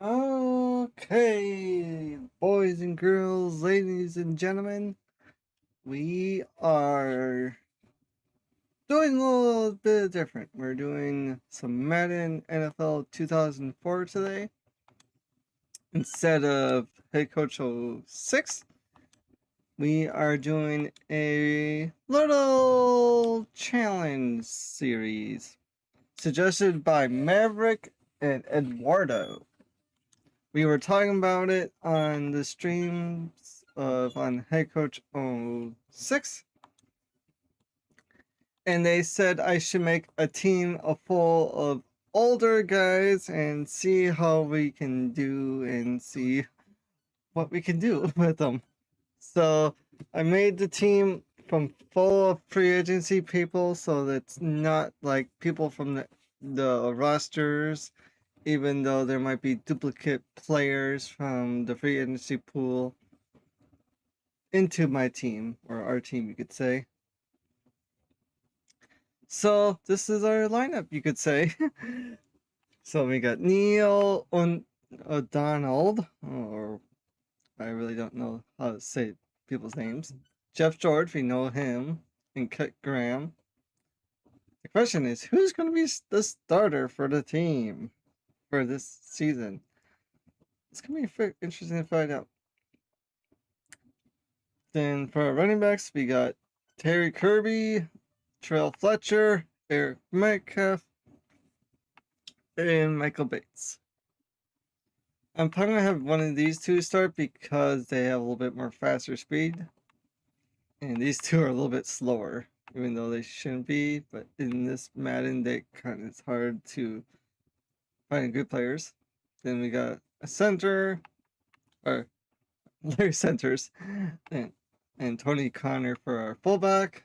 Okay, boys and girls, ladies and gentlemen, we are doing a little bit different. We're doing some Madden NFL 2004 today instead of Head Coach 06. We are doing a little challenge series suggested by Maverick and Eduardo. We were talking about it on the streams on Head Coach 06, and they said I should make a team full of older guys and see how we can do and see what we can do with them. So I made the team from full of free agency people, so that's not like people from the rosters, even though there might be duplicate players from the free agency pool into my team, or our team, you could say. So this is our lineup, you could say. So we got Neil O'Donnell, or I really don't know how to say people's names. Jeff George, we know him, and Kurt Graham. The question is, who's going to be the starter for the team for this season? It's going to be interesting to find out. Then for our running backs, we got Terry Kirby, Terrell Fletcher, Eric Metcalf, and Michael Bates. I'm probably going to have one of these two start because they have a little bit more faster speed. And these two are a little bit slower, even though they shouldn't be. But in this Madden, it's hard to find good players. Then we got a center, or Larry Centers, and Tony Connor for our fullback.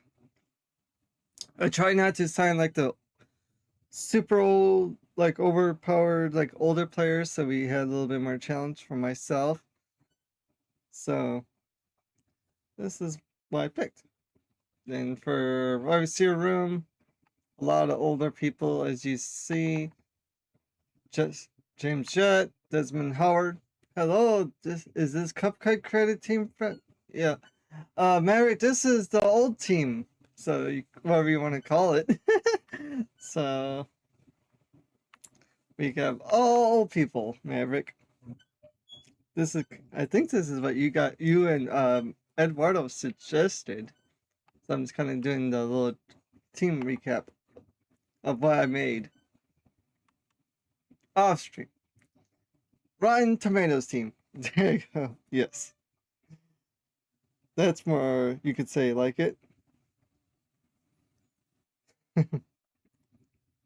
I try not to sign like the super old, like overpowered, like older players, so we had a little bit more challenge for myself. So this is what I picked. Then for wide receiver room, a lot of older people, as you see. Just James Jett, Desmond Howard. Hello, is this Cupcake Credit Team friend? Yeah. Mary, this is the old team. So whatever you want to call it. So we have all old people, Maverick. I think this is what you and Eduardo suggested. So I'm just kind of doing the little team recap of what I made. Off stream. Rotten Tomatoes team. There you go. Yes. That's more, you could say, like it.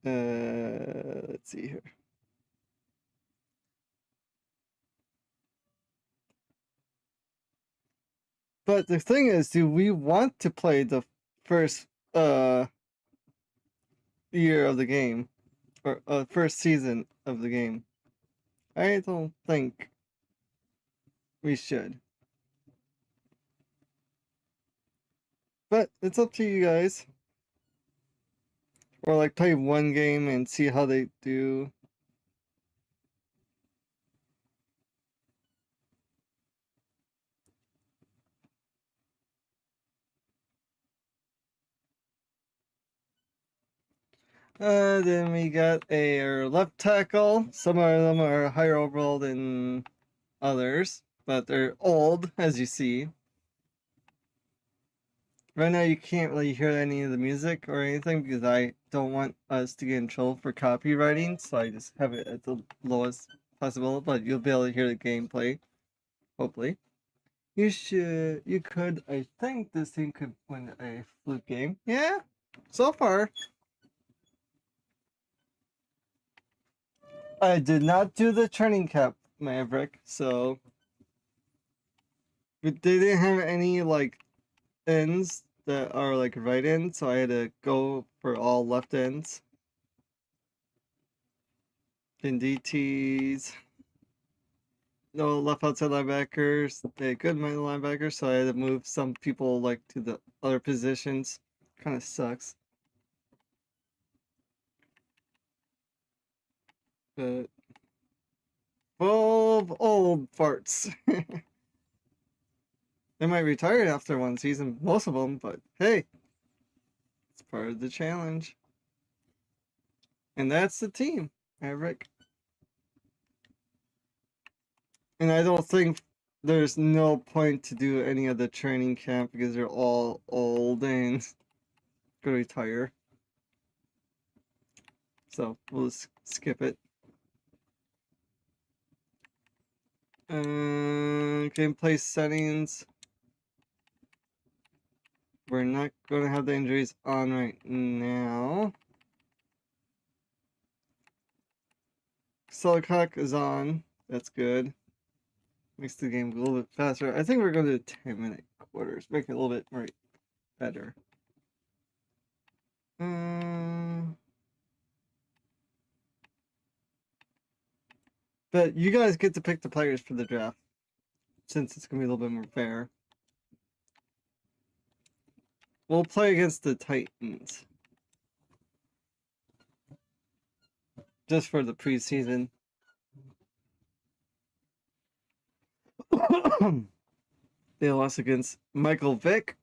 Let's see here. But the thing is, do we want to play the first year of the game, or first season of the game? I don't think we should. But it's up to you guys. Or like play one game and see how they do. Then we got a left tackle. Some of them are higher overall than others, but they're old, as you see. Right now, you can't really hear any of the music or anything because I don't want us to get in trouble for copywriting, so I just have it at the lowest possible. But you'll be able to hear the gameplay, hopefully. You could, I think this team could win a fluke game. Yeah, so far. I did not do the training cap, Maverick, so they didn't have any like ends that are like right ends, so I had to go for all left ends. In DTs, no left outside linebackers. They had good middle linebackers, so I had to move some people like to the other positions. Kind of sucks. But Full of old farts. They might retire after one season, most of them, but hey, it's part of the challenge. And that's the team, Maverick. And I don't think there's no point to do any of the training camp because they're all old and gonna retire. So we'll just skip it. Gameplay settings. We're not going to have the injuries on right now. Silicock is on. That's good. Makes the game a little bit faster. I think we're going to do 10-minute quarters. Make it a little bit more better. But you guys get to pick the players for the draft, since it's going to be a little bit more fair. We'll play against the Titans. Just for the preseason. They lost against Michael Vick.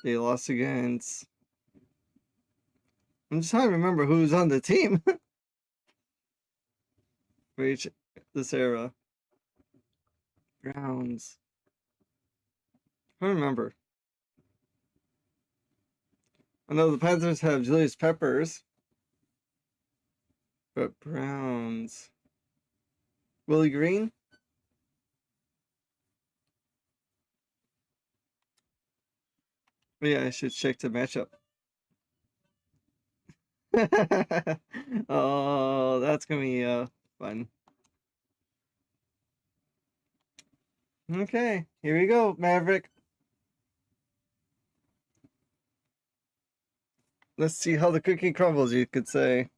They lost against... I'm just trying to remember who's on the team. For this era. Browns. I don't remember. I know the Panthers have Julius Peppers. But Browns. Willie Green? But yeah, I should check the matchup. Oh, that's gonna be fun. Okay, here we go, Maverick. Let's see how the cookie crumbles, you could say.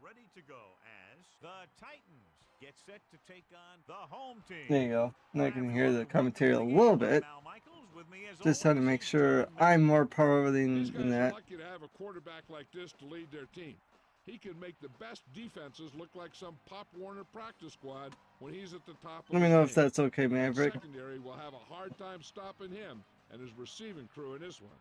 Ready to go as the Titans get set to take on the home team. There you go. Now I can hear the commentary a little bit. Just trying to make sure I'm more powerful than that. Lucky to have a quarterback like this to lead their team. He can make the best defenses look like some Pop Warner practice squad when he's at the top of Let me know if that's okay, Maverick. The secondary will have a hard time stopping him and his receiving crew in this one.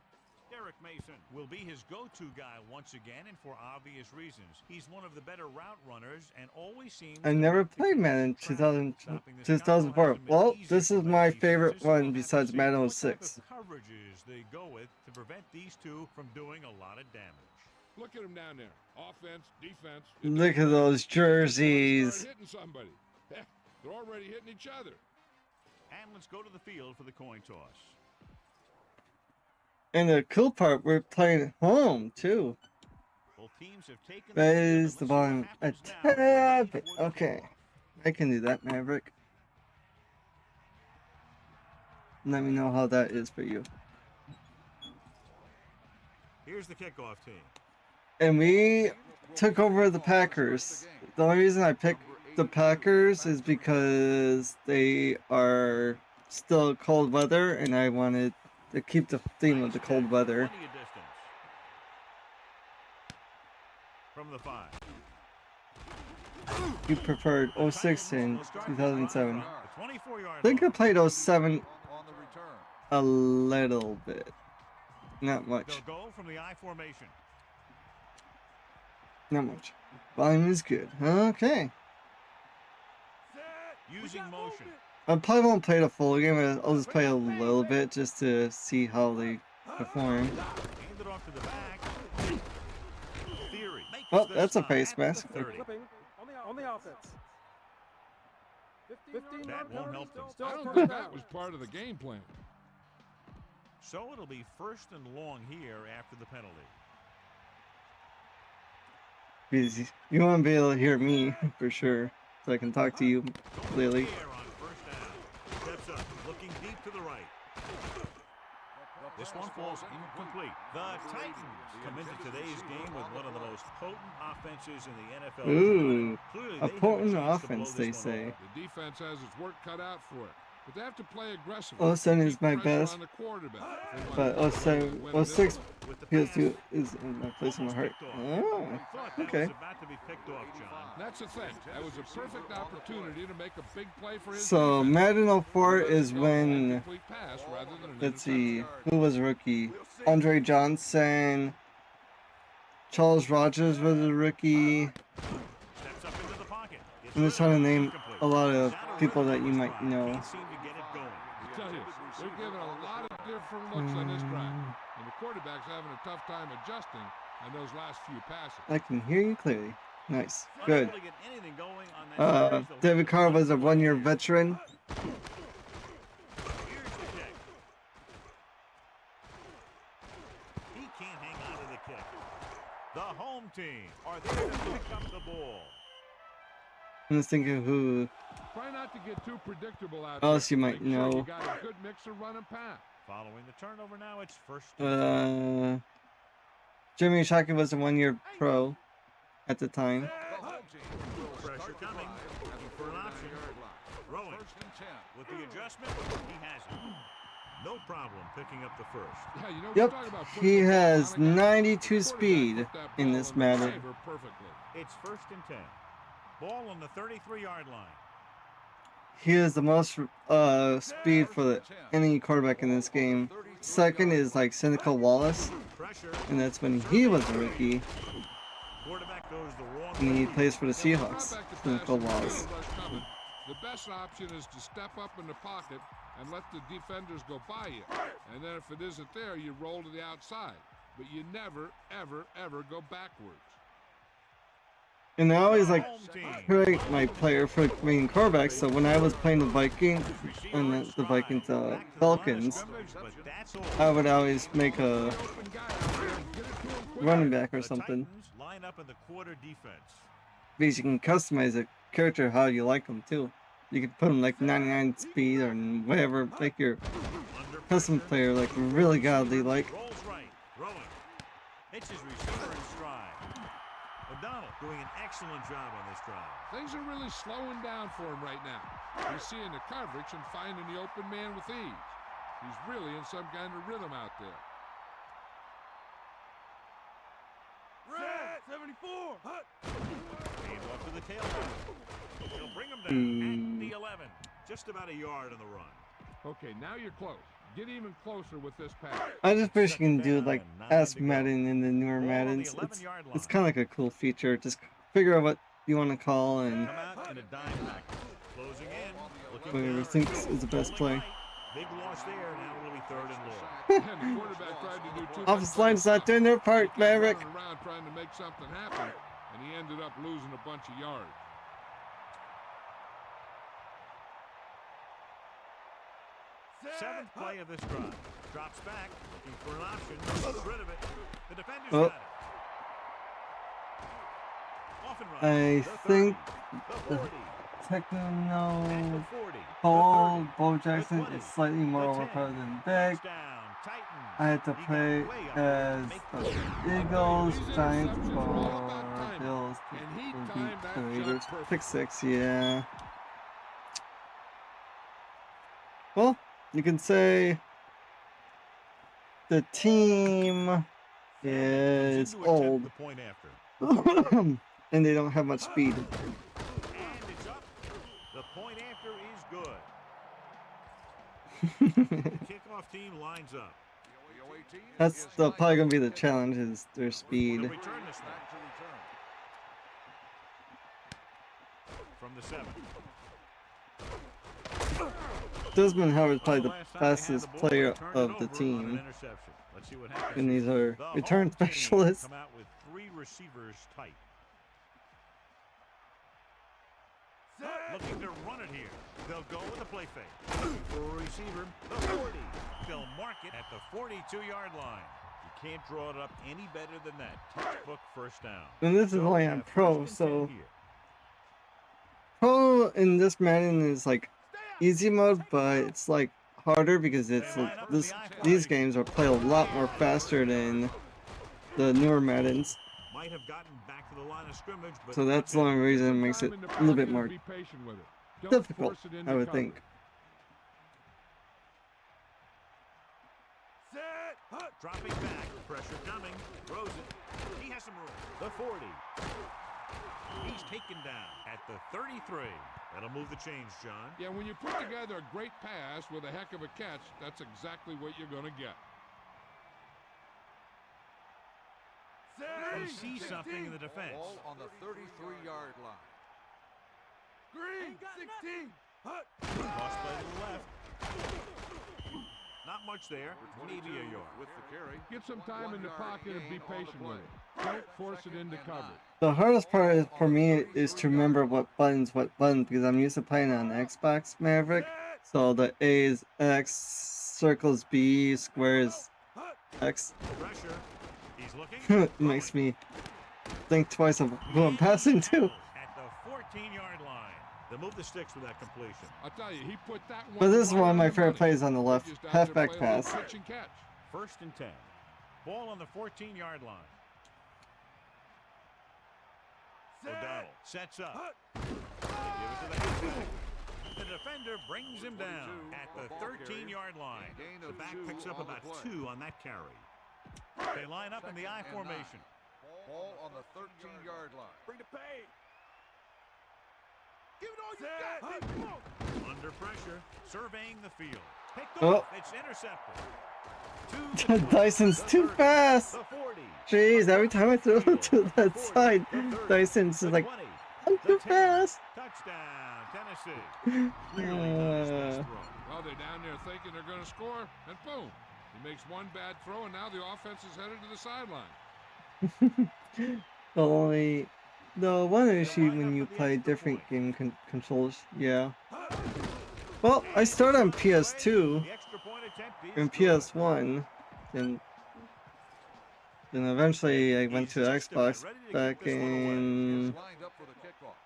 Derek Mason will be his go-to guy once again, and for obvious reasons. He's one of the better route runners and always seems... I never played Madden 2004. Well, this is my favorite one besides Madden 06. Coverages they go with to prevent these two from doing a lot of damage. Look at him down there. Offense, defense. Look at those jerseys. Hitting somebody. They're already hitting each other. And let's go to the field for the coin toss. And the cool part, we're playing at home too. Both teams have taken Raise the volume a tad bit. Okay, I can do that, Maverick. Let me know how that is for you. Here's the kickoff team. And we took over the Packers. The only reason I picked the Packers is because they are still cold weather, and I wanted to keep the theme of the cold weather. From the 5. You preferred 06 and 2007. I think I played 07 a little bit. Not much. They'll go from the I formation. Not much. Volume is good. Okay. Using motion. I probably won't play the full game. I'll just play a little bit just to see how they perform. Hand it off to the back. Theory. Oh, that's a face mask. On the offense. That won't help them. I don't think that was part of the game plan. So it'll be first and long here after the penalty. Because you want to be able to hear me for sure, so I can talk to you clearly. Steps up, looking deep to the right. This one falls incomplete. The Titans come into today's game with one of the most potent offenses in the NFL. Ooh, a potent offense, they say. The defense has its work cut out for it. But they have to play aggressively. Oh, 07 is keep my pressure best, on the quarterback if they want but to win 07, this 06 one. With the pass, PS2 is in my place in my heart. Almost picked Oh, off. Thought that okay. was about to be picked off, John. That's the thing. That was a perfect opportunity to make a big play for his So defense. Madden 04 is An when, incomplete pass rather than an let's interception. see, who was a rookie? Andre Johnson, Charles Rogers was a rookie. Steps up into the pocket. I'm just trying to name a lot of people that you might know. Can't seem to get it going. I tell you, they're giving a lot of different looks on this drive. And the quarterback's having a tough time adjusting on those last few passes. I can hear you clearly. Nice. Good. Unable to get anything going on that series. David Carr was a one-year veteran. Here's the kick. He can't hang on to the kick. The home team are there to pick up the ball. I'm just thinking who Try not to get too predictable out else there. you might Make sure know. you got a good mix of run and pass. Following the turnover now, it's first and 10. Jimmy Shockey was a one-year pro at the time. Pressure coming. Looking for an option. Throwing. With the adjustment, he has it. No problem picking up the first. Yeah, you know, Yep, we're talking about putting he the ball has on a guy. 92 The speed quarterback put that in ball this the Madden. receiver perfectly. It's first and 10. Ball on the 33-yard line. He has the most speed for any quarterback in this game. Second is like Seneca Wallace, Pressure. and that's when he was a rookie, Quarterback goes the wrong and he way. plays for the If you drop Seahawks. back to pass Seneca and Wallace. field rush coming, the best option is to step up in the pocket and let the defenders go by you. And then if it isn't there, you roll to the outside. But you never, ever, ever go backwards. And I always like Home team. create my player for main quarterback. So when I was playing the Vikings and the Vikings Back to the line of Falcons, scrimmage, but that's all. I would always make a Open guy out there and get it to him quick. running back or The something. Titans line up in the quarter defense. Because you can customize a character how you like them too. You can put them like 99 speed or whatever, make your Under custom pressure. player like really godly like. Rolls right. Throwing. Hits his receiver in stride. O'Donnell doing an excellent job on this drive. Things are really slowing down for him right now. He's seeing the coverage and finding the open man with ease. He's really in some kind of rhythm out there. Red 74. Hand off to the tailback. He'll bring him down at the 11. Just about a yard on the run. Okay, now you're close. Get even closer with this pass. I just wish you can do like Second down, Ask 9 to go. Madden in the newer Ball on the Maddens. 11-yard line. It's kind of like a cool feature. Just figure out what you want to call and Come out in a dime package. Closing in. Looking whoever down. thinks is the best play. Right. Big loss there. Now it'll be third and long. And the quarterback tried to do too much. Offensive line's not doing their part, He kept Maverick. running around trying to make something happen, and he ended up losing a bunch of yards. Seventh play of this drive. Drops back, looking for an option. Gets rid of it. The defender's Oh. got it. Off and run. I The 30, think the 40, at Techno the 40, Paul the 30, Bo Jackson the 20, is slightly more the overpowered 10. than Big. Touchdown, Titans. I had to He got play way up as to make the the Eagles, These Giants, interceptions were all about or timing, Bills and he to beat timed that the shot Raiders. perfectly. Pick 6, yeah. Well, you can say the team is Comes in to attempt old the point after. and they don't have much speed. And it's up. The point after is good. Kickoff team lines up. That's probably gonna be the challenge is their We'll speed. return this one. From the 7. Desmond Howard's probably the Last time they had fastest the ball, player they turned of it the over on an team, interception. Let's see what happens. and these are The return home team specialists. Come out with 3 receivers tight. Looking to run it here. They'll go with the play fake. For a receiver, the 40. They'll mark it at the 42-yard line. You can't draw it up any better than that. Textbook first down. And this is So only they on have pro, first and 10 so here. pro in this Madden is like easy mode, but it's like harder because it's these games are played a lot more faster than the newer Maddens. Might have gotten back to the line of scrimmage, but So that's the only reason it makes it Time in the a little bit pocket more and be patient with it. Don't difficult, force it into I would coverage. think. Dropping back, pressure coming, throws it. He has some room. The 40. He's taken down at the 33. That'll move the chains, John. Yeah, when you put together a great pass with a heck of a catch, that's exactly what you're going to get. He sees something in the defense. Ball on the 33-yard line. Green, 16. Cross play to the left. Not much there. Maybe a yard. With the carry. Get some time in the pocket and be patient with it. Don't force it into cover. The hardest part for me is to remember what buttons, because I'm used to playing on Xbox Maverick. So the A is X, circles B, squares X. Pressure. He's looking. It makes me think twice of who I'm passing to. At the 14-yard line. They'll move the sticks with that completion. I'll tell you, he put that one. But this is one of my on the favorite money. plays on the left. Just out there Halfback playing a little pass. pitch and catch. 1st and 10. Ball on the 14-yard line. O'Donnell sets up. They give it to the halfback. The defender brings him down at the 13-yard line. The back picks up about 2 on that carry. They line up in the I formation. Ball on the 13-yard line. Bring the pay. Give it all you got. Under pressure, surveying the field. Picked Oh. off. It's intercepted. 2 Dyson's too fast. The 40. Jeez, every time I throw it to The that 40, side, the 30, Dyson's the like, 20, I'm the too 10. fast. Touchdown, Tennessee. Clearly not his best throw. Well, they're down there thinking they're going to score, and boom. He makes one bad throw, and now the offense is headed to the sideline. The one issue when you play different game controls, yeah. Well, I started on PS2 The extra point attempt is and good. PS1, then eventually I went to Xbox back in Lined up for the kickoff.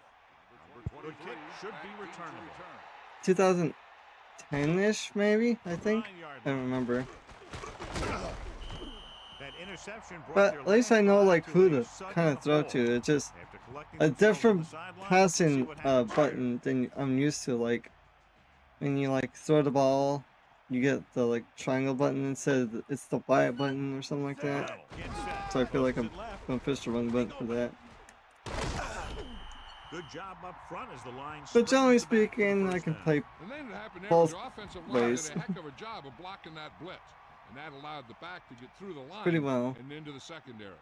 Number Good 23 kick should be returnable. 2010-ish, maybe, I think. 9-yard I don't remember. That interception brought But their at least I last know drive like to who a to sudden kind of throw halt. to. It's just After collecting a themselves on different the sideline, let's see passing what happens here. button than I'm used to. Like when you like throw the ball, you get the like triangle button instead of it's the Y button or something like that. Battle. Get set. So I feel like I'm Closes it left. gonna push the wrong button for that. Good job up front as the line But generally spreads the back for the speaking, I first can down. play And then it happened there, both the offensive line ways. did a heck of a job of blocking that blitz. And that allowed the back to get through the line pretty well. and into the secondary.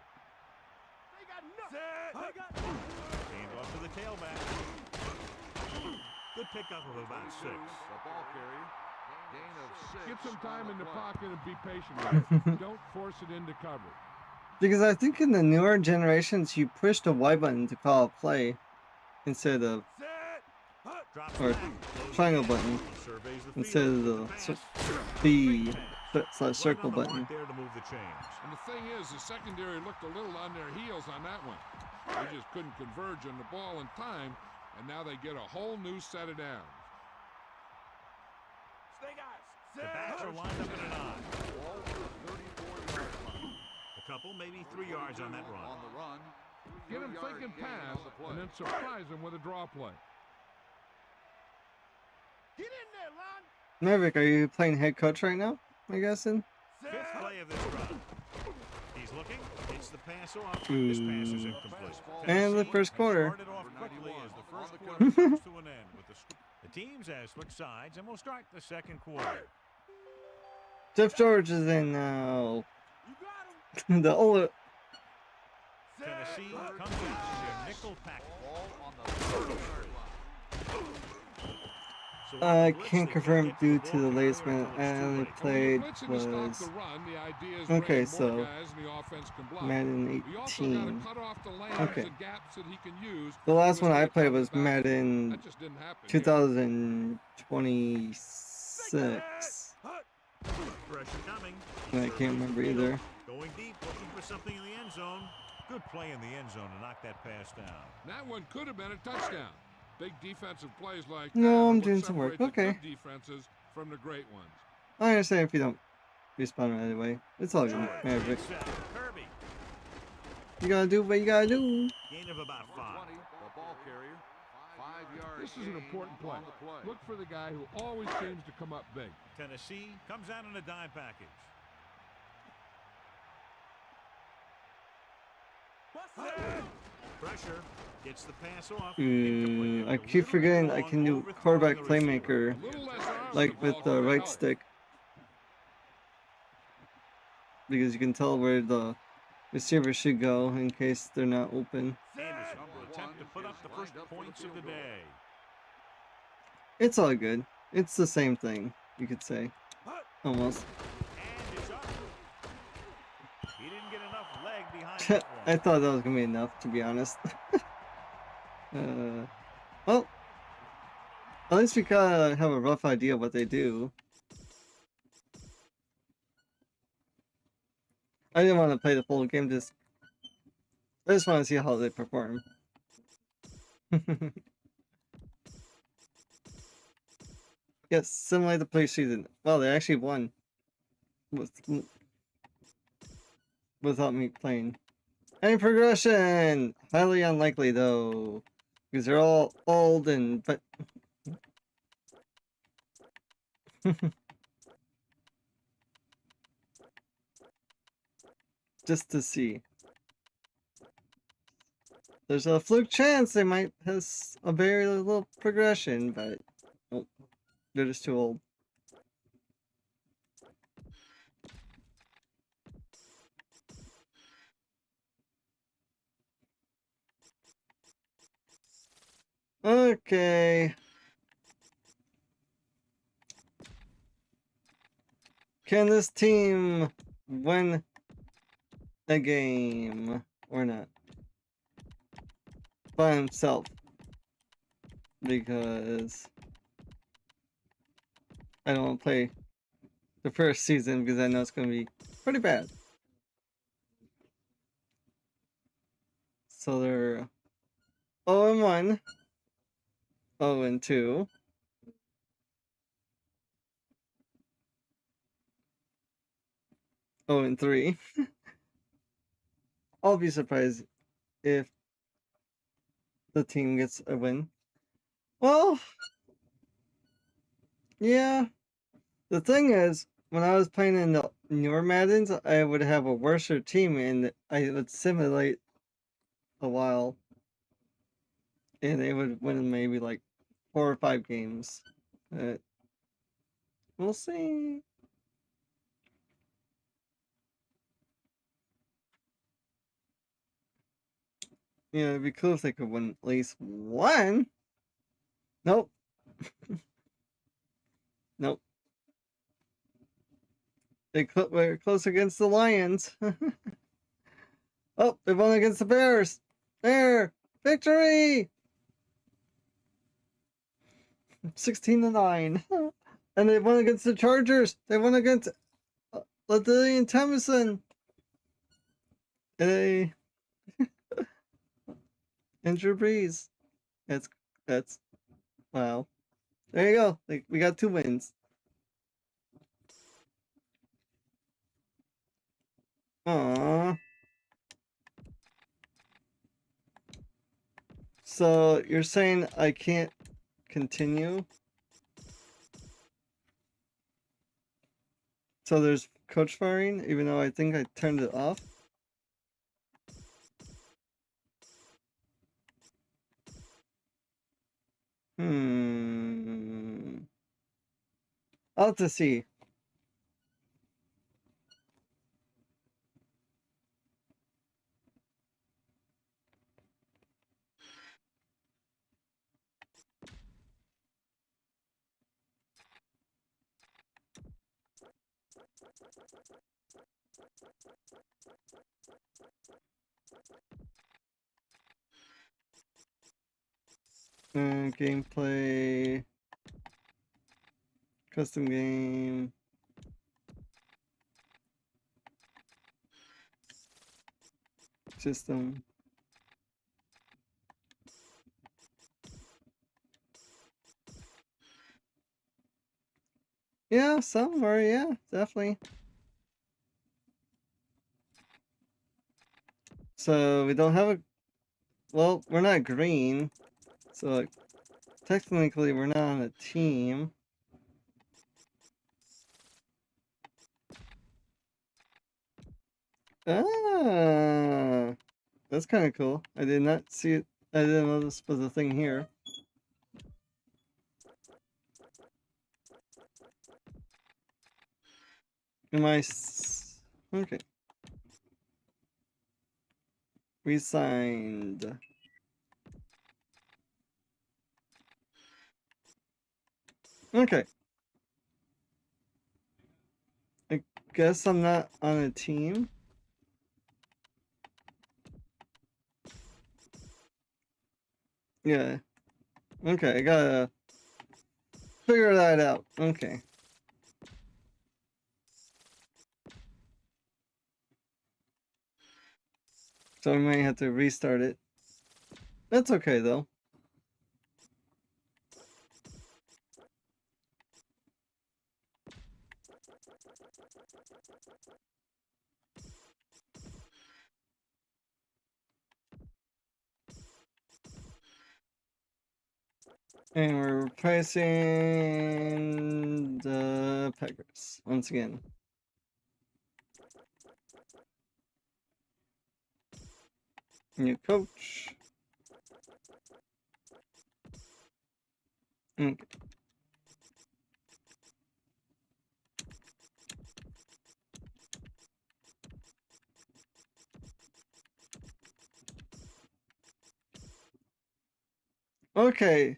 They got nothing. They got nothing. Hand off to the tailback. Good pickup of about 6. The ball carrier. Gain of 6. Get some time on in the play. pocket and be patient with it. Don't force it into cover. Because I think in the newer generations, you push the Y button to call a play instead of Drops or back, closes triangle in, button surveys the instead field. of Pass. the Great B pass. Right circle on the button. mark there to move the chains. And the thing is, the secondary looked a little on their heels on that one. They just couldn't converge on the ball in time, and now they get a whole new set of downs. Snake eyes. The backs are lined up in an I. Ball on the 34-yard line. A couple, maybe 3 yards on that run. On the run. Get them 3-yard thinking gain pass, on the play. and then surprise them with a draw play. Get in there, Lon. Maverick, are you playing head coach right now? I guessing. Fifth play of this run. He's looking. It's the pass off. This pass is incomplete. And the Tennessee first has quarter. started off quickly as the first quarter comes to an end with the teams have switched sides, and we'll start the second quarter. Jeff George is in now. You got him. The older. Tennessee comes out in their nickel package. Ball on the 30-yard line. So I blitz, can't they confirm get to due the to the ball latest carrier minute until I it's too only late. played When you blitz and you stop was the run, the idea is Okay, bring more so guys and the offense can block. Madden You also got to 18. cut off the lanes Okay. and gaps that he can use. The last to one I escape played from the was backfield. Madden That just didn't happen here. 2026. Pressure coming. I can't remember either. Going deep, looking for something in the end zone. Good play in the end zone to knock that pass down. That one could have been a touchdown. Big defensive plays like No, that are I'm what doing some work. separate the Okay. good defenses from the great ones. I understand if you don't respawn right away. It's all good, George Maverick. gets set. Kirby, You gotta do what you gotta do. gain of about 5. 20, the ball carrier. 5-yard This is an gain important play. on the play. Look for the guy who always seems to come up big. Tennessee comes out in a dime package. Pressure gets the pass off. I Incomplete. keep forgetting I can do Overthrowing quarterback the receiver. playmaker, A little less arm, like with the right stick, because you can tell where the receiver should go in case they're not open. Anderson will attempt to put up the first points of the day. It's all good. It's the same thing, you could say. Almost. And it's up. He didn't get enough leg behind that I one. thought that was gonna be enough, to be honest. Well, at least we kind of have a rough idea what they do. I didn't want to play the full game, I just want to see how they perform. Yes, simulate the preseason. Well, they actually won without me playing. Any progression? Highly unlikely though, because they're all old and but. Just to see. There's a fluke chance they might have a very little progression, but oh, they're just too old. Okay. Can this team win a game or not? By himself. Because I don't want to play the first season because I know it's going to be pretty bad. So they're 0-1, 0-2. Oh, and 3. I'll be surprised if the team gets a win. Well, yeah. The thing is, when I was playing in the newer Maddens, I would have a worser team and I would simulate a while. And they would win maybe like 4 or 5 games. We'll see. Yeah, it'd be cool if they could win at least one. Nope. Nope. They were close against the Lions. Oh, they won against the Bears. There, victory! 16-9. And they won against the Chargers. They won against Ladillian Thomason. And they and Drew Brees. That's wow. There you go. We got 2 wins. Aww. So you're saying I can't continue? So there's coach firing, even though I think I turned it off? I'll have to see. Gameplay, custom game, system. Yeah, somewhere, yeah, definitely. So we don't have a, well, we're not green, so technically we're not on a team. Ah, That's kind of cool. I did not see it. I didn't know this was a thing here. Am I... Okay. We signed. Okay. I guess I'm not on a team. Yeah. Okay, I gotta figure that out. Okay. So I might have to restart it. That's okay though. And we're replacing the Peggers once again. New coach. Okay. Okay.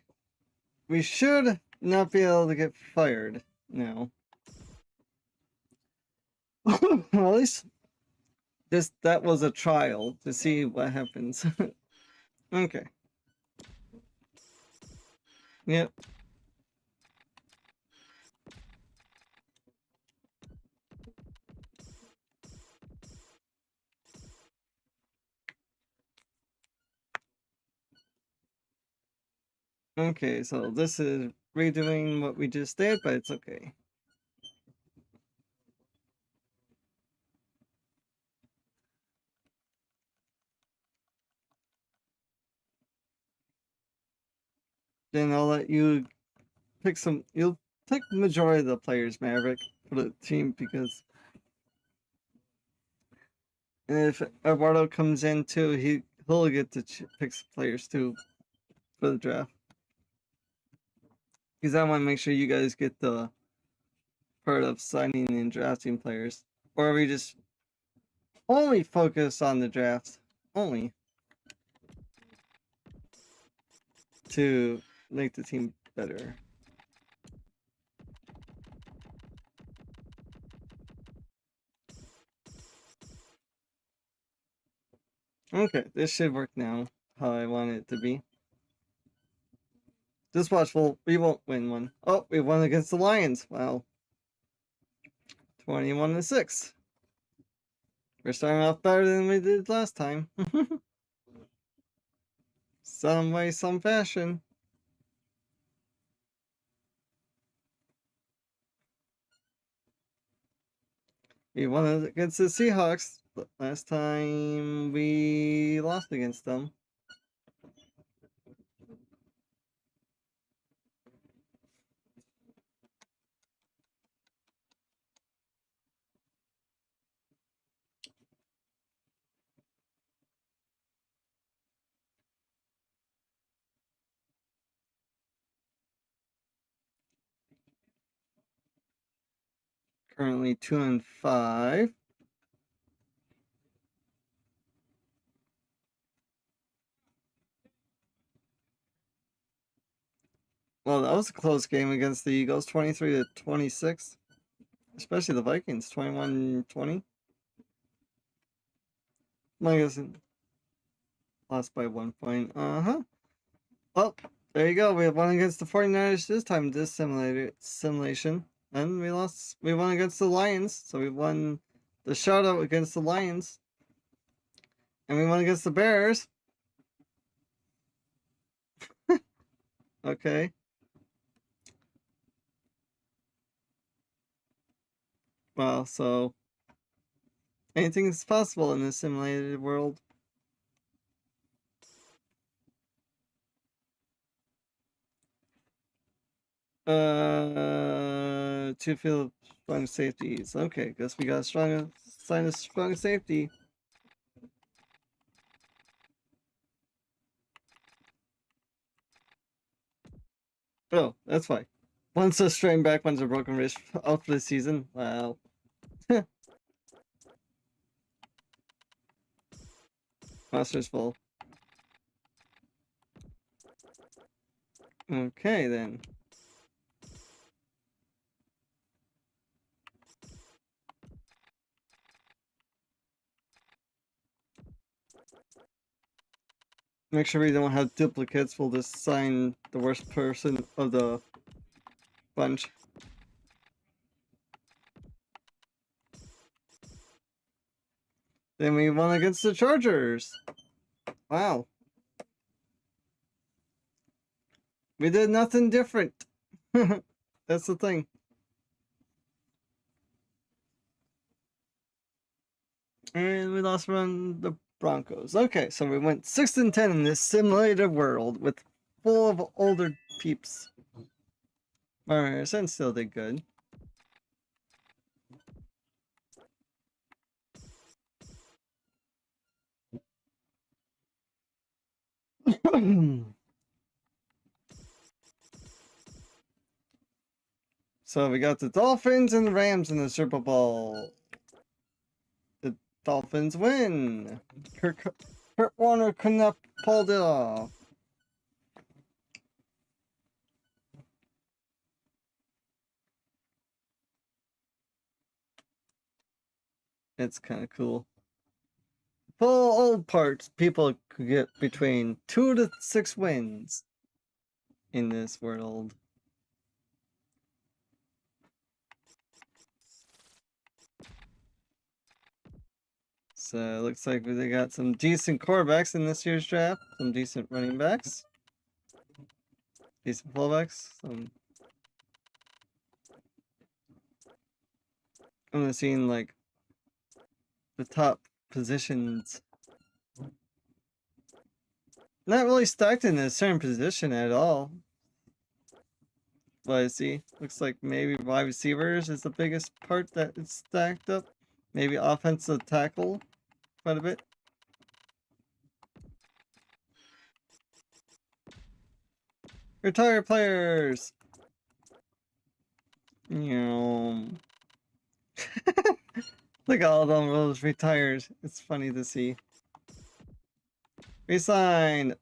We should not be able to get fired now. Well, at least that was a trial to see what happens. Okay. Yep. Okay, so this is redoing what we just did, but it's okay. Then I'll let you pick some. You'll pick the majority of the players, Maverick, for the team because if Eduardo comes in too, he'll get to pick some players too for the draft. Because I want to make sure you guys get the part of signing and drafting players, or we just only focus on the draft only to make the team better. Okay, this should work now how I want it to be. Just watch, we won't win one. Oh, we won against the Lions. Wow. 21-6. We're starting off better than we did last time. Some way, some fashion. We won against the Seahawks. But last time we lost against them. Currently 2-5. Well, that was a close game against the Eagles, 23-26. Especially the Vikings, 21-20. My guess lost by 1 point. Uh-huh. Well, there you go. We have won against the 49ers this time, this simulation. And we won against the Lions. So we won the shoutout against the Lions. And we won against the Bears. Okay. Well, so anything is possible in this simulated world. Two field strong safeties. Okay, guess we got sign a strong safety. Oh, that's why. One's a strained back, one's a broken wrist out for the season. Wow. Monster's full. Okay, then. Make sure we don't have duplicates. We'll just sign the worst person of the bunch. Then we won against the Chargers. Wow. We did nothing different. That's the thing. And we lost around the Broncos. Okay, so we went 6-10 in this simulated world with full of older peeps. Alright, Sen still did good. So we got the Dolphins and the Rams in the Super Bowl. The Dolphins win. Kurt Warner could not pull it off. It's kind of cool. Full old parts, people could get between 2 to 6 wins in this world. So it looks like they got some decent quarterbacks in this year's draft, some decent running backs, decent fullbacks. I'm gonna see like the top positions. Not really stacked in a certain position at all. But I see, looks like maybe wide receivers is the biggest part that it's stacked up. Maybe offensive tackle quite a bit. Retired players. You Look at all of them, those retires. It's funny to see. Resign.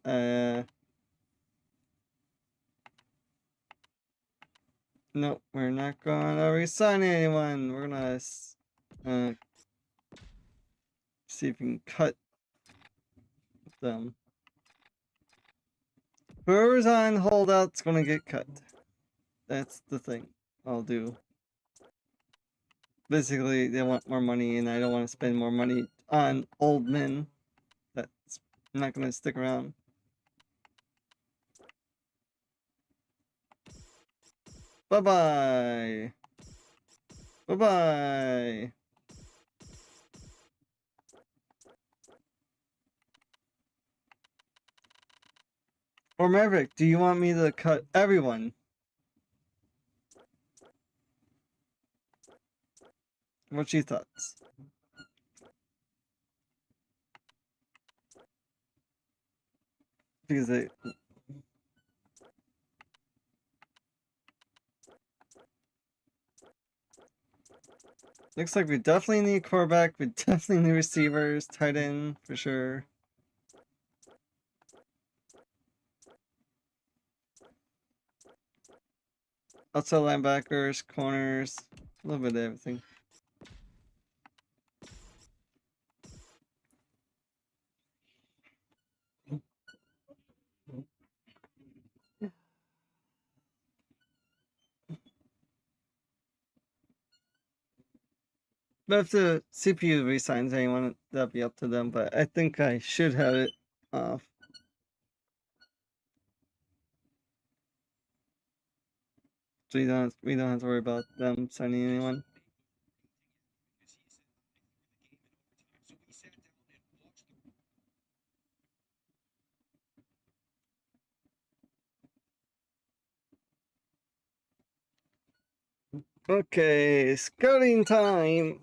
Nope, we're not gonna resign anyone. We're gonna see if we can cut them. Whoever's on holdout's gonna get cut. That's the thing I'll do. Basically, they want more money, and I don't want to spend more money on old men. That's not gonna stick around. Bye-bye. Bye-bye. Or Maverick, do you want me to cut everyone? What's your thoughts? Because they... Looks like we definitely need quarterback, we definitely need receivers, tight end for sure. Outside linebackers, corners, a little bit of everything. But if the CPU resigns anyone, that'll be up to them, but I think I should have it off. So we don't have to worry about them signing anyone. Okay, scouting time.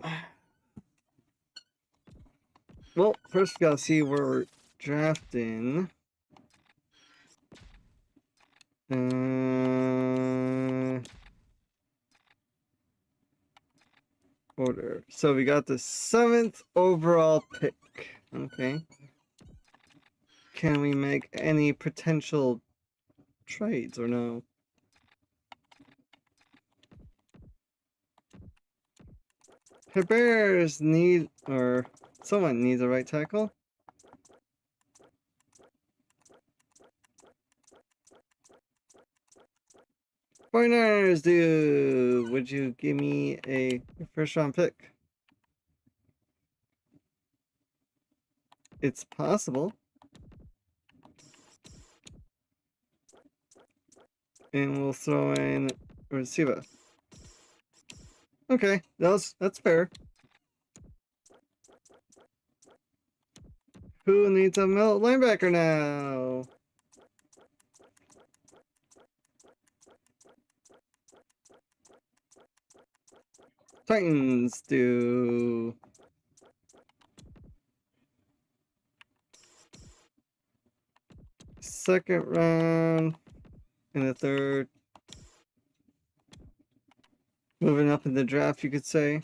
Well, first we gotta see where we're drafting. Order. So we got the 7th overall pick. Okay. Can we make any potential trades or no? The Bears need, or someone needs a right tackle. Foreigners, dude, would you give me a first round pick? It's possible. And we'll throw in a receiver. Okay, that's fair. Who needs a middle linebacker now? Titans do. Second round and the third. Moving up in the draft, you could say.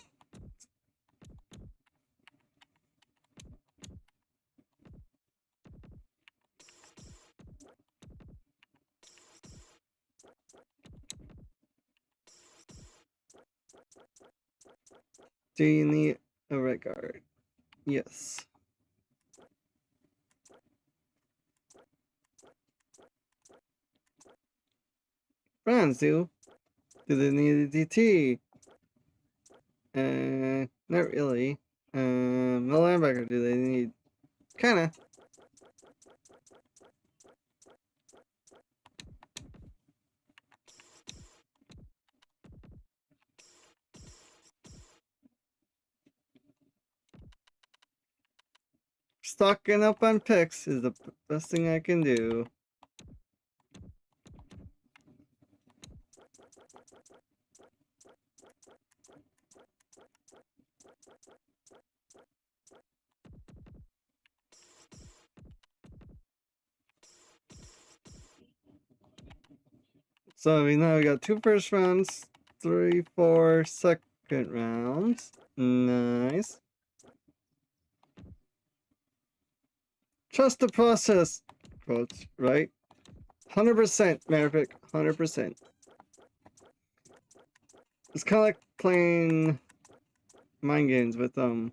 Do you need a right guard? Yes. Browns do. Do they need a DT? Not really. Middle linebacker, do they need? Kinda. Stocking up on picks is the best thing I can do. So we now got 2 first rounds, 3, 4 second rounds. Nice. Trust the process, quotes, right? 100%, Maverick, 100%. It's kind of like playing mind games with them.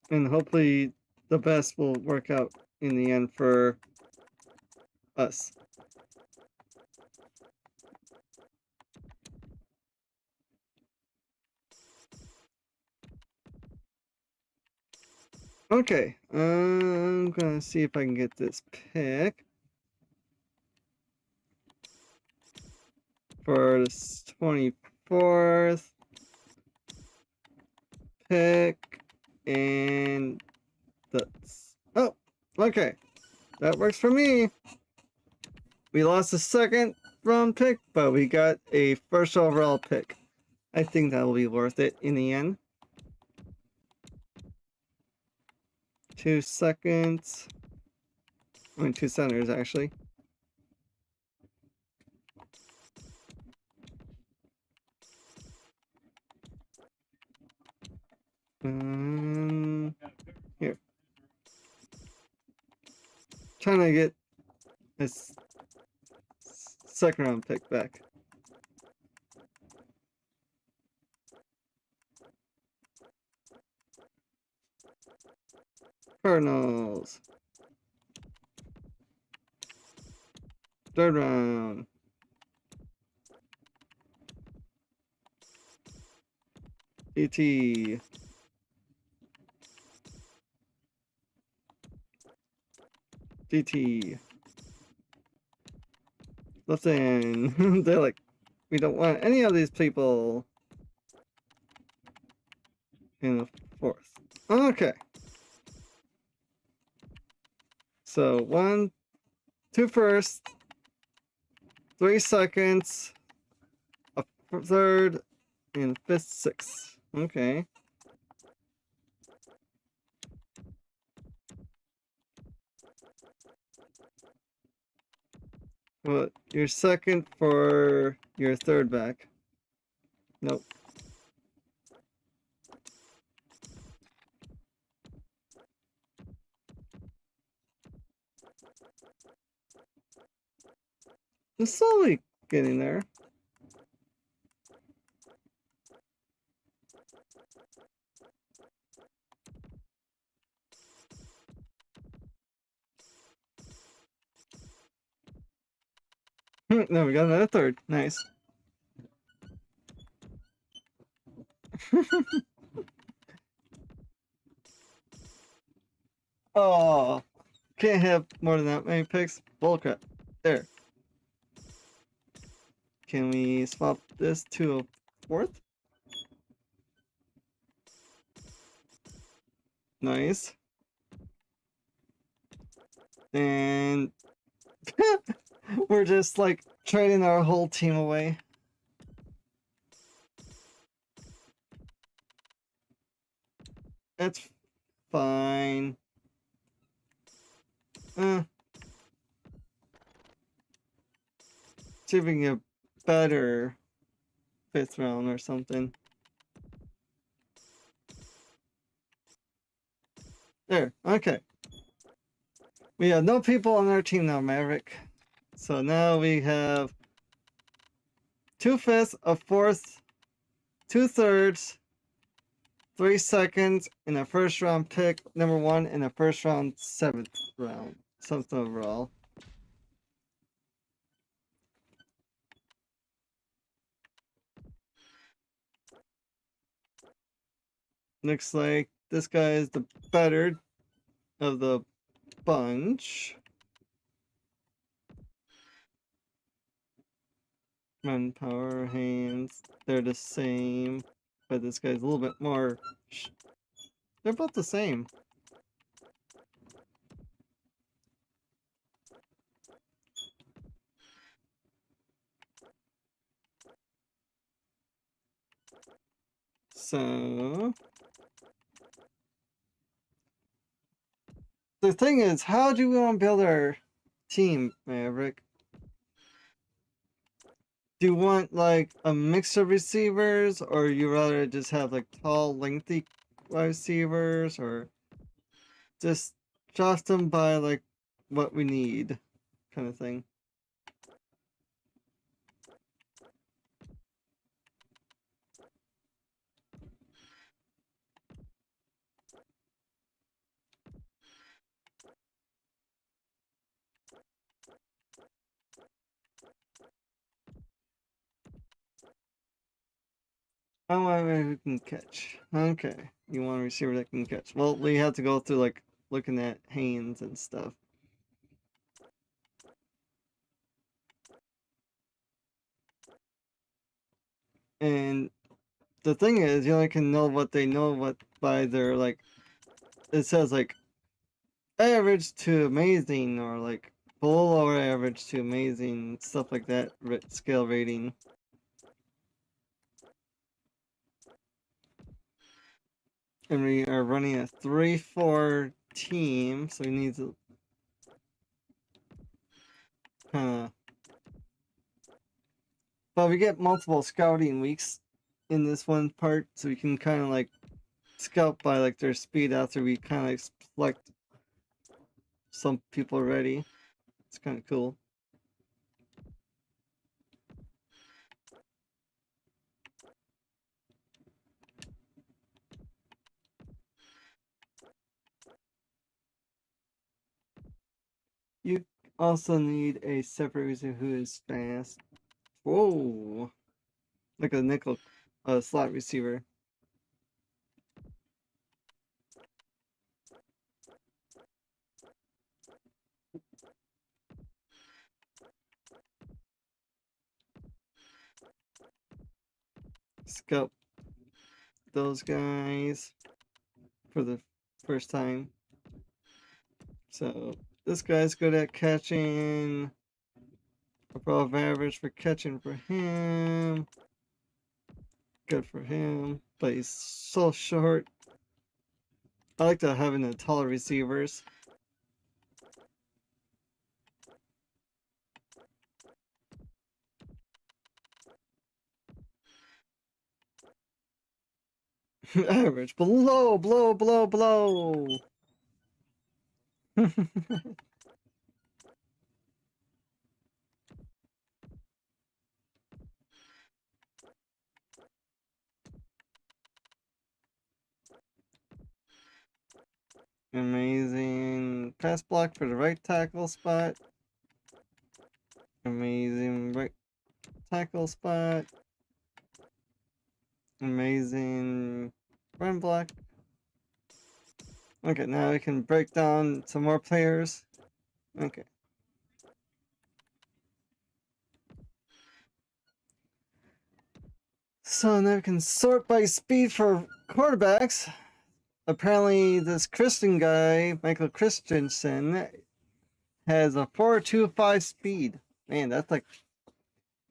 And hopefully the best will work out in the end for us. Okay, I'm gonna see if I can get this pick for this 24th pick, and that's, oh, okay, that works for me. We lost a 2nd round pick, but we got a 1st overall pick. I think that will be worth it in the end. 2 seconds. I mean, 2 centers, actually. Here. Trying to get this 2nd round pick back. Cardinals. 3rd round. DT. DT. Left in. They're like, we don't want any of these people in the 4th. Okay. So 1, 2 first, 3 seconds, a 3rd, and 5th, 6th. Okay. What? You're second for your third back. Nope. I'm slowly getting there. No, we got another third. Nice. Oh, can't have more than that many picks. Bullcrap. There. Can we swap this to a fourth? Nice. And we're just like trading our whole team away. That's fine. See if we can get better 5th round or something. There, okay. We have no people on our team now, Maverick. So now we have 2 5ths, a 4th, 2 3rds, 3 seconds, and a first round pick, number 1, and a first round 7th round. Something overall. Looks like this guy is the better of the bunch. Manpower, hands, they're the same. But this guy's a little bit more... They're both the same. So... The thing is, how do we want to build our team, Maverick? Do you want like a mix of receivers, or you rather just have like tall, lengthy receivers, or just draft them by like what we need, kind of thing? I want a who can catch. Okay, you want a receiver that can catch. Well, we have to go through like looking at hands and stuff. And the thing is, you only can know what they know what by their like. It says like average to amazing, or like below or average to amazing, stuff like that. Scale rating. And we are running a 3-4 team, so we need to kind of. But we get multiple scouting weeks in this one part, so we can kind of like scout by like their speed after we kind of like select some people already. It's kind of cool. You also need a separate user who is fast. Whoa! Like a nickel slot receiver. Scout those guys for the first time. So this guy's good at catching. Above average for catching for him. Good for him. But he's so short. I like to having the taller receivers. Average. Below, below. Amazing pass block for the right tackle spot. Amazing right tackle spot. Amazing run block. Okay, now we can break down some more players. Okay. So now we can sort by speed for quarterbacks. Apparently this Christian guy, Michael Christensen, has a 4.25 speed. Man, that's like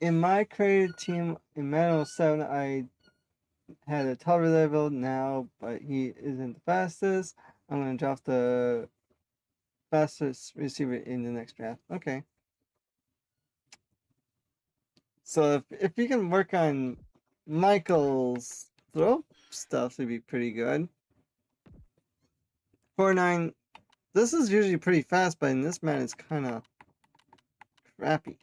in my created team in Madden 07, I had a top level now, but he isn't the fastest. I'm gonna draft the fastest receiver in the next draft. Okay. So if you can work on Michael's throw stuff, it'd be pretty good. 4.9. This is usually pretty fast, but in this man it's kind of crappy.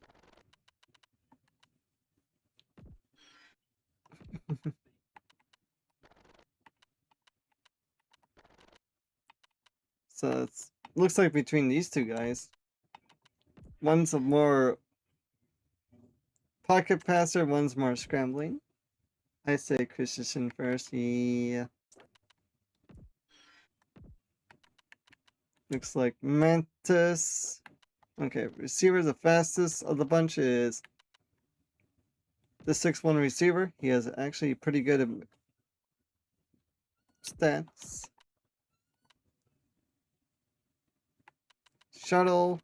So it looks like between these two guys, one's a more pocket passer, one's more scrambling. I say Christensen first. Yeah. Looks like Mantis. Okay, receiver, the fastest of the bunch is the 6'1" receiver. He has actually pretty good stats. Shuttle.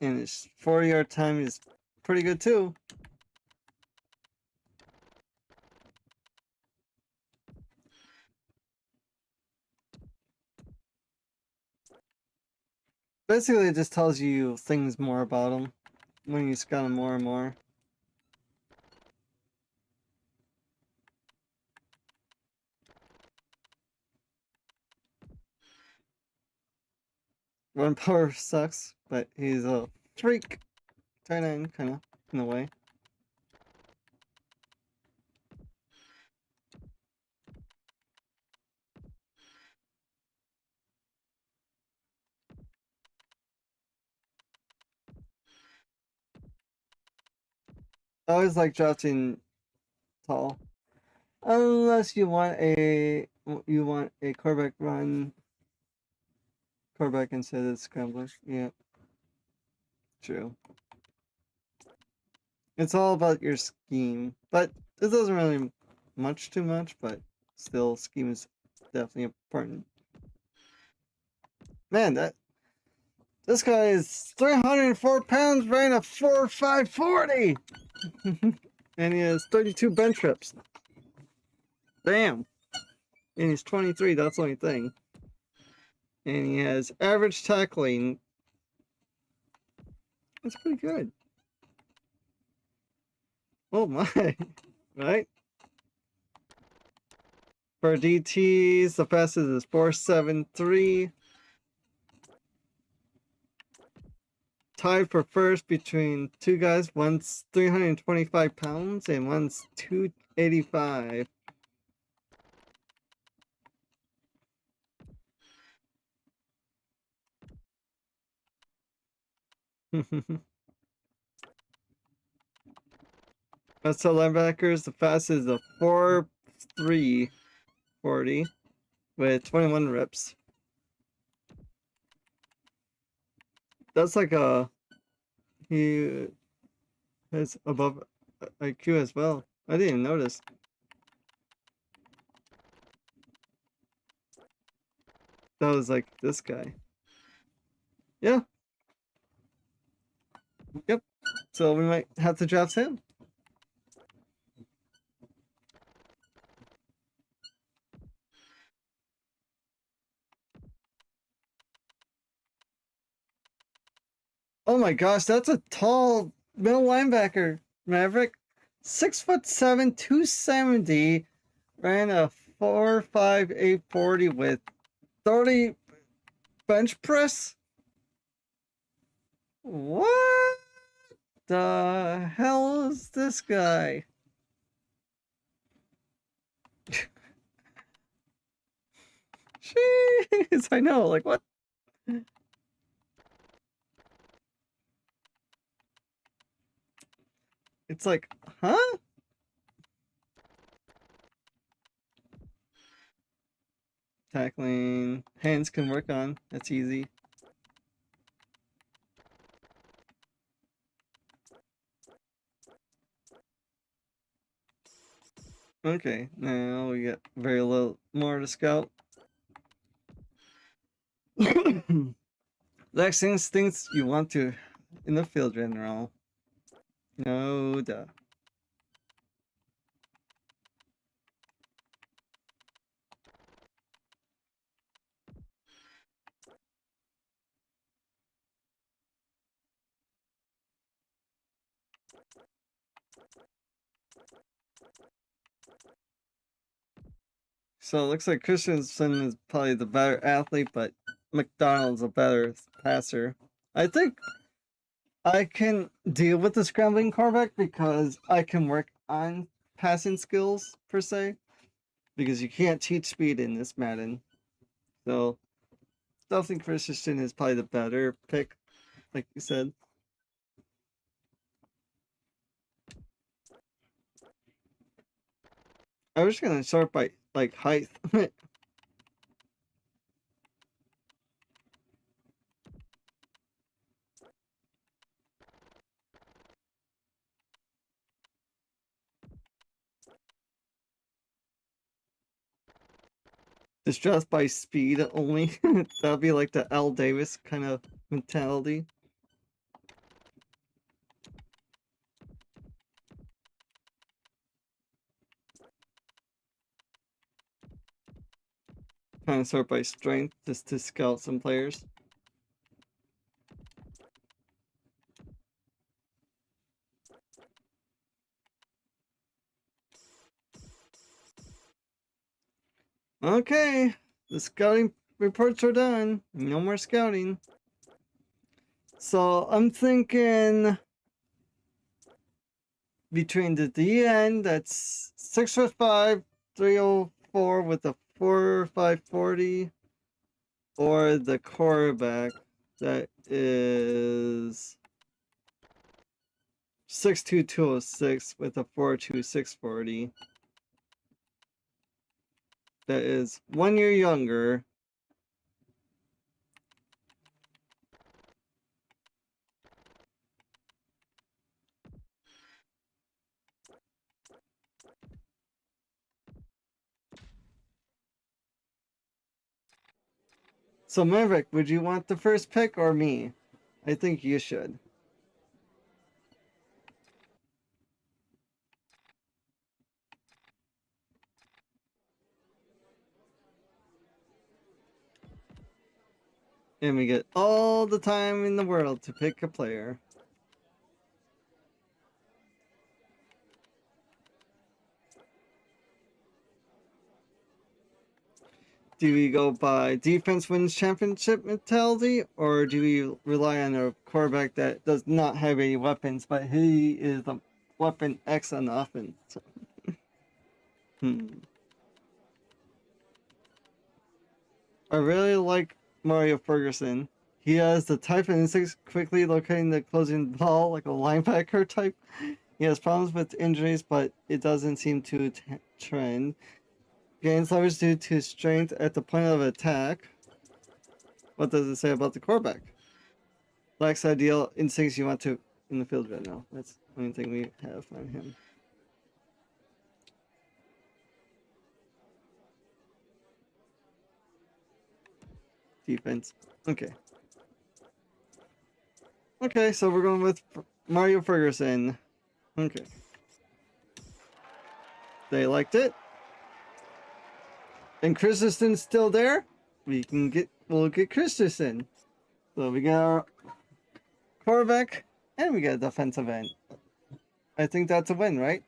And his 40-yard time is pretty good too. Basically, it just tells you things more about him when you scout him more and more. Run power sucks, but he's a freak. Tight end, kind of, in a way. I always like drafting tall. Unless you want a quarterback run, quarterback instead of scrambler. Yeah, true. It's all about your scheme, but it doesn't really too much, but still, scheme is definitely important. Man, this guy is 304 pounds, weighing a 4.540, and he has 32 bench reps. Damn. And he's 23. That's the only thing. And he has average tackling. That's pretty good. Oh my, right? For DTs, the fastest is 4.73. Tied for first between two guys. One's 325 pounds and one's 285. That's the linebackers. The fastest is a 4.340 with 21 reps. That's like he has above IQ as well. I didn't even notice. That was like this guy. Yeah. Yep. So we might have to draft him. Oh my gosh, that's a tall middle linebacker, Maverick. 6'7", 270, ran a 4.5 840 with 30 bench press. What the hell is this guy? Jeez, I know, like what? It's like, huh? Tackling, hands can work on, that's easy. Okay, now we got very little more to scout. Next instincts you want to in the field general. No duh. So it looks like Christensen is probably the better athlete, but McDonald's a better passer. I think I can deal with the scrambling quarterback because I can work on passing skills per se. Because you can't teach speed in this Madden. So still think Christensen is probably the better pick, like you said. I was gonna start by like height. It's just by speed only. That'll be like the L. Davis kind of mentality. Kind of sort by strength just to scout some players. Okay, the scouting reports are done. No more scouting. So I'm thinking between the DN, that's 6'5", 304 with a 4.5 40, or the quarterback that is 6'2", 206 with a 4.2 640. That is 1 year younger. So Maverick, would you want the first pick or me? I think you should. And we get all the time in the world to pick a player. Do we go by defense wins championship mentality, or do we rely on a quarterback that does not have any weapons, but he is the weapon X on offense? I really like Mario Ferguson. He has the type of instincts, quickly locating the closing ball like a linebacker type. He has problems with injuries, but it doesn't seem to trend. Gains leverage due to strength at the point of attack. What does it say about the quarterback? Lacks ideal instincts you want to in the field right now. That's the only thing we have on him. Defense. Okay. Okay, so we're going with Mario Ferguson. Okay. They liked it. And Christensen's still there. We'll get Christensen. So we got our quarterback and we got a defensive end. I think that's a win, right?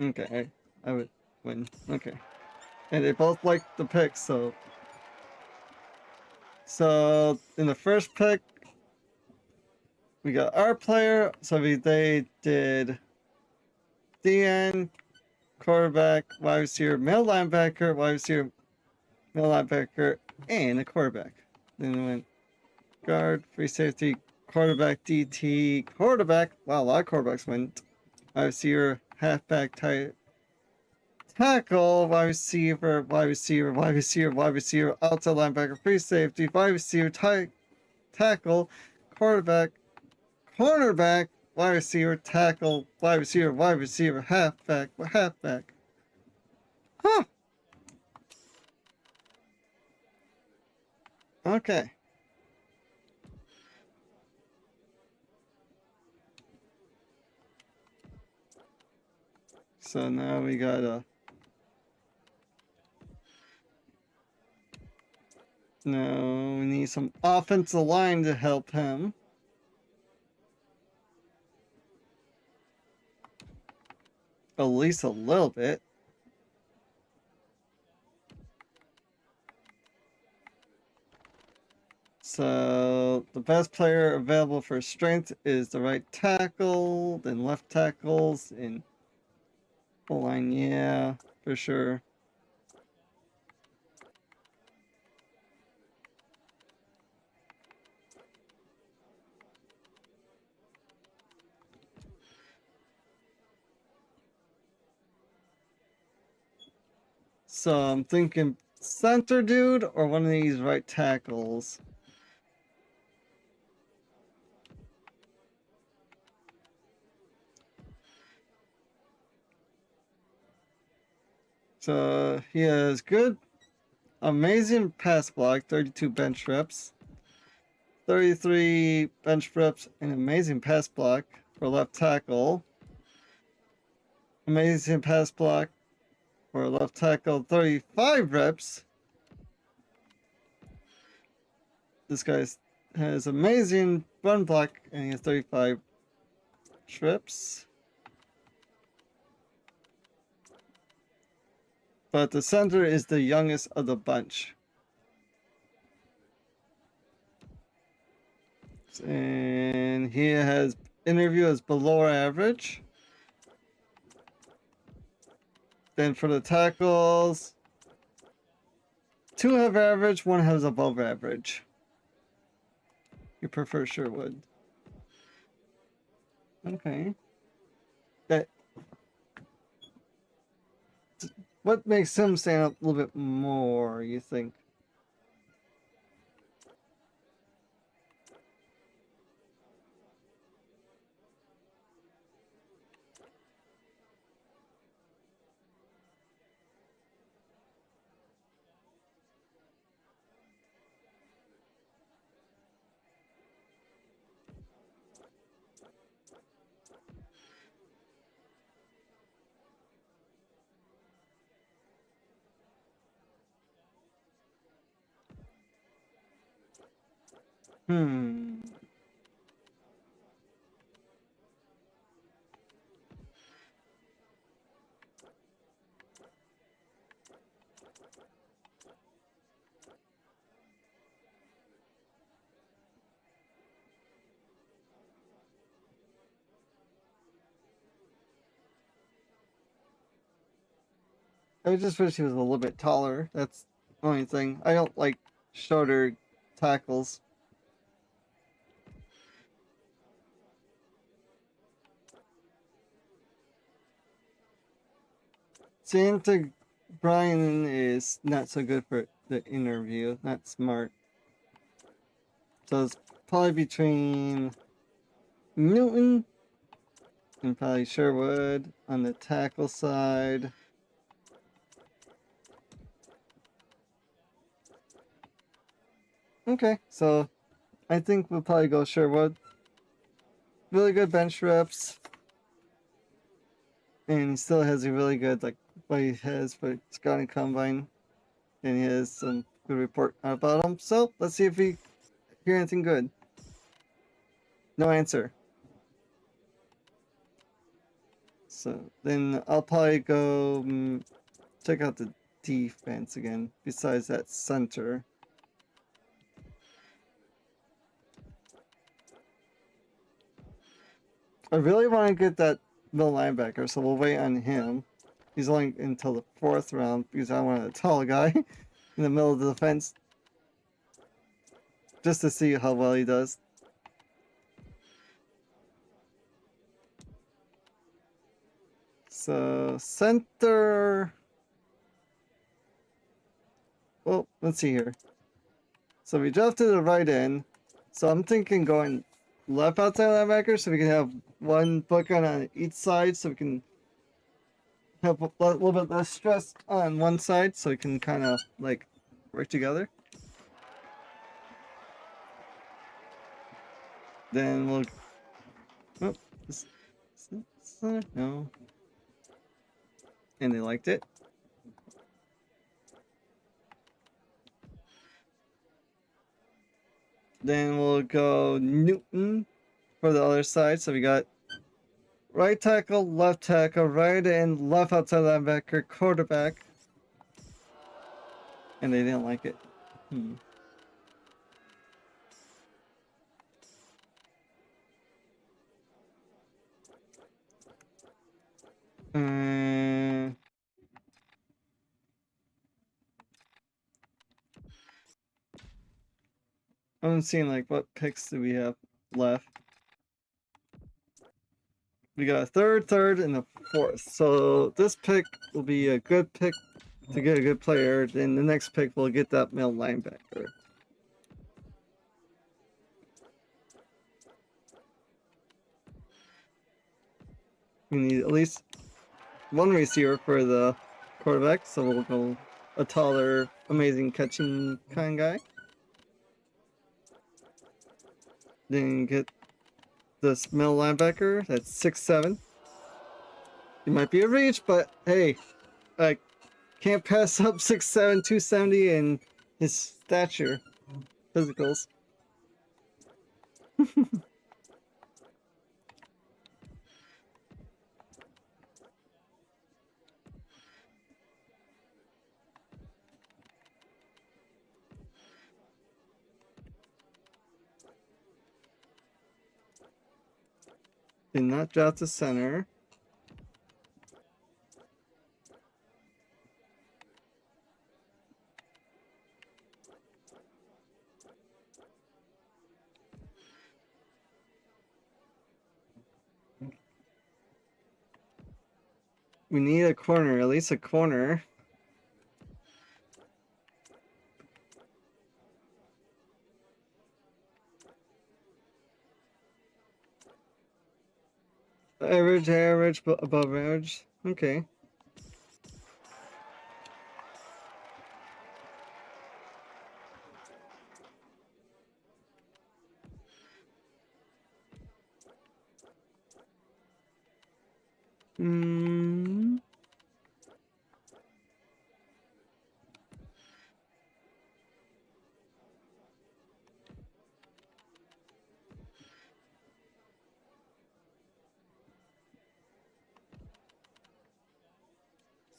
Okay, I would win. Okay. And they both like the pick, so... So, in the first pick, we got our player. So they did DN, quarterback, wide receiver, middle linebacker, wide receiver, middle linebacker, and a quarterback. Then we went guard, free safety, quarterback, DT, quarterback. Wow, a lot of quarterbacks went. Wide receiver, halfback, tight tackle, wide receiver, wide receiver, wide receiver, wide receiver, outside linebacker, free safety, wide receiver, tight tackle, quarterback, cornerback, wide receiver, tackle, wide receiver, halfback, halfback. Huh. Okay. So now we gotta... No, we need some offensive line to help him. At least a little bit. So the best player available for strength is the right tackle, then left tackles, and full line, yeah, for sure. So I'm thinking center dude or one of these right tackles. So he has good, amazing pass block, 32 bench reps, 33 bench reps, and amazing pass block for left tackle. Amazing pass block for left tackle, 35 reps. This guy has amazing run block and he has 35 trips. But the center is the youngest of the bunch. And he has interview as below average. Then for the tackles, 2 have average, 1 has above average. You prefer Sherwood. Okay. That... What makes him stand out a little bit more, you think? Hmm. I just wish he was a little bit taller. That's the only thing. I don't like shorter tackles. Santa Brian is not so good for the interview. Not smart. So it's probably between Newton and probably Sherwood on the tackle side. Okay, so I think we'll probably go Sherwood. Really good bench reps. And he still has a really good, like, what he has for scouting combine. And he has some good report about him. So let's see if we hear anything good. No answer. So then I'll probably go check out the defense again, besides that center. I really want to get that middle linebacker, so we'll wait on him. He's only until the 4th round because I want a tall guy in the middle of the defense. Just to see how well he does. So, center... Well, let's see here. So we drafted the right end. So I'm thinking going left outside linebacker so we can have one book on each side so we can have a little bit less stress on one side so we can kind of like work together. Then we'll... Oh, no. And they liked it. Then we'll go Newton for the other side. So we got right tackle, right end, left outside linebacker, quarterback. And they didn't like it. I'm seeing like what picks do we have left. We got a third, and a 4th. So this pick will be a good pick to get a good player. Then the next pick will get that middle linebacker. We need at least one receiver for the quarterback, so we'll go a taller, amazing catching kind of guy. Then get this middle linebacker that's 6'7". He might be a reach, but hey, I can't pass up 6'7", 270 and his stature, physicals. Did not draft the center. We need a corner, at least a corner. Average, but above average. Okay.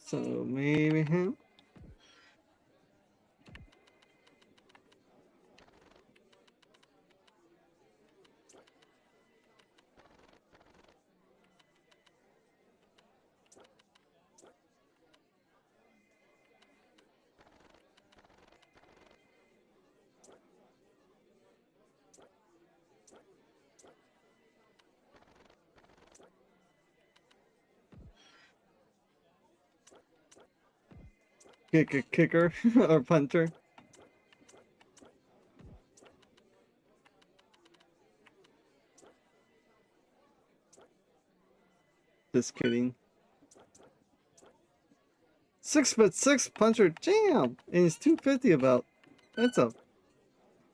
So maybe him. Kicker or punter. Just kidding. 6'6" punter, damn, and he's 250 about. That's a.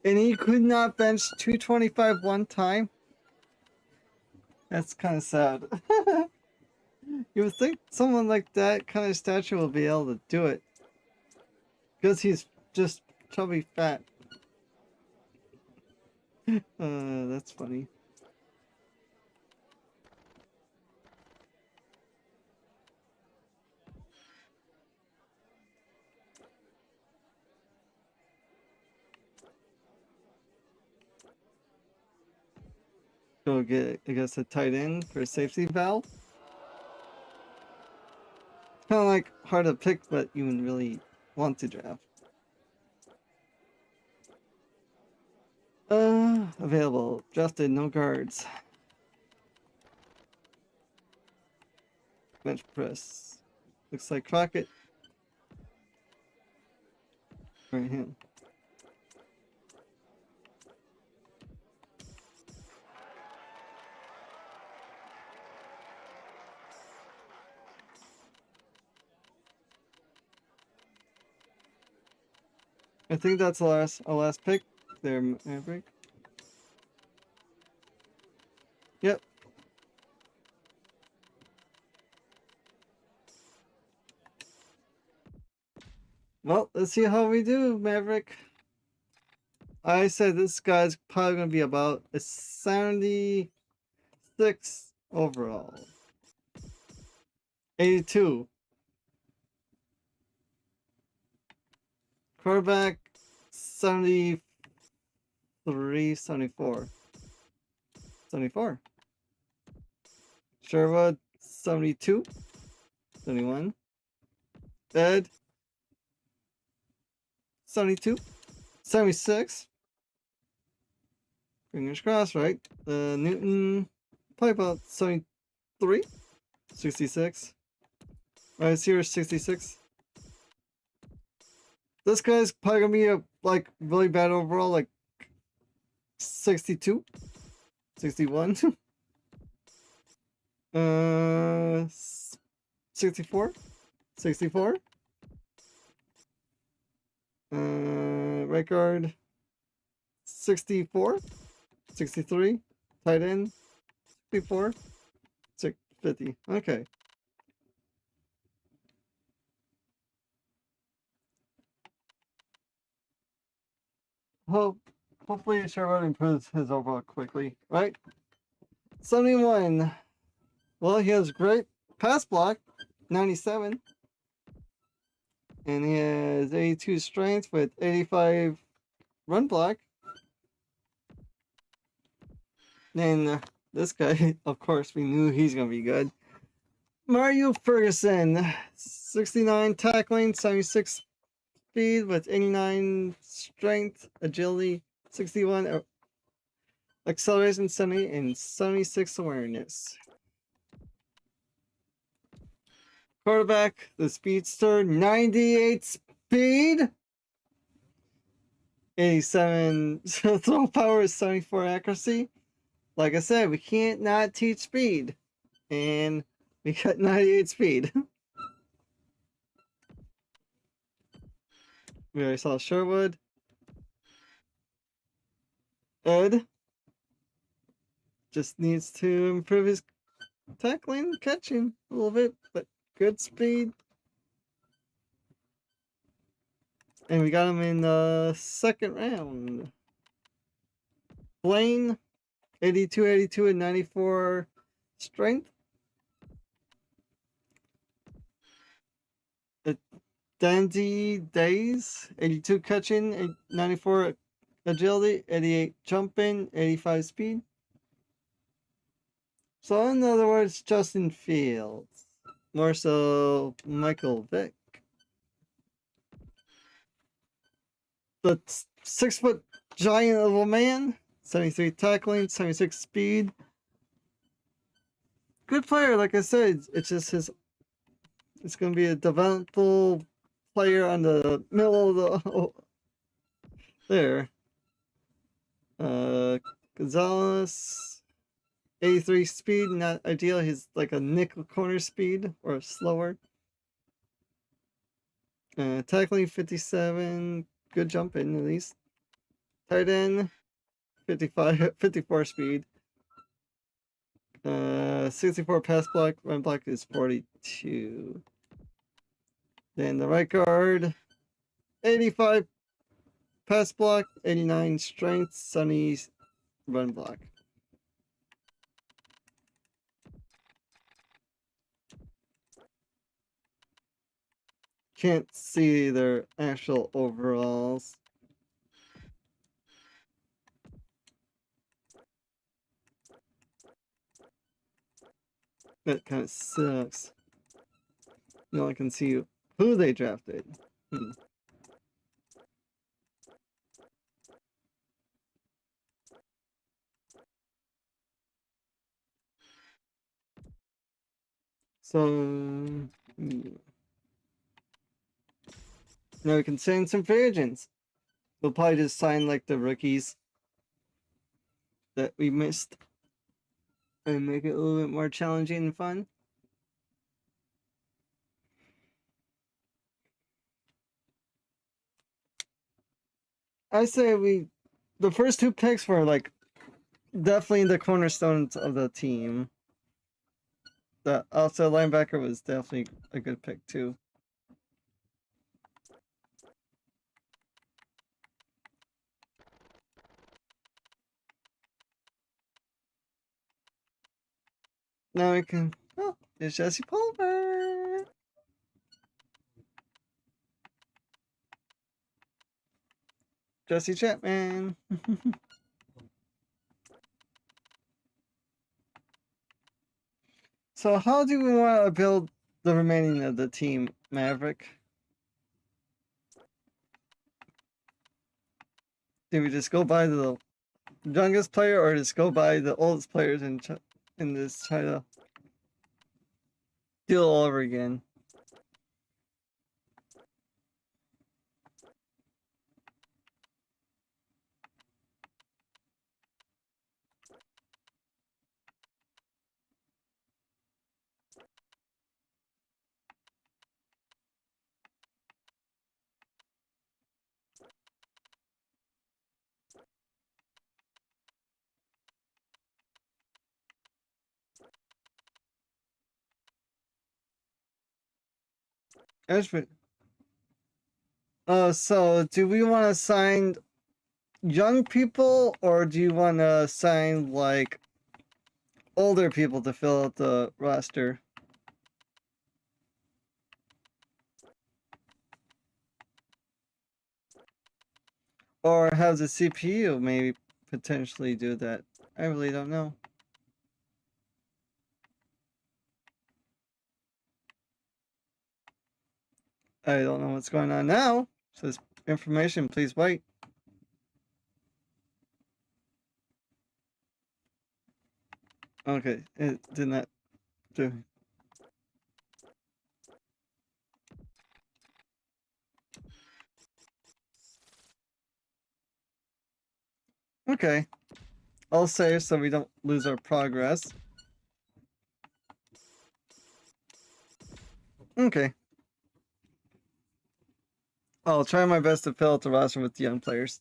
And he could not bench 225 one time. That's kind of sad. You would think someone like that kind of stature will be able to do it. Because he's just chubby fat. That's funny. go get, I guess, a tight end for a safety valve. Kind of like hard to pick, but you would really want to draft. Available. Drafted, no guards. Bench press. Looks like Crockett. Right him. I think that's our last pick. There, Maverick. Yep. Well, let's see how we do, Maverick. I said this guy's probably going to be about a 76 overall. 82. Quarterback, 73, 74. 74. Sherwood, 72. 71. Ed, 72. 76. Fingers crossed, right? Newton, probably about 73. 66. Right here, 66. This guy's probably gonna be a like really bad overall, like 62, 61, 64, 64. Right guard, 64, 63. Tight end, 64, 50. Okay. Hopefully Sherwood improves his overall quickly, right? 71. Well, he has great pass block, 97. And he has 82 strength with 85 run block. And this guy, of course, we knew he's going to be good. Mario Ferguson, 69 tackling, 76 speed with 89 strength, agility, 61 acceleration, 70, and 76 awareness. Quarterback, the speedster, 98 speed, 87 throw power, 74 accuracy. Like I said, we can't not teach speed, and we got 98 speed. We already saw Sherwood. Ed just needs to improve his tackling, catching a little bit, but good speed. And we got him in the second round. Blaine, 82, 82, and 94 strength. Dandy Days, 82 catching, 94 agility, 88 jumping, 85 speed. So in other words, Justin Fields. More so Michael Vick. The 6-foot giant of a man, 73 tackling, 76 speed. Good player, like I said. It's just his. It's going to be a developmental player on the middle of the. There. Gonzalez, 83 speed, not ideal. He's like a nickel corner speed or slower. Tackling 57, good jump in at least. Tight end, 54 speed. 64 pass block, run block is 42. Then the right guard, 85 pass block, 89 strength, 70 run block. Can't see their actual overalls. That kind of sucks. You only can see who they drafted. So now we can sign some free agents. We'll probably just sign like the rookies that we missed and make it a little bit more challenging and fun. I say the first 2 picks were like definitely the cornerstones of the team. The outside linebacker was definitely a good pick too. Now we can. Oh, it's Jesse Pulver. Jesse Chapman. So how do we want to build the remaining of the team, Maverick? Do we just go by the youngest player, or just go by the oldest players in this try to do it all over again? So do we want to sign young people, or do you want to sign like older people to fill out the roster? Or have the CPU maybe potentially do that? I really don't know. I don't know what's going on now. Says information, please wait. Okay, it did not do. Okay. I'll save so we don't lose our progress. Okay. I'll try my best to fill out the roster with young players.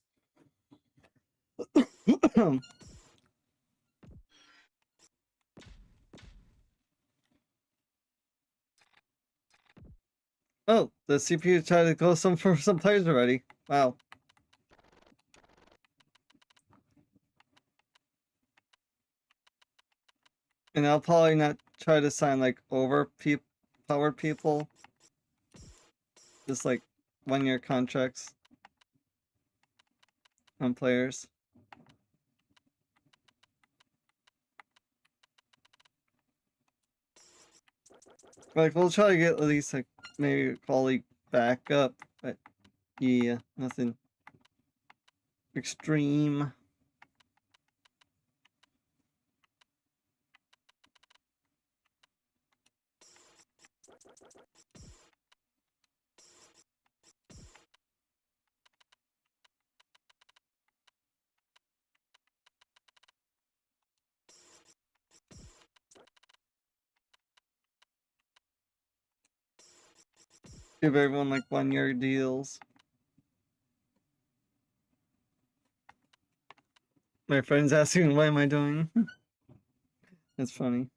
Oh, the CPU tried to go for some players already. Wow. And I'll probably not try to sign like powered people. Just like 1-year contracts on players. Like we'll try to get at least like maybe a colleague back up, but yeah, nothing extreme. Give everyone like 1-year deals. My friend's asking, what am I doing? That's funny.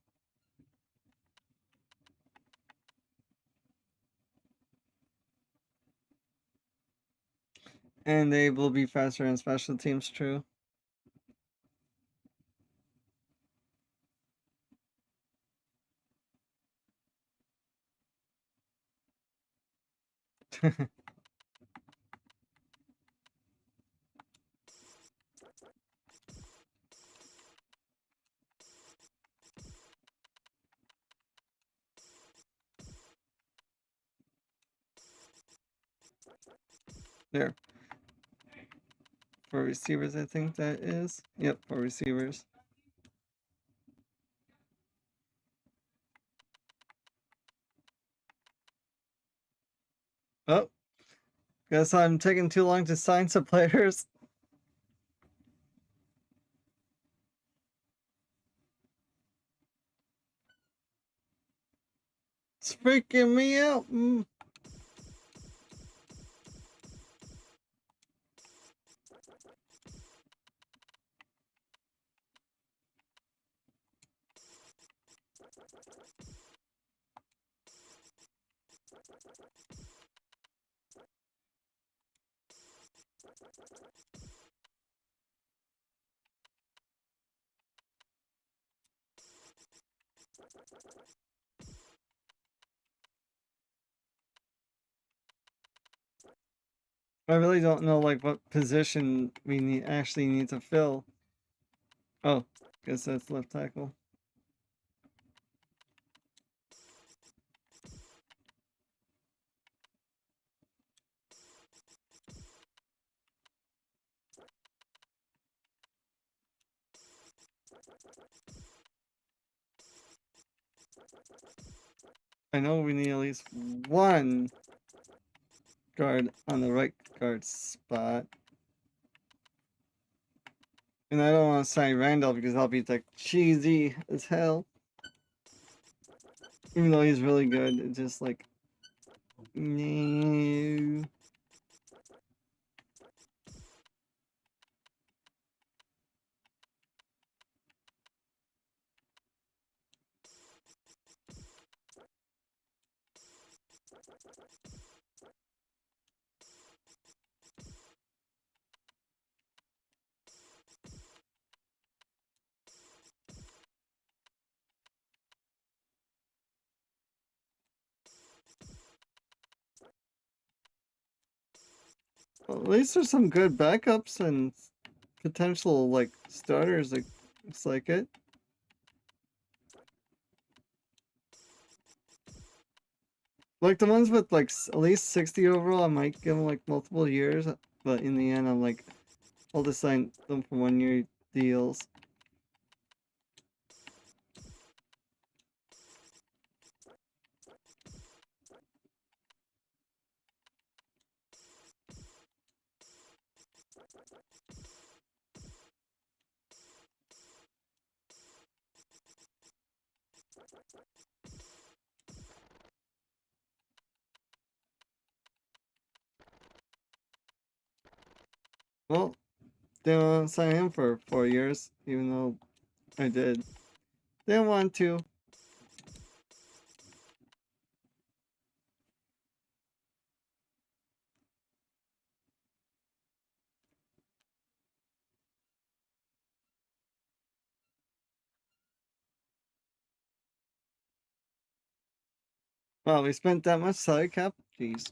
And they will be faster in special teams, true. There. For receivers, I think that is. Yep, for receivers. Oh, guess I'm taking too long to sign some players. It's freaking me out. I really don't know like what position we actually need to fill. Oh, guess that's left tackle. I know we need at least one guard on the right guard spot. And I don't want to sign Randall because I'll be like cheesy as hell. Even though he's really good, it's just like no. Well, at least there's some good backups and potential like starters. Like looks like it. Like the ones with like at least 60 overall, I might give them like multiple years, but in the end, I'm like, I'll just sign them for 1 year deals. Well, didn't want to sign him for 4 years, even though I did. Didn't want to. Wow, we spent that much salary cap? Jeez.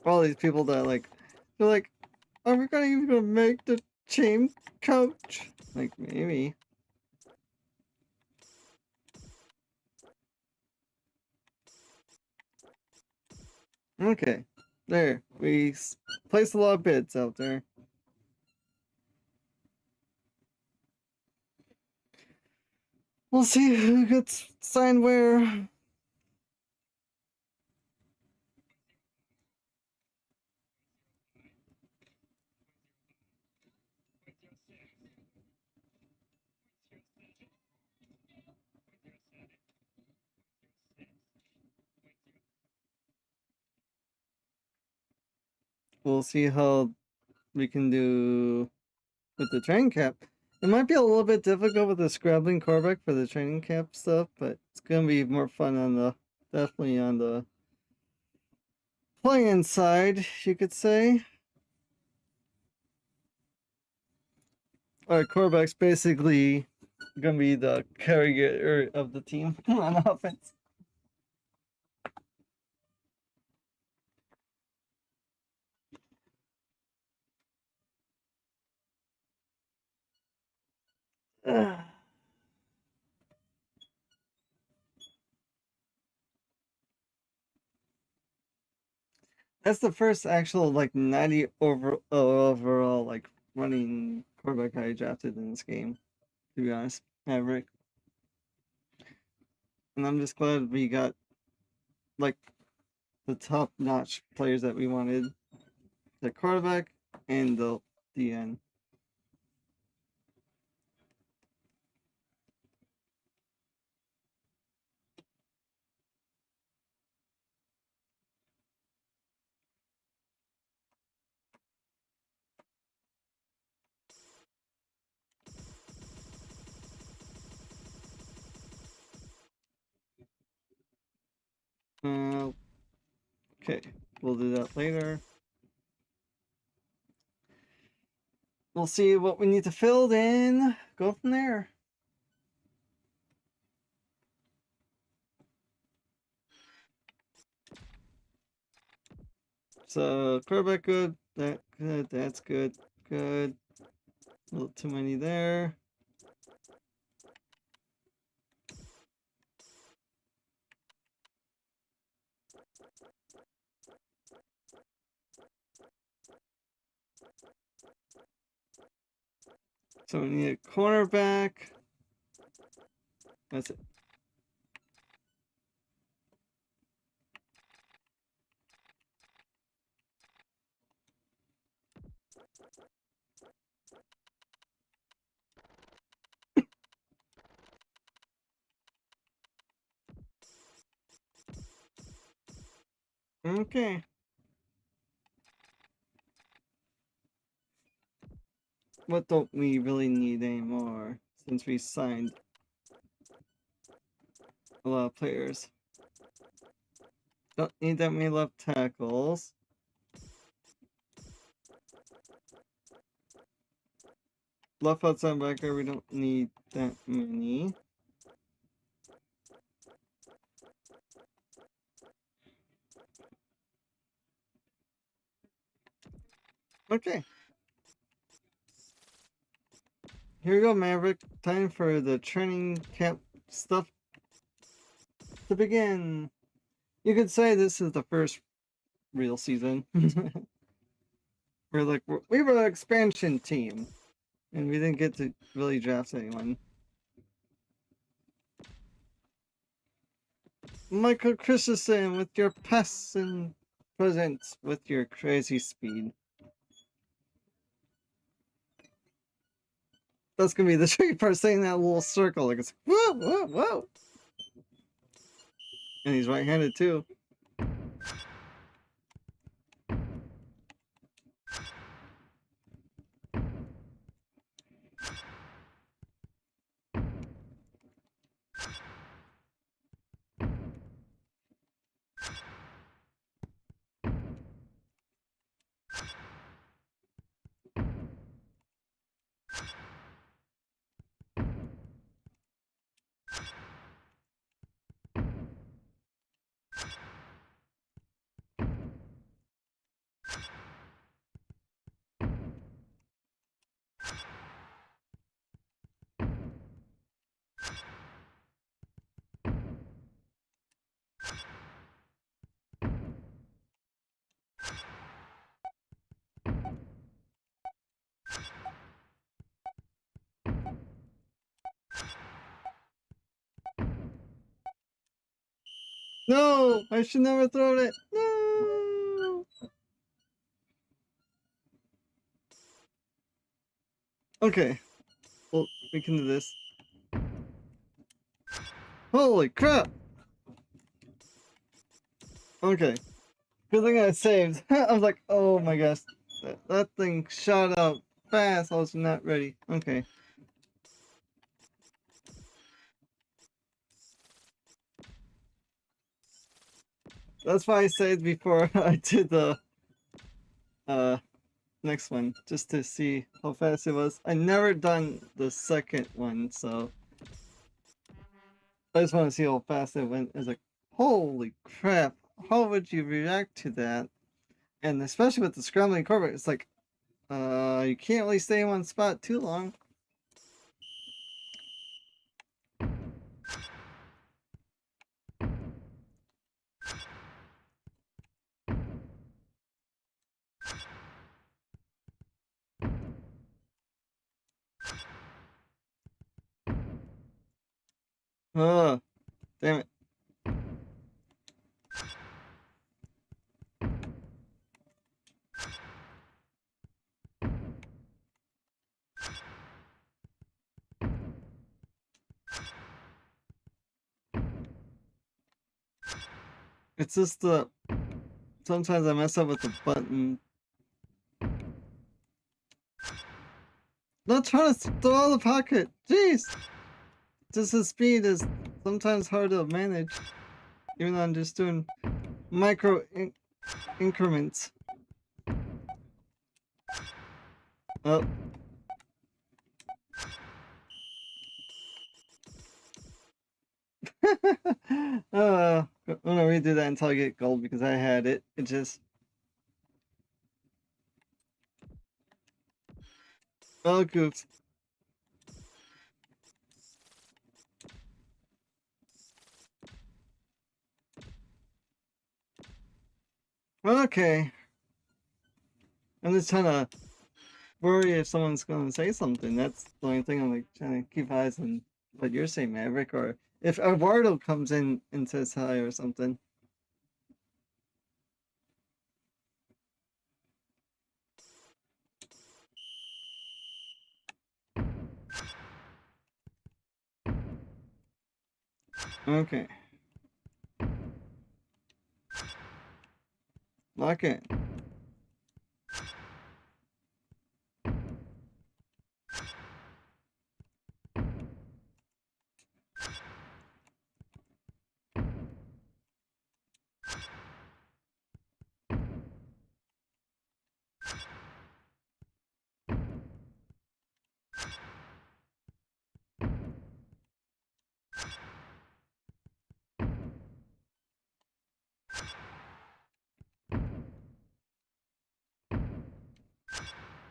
All these people that like, they're like, are we gonna even gonna make the team, coach? Like, maybe. Okay, there. We placed a lot of bids out there. We'll see who gets signed where. We'll see how we can do with the training camp. It might be a little bit difficult with the scrabbling quarterback for the training camp stuff, but it's gonna be more fun on the definitely on the playing side, you could say. our quarterback's basically gonna be the carrier of the team on offense. That's the first actual like 90 overall like running quarterback I drafted in this game, to be honest, Maverick. And I'm just glad we got like the top notch players that we wanted. The quarterback and the DN. Okay, we'll do that later. We'll see what we need to fill in. Go from there. So quarterback good, that good, that's good, good. A little too many there. So we need a cornerback. That's it. Okay. What don't we really need anymore since we signed a lot of players? Don't need that many left tackles. Left outside backer, we don't need that many. Okay. Here we go, Maverick. Time for the training camp stuff to begin. You could say this is the first real season. We were an expansion team, and we didn't get to really draft anyone. Michael Christensen with your pass and presence with your crazy speed. That's gonna be the tricky part, saying that little circle, like it's whoa, whoa, whoa. And he's right-handed too. No, I should never throw it. No. Okay, well, we can do this. Holy crap! Okay, good thing I saved. I was like, oh my gosh, that thing shot out fast. I was not ready. Okay. That's why I saved before I did the next one just to see how fast it was. I never done the second one, so I just want to see how fast it went. It's like, holy crap! How would you react to that? And especially with the scrambling quarterback, it's like, you can't really stay in one spot too long. Oh, damn it. It's just the sometimes I mess up with the button. Not trying to throw out the pocket. Jeez. Just the speed is sometimes hard to manage. Even though I'm just doing micro increments. Oh. I'm gonna redo that until I get gold because I had it. It just. Oh, goops. Okay. I'm just trying to worry if someone's gonna say something. That's the only thing I'm like trying to keep eyes on what you're saying, Maverick, or if Eduardo comes in and says hi or something. Okay. Lock in.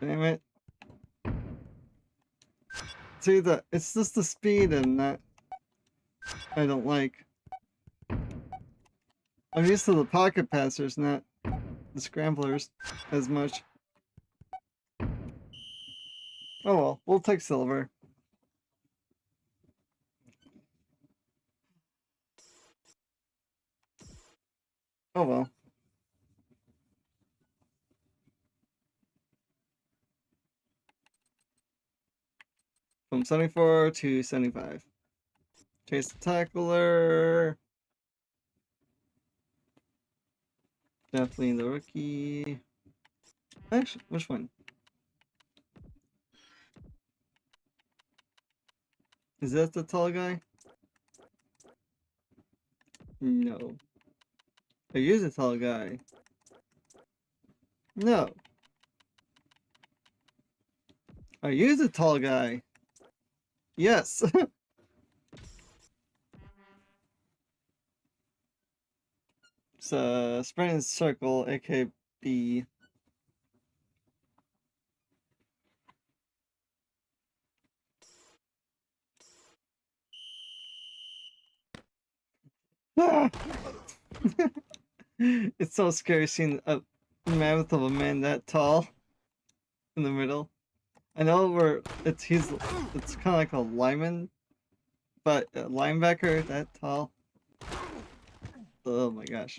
Damn it. See, it's just the speed and that I don't like. I'm used to the pocket passers, not the scramblers as much. Oh well, we'll take silver. Oh well. From 74 to 75. Chase the tackler. Definitely the rookie. Actually, which one? Is that the tall guy? No. Are you the tall guy? No. Are you the tall guy? Yes. It's a sprint and circle, aka B. Ah! It's so scary seeing a mammoth of a man that tall in the middle. I know it's kind of like a lineman, but a linebacker that tall. Oh my gosh.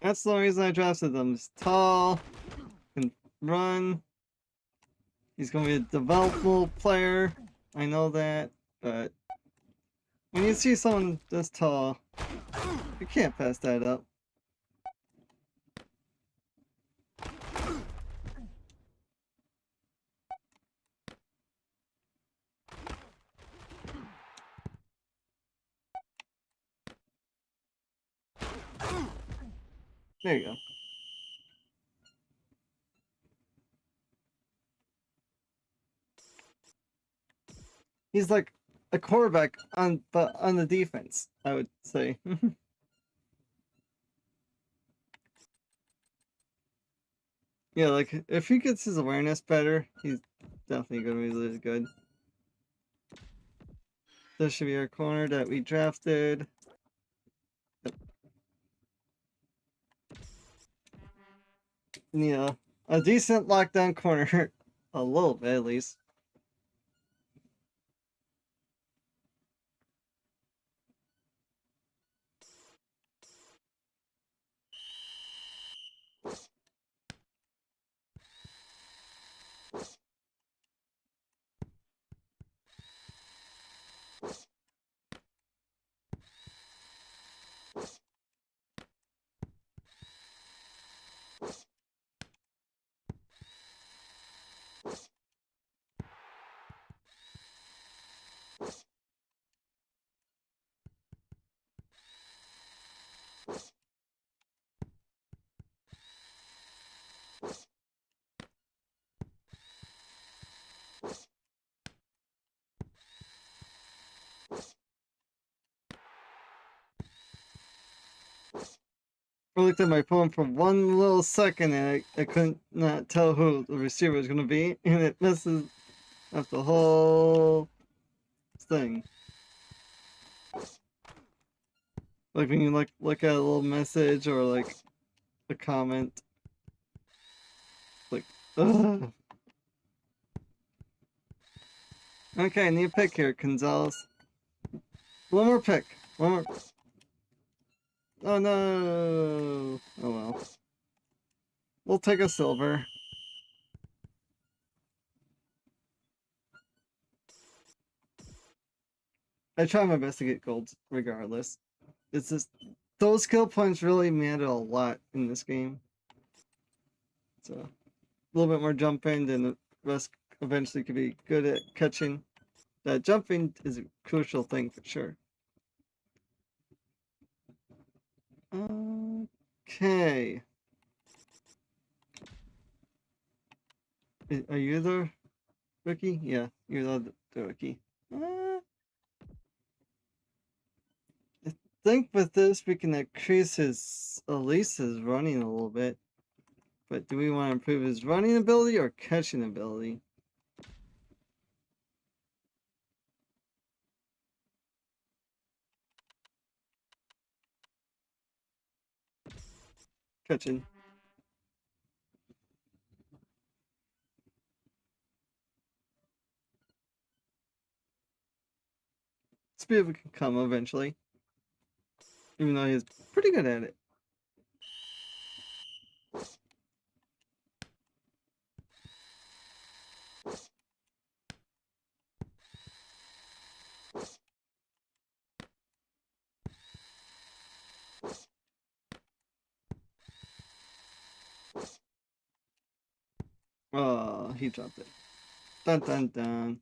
That's the only reason I drafted them. He's tall, can run. He's gonna be a developmental player. I know that, but when you see someone this tall, you can't pass that up. There you go. He's like a quarterback on the defense, I would say. Yeah, like if he gets his awareness better, he's definitely gonna be really good. This should be our corner that we drafted. Yeah, a decent lockdown corner, a little bit at least. I looked at my phone for one little second and I couldn't not tell who the receiver was gonna be, and it messes up the whole thing. Like when you look at a little message or like a comment, like, ugh. Okay, new pick here, Gonzalez. One more pick. One more. Oh no. Oh well. We'll take a silver. I try my best to get golds regardless. It's just those skill points really matter a lot in this game. So a little bit more jumping, then the rest eventually could be good at catching. That jumping is a crucial thing for sure. Okay. Are you the rookie? Yeah, you're the rookie. I think with this we can increase his, at least his running a little bit. But do we want to improve his running ability or catching ability? Catching. Speed can come eventually. Even though he's pretty good at it. Oh, he dropped it. Dun dun dun.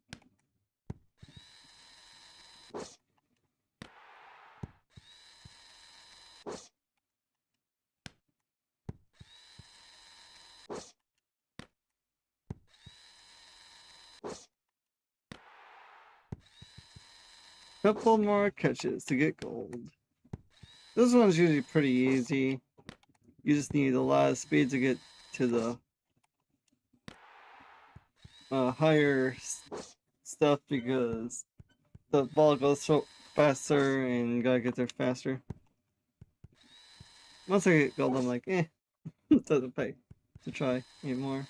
Couple more catches to get gold. This one's usually pretty easy. You just need a lot of speed to get to the higher stuff because the ball goes so faster and you gotta get there faster. Once I get gold, I'm like, it doesn't pay to try anymore.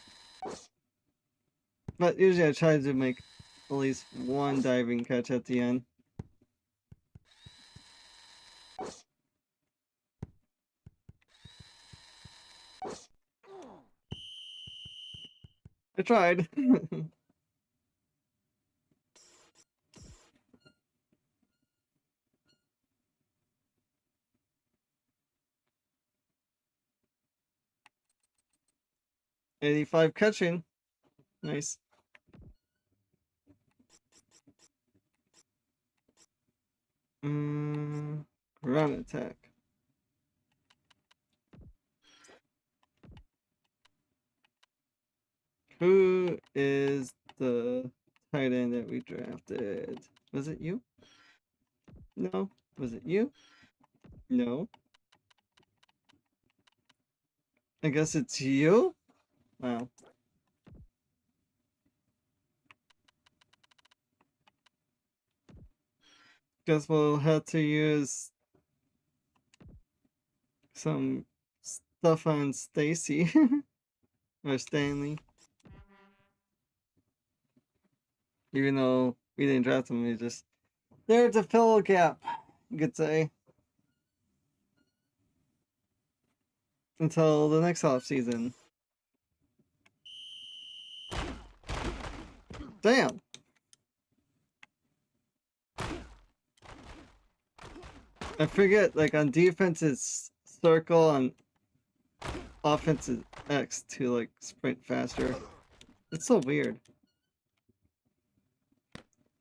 But usually I try to make at least one diving catch at the end. I tried. 85 catching. Nice. Run attack. Who is the tight end that we drafted. Was it you? No. Was it you? No. I guess it's you? Wow. Guess we'll have to use some stuff on Stacy or Stanley. Even though we didn't draft him, we just there to fill a gap, you could say. Until the next off season. Damn. I forget, like on defense it's circle, on offense is X to like sprint faster. It's so weird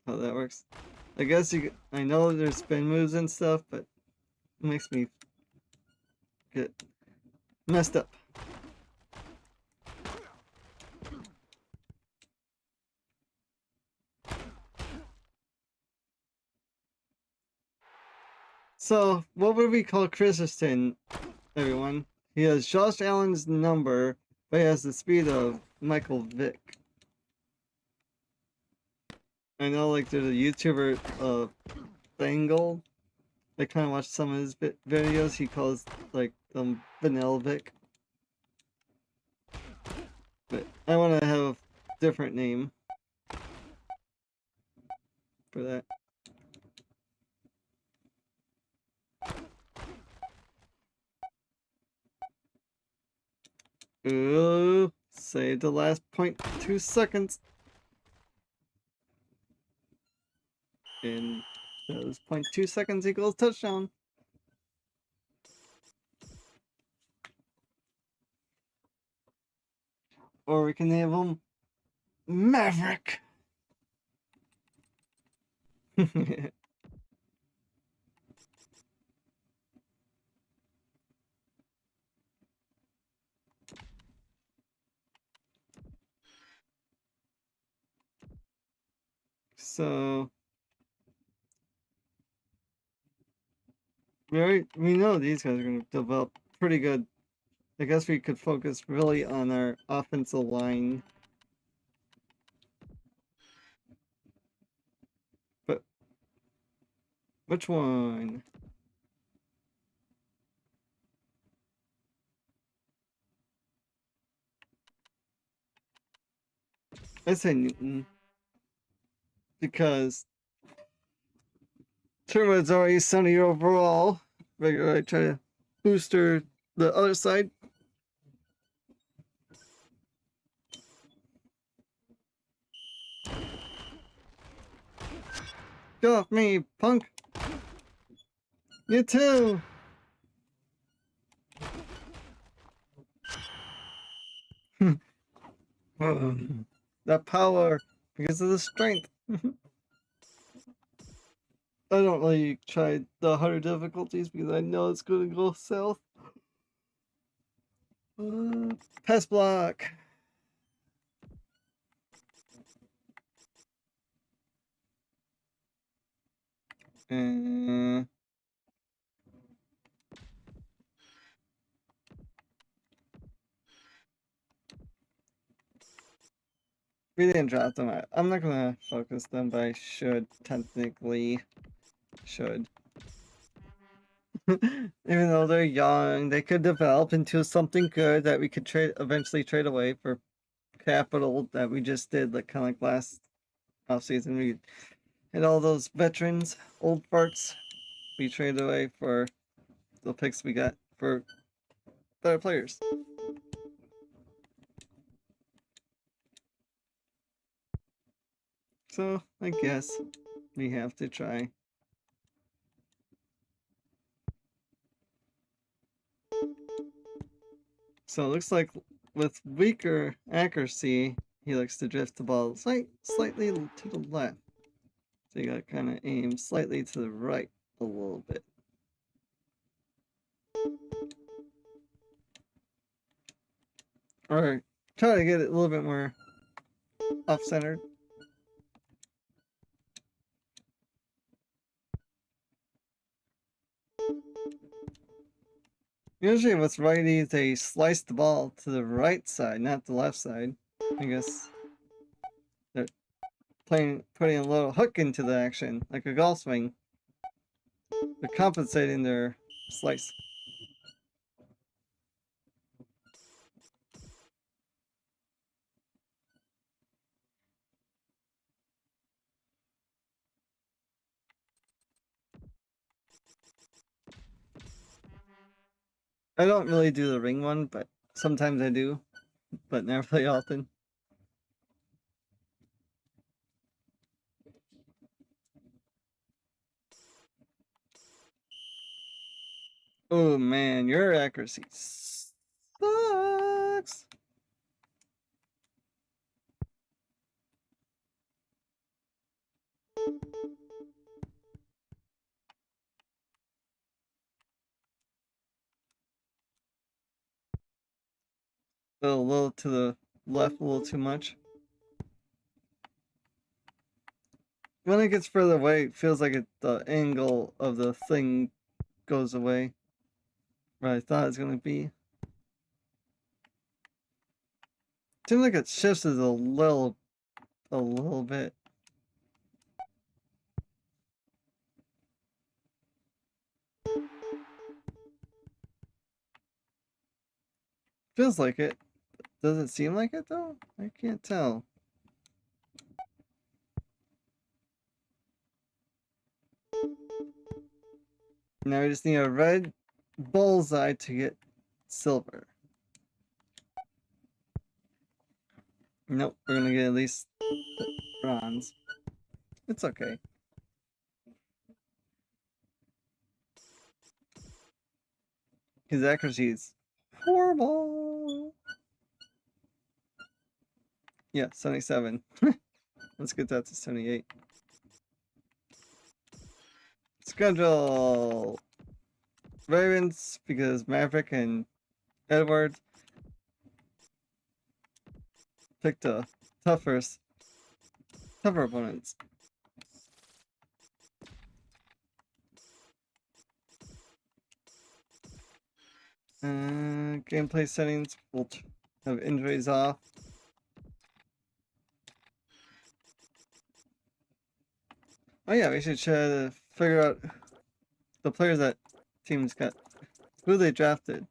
how that works. I guess I know there's spin moves and stuff, but it makes me get messed up. So, what would we call Christensen, everyone? He has Josh Allen's number, but he has the speed of Michael Vick. I know, like, there's a YouTuber, Bangle. I kind of watched some of his videos. He calls, like, Vanilla Vick. But I want to have a different name for that. Ooh, save the last 0.2 seconds. And those 0.2 seconds equals touchdown. Or we can name him Maverick. So we know these guys are going to develop pretty good. I guess we could focus really on our offensive line. But which one? I say Newton. Because Sherwood's already 70 overall. Figure I try to booster the other side. Get off me, punk! You too! That power, because of the strength. I don't really try the harder difficulties because I know it's going to go south. Pass block. We didn't drop them. I'm not going to focus them, but I should technically. Should. Even though they're young, they could develop into something good that we could eventually trade away for capital that we just did, like kind of like last offseason. We had all those veterans, old farts, we traded away for the picks we got for better players. So I guess we have to try. So it looks like with weaker accuracy, he likes to drift the ball slightly to the left. So you gotta kind of aim slightly to the right a little bit. Or try to get it a little bit more off-centered. Usually with righties, they slice the ball to the right side, not the left side. I guess they're putting a little hook into the action, like a golf swing. They're compensating their slice. I don't really do the ring one, but sometimes I do, but not really often. Oh man, your accuracy sucks. A little to the left, a little too much. When it gets further away, it feels like the angle of the thing goes away. Where I thought it was gonna be. Seems like it shifts a little bit. Feels like it. Does it seem like it though? I can't tell. Now we just need a red bullseye to get silver. Nope, we're gonna get at least bronze. It's okay. His accuracy is horrible. Yeah, 77. Let's get that to 78. Schedule Ravens because Maverick and Edwards picked a tougher opponents. Gameplay settings, we'll have injuries off. Oh yeah, we should try to figure out the players that teams got, who they drafted.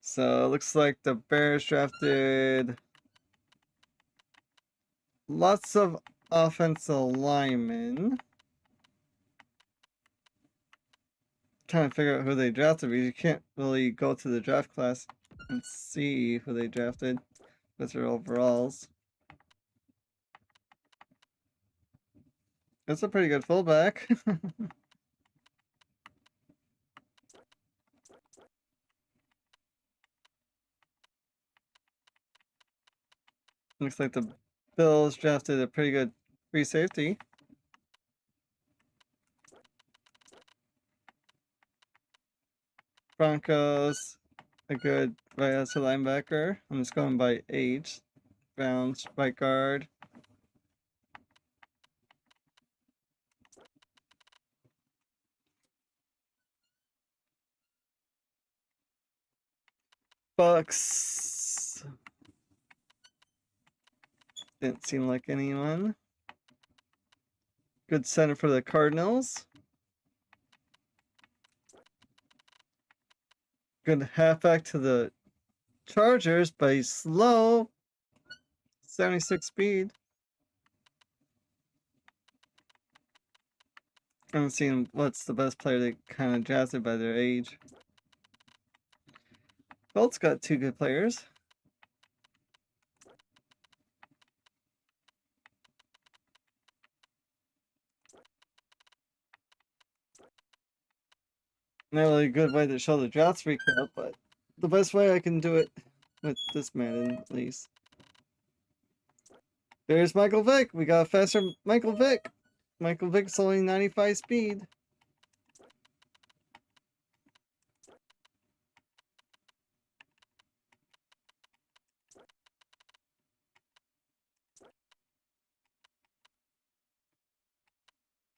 So it looks like the Bears drafted lots of offensive linemen. Trying to figure out who they drafted because you can't really go to the draft class and see who they drafted with their overalls. That's a pretty good fullback. Looks like the Bills drafted a pretty good free safety. Broncos, a good right outside linebacker. I'm just going by age. Browns, right guard. Bucks. Didn't seem like anyone. Good center for the Cardinals. Good halfback to the Chargers, but he's slow. 76 speed. I'm seeing what's the best player they kind of drafted by their age. Colts got two good players. Not really a good way to show the draft recap, but the best way I can do it with this Madden, at least. There's Michael Vick. We got a faster Michael Vick. Michael Vick's only 95 speed.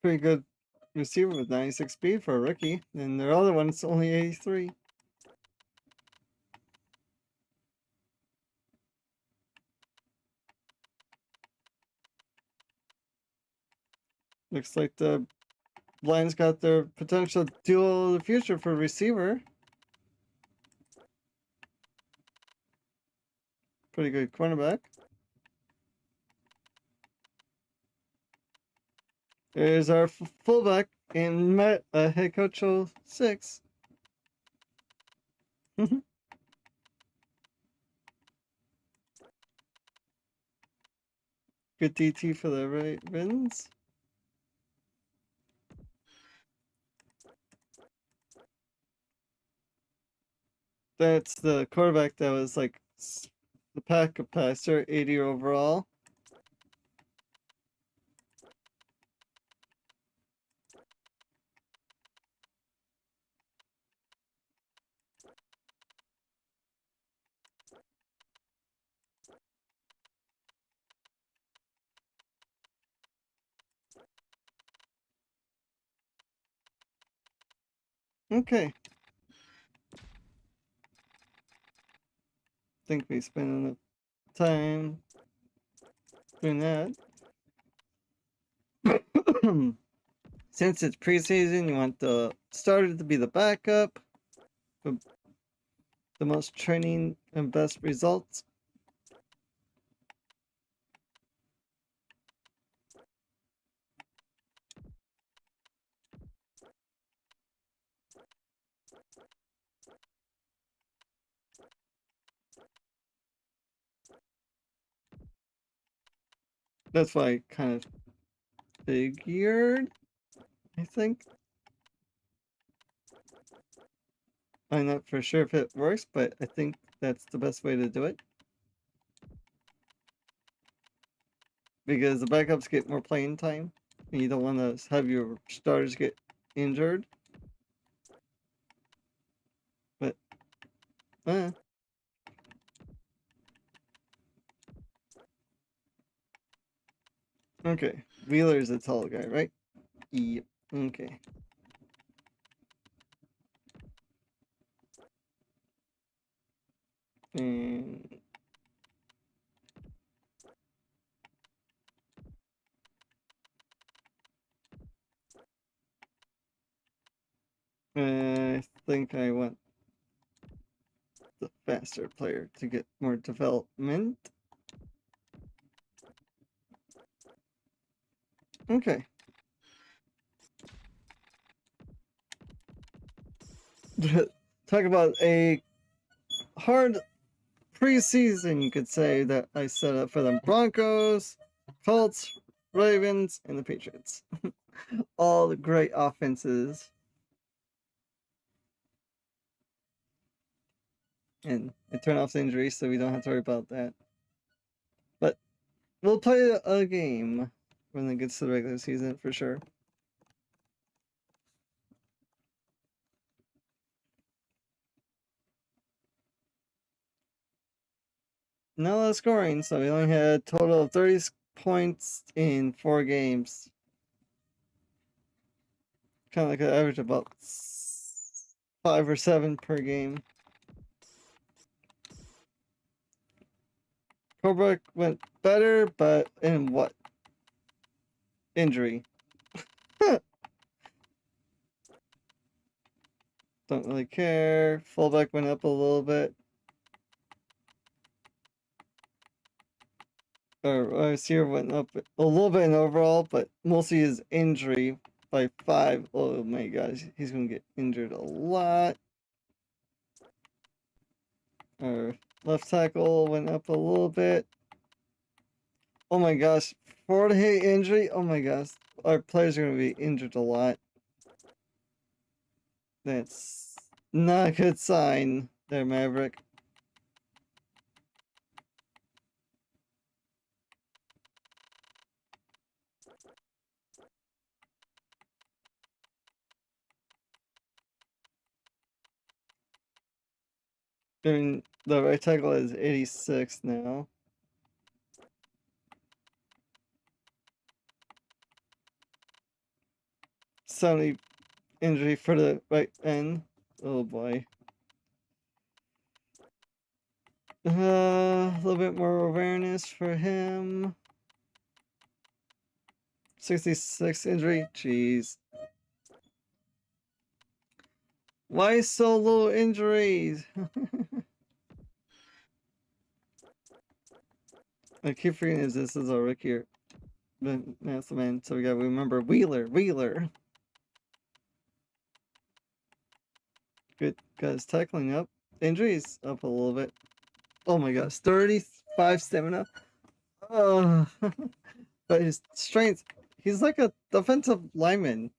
Pretty good receiver with 96 speed for a rookie, and their other one's only 83. Looks like the Lions got their potential duel of the future for receiver. Pretty good cornerback. There's our fullback and Matt, head coach 06. Good DT for the Ravens. That's the quarterback that was like the pack passer, 80 overall. Okay. Think we spent enough time doing that. Since it's preseason, you want the starter to be the backup, the most training and best results. That's what I kind of figured, I think. I'm not for sure if it works, but I think that's the best way to do it. Because the backups get more playing time, and you don't want to have your starters get injured. But, okay. Wheeler's a tall guy, right? Yep. Okay. And I think I want the faster player to get more development. Okay. Talk about a hard preseason, you could say, that I set up for them. Broncos, Colts, Ravens, and the Patriots. All the great offenses. And it turned off the injuries, so we don't have to worry about that. But we'll play a game when it gets to the regular season for sure. No less scoring, so we only had a total of 30 points in 4 games. Kind of like an average of about 5 or 7 per game. Cobra went better, but in what? Injury. Don't really care. Fullback went up a little bit. Or receiver went up a little bit in overall, but mostly his injury by 5. Oh my gosh, he's gonna get injured a lot. Our left tackle went up a little bit. Oh my gosh, 4-hit injury. Oh my gosh, our players are gonna be injured a lot. That's not a good sign there, Maverick. I mean, the right tackle is 86 now. Sony injury for the right end. Oh boy. A little bit more awareness for him. 66 injury. Jeez. Why so low injuries? I keep forgetting this is a rookie. That's the man. So we gotta remember Wheeler. Good guys tackling up. Injuries up a little bit. Oh my gosh, 35 stamina. Oh, but his strength, he's like a defensive lineman.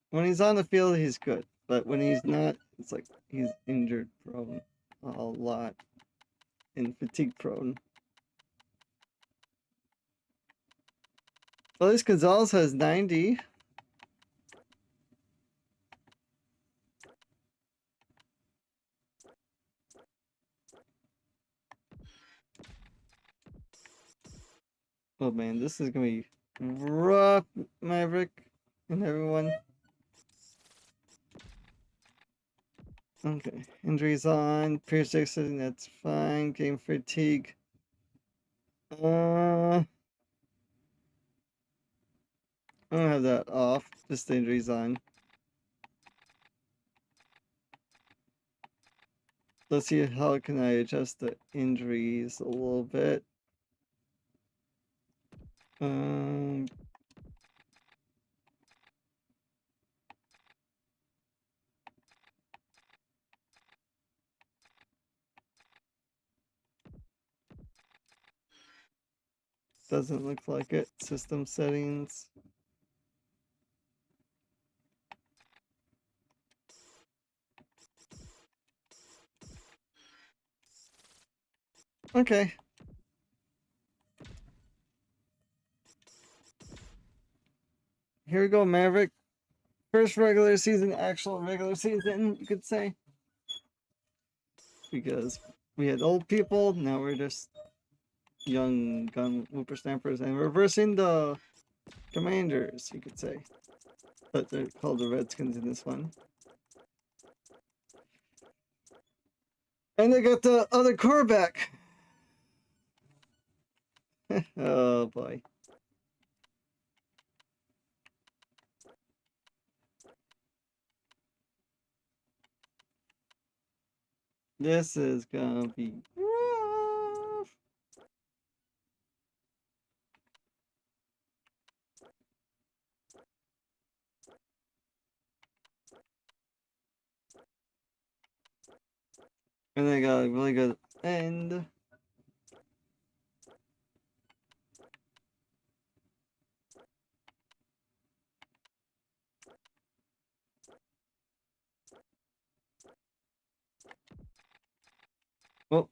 When he's on the field, he's good. But when he's not, it's like he's injured prone a lot and fatigue prone. At least Gonzalez has 90. Oh man, this is gonna be rough, Maverick and everyone. Okay, injuries on, Pierce Dixon, that's fine. Game fatigue. I'm gonna have that off. Just the injuries on. Let's see how can I adjust the injuries a little bit. Um, doesn't look like it. System settings. Okay. Here we go, Maverick. First regular season, actual regular season, you could say. Because we had old people, now we're just young gun whippersnappers and reversing the Commanders, you could say. But they're called the Redskins in this one. And they got the other quarterback. Oh boy. This is gonna be rough. And they got a really good end. Well,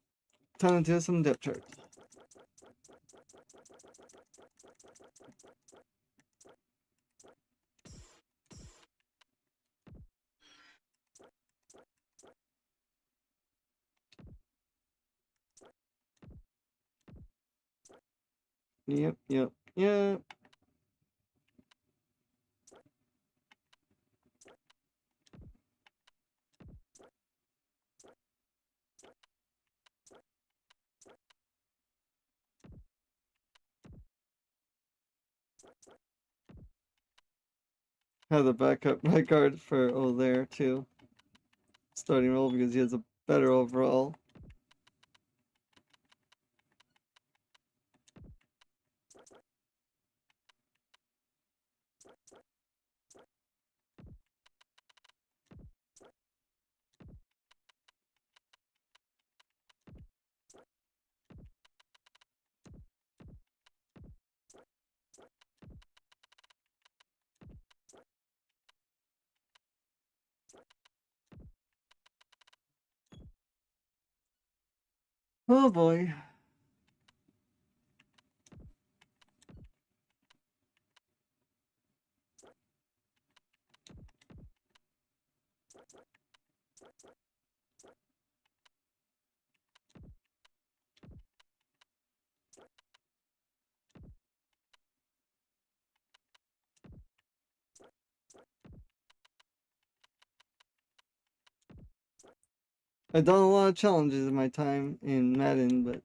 time to do some depth charts. Yep. Have the backup right guard for there too. Starting role because he has a better overall. Oh boy. I've done a lot of challenges in my time in Madden, but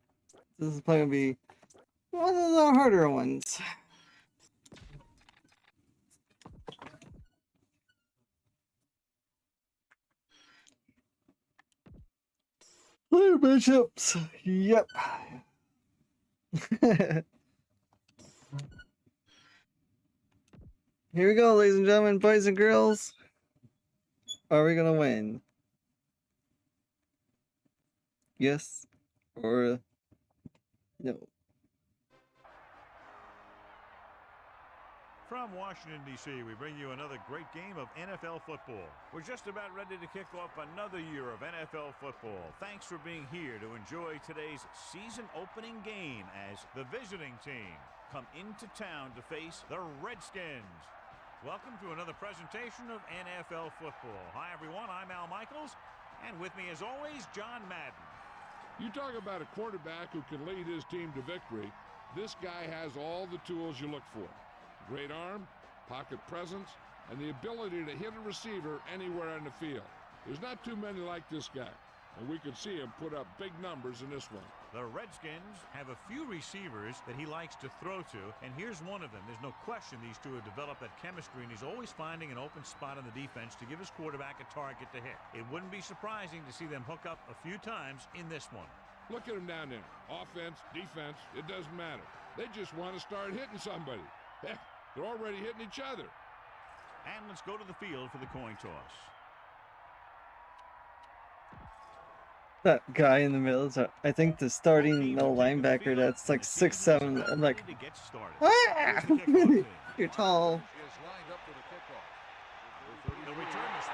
this is probably gonna be one of the harder ones. Player bishops. Yep. Here we go, ladies and gentlemen, boys and girls. Are we gonna win? Yes or no? From Washington, D.C., we bring you another great game of NFL football. We're just about ready to kick off another year of NFL football. Thanks for being here to enjoy today's season-opening game as the visiting team come into town to face the Redskins. Welcome to another presentation of NFL football. Hi, everyone. I'm Al Michaels, and with me, as always, John Madden. You talk about a quarterback who can lead his team to victory. This guy has all the tools you look for. Great arm, pocket presence, and the ability to hit a receiver anywhere on the field. There's not too many like this guy, and we could see him put up big numbers in this one. The Redskins have a few receivers that he likes to throw to, and here's one of them. There's no question these two have developed that chemistry, and he's always finding an open spot in the defense to give his quarterback a target to hit. It wouldn't be surprising to see them hook up a few times in this one. Look at him down there. Offense, defense, it doesn't matter. They just want to start hitting somebody. Heck, they're already hitting each other. And let's go to the field for the coin toss. That guy in the middle is, I think, the starting middle linebacker that's like 6'7". I'm like, ah! You're tall. Is lined up for the kickoff. They'll return this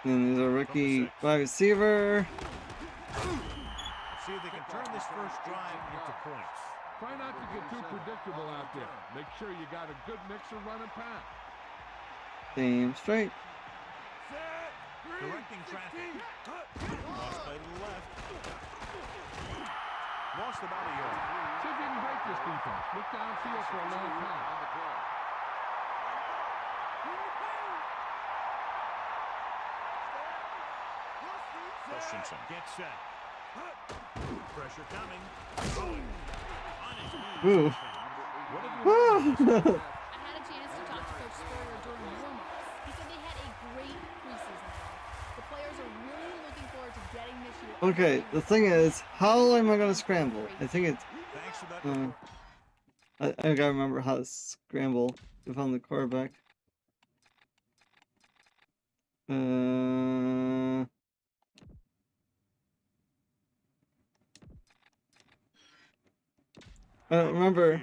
one. And there's a rookie wide receiver. Let's see if they can turn this first drive into points. Try not to get too predictable out there. Make sure you got a good mix of run and pass. Same straight. Directing traffic. Lost play to the left. Lost about a yard. See if you can break this defense. Look downfield for a long pass. Christensen gets set. Pressure coming. On his knees. Ooh. What have you learned? I had a chance to talk to Coach Spurrier during warm-ups. He said they had a great preseason. The players are really looking forward to getting this year. Okay, the thing is, how am I gonna scramble? I think it's Thanks for that. I gotta remember how to scramble if I'm the quarterback. I don't remember.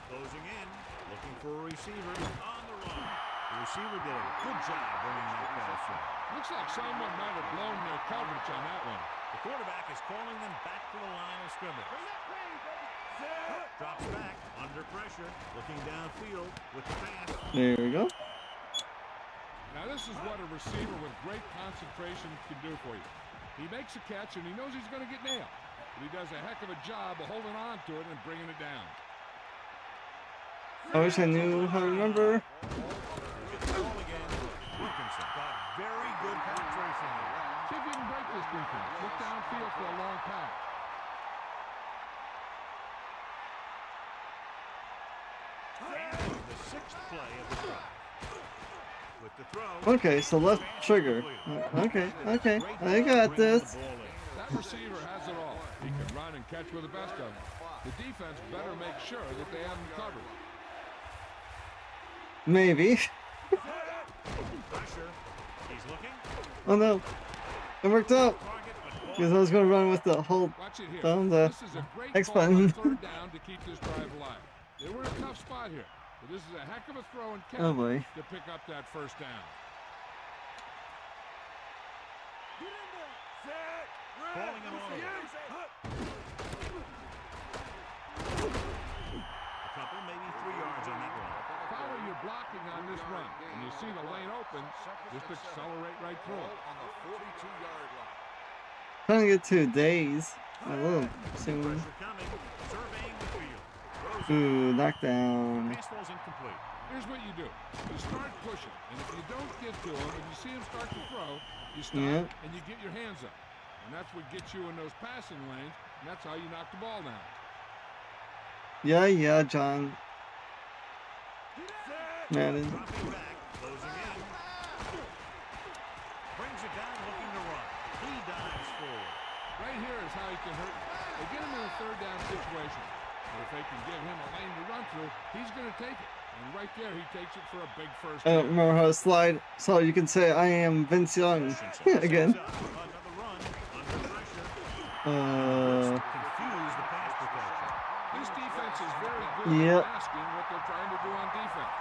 Closing in, looking for a receiver on the run. The receiver did a good job bringing that pass in. Looks like someone might have blown their coverage on that one. The quarterback is calling them back to the line of scrimmage. Drops back, under pressure, looking downfield with the pass. There we go. Now this is what a receiver with great concentration can do for you. He makes a catch and he knows he's going to get nailed. But he does a heck of a job of holding on to it and bringing it down. I wish I knew how to remember. Gets the ball again. Wilkinson got very good penetration there. See if you can break this defense. Look downfield for a long pass. And the sixth play of the drive. With the throw. Okay, so left trigger. Okay, I got this. That receiver has it all. He can run and catch with the best of them. The defense better make sure that they have him covered. Maybe. Pressure. He's looking. Oh no, it worked out Target, but because I was gonna run with the hold Watch it here. down the This is a great X call on button. third down to keep this drive alive. They were in a tough spot here, but this is a heck of a throw and catch Oh boy. to pick up that first down. calling him on. A couple, maybe 3 yards on that one. Follow your blocking on this run. When you see the lane open, just accelerate right through it. On the 42-yard line. Trying to get 2 days. A little soon. Pressure coming, surveying the field. Throws it. Ooh, knockdown. Pass falls incomplete. Here's what you do. You start pushing, and if you don't get to him, and you see him start to throw, you stop Yeah. and you get your hands up. And that's what gets you in those passing lanes, and that's how you knock the ball down. Yeah, John. Madden. Dropping back, closing in. Brings it down, looking to run. He dives forward. Right here is how he can hurt you. They get him in a third down situation. But if they can give him a lane to run through, he's going to take it. And right there, he takes it for a big first I don't down. remember how to slide, so you can say I am Vince Young again. Sets up. Another run, under pressure. Confuse the pass protection. This defense is very good Yep. at masking what they're trying to do on defense.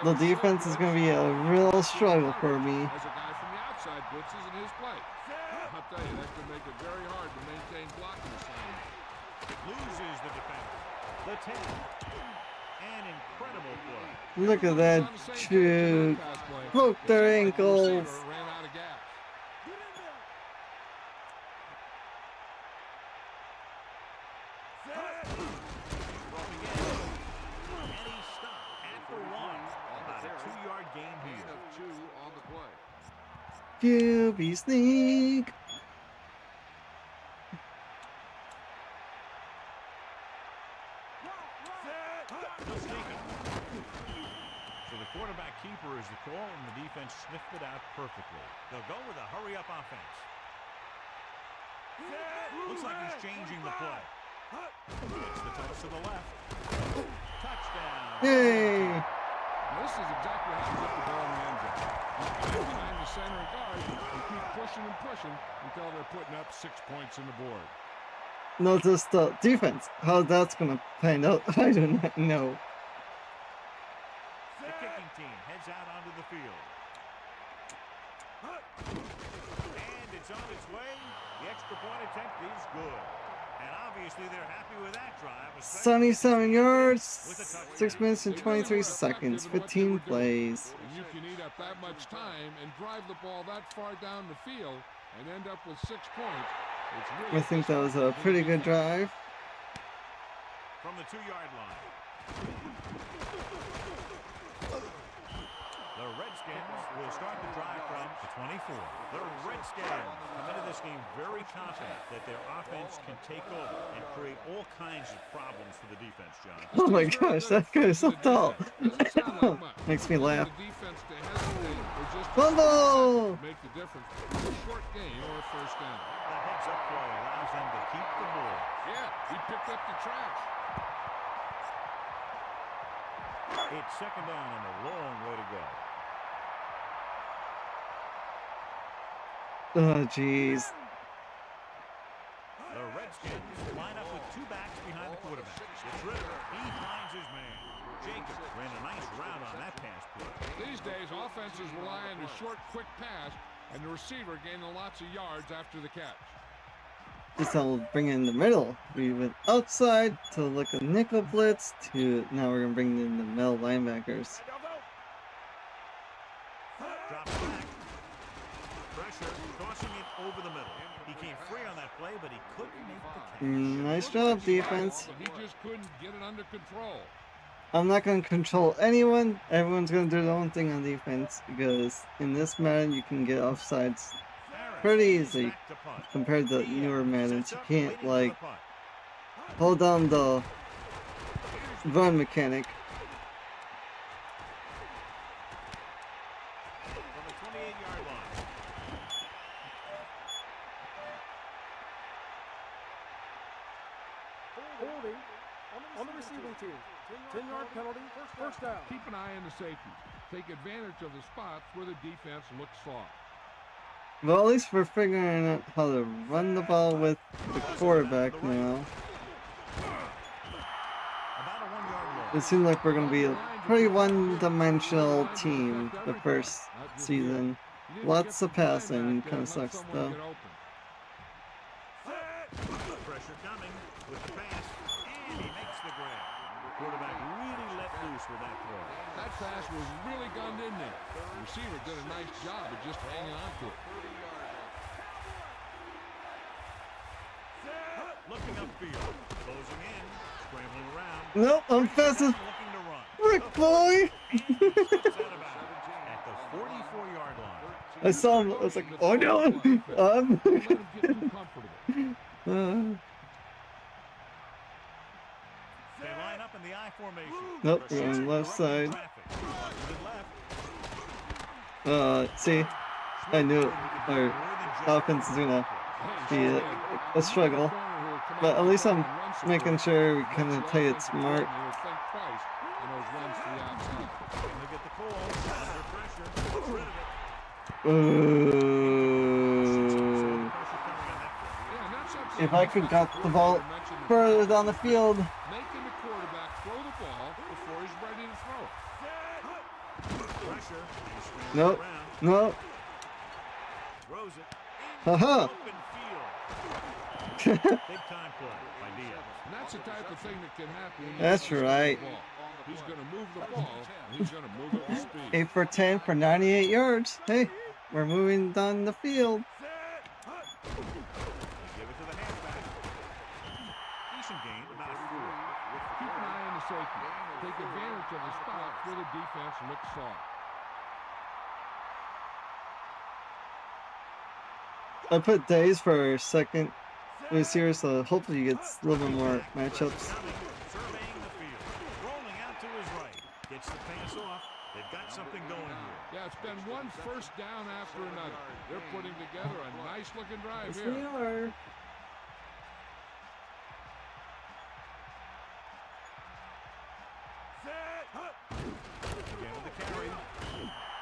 The defense is going to be a real struggle for me. As a guy from the outside blitzes in his play. I'll tell you, that could make it very hard to maintain blocking assignment. Loses the defender. The 10. An incredible play. Look at that shoot. Poke their ankles. Ran out of gas. Roughing in. And he stopped at the 1. About a 2-yard gain Gain here. of 2 on the play. QB sneak. No sneaking. So the quarterback keeper is the call, and the defense sniffed it out perfectly. They'll go with a hurry-up offense. Looks like he's changing the play. It's the toss to the left. Touchdown. Yay. Now, this is exactly how you get the ball in the end zone. You stand behind the center guard and keep pushing and pushing until they're putting up 6 points on the board. Notice the defense. How that's going to pan out, I do not know. The kicking team heads out onto the field. And it's on its way. The extra point attempt is good. And obviously they're happy with that drive. especially 77 yards, with a touchdown. 6 minutes and 23 seconds, 15 plays. And you can eat up that much time and drive the ball that far down the field and end up with 6 points. It's really I think that was a pretty good drive. From the 2-yard line. The Redskins will start the drive from the 24. The Redskins come into this game very confident that their offense can take over and create all kinds of problems for the defense, John. Oh my gosh, that guy is so tall. Doesn't sound like much. Makes me laugh. The defense to hesitate or just Fumble! make the difference. It's a short gain or a first down. The heads-up play allows them to keep the ball. Yeah, he picked up the trash. It's second down and a long way to go. Oh, jeez. The Redskins line up with 2 backs behind the quarterback. It's Ritter. He finds his man. Jacobs ran a nice route on that pass play. These days, offenses rely on a short, quick pass, and the receiver gaining lots of yards after the catch. This time we'll bring it in the middle. We went outside to look at nickel blitz to now we're gonna bring in the middle linebackers. Drops back. Pressure, tossing it over the middle. He came free on that play, but he couldn't make the catch. Nice job, defense. But he just couldn't get it under control. I'm not gonna control anyone. Everyone's gonna do their own thing on defense because in this Madden you can get offsides pretty easy Back to punt. compared to He newer Maddens. sets You up, can't waiting for like the punt. hold down the run mechanic. From the 28-yard line. Holding on the receiving team. 10-yard penalty, first down. Keep an eye on the safeties. Take advantage of the spots where the defense looks soft. Well, at least we're figuring out how to run the ball with the quarterback now. About a 1-yard It loss. seems like we're gonna be a pretty one-dimensional team the first season. Lots of passing, kind of sucks though. Pressure coming with the pass, and he makes the grab. The quarterback really let loose with that throw. That pass was really gunned in there. The receiver did a nice job of just hanging on to it. Looking upfield, closing in, scrambling around. Nope, I'm fast as Looking to run. frick, boy. And he slips out of bounds at the 44-yard line. I saw him. I was like, oh no. Don't let him get too comfortable. They line up in the I formation. Nope, Receiver we're on the left directing side. traffic. Left. See, I knew it. Our offense is gonna be a struggle, but at least I'm making sure we kind of play it smart. Look at the call. Under pressure. Gets rid of it. Ooh. If I could got the ball further down the field. Making the quarterback throw the ball before he's ready to throw it. Pressure. He's scrambling Nope. around. Nope. Throws it. Haha. Open field. Big time play by Diaz. And that's the type of thing that can happen when you That's don't right. the ball. He's going to move the ball, and he's going to move it with speed. 8 for 10 for 98 yards. Hey, we're moving down the field. They give it to the halfback. Decent gain, about a 4. Keep an eye on the safety. Take advantage of the spots where the defense looks soft. I put days for second receiver, so hopefully he gets a little bit more matchups. Surveying the field. Rolling out to his right. Gets the pass off. They've got something going here. Yeah, it's been one first down after another. They're putting together a nice-looking drive Yes, here. we are. Again with the carry.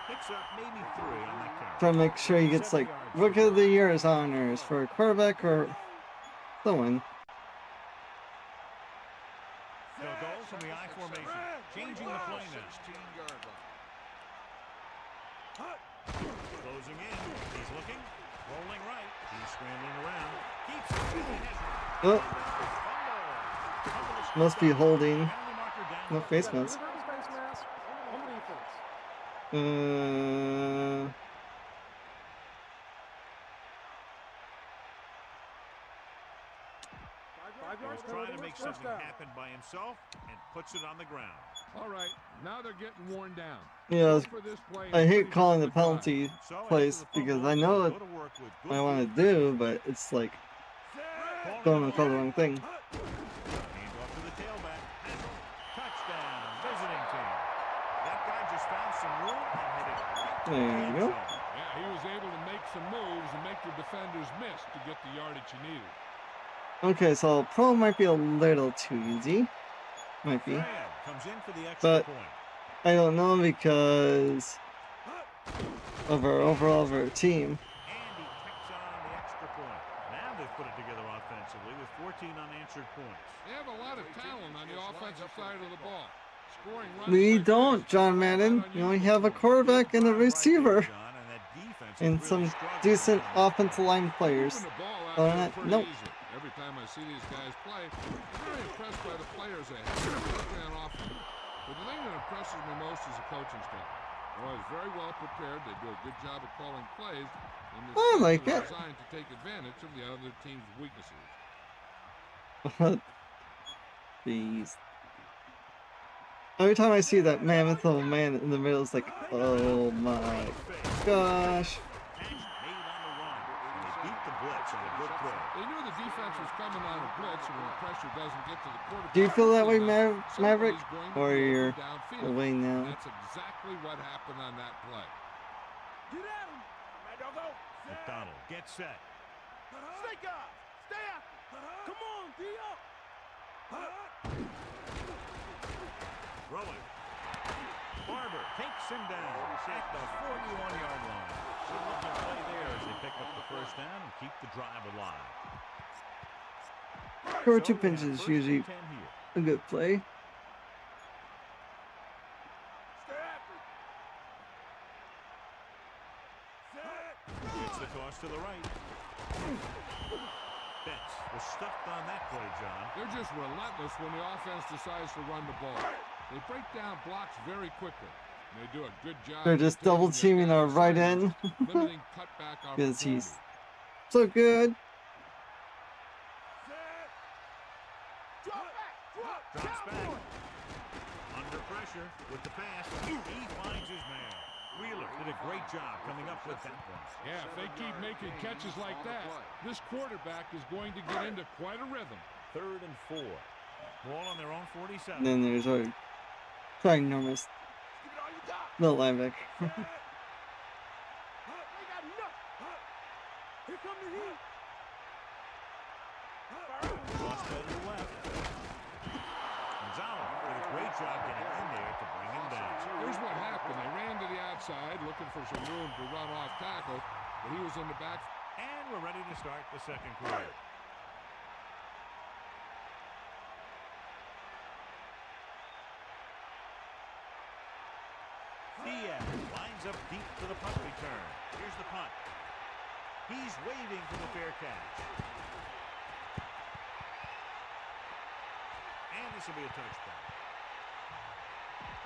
Picks up maybe 3 on that carry. Trying to make sure he gets like Rookie of the Year's honors for a quarterback or someone. They'll go from the I formation. Changing the play now. Closing in. He's looking. Rolling right. He's scrambling around. Keeps it. He has it. Oh, Fumble. must be holding. Penalty marker down. No face mask. Face mask on the defense. He's trying to make something happen by himself and puts it on the ground. All right, now they're getting worn down. Yeah, For this play, I hate it's calling the pretty good penalty So after plays the because fumble, I know they'll what go to work with good I want field to do, but it's like going to call the wrong thing. Hand off to the tailback. Touchdown, visiting team. That guy just found some room and hit it right to the There you end go. zone. Yeah, he was able to make some moves and make the defenders miss to get the yardage he needed. Okay, so pro might be a little too easy. Might be. Graham comes in for the extra But point. I don't know because of our overall of our team. And he picks on the extra point. Now they've put it together offensively with 14 unanswered points. They have a lot of talent on the offensive side of the ball. Scoring runs We like don't, this, John Madden. You only have a quarterback and a receiver John, and that defense is and really some struggling decent on that offensive play. line players. moving the ball out Other there than that, pretty nope. easy. Every time I see these guys play, I'm very impressed by the players they have, particularly on offense. But the thing that impresses me most is the coaching staff. They're always very well prepared. They do a good job of calling plays, and the I like are it. designed to take advantage of the other team's weaknesses. Jeez. Every time I see that mammoth little man in the middle, it's like, oh my gosh. Made on the run, and they beat the blitz on a good throw. They knew the defense was coming on a blitz, and when the pressure doesn't get to the quarterback. Do you feel that way, somebody's Maverick? going to Or be you're open downfield. away And now? that's exactly what happened on that play. Get at him. McDonald gets set. Stay up. Stay up. Come on, D up. Throwing. Barber takes him down at the 41-yard line. Good looking play there as they pick up the first down and keep the drive alive. Cover So two we have pinches is first and usually 10 here. a good play. Gets the toss to the right. Betts was stuffed on that play, John. They're just relentless when the offense decides to run the ball. They break down blocks very quickly. And they do a good job. They're of just taking double their teaming our right assignments, end. limiting cutback Because he's opportunities. so good. Drops back. Under pressure with the pass. He finds his man. Wheeler did a great job coming up with that one. Yeah, if they keep making catches like that, this quarterback is going to get into quite a rhythm. 3rd and 4. Ball on their own 47. And then there's our ginormous little linebacker. They got enough. Here come the heat. Cross to the left. Gonzalez did a great job getting in there to bring him down. Here's what happened. They ran to the outside looking for some room to run off tackle, but he was in the back. And we're ready to start the second quarter. Diaz lines up deep for the punt return. Here's the punt. He's waving for the fair catch. And this will be a touchdown.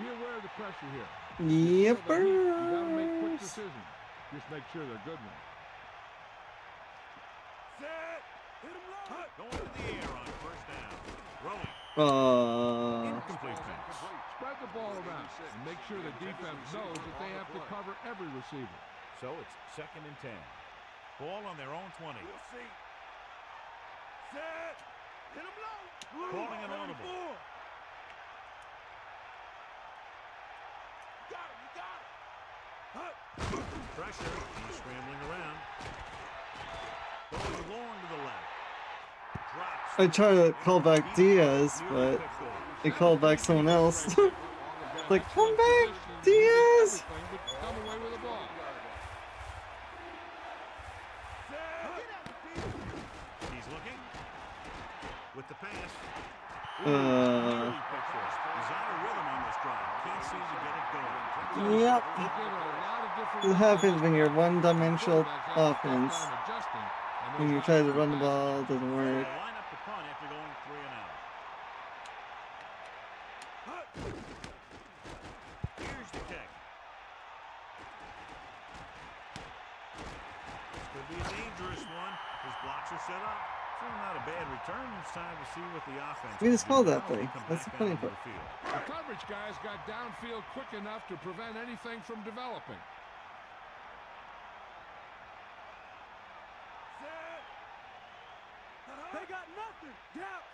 Be aware of the pressure here. Yep. You got to make quick decisions. Just make sure they're good ones. Going to the air on first down. Throwing. Incomplete pass. Spread the ball around and make sure the defense knows that they have to cover every receiver. So it's 2nd and 10. Ball on their own 20. Calling an audible. Pressure. He's scrambling around. Going long to the left. Drops. I try to call back Diaz, but they called back someone else. Like, come back, Diaz! Come away with the ball. He's looking. With the pass. Uh, He's out of rhythm on this drive. Can't seem to get it going. Yep. They did a lot of different It happens when you're one-dimensional quarterbacks have a tough offense. time adjusting, and When those you try to outside run the passes ball, it doesn't They work. line up the punt after going 3 and out. Here's the kick. This could be a dangerous one. His blocks are set up. Still not a bad return. It's time to see what the offense We just can do called that now as they play. come That's back the funny out onto part. the field. The coverage guys got downfield quick enough to prevent anything from developing. They got nothing. Gaps.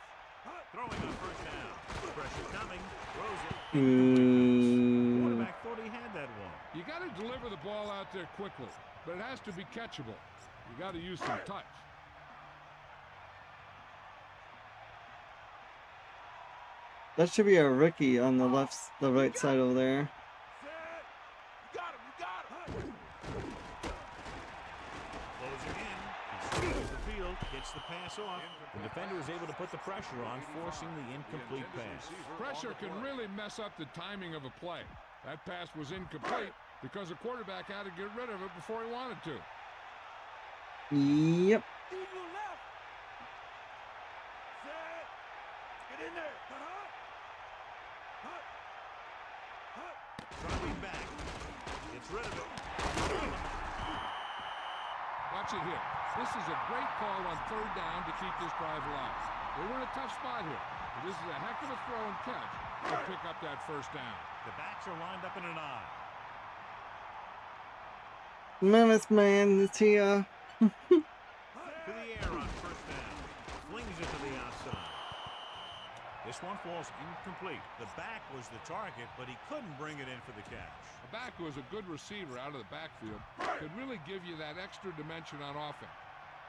Throwing on first down. Pressure coming. Throws it. Quarterback thought he had that one. You got to deliver the ball out there quickly, but it has to be catchable. You got to use some touch. That should be a rookie on the right side over there. Closing in. He circles the field. Gets the pass off. The defender was able to put the pressure on, forcing the incomplete pass. Pressure can really mess up the timing of a play. That pass was incomplete because the quarterback had to get rid of it before he wanted to. Yep. Eagle left. Get in there. Dropping back. Gets rid of it. Watch it here. This is a great call on third down to keep this drive alive. They were in a tough spot here, but this is a heck of a throw and catch to pick up that first down. The backs are lined up in an eye. Mammoth man, it's here. To the air on first down. Flings it to the outside. This one falls incomplete. The back was the target, but he couldn't bring it in for the catch. A back who is a good receiver out of the backfield could really give you that extra dimension on offense.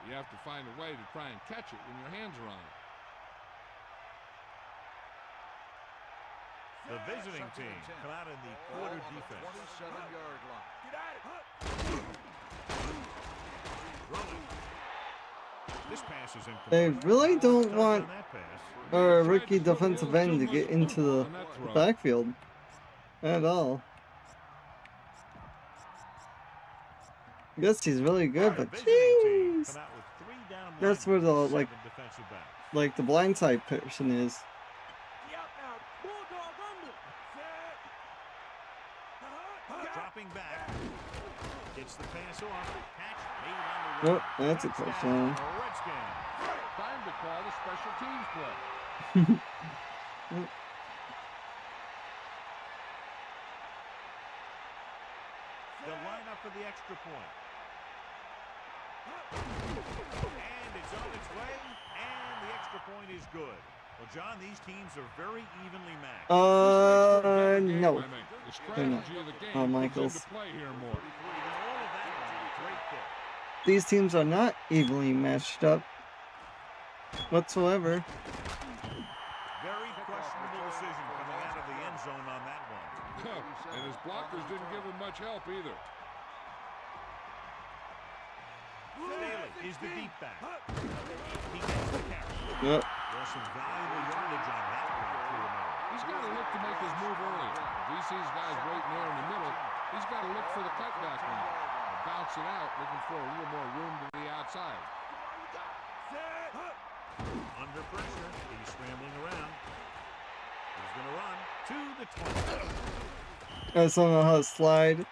You have to find a way to try and catch it when your hands are on it. The visiting team come out in the quarter defense. 27-yard line. Get at it. Rolling. This pass is incomplete. They really don't Touch want on that pass. our rookie defensive end to get into the backfield at all. I guess he's really good, The but visiting team jeez, come out with 3 down that's where the linemen, like 7 defensive backs. the blindside person is. Get out now. Bulldog under. Dropping back. Gets the pass off. Catch made on the Oh, run. that's a touchdown. Redskin. Time to call the special teams play. They'll line up for the extra point. And it's on its way, and the extra point is good. Well, John, these teams are very evenly matched. No. The strategy of the game comes Michaels. into play here more. And all of that was a great kick. These teams are not evenly matched up whatsoever. Very questionable decision coming out of the end zone on that one. And his blockers didn't give him much help either. Staley is the deep back. He gets the carry. Yep. There's some valuable yardage on that one through the middle. He's got to look to make his move early. If he sees guys waiting there in the middle, he's got to look for the cutback now. Bounce it out, looking for a little more room to the outside. Under pressure, he's scrambling around. He's going to run to the 20. I just don't know how to slide.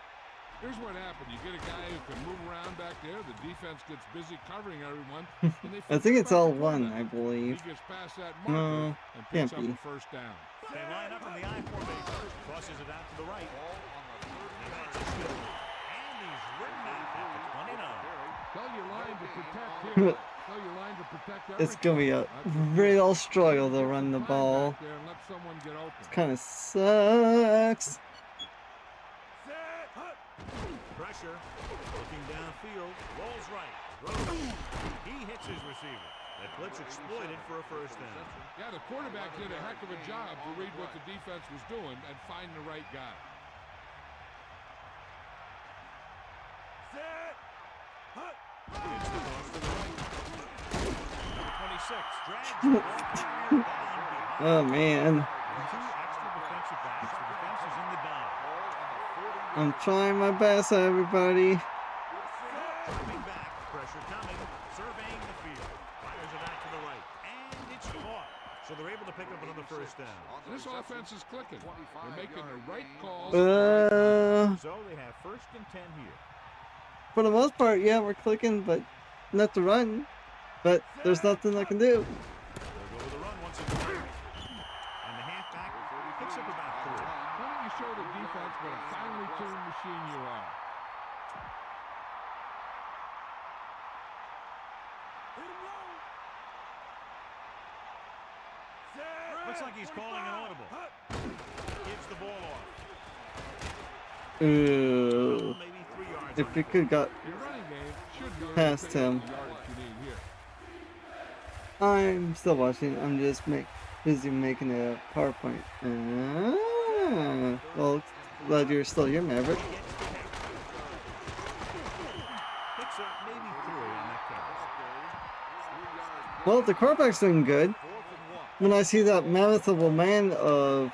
Here's what happened. You get a guy who can move around back there. The defense gets busy covering everyone. And they I think it's forget all about the one, quarterback. I believe. He gets past that No, marker and picks can't up be. a first down. They line up in the I formation. Crosses it out to the right. And that's a shoot. And he's written out at the 29. Tell your line to protect here. Tell your line to protect It's gonna be a real struggle to run the ball. There and let someone get open. Kind of sucks. Pressure. Looking downfield. Rolls right. Throws. He hits his receiver. That blitz exploited for a first down. Yeah, the quarterback did a heck of a job to read what the defense was doing and find the right guy. Gets the toss to the right. Number 26 drags the ball carrier down behind. Oh man. Two extra defensive backs. The defense is in the dime. I'm trying my best, everybody. Dropping back. Pressure coming. Surveying the field. Fires it out to the right. And it's caught. So they're able to pick up another first down. This offense is clicking. They're making the right calls. So they have first and 10 here. For the most part, yeah, we're clicking, but not to run. But there's nothing I can do. They'll go with the run once again. And the halfback picks up about 3. Why don't you show the defense what a finely tuned machine you are? Looks like he's calling an audible. Gives the ball off. Ooh. Maybe 3 yards. If on we the could got Your running game should be able to past pick up him. the yardage you need here. I'm still watching. I'm just busy making a PowerPoint. Well, glad you're still here, Maverick. Picks up maybe 3 on that catch. Well, the quarterback's doing good. When I see that mammoth of a man of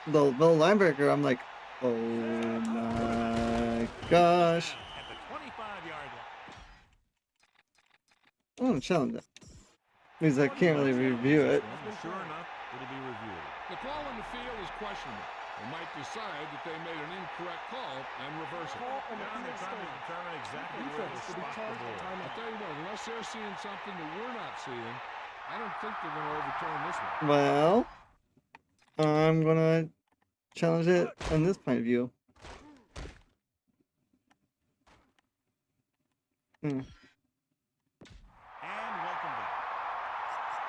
the little linebacker, I'm like, oh my gosh. At the 25-yard line. I want to challenge it. Because I can't really review it. Sure enough, it'll be reviewed. The call on the field is questionable. They might decide that they made an incorrect call and reverse it. Call on the Now they're field trying to stand. determine exactly where Defense to will be spot the charged with ball. I'll timeout. tell you what, unless they're seeing something that we're not seeing, I don't think they're going to overturn this one. Well, I'm gonna challenge it on this point of view. And welcome back.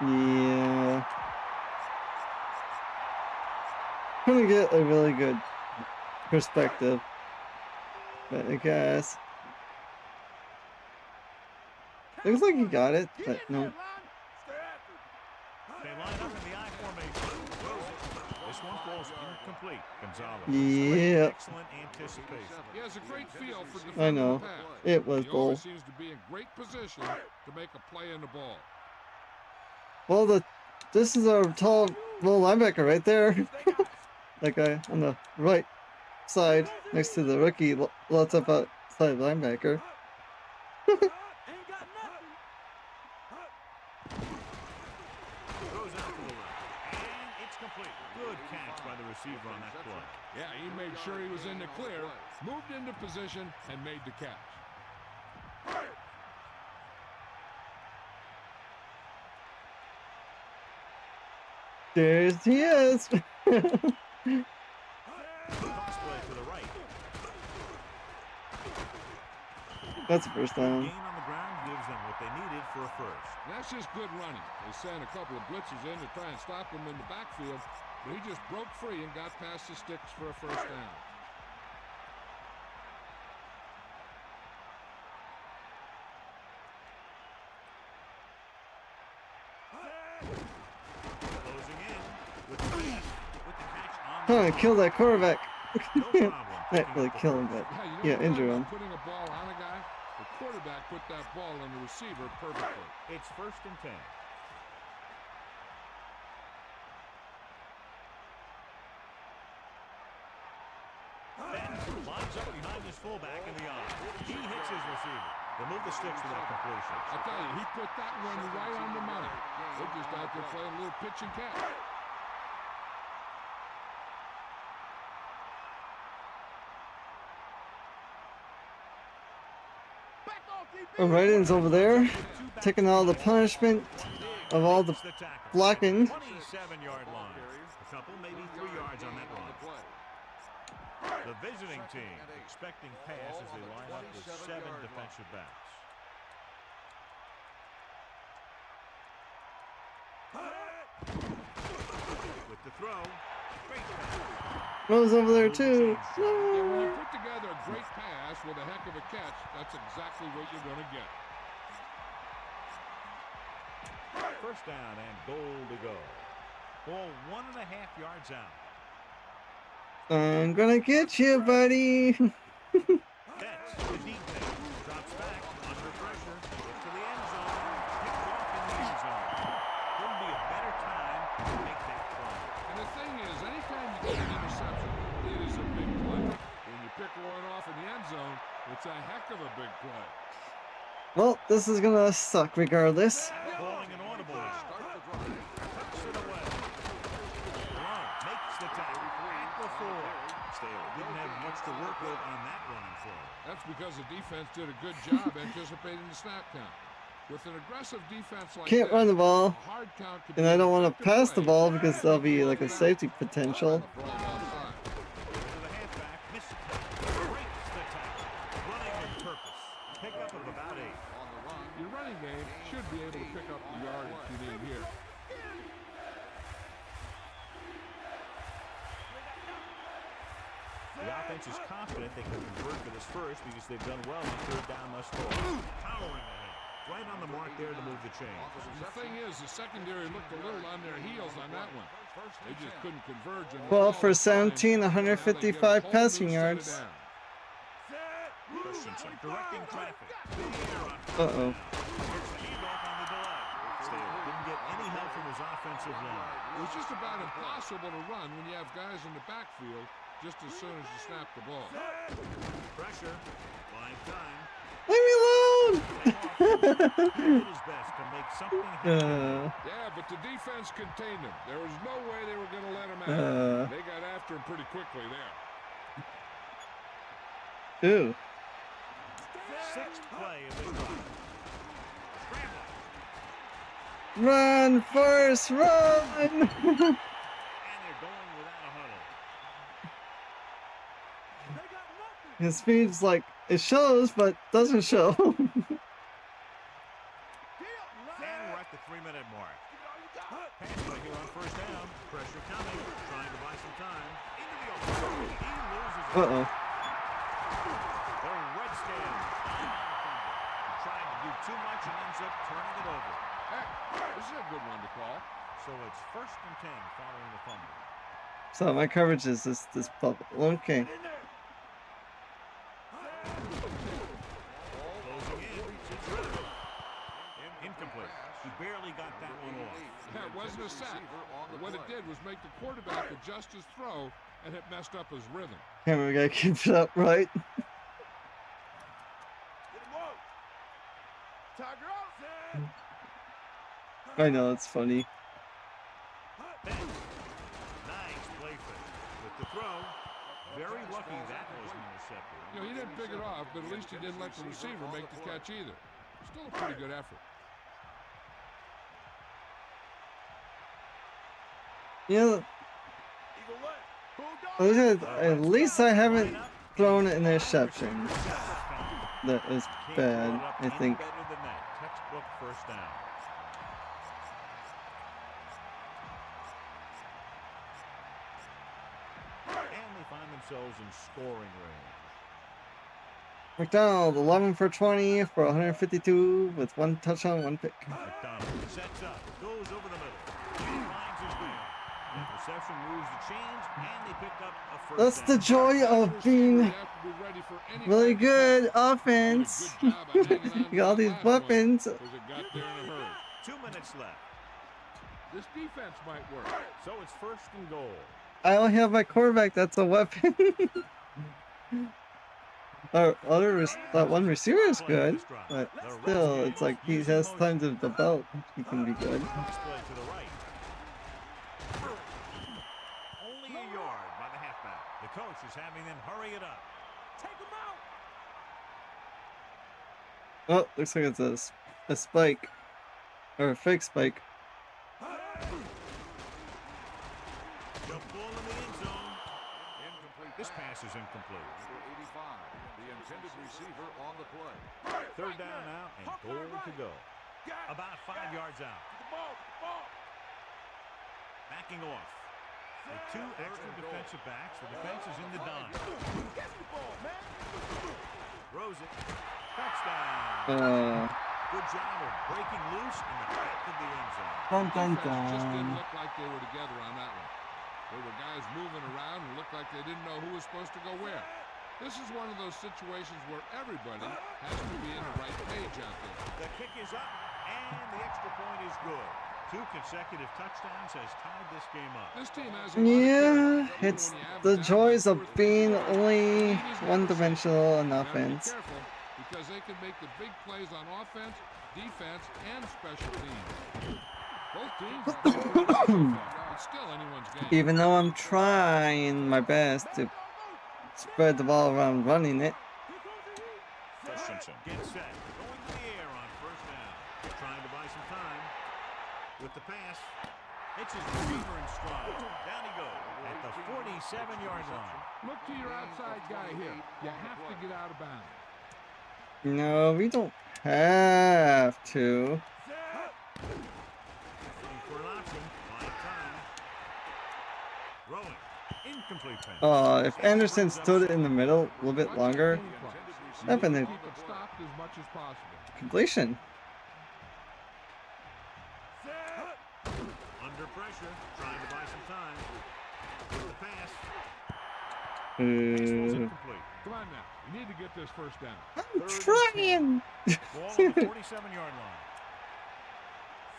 Yeah. Gonna get a really good perspective. But I guess. Looks like he got it, but no. They line up in the I formation. Throws it. This one falls incomplete. Gonzalez. Yeah. Excellent anticipation. He has a great feel for I defending know. the pass. It was He bull. always seems to be in great position to make a play in the ball. Well, this is our tall little linebacker right there. That guy on the right side next to the rookie, lots of outside linebacker. Throws out to the left. And it's complete. Good catch by the receiver on that play. Yeah, he made sure he was in the clear, moved into position, and made the catch. There he is. Cross play to the right. That's a first down. Gain on the ground gives them what they needed for a first. That's just good running. They sent a couple of blitzes in to try and stop him in the backfield, but he just broke free and got past the sticks for a first down. Closing in with the catch on Huh, kill that quarterback. no problem. Not really kill him, but Yeah, yeah, injure him. putting a ball on a guy, the quarterback put that ball on the receiver perfectly. It's 1st and 10. Ben lines up behind his fullback in the arm. He hits his receiver. They move the sticks with that completion. I tell you, he put that one right on the money. They're just out there playing a little pitch and catch. Ryan's over there, taking all the punishment of all the blocking. 27-yard line. A couple, maybe 3 yards on that run. The visiting team expecting pass as they line up with 7 defensive backs. With the throw, great pass. Rose over there too. Yeah, when you put together a great pass with a heck of a catch, that's exactly what you're going to get. First down and goal to go. Ball 1.5 yards out. I'm gonna get you, buddy. That's the deep pass. Drops back under pressure. Gets to the end zone. Picked off in the end zone. Couldn't be a better time to make that play. And the thing is, anytime you get an interception, it is a big play. When you pick one off in the end zone, it's a heck of a big play. Well, this is gonna suck regardless. Calling an audible. Tucks it away. Brown makes the tackle at the 4. Staley didn't have much to work with on that running play. That's because the defense did a good job anticipating the snap count. With an aggressive defense like Can't that, run the ball, a hard count could and be I an don't want to effective pass the play ball because if there'll be you like a work it out. safety potential. Throw it outside. To the halfback, misses it. Breaks the tackle. Running with purpose. Pickup of about 8. Your running game should be able to pick up the yardage you need here. The offense is confident they can convert for this first because they've done well on 3rd down thus far. Powering ahead. Right on the mark there to move the chains. The thing is, the secondary looked a little on their heels on that one. They just couldn't converge. And 12 for all the time, 17, now they get a 155 whole new passing set of yards. downs. Christensen directing traffic. Uh-oh. Here's the handoff on the delay. Staley didn't get any help from his offensive line. It was just about impossible to run when you have guys in the backfield just as soon as you snap the ball. Pressure. Buying time. Leave me alone! He did his best to make something happen. Yeah, but the defense contained him. There was no way they were going to let him out. They got after him pretty quickly there. Ooh. 6th play of the drive. Scrambling. Run, Forrest, run! And they're going without a huddle. His speed's like, it shows, but doesn't show. And we're at the 3-minute mark. Pass play here on 1st down. Pressure coming. Trying to buy some time. Into the open. He loses it. Uh-oh. The Redskins. He tried to do too much and ends up turning it over. Hey, this is a good one to call. So it's 1st and 10 following the fumble. So my coverage is this bubble. Okay. Closing in. It's Ritter. Incomplete. He barely got that one off. That wasn't a sack. But what it did was make the quarterback adjust his throw, and it messed up his rhythm. Camera guy keeps it up, right? I know, it's funny. Nice play fake. With the throw, very lucky that wasn't intercepted. You know, he didn't pick it off, but at least he didn't let the receiver make the catch either. Still a pretty good effort. You know, at least I haven't thrown an interception. That was bad, I think. Better than that. Textbook first down. And they find themselves in scoring range. McDonald, 11 for 20 for 152 with 1 touchdown, 1 pick. McDonald sets up, goes over the middle. He finds his man. That reception moves the chains, and they pick up a first That's the down. joy of being really good offense. You got all these weapons. 'Cause it got there in a hurry. 2 minutes left. This defense might work. So it's first and goal. I only have my quarterback that's a weapon. Our that one receiver is good, but still, it's like he has time to develop. He can be good. Crossplay to the right. Only a yard by the halfback. The coach is having them hurry it up. Take him out. Oh, looks like it's a spike. Or a fake spike. Jump ball in the end zone. Incomplete. This pass is incomplete. Number 85, the intended receiver on the play. Third down now and goal to go. About 5 yards out. Backing off. With 2 extra defensive backs, the defense is in the dime. Throws it. Touchdown. Good job of breaking loose in the back of the end zone. Dun dun Defense just didn't dun. look like they were together on that one. There were guys moving around and looked like they didn't know who was supposed to go where. This is one of those situations where everybody has to be in the right page out there. The kick is up, and the extra point is good. 2 consecutive touchdowns has tied this game up. This team has a lot of Yeah, character, even it's when you have the them down joys by of 2 or 3 being points. only Team is gonna one-dimensional on Gotta be offense. careful because they can make the big plays on offense, defense, and special teams. Both teams have been pretty good so far. It's still anyone's game. Even though I'm trying my best to spread the ball around running it. Christensen gets set, going to the air on first down. Trying to buy some time with the pass. Hits his receiver in stride. Down he goes at the 47-yard line. Look to your outside guy here. You have to get out of bounds. No, we don't have to. Looking for an option. Buying time. Throwing. Incomplete pass. If Anderson stood in the middle a little bit longer, that'd been a Keep it stopped as much as possible. completion. Under pressure. Trying to buy some time. With the pass. Ball's Uh, incomplete. Come on now. You need to get this first down. I'm trying. Ball on the 47-yard line.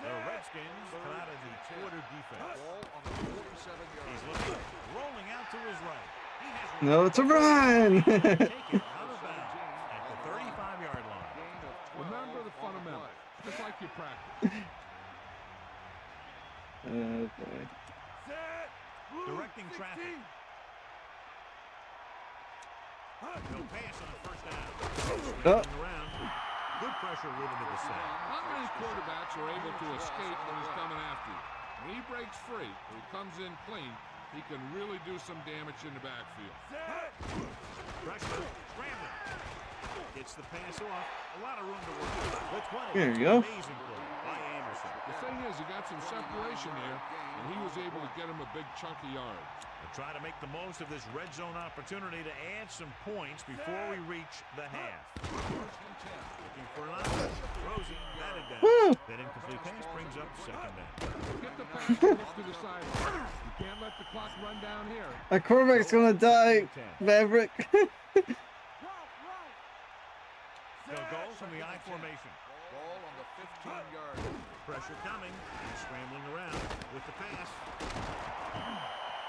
The Redskins come out of the quarter defense. Ball on the 47-yard He's looking, rolling out to his right. He has No, it's a run. taken out of bounds at the 35-yard line. gain of 12 Remember the on the fundamentals, play. just like you practice. Oh boy. Directing traffic. No pass on first down. Oh. Scrambling around. Good pressure rhythm to the sack. Not many quarterbacks are able to escape when he's coming after you. When he breaks free or he comes in clean, he can really do some damage in the backfield. Pressure. Scrambling. Gets the pass off. A lot of room to work with. That's one. There you go. Amazing play by Anderson. The thing is, he got some separation there, and he was able to get him a big chunk of yards. They'll try to make the most of this red zone opportunity to add some points before we reach the half. Looking for an option. Throws it. Batted down. Woo. That incomplete pass brings up second down. Get the pass and look to the sideline. You can't let the clock run down here. My quarterback's gonna die, Maverick. They'll go from the I formation. Ball on the 15-yard. Pressure coming. And scrambling around with the pass.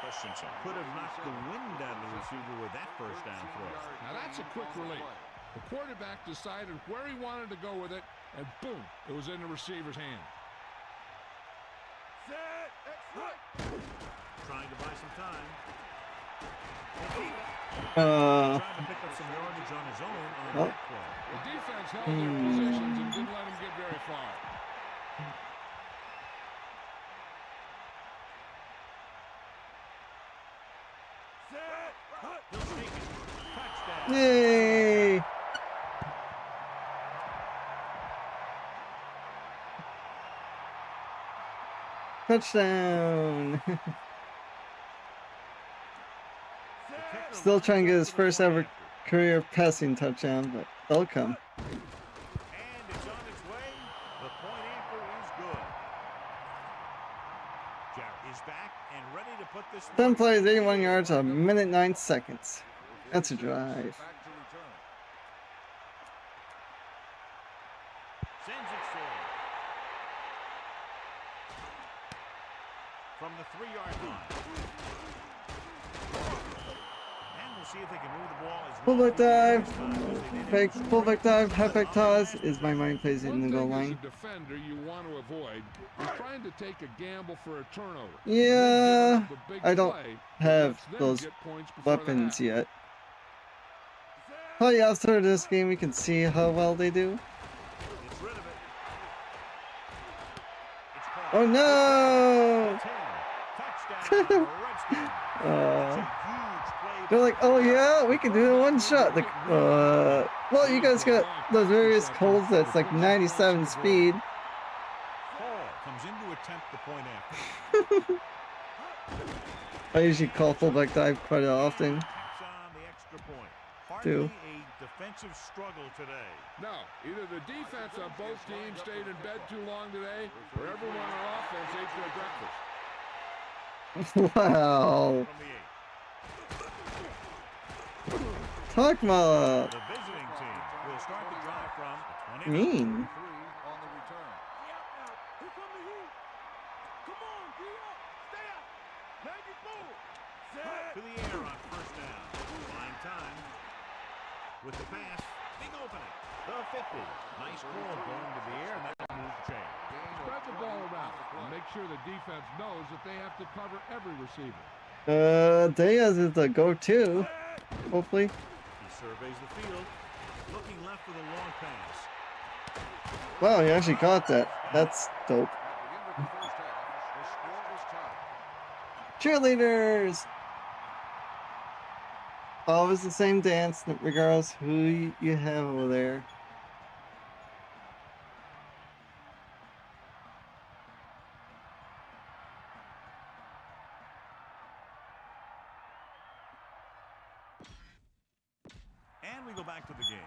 Christensen could have knocked the wind out of the receiver with that first down throw. Now that's a quick release. The quarterback decided where he wanted to go with it, and boom, it was in the receiver's hand. Trying to buy some time. Uh, Trying to pick up some yardage on his own on Oh. that play. The defense held their positions and didn't let him get very far. He'll sneak it. Touchdown. Yay! Touchdown! Still trying to get his first ever career passing touchdown, but they'll come. And it's on its way. The point after is good. Jarrett is back and ready to put this 10 one- plays, 81 yards, a minute 9 seconds. That's a drive. Back to return. Sends it forward. From the 3-yard line. And we'll see if they can move the ball as Fullback dive, as they did fake in the fullback dive, halfback toss is my mind plays One in the goal thing line. as a defender you want to avoid is trying to take a gamble for a turnover. Yeah, Then give up a big I don't play that have lets them those get points before the weapons half. yet. Oh yeah, after this game we can see how well they do. It's rid of it. It's caught. Oh no! 10. Touchdown, Redskins. It's a huge play. They're like, oh yeah, we can do it one shot. Like, well, you guys got those various codes that's like 97 speed. Hall comes in to attempt the point after. I usually call fullback dive quite often. Tacks on the extra point. Too. Hardly a defensive struggle today. No, either the defense on both teams stayed in bed too long today, or everyone on offense ate their breakfast. Wow. From the 8. Talk about The visiting team will start the drive from the 20. mean. 3 on the return. Here come the heat. Come on, D up. Stay up. Make it move. To the air on first down. Fine time. With the pass. Big opening. The 50. Nice call going to the air, and that'll move the chain. Spread the ball around and make sure the defense knows that they have to cover every receiver. Diaz is the go-to. Hopefully. He surveys the field. Looking left for the long pass. Wow, he actually caught that. That's dope. At the end of the first half, the score was tied. Cheerleaders! Always the same dance, regardless who you have over there. And we go back to the game.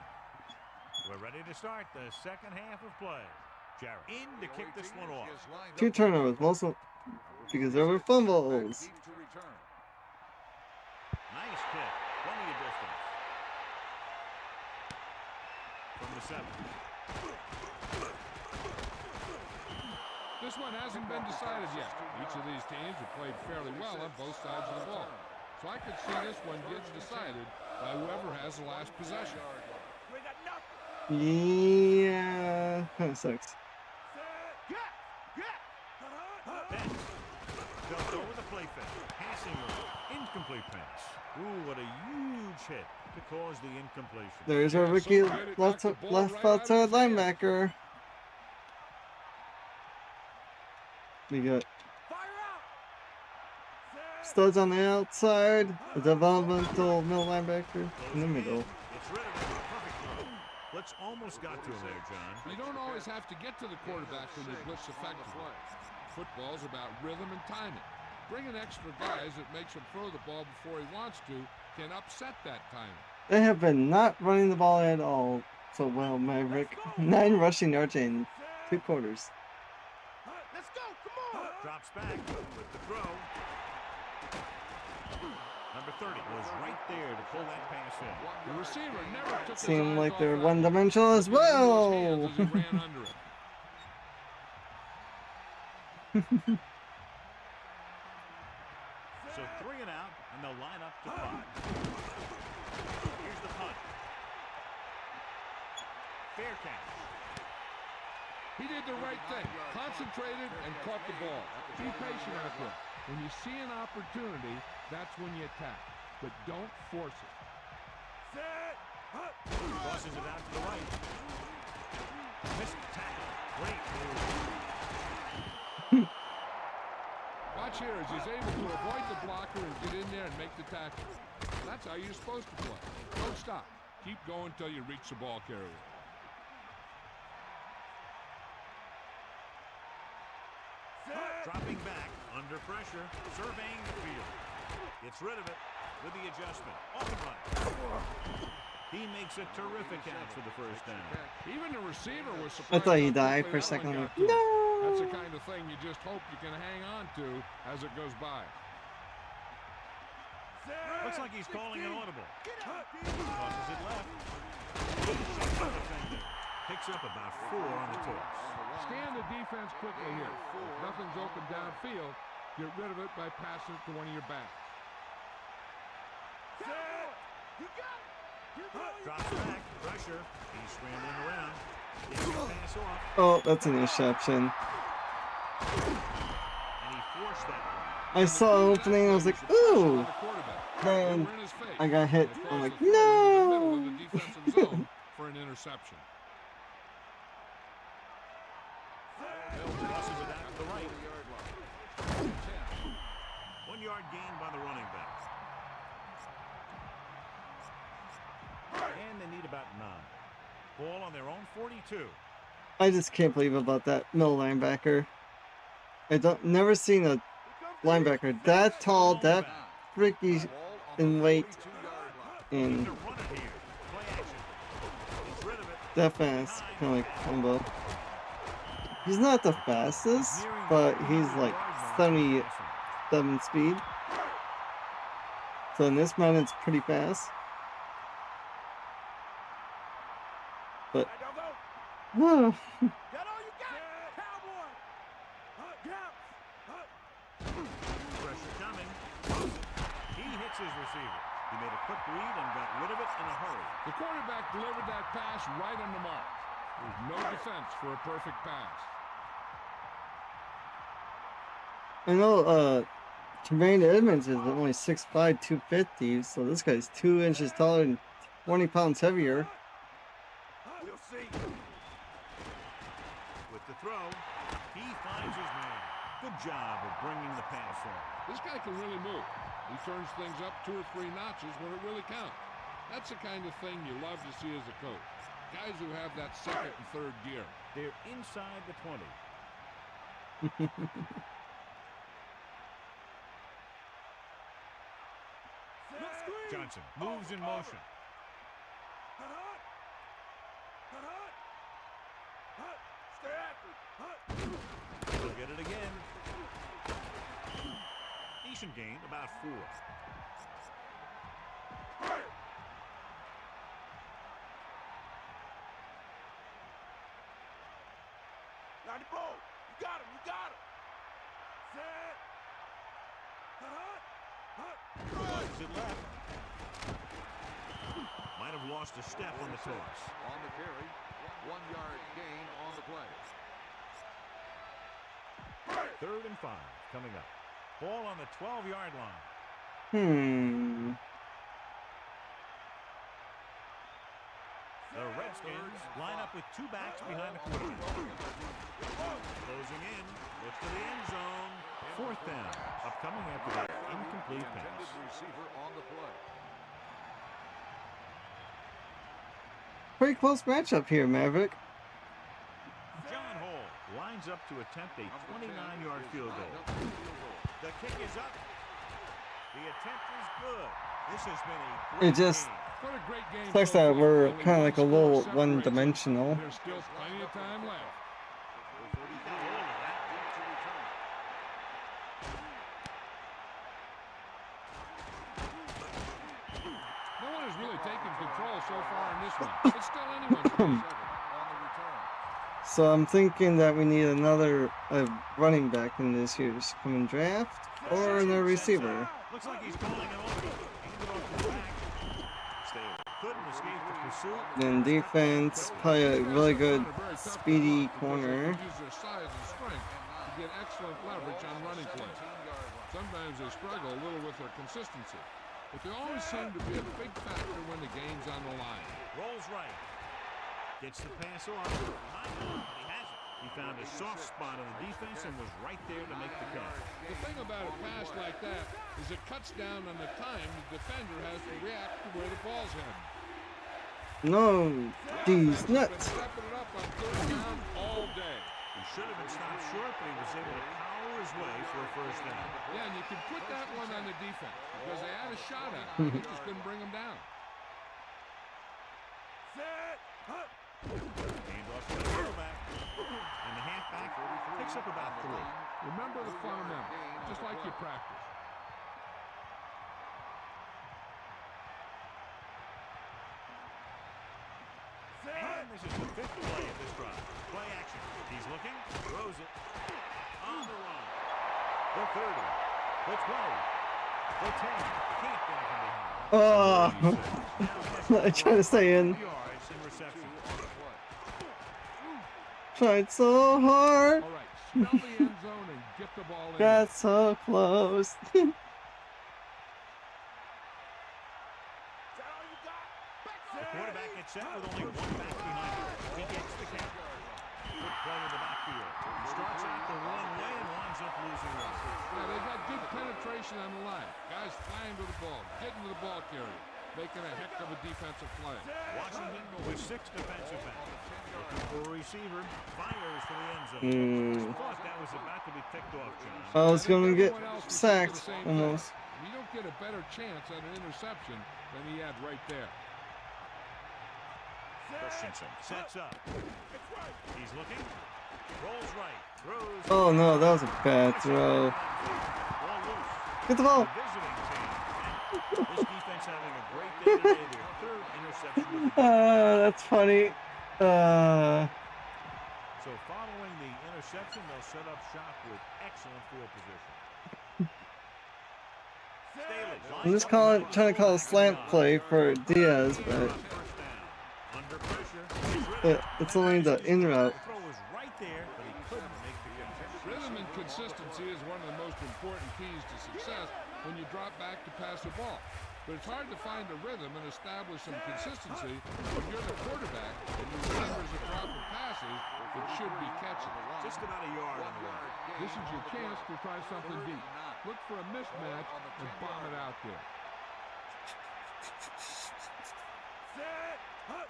We're ready to start the second half of play. Jarrett in to kick this one off. Two turnovers, most of because there were fumbles. Deep to return. Nice kick. Plenty of distance. From the 7. This one hasn't been decided yet. Each of these teams have played fairly well on both sides of the ball. So I could see this one gets decided by whoever has the last possession. Yeah, kind of sucks. Bench. Jumped over the play fence. Passing lane. Incomplete pass. Ooh, what a huge hit to cause the incompletion. There's our rookie left outside linebacker. We got studs on the outside, a developmental middle linebacker in the middle. It's rid of it. Perfect throw. Let's almost got to him there, John. You don't always have to get to the quarterback when you blitz effectively. Football's about rhythm and timing. Bringing extra guys that makes him throw the ball before he wants to can upset that timing. They have been not running the ball at all so well, Maverick. 9 rushing yards in 2 quarters. Let's go. Come on. Drops back with the throw. Number 30 was right there to pull that pass in. The receiver never took his Seem eyes like off they're that one-dimensional as ball. He used his well. hands as he ran under it. So 3 and out, and they'll line up to punt. Here's the punt. Fair catch. He did the right thing. Concentrated and caught the ball. Be patient out there. When you see an opportunity, that's when you attack. But don't force it. Crosses it out to the right. Missed the tackle. Great move. Watch here as he's able to avoid the blocker and get in there and make the tackle. That's how you're supposed to play. Don't stop. Keep going until you reach the ball carrier. Dropping back under pressure, surveying the field. Gets rid of it with the adjustment. Off and running. He makes a terrific catch for the first down. Even the receiver was I surprised. thought he how died quickly for a that one second. I'm got like, to him. no. That's the kind of thing you just hope you can hang on to as it goes by. Looks like he's calling an audible. Tosses it left. Shakes the defender. Picks up about 4 on the toss. Scan the defense quickly here. If nothing's open downfield, get rid of it by passing it to one of your backs. Drops back. Pressure. He's scrambling around. Gets the pass off. Oh, that's an interception. And he forced that one. I saw an opening. I was like, ooh. Then I got hit. I'm like, no. For an interception. Tosses it out to the right. 1 yard gain by the running back. And they need about 9. Ball on their own 42. I just can't believe about that middle linebacker. I never seen a linebacker that tall, that freaky in weight, and that fast. Kind of like Combo. He's not the fastest, but he's like 77 speed. So in this man, it's pretty fast. But Got all you got, Cowboy. Pressure coming. He hits his receiver. He made a quick read and got rid of it in a hurry. The quarterback delivered that pass right on the mark. There's no defense for a perfect pass. I know Tremaine Edmonds is only 6'5", 250, so this guy's 2 inches taller and 20 pounds heavier. We'll see. With the throw, he finds his man. Good job of bringing the pass in. This guy can really move. He turns things up 2 or 3 notches when it really counts. That's the kind of thing you love to see as a coach. Guys who have that second and third gear. They're inside the 20. Johnson moves in motion. Stay after it. He'll get it again. Decent gain, about 4. Now the ball. You got him. You got him. Set. Runs it left. Might have lost a step on the toss. On the carry, 1 yard gain on the play. 3rd and 5 coming up. Ball on the 12-yard line. The Redskins line up with 2 backs behind the quarterback. Closing in, looks to the end zone. 4th down, upcoming after that incomplete pass. Receiver on the play. Pretty close matchup here, Maverick. John Hall lines up to attempt a 29-yard field goal. The kick is up. The attempt is good. This has been a great It just game. What a great game. sucks so that far. we're Only kind of like a one little score one-dimensional. separates us. There's still plenty of time left. No one has really taken control so far in this one. It's still anyone's game. On the return. So I'm thinking that we need another running back in this year's coming draft or another receiver. Looks like he's calling an audible. Handed off to the back. Couldn't escape the pursuit. Then defense, probably a really good speedy corner. Use their size and strength to get excellent leverage on running plays. Sometimes they struggle a little with their consistency, but they always seem to be a big factor when the game's on the line. Rolls right. Gets the pass off. He has it. He found a soft spot on the defense and was right there to make the cut. The thing about a pass like that is it cuts down on the time the defender has to react to where the ball's heading. No, these Been nuts. stepping it up on third down all day. He should have been stopped short, but he was able to power his way for a first down. Yeah, and you can put that one on the defense because they had a shot at him. They just couldn't bring him down. Set. Hut. Handoff to the quarterback. And the halfback picks up about 3. Remember the fundamentals, just like you practice. And this is the 5th play of this drive. Play action. He's looking, throws it, on the run. The 30, the 20, the 10. Can't get it from behind. Oh, I tried to stay in. Yards in reception. Tried so hard. All right, smell the end zone and get the ball in. Got so close. The quarterback gets set with only one back behind him. He gets the catch. Good play in the backfield. He starts out the wrong way and winds up losing one. Yeah, they've got good penetration on the line. Guys flying to the ball, getting to the ball carrier, making a heck of a defensive play. Washington with 6 defensive backs. Looking for a receiver. Fires for the end zone. Thought that was about to be picked off, John. I was gonna get Everyone else was sacked thinking the same almost. thing. You don't get a better chance at an interception than he had right there. Christensen sets up. He's looking. Rolls right. Throws. Oh no, that was a bad throw. Ball loose. Get the ball. The visiting team. This defense having a great day today. Their 3rd interception of the day. That's funny. So following the interception, they'll set up shop with excellent field position. Staley I'm just trying to call a slant play for Diaz, but under pressure. it's only the in route. The throw was right there, but he couldn't make the catch. Rhythm and consistency is one of the most important keys to success when you drop back to pass the ball. But it's hard to find a rhythm and establish some consistency when you're the quarterback and your receivers are dropping passes that should be catching. Just about a yard on the line. This is your chance to try something deep. Look for a mismatch and bomb it out there. Set. Hut.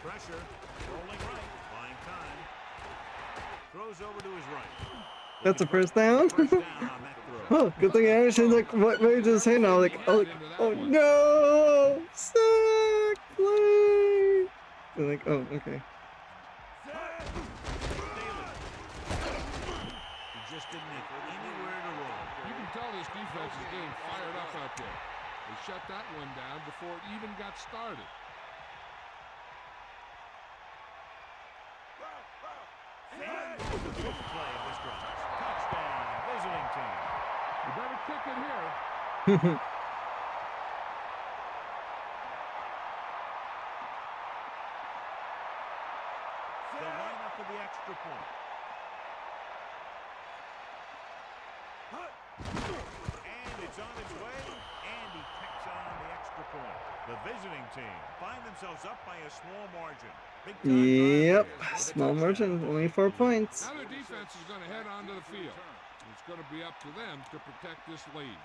Pressure, rolling right, buying time. Throws over to his right. That's a first down. First down on that throw. Oh, good thing Anderson's like, what did you say now? Like, oh no, sack play. They're like, oh, okay. He just didn't make anywhere to roll. You can tell this defense is getting fired up out there. They shut that one down before it even got started. The 5th play of this drive. Touchdown, visiting team. You better kick it here. They'll line up for the extra point. And it's on its way, and he picks on the extra point. The visiting team find themselves up by a small margin. Big time Yep, drive here. small margin, only 4 points. Now their defense is going to head onto the field. It's going to be up to them to protect this lead.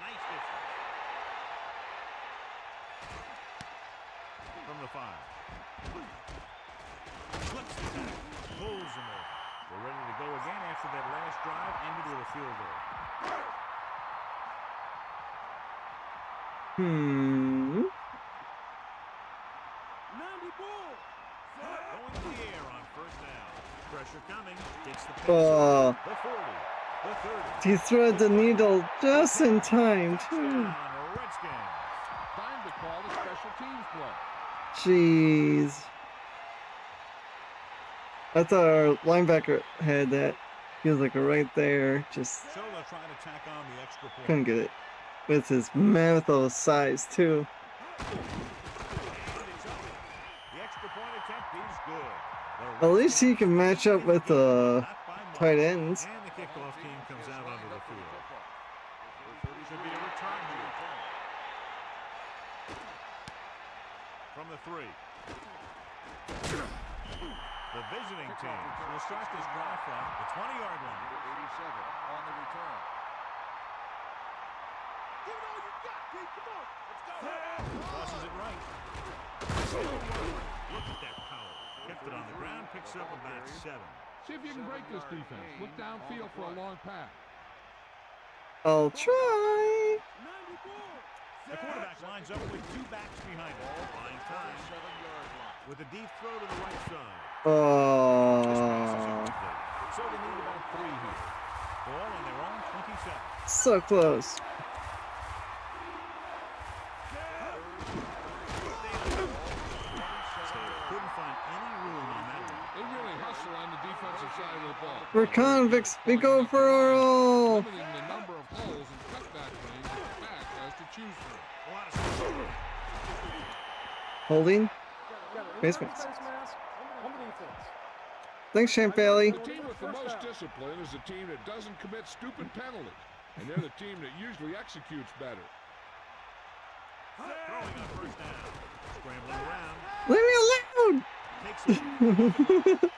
Nice distance. From the 5. Slips the tackle. Pulls him over. They're ready to go again after that last drive ended with a field goal. Going to the air on first down. Pressure coming. Gets the pass. Oh, The 40. The 30. he threaded the needle just in time, too. Touchdown, Redskins. Time to call the special teams play. Jeez. I thought our linebacker had that. He was like right there, just So they'll try to tack on the extra point. couldn't get it. With his mammoth size, too. And it's up. The extra point attempt is good. At least he can match up with the Not by much. tight ends. And the kickoff team comes out onto the field. Should be a return here. From the 3. The visiting team will start this drive from the 20-yard line. Number 87 on the return. Give it all you got, Pete. Come on. Let's go. Crosses it right. Look at that power. Kept it on the ground, picks up about 7. See if you can break this defense. Look downfield for a long pass. I'll try. 94. The quarterback lines up with 2 backs behind him. Buying time 7-yard line. with a deep throw to the right side. This pass is Oh, incomplete. So they need about 3 here. Ball on their own 27. so close. Couldn't find any room on that one. They really hustle on the defensive side of the ball. We're convicts. We go for all. Limiting the number of holes and cutback lanes that the back has to choose from. A lot of support. Holding. Basements. Thanks, Champ Bailey. The team with the most discipline is the team that doesn't commit stupid penalties. And they're the team that usually executes better. Throwing on first down. Scrambling around. Leave me alone. Takes it.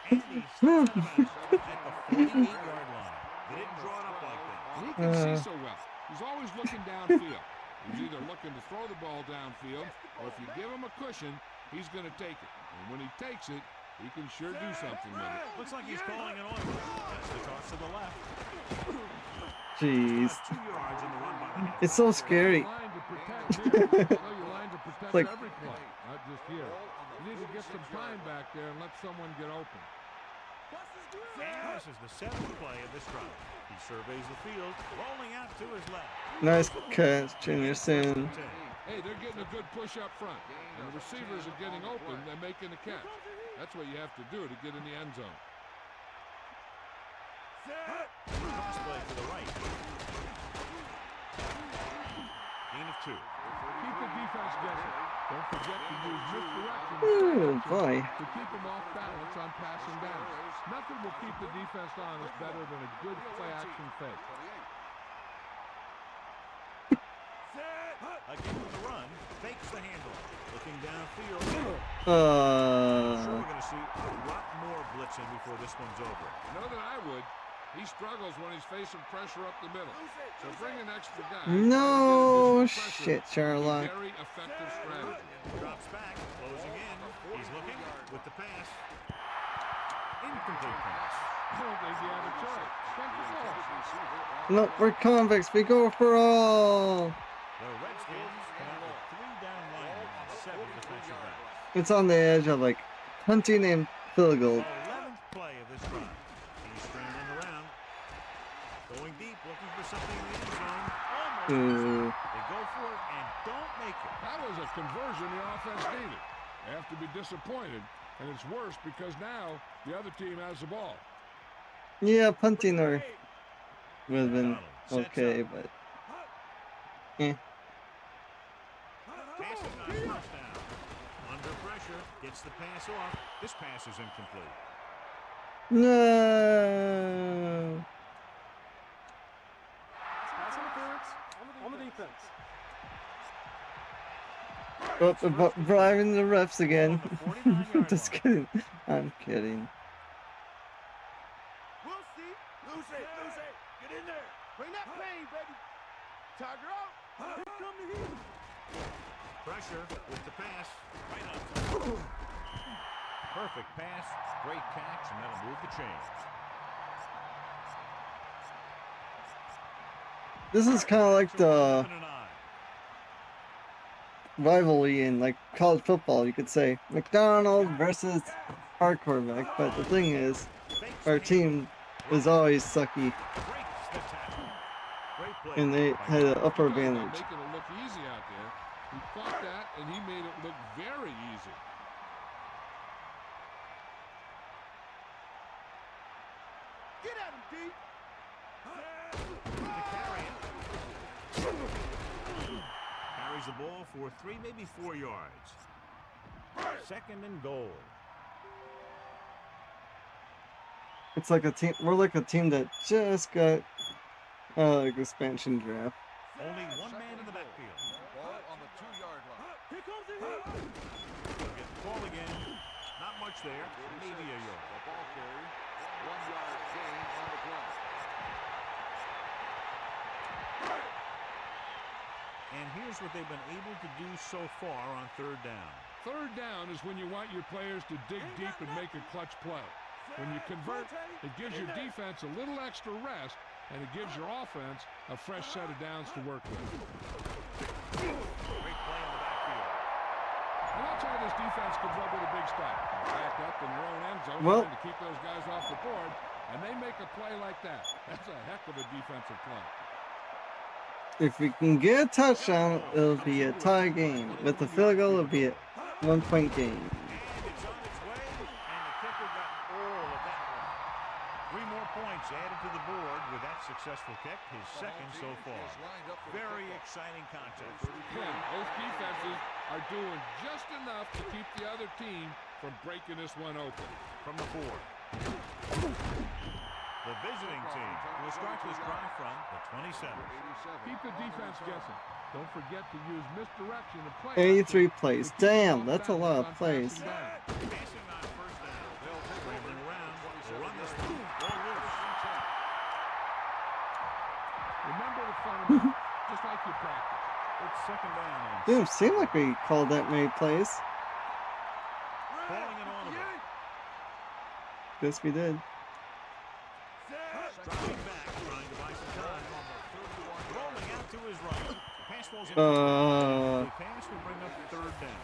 And he steps out of bounds at the 48-yard line. They didn't draw it up like that. And he can see so well. He's always looking downfield. He's either looking to throw the ball downfield, or if you give him a cushion, he's going to take it. And when he takes it, he can sure do something with it. Looks like he's calling an oil. That's the toss to the left. Jeez. About 2 yards in the run by the half. It's so scary. Line to protect here. Your line to protect Like- every play, not just here. You need to get some time back there and let someone get open. And this is the 7th play of this drive. He surveys the field, rolling out to his left. Nice catch, Junior Sin. Hey, they're getting a good push up front, and the receivers are getting open and making the catch. That's what you have to do to get in the end zone. Cross play to the right. Gain of 2. Keep the defense guessing. Don't forget to use misdirection Ooh, boy. to keep them off balance on passing down. Nothing will keep the defense honest better than a good play-action fake. Again with the run, fakes the handle. Looking downfield. Sure we're going to see a lot more blitzing before this one's over. You know that I would. He struggles when he's facing pressure up the middle. So bring an extra guy. No Pressure shit, Sherlock. Very effective strategy. Drops back, closing in. He's looking with the pass. Incomplete pass. I don't think you have a choice. Take the ball. No, we're convicts. We go for all. The Redskins come out with 3 down linemen and 7 defensive backs. It's on the edge of like hunting and field goal. 11th play of this drive. He's scrambling around. Going deep, looking for something in the end zone. Almost. Ooh. They go for it and don't make it. That was a conversion the offense needed. They have to be disappointed, and it's worse because now the other team has the ball. Yeah, punting or would have been okay, but eh. Passing on first down. Under pressure, gets the pass off. This pass is incomplete. No. Pass interference on the defense. Oh, bribing the refs again. On the 49-yard Just line. kidding. I'm kidding. We'll see. Lose it. Get in there. Bring that pain, baby. Tiger out. Here come the heat. Pressure with the pass. Right on top. Perfect pass. Great catch, and that'll move the chains. This is kind of like the 7-9. rivalry in like college football, you could say. McDonald versus our quarterback, but the thing is, Fakes our the team was always sucky, breaks the tackle. Great play and they by had an upper Because they're advantage. making it look easy out there. He caught that, and he made it look very easy. Get at him, D. to carry it. Carries the ball for 3, maybe 4 yards. 2nd and goal. It's like a team. We're like a team that just got like expansion draft. Only one man in the backfield. Ball on the 2-yard line. Here comes the heat. They'll get the ball again. Not much there. Maybe a yard. The ball carry. 1 yard gain on the play. And here's what they've been able to do so far on third down. Third down is when you want your players to dig deep and make a clutch play. When you convert, it gives your defense a little extra rest, and it gives your offense a fresh set of downs to work with. Great play in the backfield. And that's how this defense comes up with a big stop. Back up in their own end zone Well, trying to keep those guys off the board, and they make a play like that. That's a heck of a defensive play. if we can get a touchdown, it'll be a tie game. With the field goal, it'll be a 1-point game. And it's on its way, and the kicker got all of that one. 3 more points added to the board with that successful kick, his second so far. Very exciting contest. Again, both defenses are doing just enough to keep the other team from breaking this one open. From the 4. The visiting team will start this drive from the 27. Keep the defense guessing. Don't forget to use misdirection and play. 83 plays. Damn, that's a lot of plays. Passing on first down. They'll scrambling around. They'll run this one. Ball loose. Remember the fundamentals, just like you practice. It's second down. Didn't seem like we called that many plays. Calling it audible. Guess we did. Dropping back, trying to buy some time. Rolling out to his right. The pass falls in. The pass will bring up third down.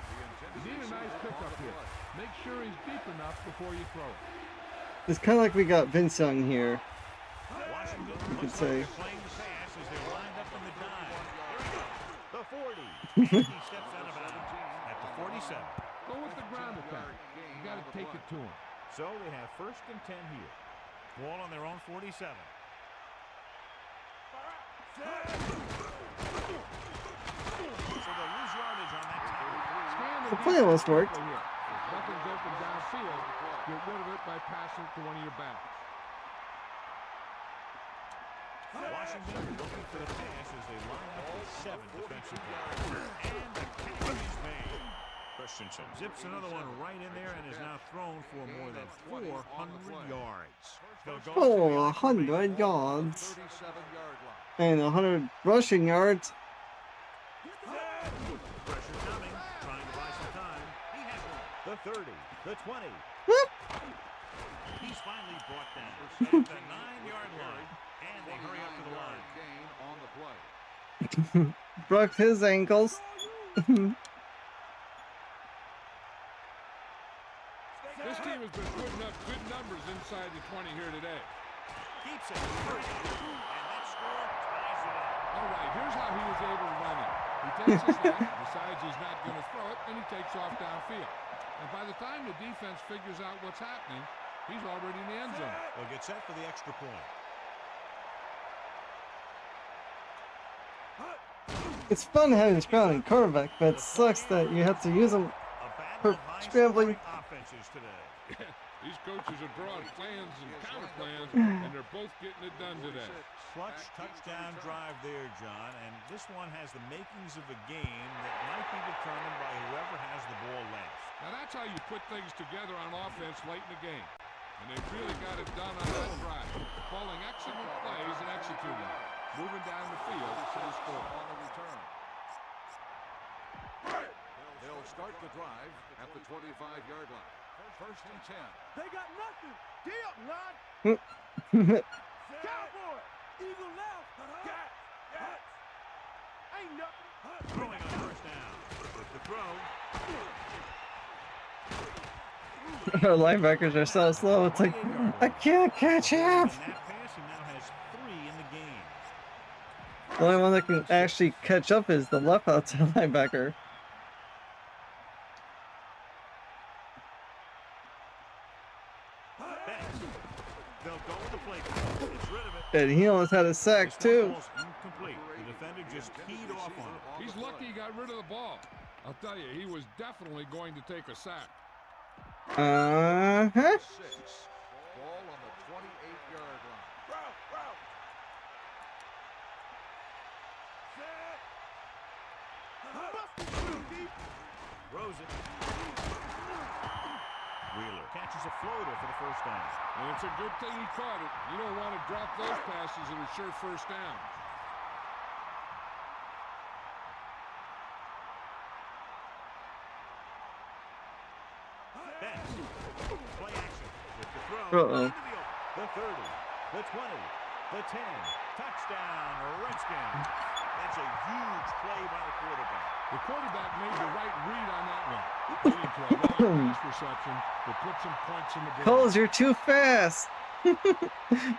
You need a nice pickup here. Make sure he's deep enough before you throw it. It's kind of like we got Vince Young here. Washington You could looks say. like they're playing the pass as they're lined up in the dive. There we go. The 40. He steps out of bounds at the 47. Go with the ground attack. You got to take it to him. So they have first and 10 here. Ball on their own 47. So they'll lose yardage on that tackle. The play almost worked. If nothing's open downfield, get rid of it by passing it to one of your backs. Washington looking for the pass as they line up with 7 defensive players. And the catch is made. Christensen zips another one right in there and is now thrown for more than 400 yards. They'll go to the 400 yards. 37-yard line. And 100 rushing yards. pressure coming, trying to buy some time. He has one. The 30, the 20. Whoop. He's finally brought down at the 9-yard line, and they hurry up to the line. Gain on the play. Broke his ankles. This team has been putting up good numbers inside the 20 here today. Keeps it first, and that score ties it up. All right, here's how he was able to run it. He takes his snap, decides he's not going to throw it, and he takes off downfield. And by the time the defense figures out what's happening, he's already in the end zone. They'll get set for the extra point. It's fun having a scrambling quarterback, but it sucks that you have to use him. A battle For of scrambling. high-scoring offenses today. These coaches have drawn plans and counter plans, and they're both getting it done today. Clutch touchdown drive there, John, and this one has the makings of a game that might be determined by whoever has the ball last. Now that's how you put things together on offense late in the game. And they really got it done on that drive. Calling excellent plays and executing them. Moving down the field to the score. On the return. They'll start the drive at the 25-yard line. First and 10. They got nothing. Deal, lad. Cowboy. Eagle left. Got. Ain't nothing. Throwing on first down. With the throw. Our linebackers are so slow. It's like, I can't catch up. And that pass, he now has 3 in the game. The only one that can actually catch up is the left outside linebacker. They'll go with the play. It's rid of it. And he almost had a sack, This too. one falls incomplete. The defender just keyed off on it. He's lucky he got rid of the ball. I'll tell you, he was definitely going to take a sack. Uh-huh. 6. Ball on the 28-yard line. Throws it. Wheeler catches a floater for the first down. And it's a good thing he caught it. You don't want to drop those passes that are sure first downs. Best. Play action with the throw. Uh-oh. Into the 30, the 20, the 10. Touchdown, Redskins. That's a huge play by the quarterback. The quarterback made the right read on that one. Leading to a long pass reception that put some points in the board. Coles, you're too fast.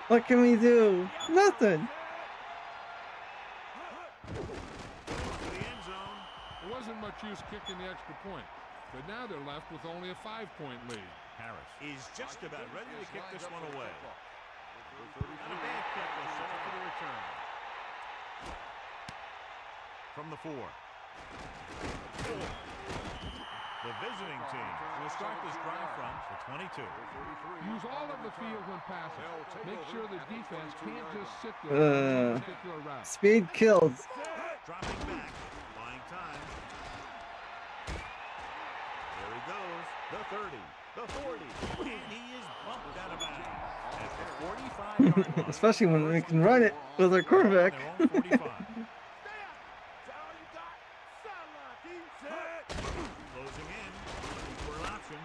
What can we do? Nothing. To the end zone. There wasn't much use kicking the extra point, but now they're left with only a 5-point lead. Harris is just about ready to kick this one away. Not a bad kick. They'll set up for the return. From the 4. The visiting team will start this drive from the 22. Use all of the field when passing. Make sure the defense can't just sit there on a particular route. Speed kills. Dropping back, buying time. There he goes. The 30, the 40, and he is bumped out of bounds at the 45-yard line. Especially when we can run it with our quarterback. Their own 45. Closing in, looking for an option.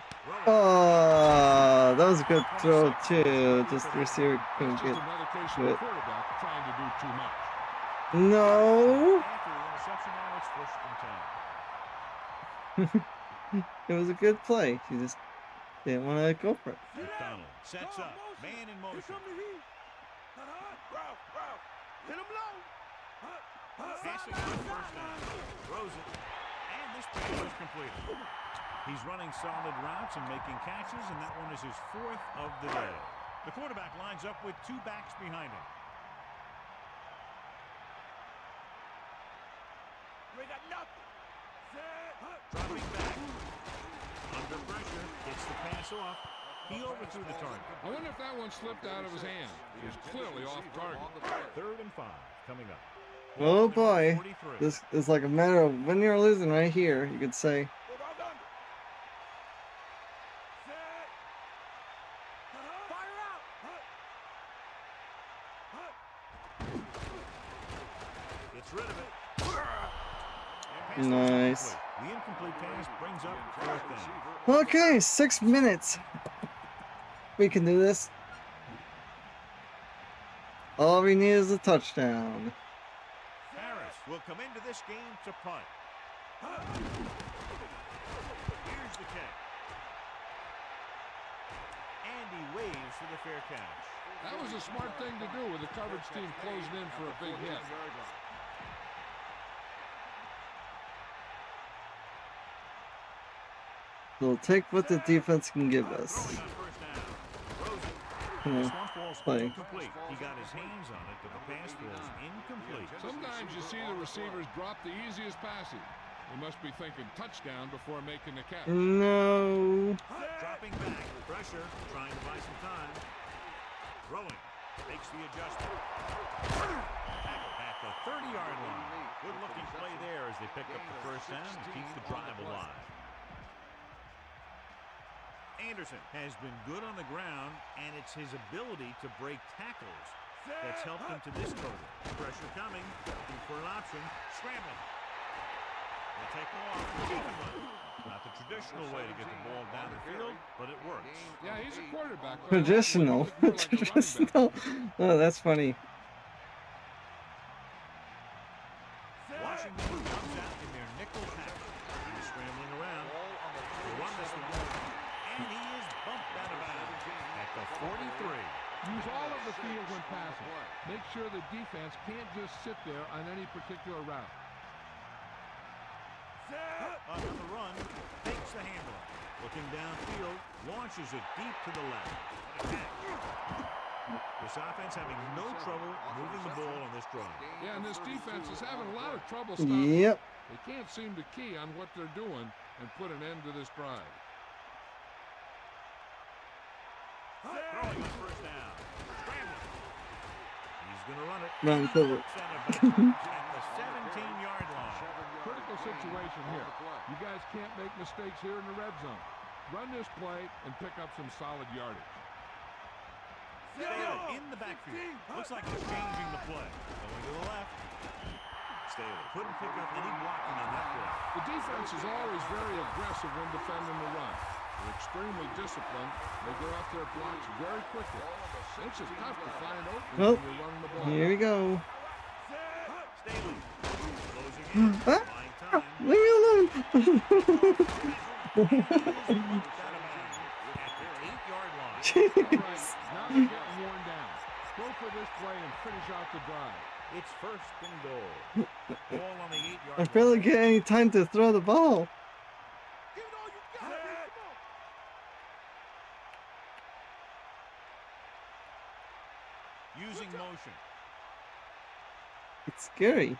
Oh, that was a good throw too. Just the receiver couldn't Just get another case of the it. quarterback trying to do too much. No. After the interception, now it's 1st and 10. It was a good play. He just didn't want to go for it. McDonald sets up, man in motion. Hit him low. Passing on 1st down. Throws it. And this pass is completed. He's running solid routes and making catches, and that one is his 4th of the day. The quarterback lines up with 2 backs behind him. We got nothing. Dropping back. Under pressure. Gets the pass off. He overthrew the target. I wonder if that one slipped out of his hand. He was clearly off target. 3rd and 5 coming up. Oh boy. 43. This is like a matter of winning or losing right here, you could say. Fire out. Gets rid of it. Nice. The incomplete pass brings up 4th down. Okay, 6 minutes. We can do this. All we need is a touchdown. Harris will come into this game to punt. Here's the kick. And he waves for the fair catch. That was a smart thing to do with the coverage team closing in for a big hit. We'll take what the defense can give us. Throwing on 1st down. Throws it. Yeah, This one falls play. incomplete. He got his hands on it, but the pass falls incomplete. Sometimes you see the receivers drop the easiest passes. They must be thinking touchdown before making the catch. No. Dropping back. Pressure. Trying to buy some time. Throwing. Makes the adjustment. At the 30-yard line. Good looking play there as they pick up the 1st down and keep the drive alive. Anderson has been good on the ground, and it's his ability to break tackles that's helped him to this total. Pressure coming, looking for an option, scrambling. They take off, even one. Not the traditional way to get the ball down the field, but it works. Yeah, he's a quarterback. but Traditional. more like a running back. Traditional. Oh, that's funny. Washington comes out in their nickel package. He's scrambling around. They run this one, and he is bumped out of bounds at the 43. Use all of the field when passing. Make sure the defense can't just sit there on any particular route. On the run, takes the handle. Looking downfield, launches it deep to the left. This offense having no trouble moving the ball on this drive. Yeah, and this defense is having a lot of trouble stopping. Yep. They can't seem to key on what they're doing and put an end to this drive. Throwing on 1st down. Scrambling. He's going to run it. Run forward. At the 17-yard line. Critical situation here. You guys can't make mistakes here in the red zone. Run this play and pick up some solid yardage. Staley in the backfield. Looks like he's changing the play. Going to the left. Staley couldn't pick up any blocking on that play. The defense is always very aggressive when defending the run. They're extremely disciplined. They go off their blocks very quickly. It's just tough to find openings Oh, when you're running the ball. here we go. Staley closing in. Huh? Buying time. Leave me alone. At the 8-yard line. All right, now they're getting worn down. Go for this play and finish out the drive. It's first and goal. Ball on the 8-yard I line. barely get any time to throw the ball. Give it all you got, man. Come on. Using motion. It's scary.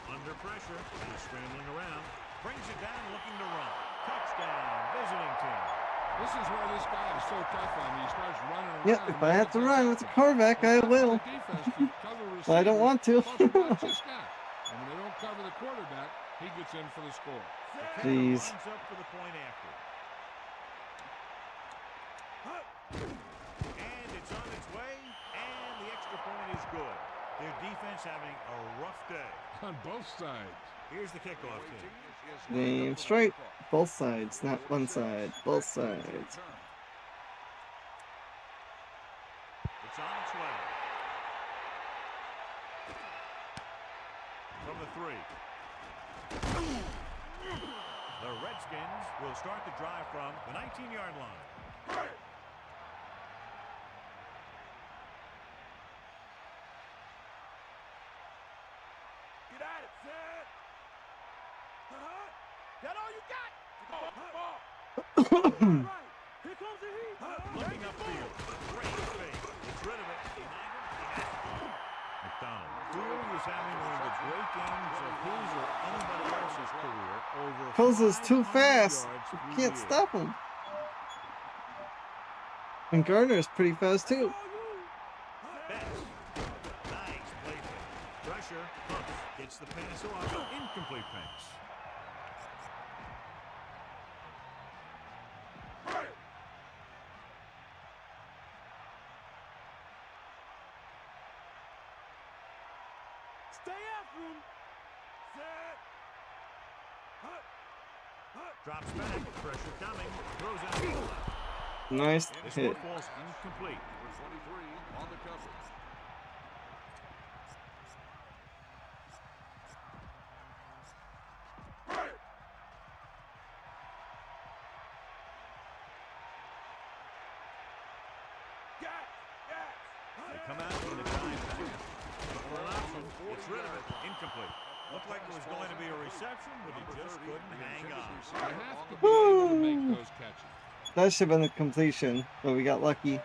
Under pressure. He's scrambling around. Brings it down, looking to run. Touchdown, visiting team. This is where this guy is so tough on me. He starts running around. Yep, if I have to run with the quarterback, I will. But I don't want to. And when they don't cover the quarterback, he gets in for the score. Jeez. Lines up for the point after. And it's on its way, and the extra point is good. Their defense having a rough day. On both sides. Here's the kickoff team. Name straight. Both sides, not one side. Both sides. It's on its way. From the 3. The Redskins will start the drive from the 19-yard line. Get at it, set. Got all you got. Ball. Right. Here comes the heat. Looking upfield. Great fake. Gets rid of it. McDonald clearly is having one of the great games of his or anybody else's career. Over Closes too 500 fast. yards You through can't the air. stop him. And Gardner's pretty fast too. Betts. Nice play fake. Pressure. Hooks. Gets the pass off. Incomplete pass. Stay after him. Set. Drops back. Pressure coming. Throws out to the left. Nice This hit. one falls incomplete. Number 23 on the cover. They come out in the time pass. For an option, gets rid of it. Incomplete. Looked like there was going to be a reception, but he just couldn't hang on. You have to be able to make those catches. That should have been a completion, but we got lucky.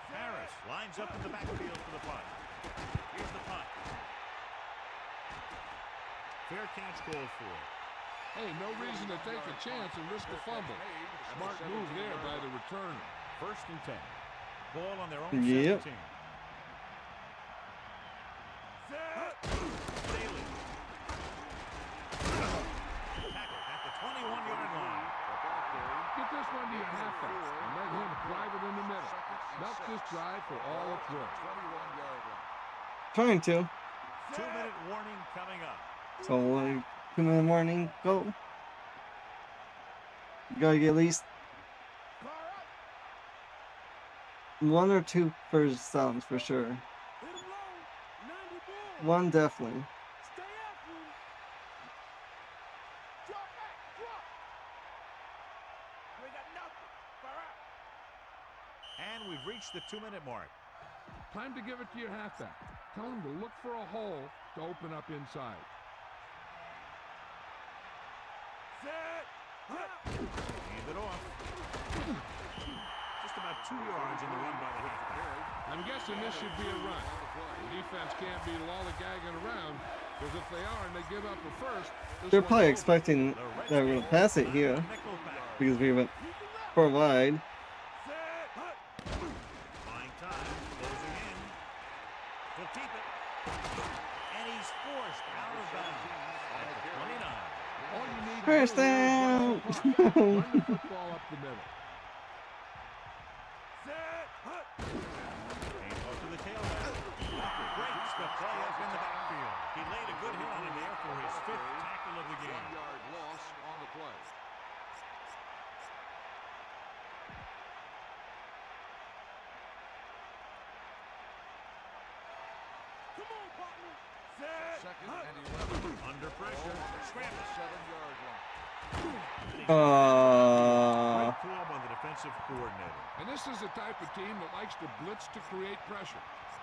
Harris lines up in the backfield for the punt. Here's the punt. Fair catch called for. Hey, no reason to take a chance and risk a fumble. Smart move there by the returner. First and 10. Ball on their own Yep. 17. Staley. Tackle at the 21-yard line. Get this one to your halfback and let him drive it in the middle. Milk this drive for all it's worth. 21-yard line. Trying to. 2-minute warning coming up. So, 2-minute warning, go. You gotta get at least 1 or 2 first downs for sure. Hit him low. 90 ball. 1 definitely. Stay after him. Drop back. Drop. We got nothing. Far out. And we've reached the 2-minute mark. Time to give it to your halfback. Tell him to look for a hole to open up inside. Set. Hand it off. Just about 2 yards in the run by the halfback. I'm guessing this should be a run. The defense can't be lollygagging around, because if they are and they give up a first, this They're one's probably over. expecting that we're gonna pass it here Nickel back. because we went 4 wide. Buying time. Closing in. He'll keep it. And he's forced out of bounds at the 29. All you need First to do is down. run the football up the middle. Set. Hut. Handoff to the tailback. Breaks the play up in the backfield. He laid a good hit on him there for his 5th tackle of the game. 1-yard loss on the play. Come on, partner. Set. Second Hut. and 11. Under pressure. Scramble. 7-yard line. Great Uh, call by the defensive coordinator. And this is the type of team that likes to blitz to create pressure.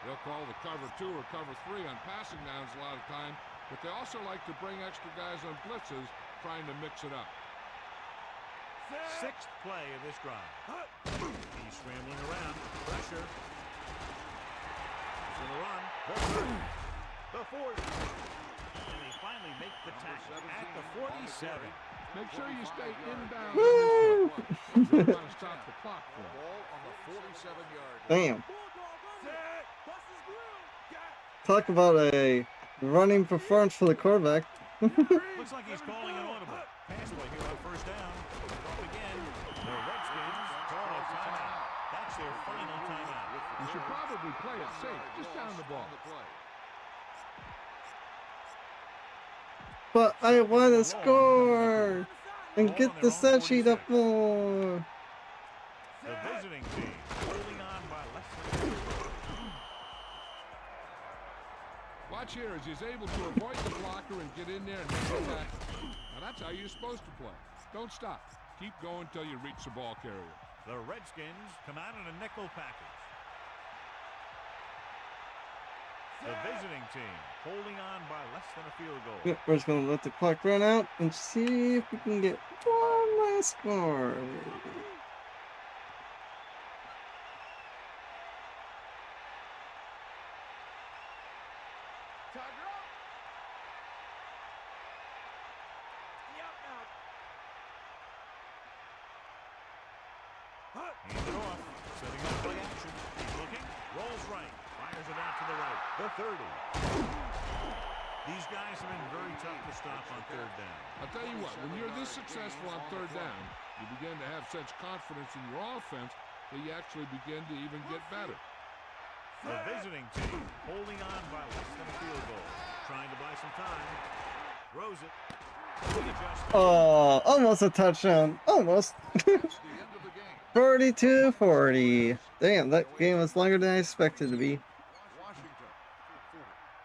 They'll call the cover 2 or cover 3 on passing downs a lot of time, but they also like to bring extra guys on blitzes, trying to mix it up. Set. 6th play of this drive. Hut. He's scrambling around. Pressure. He's going to run. The 40. And they finally make the tackle at the 47. Make sure you stay inbound. Woo! You're trying to stop the clock for them. Ball on the 47-yard line. Damn. Set. Bust his grill. Got. Talk about a running performance for the quarterback. Looks like he's calling an audible. Pass play here on 1st down. Off again. The Redskins call a timeout. That's their final timeout. You should probably play it safe. Just down the ball. On the play. But I want to score and get the stat sheet up more. The visiting team holding on by less than a field goal. Watch here as he's able to avoid the blocker and get in there and make a tackle. Now that's how you're supposed to play. Don't stop. Keep going until you reach the ball carrier. The Redskins come out in a nickel package. The visiting team holding on by less than a field goal. Yep, we're just gonna let the clock run out and see if we can get one last score. Tiger up. Yep, now. Hut. Hand it off. Setting up play action. He's looking. Rolls right. Fires it out to the right. The 30. These guys have been very tough to stop on 3rd down. I'll tell you what, when you're this successful on 3rd down, you begin to have such confidence in your offense that you actually begin to even get better. The visiting team holding on by less than a field goal. Trying to buy some time. Throws it. Readjusting. Oh, almost a touchdown. Almost. That's the end of the game. 42-40. Damn, that game was longer than I expected to be. Washington.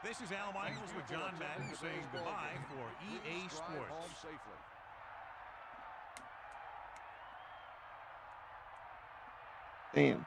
This is Al Michaels with John Madden saying goodbye for EA Drive Sports. home safely. Damn.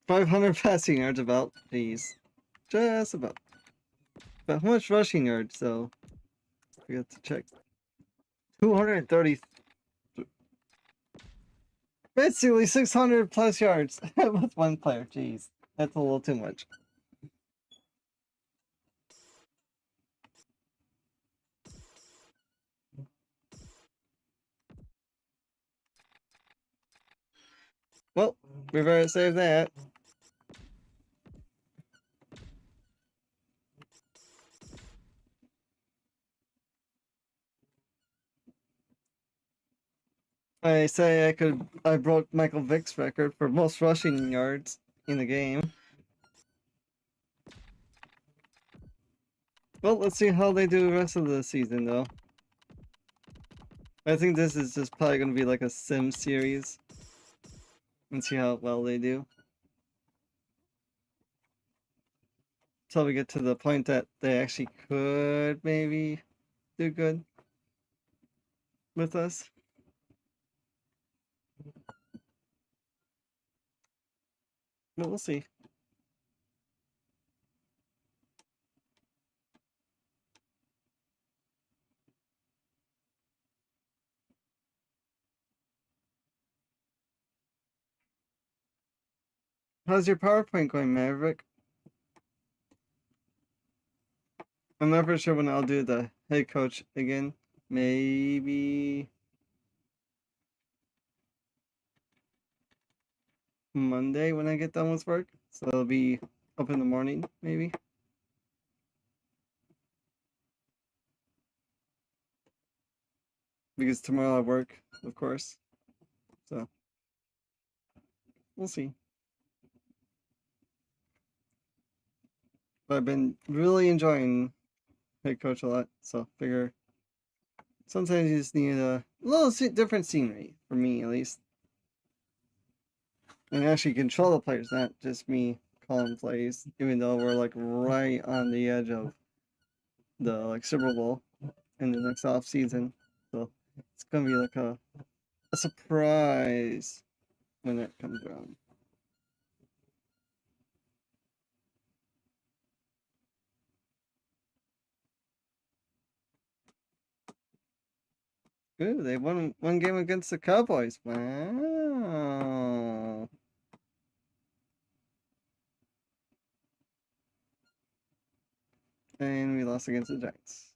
$500 passing yards about. Jeez. Just about. But how much rushing yards though? We have to check. 230. Basically 600 plus yards with one player. Jeez. That's a little too much. Well, we better save that. I broke Michael Vick's record for most rushing yards in the game. Well, let's see how they do the rest of the season though. I think this is just probably gonna be like a sim series. And see how well they do. Till we get to the point that they actually could maybe do good with us. But we'll see. How's your PowerPoint going, Maverick? I'm not for sure when I'll do the head coach again. Maybe Monday when I get done with work. So it'll be up in the morning, maybe. Because tomorrow I work, of course. So we'll see. But I've been really enjoying head coach a lot. So figure sometimes you just need a little different scenery, for me at least. And actually control the players, not just me calling plays, even though we're like right on the edge of the like Super Bowl in the next off season. So it's gonna be like a surprise when that comes around. Ooh, they won one game against the Cowboys. Wow. And we lost against the Giants.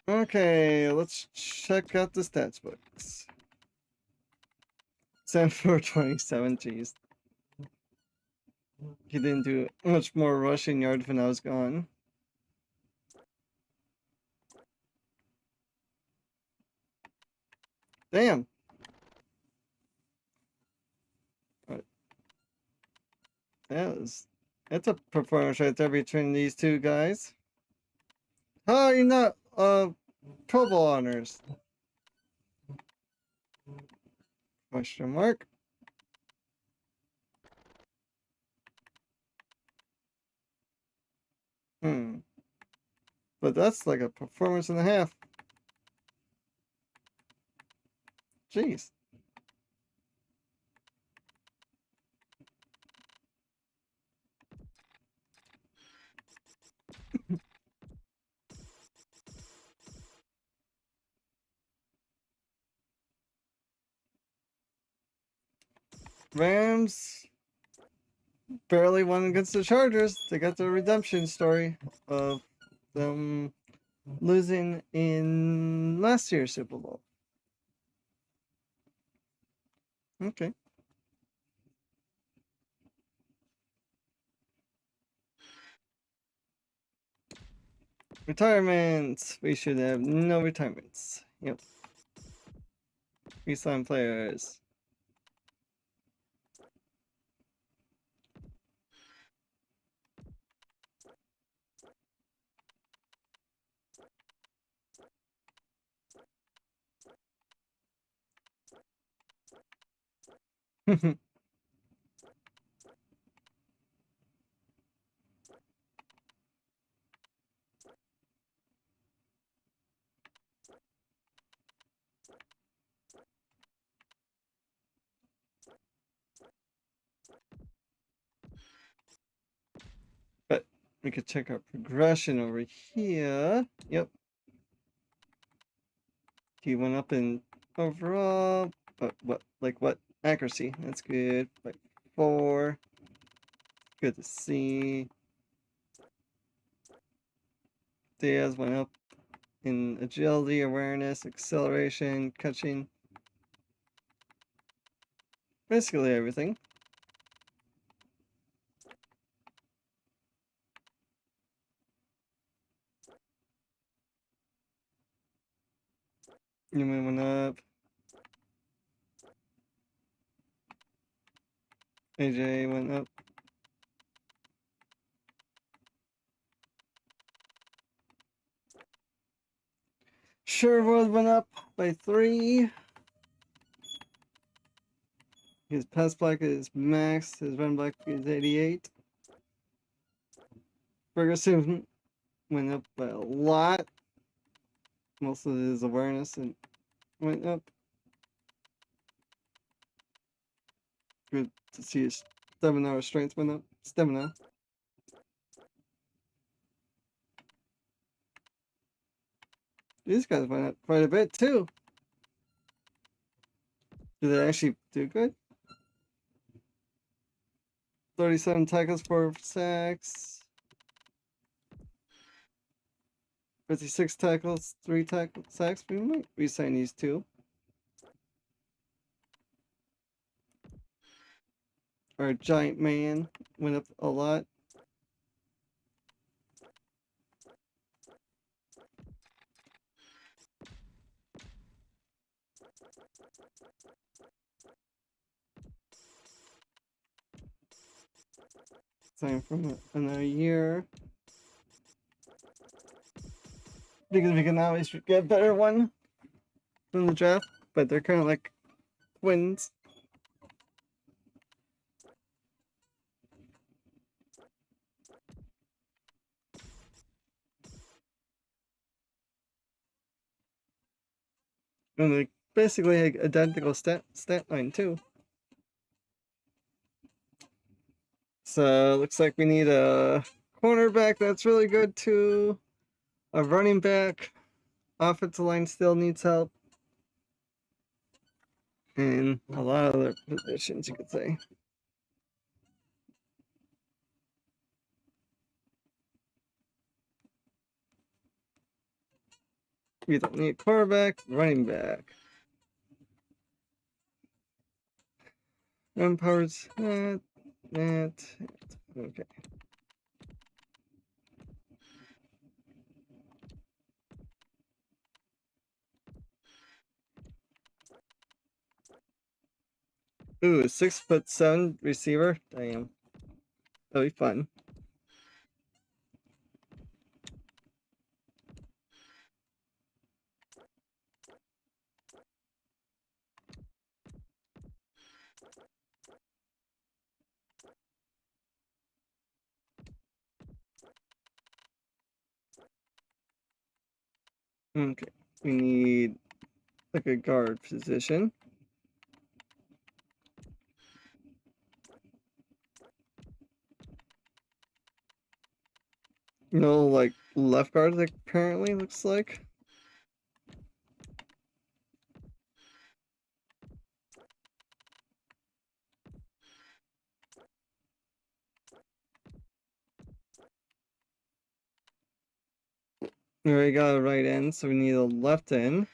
Okay, let's check out the stats books. 7 for 27, jeez. He didn't do much more rushing yards when I was gone. Damn. That's a performance right there between these two guys. How are you not Pro Bowl honors? Question mark. But that's like a performance and a half. Jeez. Rams barely won against the Chargers. They got the redemption story of them losing in last year's Super Bowl. Okay. Retirements. We should have no retirements. Yep. Resign players. But we could check our progression over here. Yep. He went up in overall, but what accuracy? That's good. Like 4. Good to see. Diaz went up in agility, awareness, acceleration, catching. Basically everything. Newman went up. AJ went up. Sherwood went up by 3. His pass block is max. His run block is 88. Ferguson went up by a lot. Most of his awareness and went up. Good to see his stamina strength went up. Stamina. These guys went up quite a bit too. Did they actually do good? 37 tackles, 4 sacks. 56 tackles, 3 sacks. We might re-sign these two. Our giant man went up a lot. Sign from another year. Because we can always get a better one from the draft, but they're kind of like twins. And they basically have identical stat line too. So looks like we need a cornerback that's really good too. A running back. Offensive line still needs help. And a lot of other positions you could say. We don't need a quarterback, running back. Run powers, that. Okay. Ooh, a 6'7" receiver. Damn. That'll be fun. Okay. We need like a guard position. No, like left guard, like apparently looks like. We already got a right end, so we need a left end.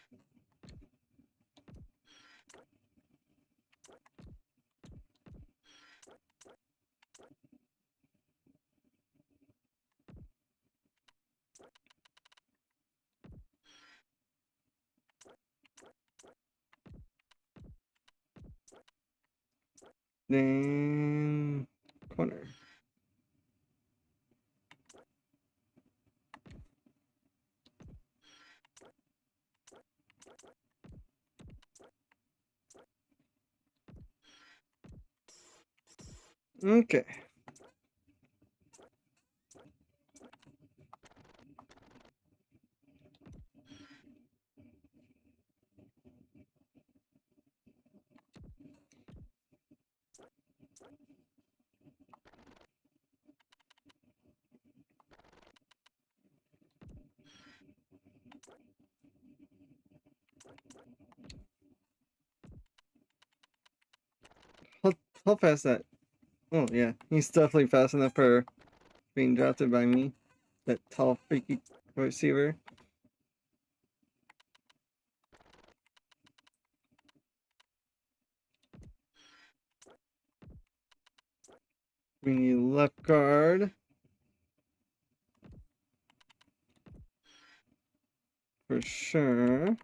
Then corner. Okay. How fast that? Oh yeah, he's definitely fast enough for being drafted by me. That tall, freaky receiver. We need left guard. For sure.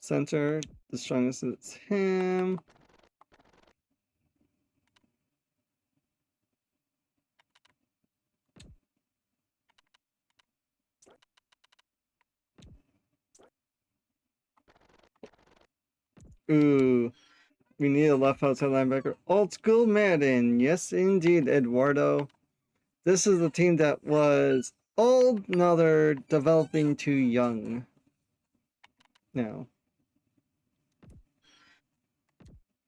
Center, the strongest is him. Ooh, we need a left outside linebacker. Old school Madden. Yes, indeed, Eduardo. This is the team that was old, now they're developing too young. Now.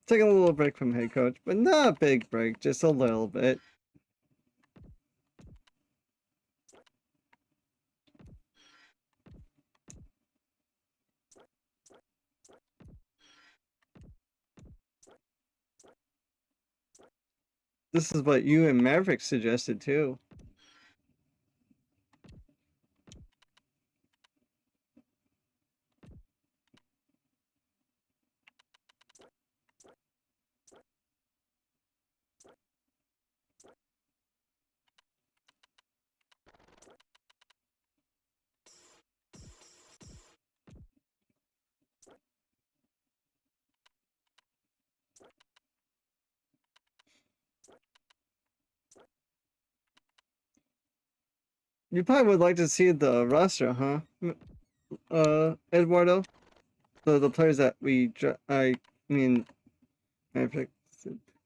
Taking a little break from head coach, but not a big break, just a little bit. This is what you and Maverick suggested too. You probably would like to see the roster, huh? Eduardo? The players that I mean, Maverick.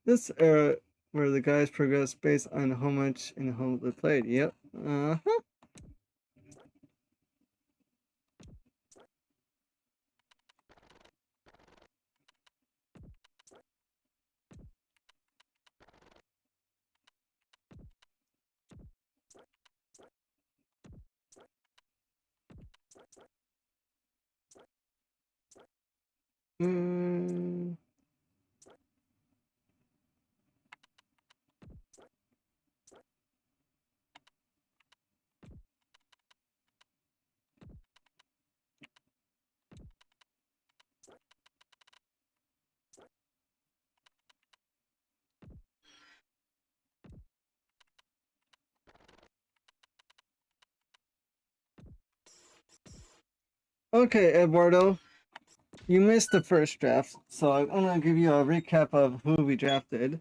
This era where the guys progress based on how much and how they played. Yep. Uh-huh. Mm. Okay, Eduardo. You missed the first draft, so I'm gonna give you a recap of who we drafted.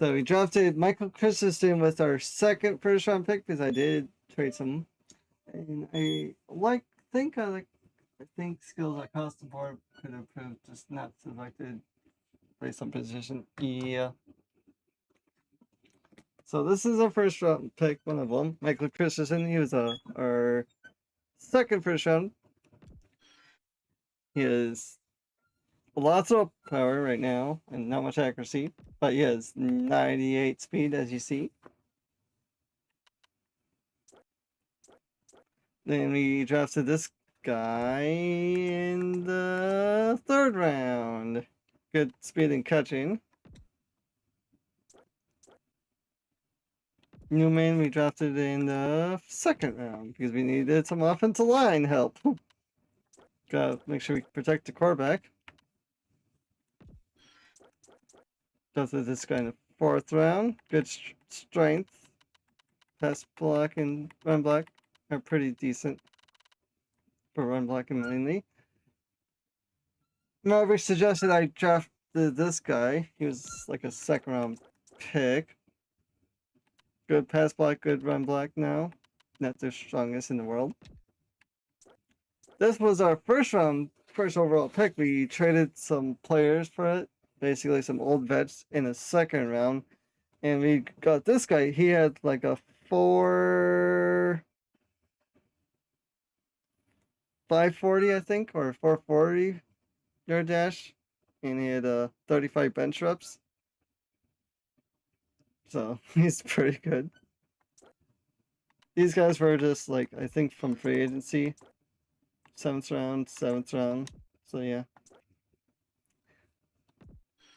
So we drafted Michael Christensen with our second first round pick because I did trade some, and I think skills across the board could improve, just not selected based on position. Yeah. So this is our first round pick, one of them, Michael Christensen. He was our second first round. He has lots of power right now and not much accuracy, but he has 98 speed, as you see. Then we drafted this guy in the third round. Good speed and catching. Newman we drafted in the second round because we needed some offensive line help. Gotta make sure we protect the quarterback. Drafted this guy in the fourth round. Good strength. Pass block and run block are pretty decent for run blocking mainly. Maverick suggested I drafted this guy. He was like a second round pick. Good pass block, good run block now. Not the strongest in the world. This was our first overall pick. We traded some players for it. Basically some old vets in the second round. And we got this guy. He had like a 540, I think, or 440 yard dash. And he had 35 bench reps. So he's pretty good. These guys were just like, I think from free agency. 7th round. So yeah.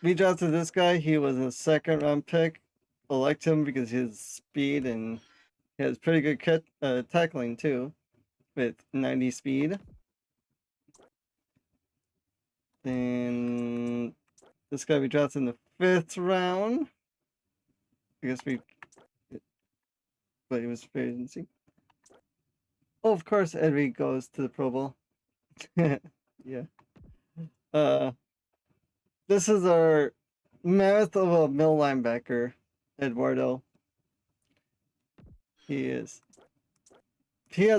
We drafted this guy. He was a second round pick. I liked him because his speed and he has pretty good tackling too, with 90 speed. Then this guy we drafted in the 5th round. I guess but he was free agency. Oh, of course, Edry goes to the Pro Bowl. Yeah. This is our mammoth of a middle linebacker, Eduardo. He has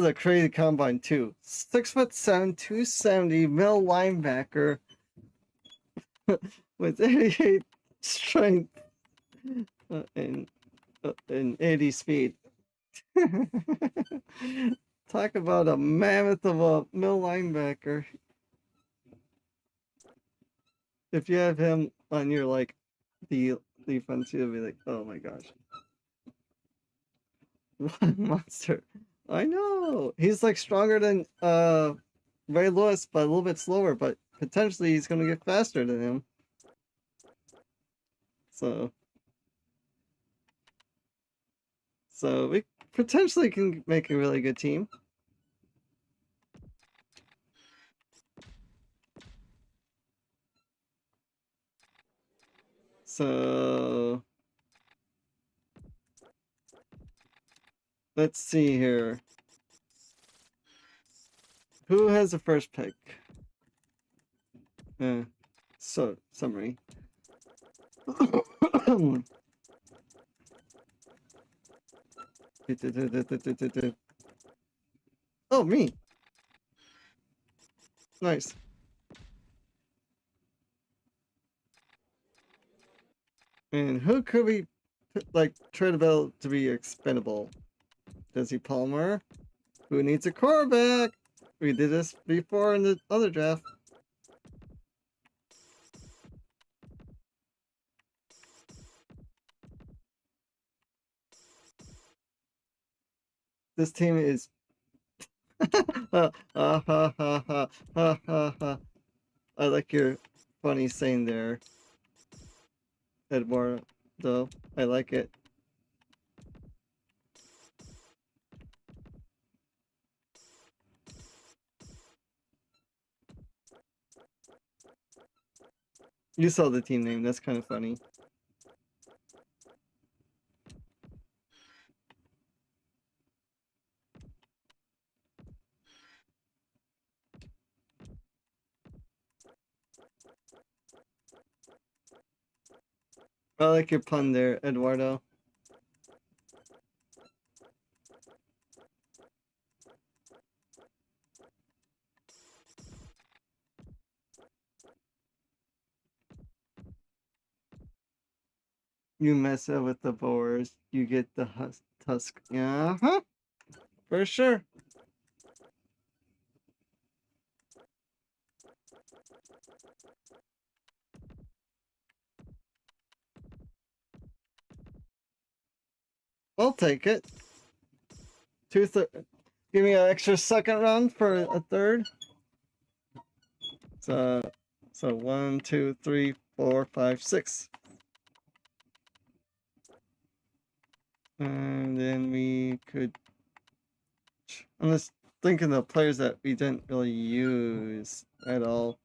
a crazy combine too. 6'7", 270 middle linebacker with 88 strength and 80 speed. Talk about a mammoth of a middle linebacker. If you have him on your the defense, you'll be like, oh my gosh. What a monster. I know. He's like stronger than Ray Lewis, but a little bit slower, but potentially he's gonna get faster than him. So So we potentially can make a really good team. So let's see here. Who has the first pick? So summary. Oh, me. Nice. And who could we like try to build to be expendable? Jesse Palmer, who needs a quarterback. We did this before in the other draft. This team is I like your funny saying there, Eduardo. I like it. You saw the team name. That's kind of funny. I like your pun there, Eduardo. You mess up with the boars, you get the tusk. Yeah, for sure. I'll take it. Give me an extra second round for a third. So 1, 2, 3, 4, 5, 6. And then we could. I'm just thinking of players that we didn't really use at all.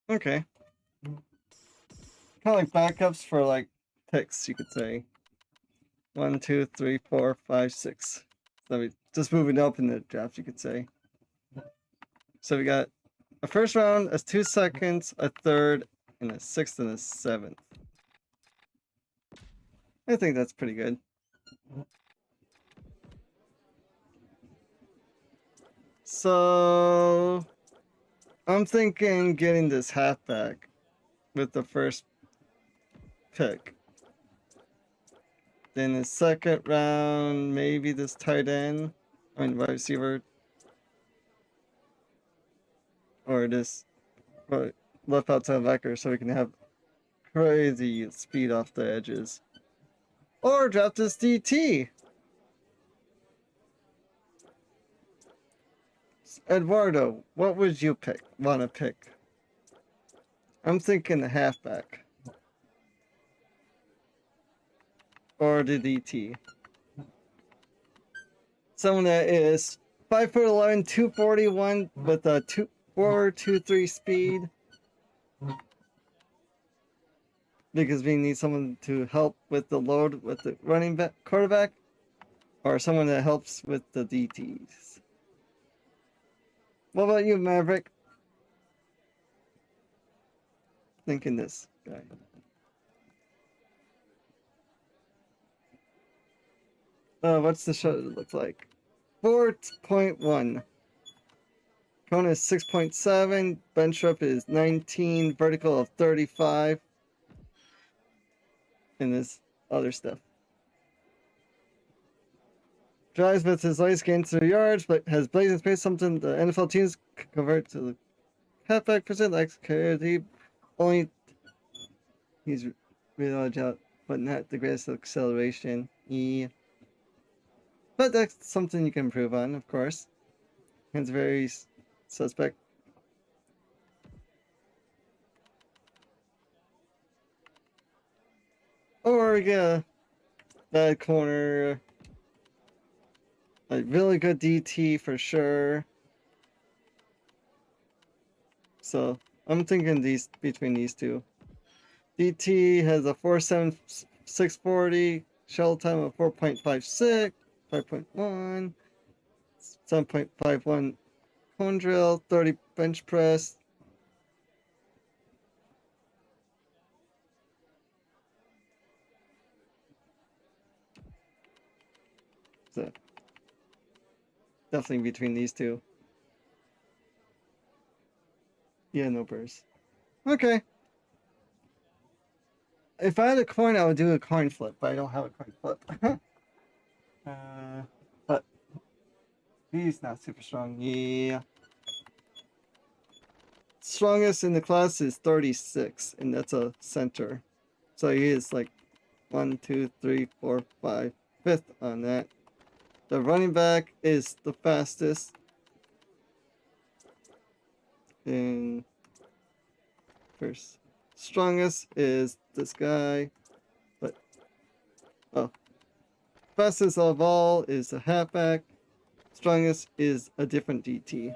Okay. Kind of like backups for like picks, you could say. 1, 2, 3, 4, 5, 6. So we just moving up in the draft, you could say. So we got a first round, a 2 seconds, a third, and a 6th and a 7th. I think that's pretty good. So I'm thinking getting this halfback with the first pick. Then the second round, maybe this tight end, wide receiver, or this left outside backer, so we can have crazy speed off the edges. Or draft this DT. Eduardo, what would you want to pick? I'm thinking the halfback. Or the DT. Someone that is 5'11", 241 with a 4.23 speed. Because we need someone to help with the load with the running back quarterback, or someone that helps with the DTs. What about you, Maverick? Thinking this guy. What's the shot look like? 4.1. Cone is 6.7. Bench rep is 19. Vertical of 35. And this other stuff. drives with his legs gains 3 yards, but has blazing space, something the NFL teams convert to the halfback percent, like carry only he's really large out, but not the greatest acceleration. Yeah. But that's something you can improve on, of course. It's very suspect. Or we get a bad corner. A really good DT for sure. So I'm thinking between these two. DT has a 4.7 640, shell time of 4.56, 5.1, 7.51 cone drill, 30 bench press. So definitely between these two. Yeah, no burst. Okay. If I had a coin, I would do a coin flip, but I don't have a coin flip. But he's not super strong. Yeah. Strongest in the class is 36, and that's a center. So he is like 1, 2, 3, 4, 5, 5th on that. The running back is the fastest. And first strongest is this guy. But fastest of all is the halfback. Strongest is a different DT.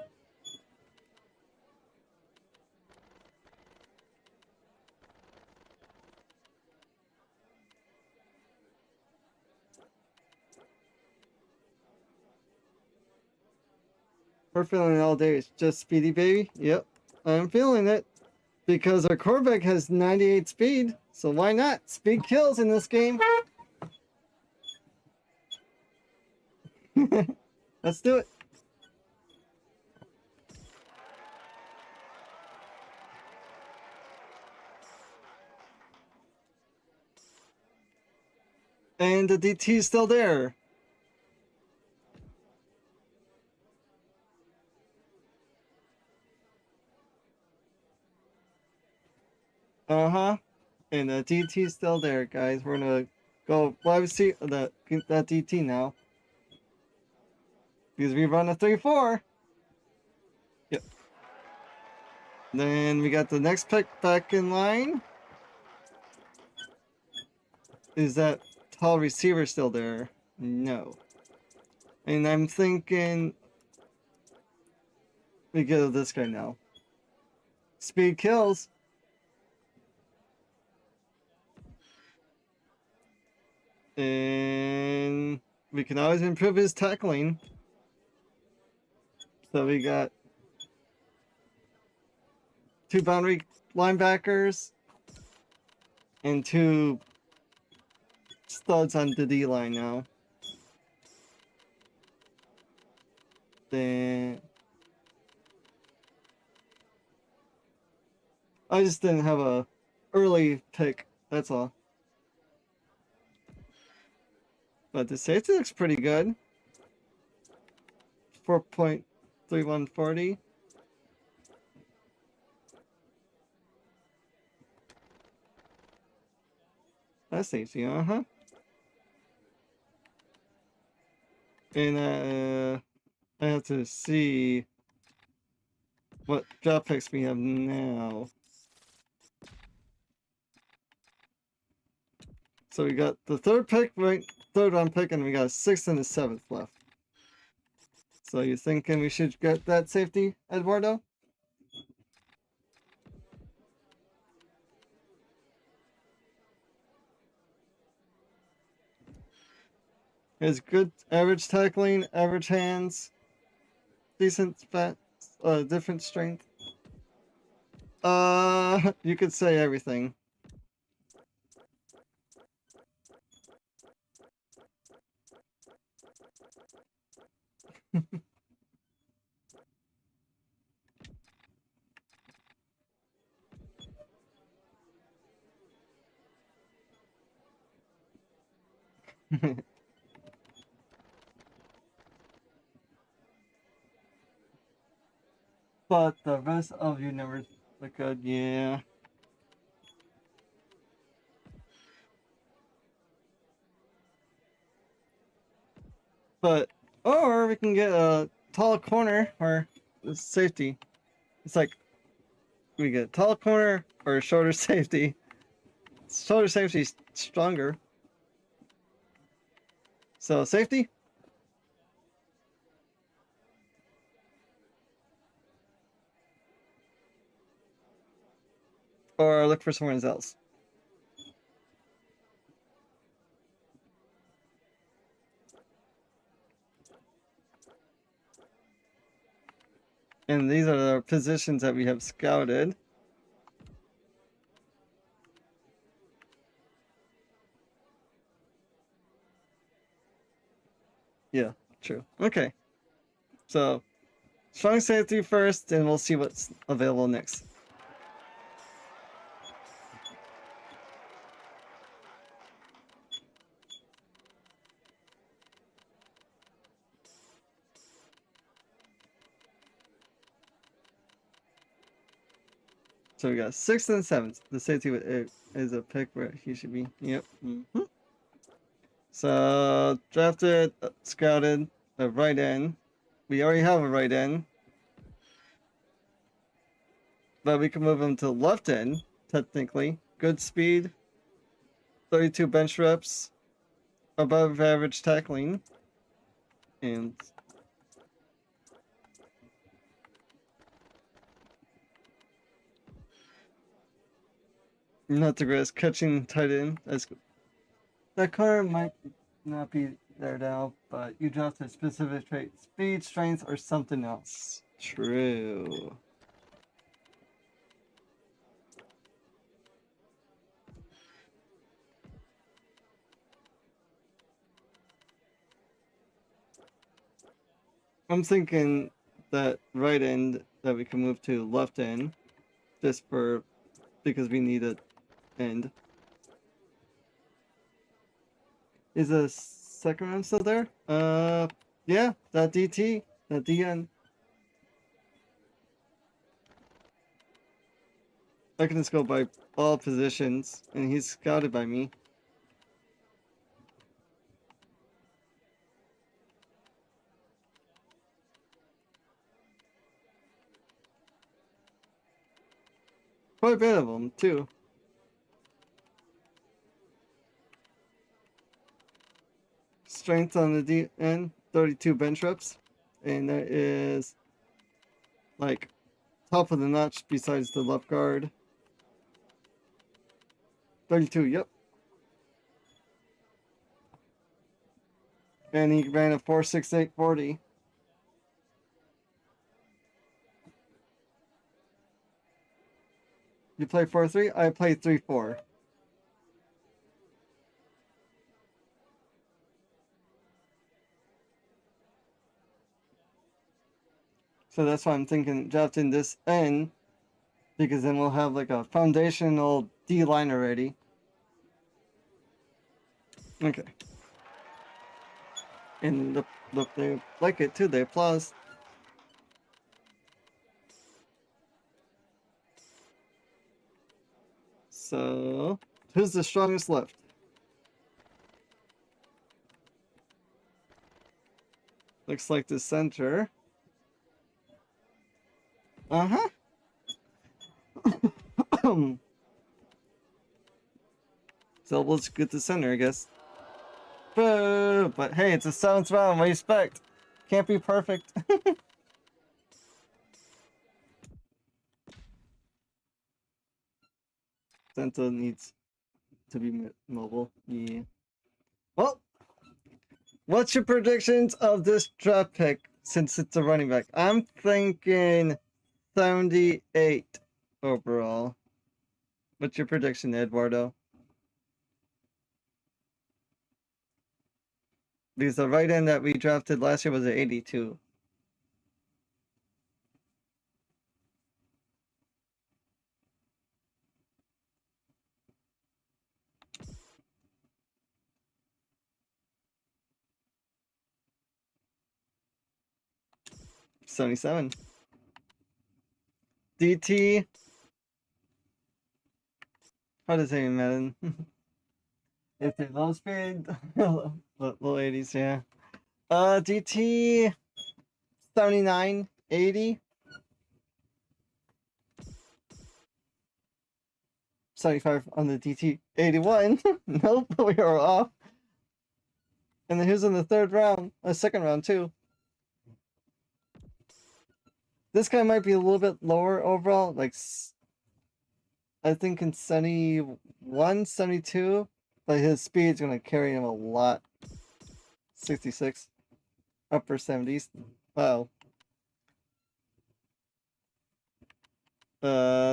We're feeling it all day. It's just speedy, baby. Yep, I'm feeling it. Because our quarterback has 98 speed. So why not? Speed kills in this game. Let's do it. And the DT is still there. Uh-huh. And the DT is still there, guys. We're gonna go wide receiver that DT now. Because we run a 3-4. Yep. Then we got the next pick back in line. Is that tall receiver still there? No. And I'm thinking we go to this guy now. Speed kills. And we can always improve his tackling. So we got 2 boundary linebackers and 2 studs on the D line now. Then I just didn't have a early pick, that's all. But the safety looks pretty good. 4.3140. That's safety, uh-huh. And I have to see what draft picks we have now. So we got the 3rd pick, right? 3rd round pick, and we got a 6th and a 7th left. So you thinking we should get that safety, Eduardo? Has good average tackling, average hands, decent fat, different strength. You could say everything. But the rest of your numbers look good, yeah. But, or we can get a tall corner or safety. It's like, we get a tall corner or a shorter safety. Shoulder safety is stronger. So safety. Or look for someone else. And these are the positions that we have scouted. Yeah, true. Okay. So, strong safety first, and we'll see what's available next. So we got 6th and 7th. The safety is a pick where he should be. Yep. So, drafted, scouted, a right end. We already have a right end. But we can move him to left end, technically. Good speed. 32 bench reps. Above average tackling. And not the greatest catching tight end. That corner might not be there now, but you dropped a specific trait. Speed, strength, or something else. True. I'm thinking that right end that we can move to left end, just for because we need an end. Is the second round still there? Yeah, that DT, that DN. I can just go by all positions, and he's scouted by me. Quite a bit of them, too. Strength on the DN, 32 bench reps. And that is like top of the notch besides the left guard. 32, yep. And he ran a 4.6840. You play 4-3? I play 3-4. So that's why I'm thinking drafting this end, because then we'll have like a foundational D line already. Okay. And look, they like it too. They applause. So, who's the strongest left? Looks like the center. Uh-huh. So let's get the center, I guess. Boo! But hey, it's a 7th round. What do you expect? Can't be perfect. Center needs to be mobile. Yeah. Well, what's your predictions of this draft pick since it's a running back? I'm thinking 78 overall. What's your prediction, Eduardo? Because the right end that we drafted last year was an 82. $77. DT. How does it Madden? If they're low speed, low 80s, yeah. DT 79, 80. 75 on the DT 81. Nope, we are off. And then who's in the third round? Second round, too. This guy might be a little bit lower overall. Like, I think in 71, 72. But his speed's going to carry him a lot. 66. Upper 70s. Wow.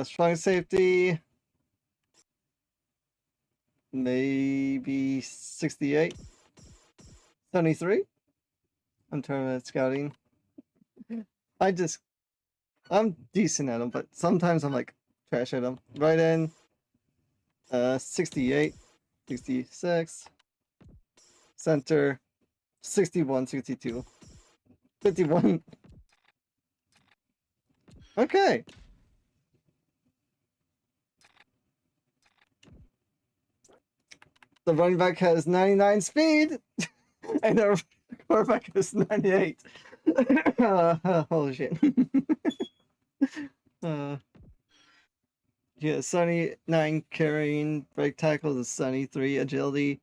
Strong safety. Maybe 68. 73. I'm tournament scouting. I'm decent at them, but sometimes I'm like trash at them. Right in. 68. 66. Center. 61, 62. 51. Okay. The running back has 99 speed, and the quarterback has 98. Holy shit. Yeah, Sunny 9 carrying, break tackle to Sunny 3, agility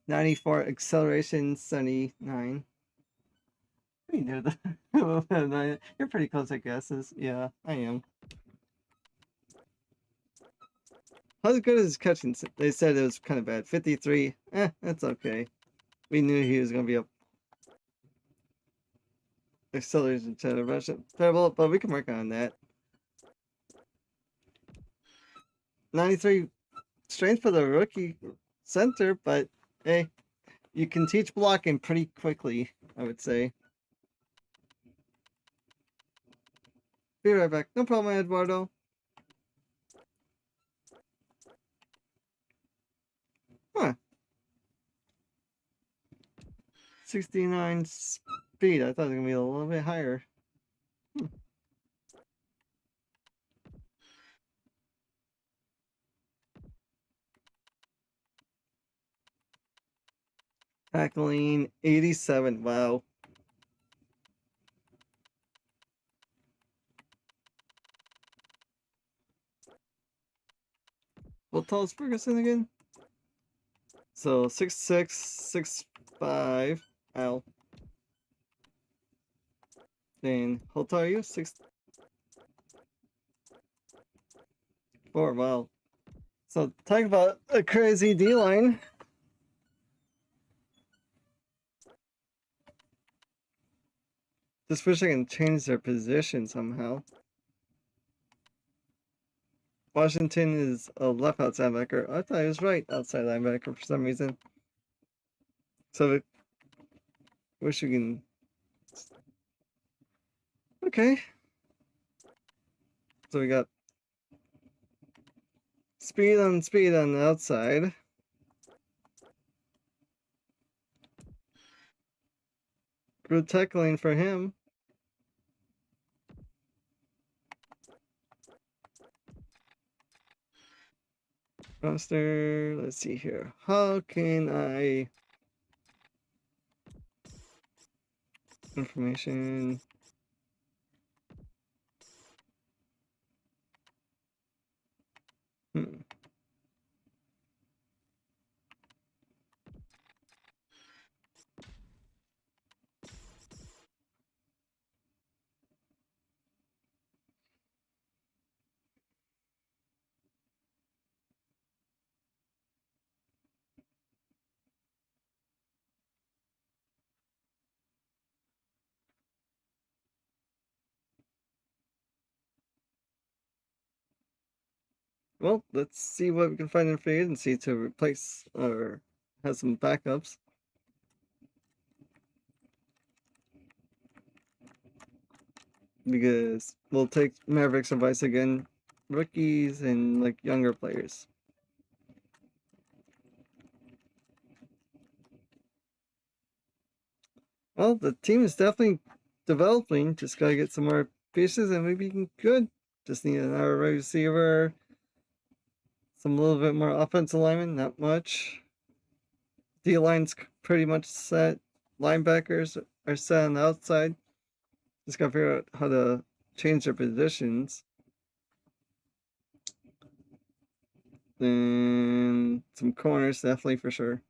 94, acceleration Sunny 9. We knew that. You're pretty close at guesses. Yeah, I am. How good is his catching? They said it was kind of bad. 53. That's okay. We knew he was going to be up. Acceleration terrible, but we can work on that. 93 strength for the rookie center, but hey, you can teach blocking pretty quickly, I would say. Be right back. No problem, Eduardo. Huh. 69 speed. I thought it was going to be a little bit higher. Tackling 87. Wow. What tall is Ferguson again? So 6'6", 6'5". Ow. Then how tall are you? 6'4". Wow. So talk about a crazy D line. Just wish I can change their position somehow. Washington is a left outside linebacker. I thought he was right outside linebacker for some reason. So wish you can. Okay. So we got speed on the outside. Good tackling for him. Roster, let's see here. How can I information? Well, let's see what we can find in free agency to replace or have some backups. Because we'll take Maverick's advice again, rookies and like younger players. Well, the team is definitely developing. Just gotta get some more pieces and maybe good. Just need another receiver. Some little bit more offensive lineman, not much. D line's pretty much set. Linebackers are set on the outside. Just gotta figure out how to change their positions. Then some corners, definitely for sure.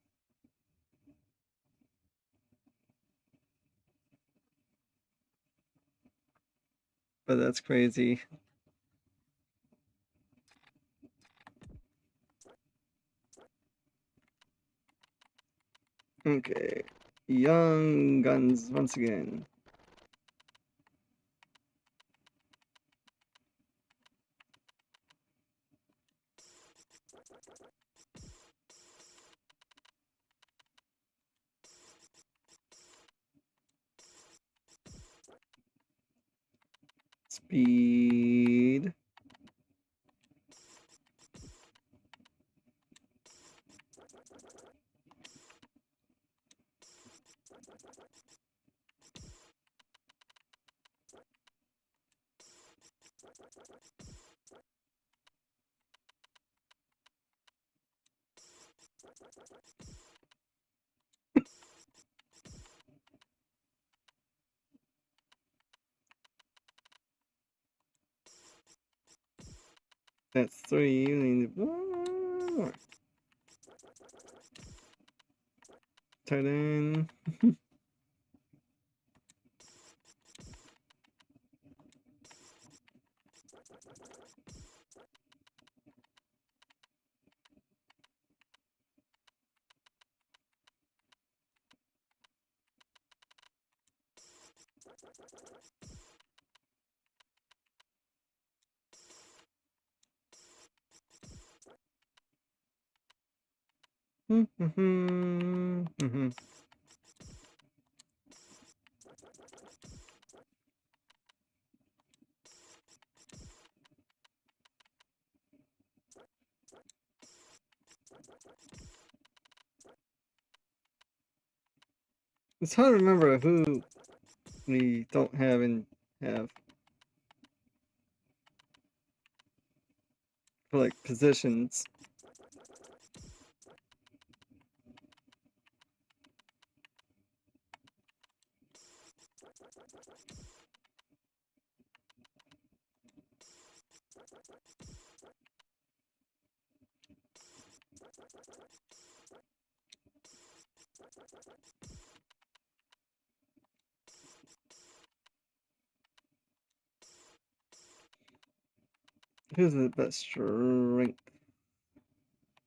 But that's crazy. Okay. Young guns once again. Speed. That's 3. You need 1 more. Tight end. It's hard to remember who we don't have and have for like positions. Who's the best strength?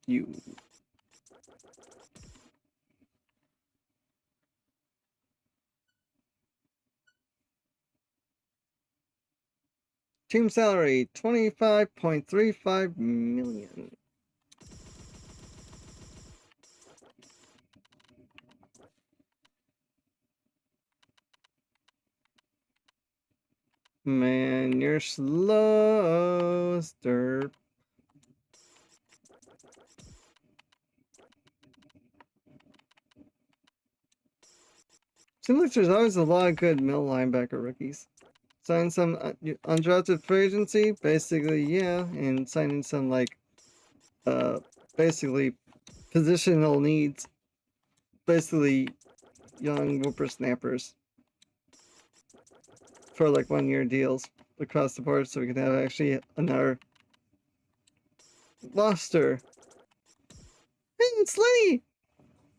You. Team salary 25.35 million. Man, you're slow, Stirp. Seems like there's always a lot of good middle linebacker rookies. Sign some undrafted free agency, basically, yeah, and signing some like, basically positional needs, basically young whippersnappers for like 1-year deals across the board, so we can have actually another roster. Hey, it's Lenny!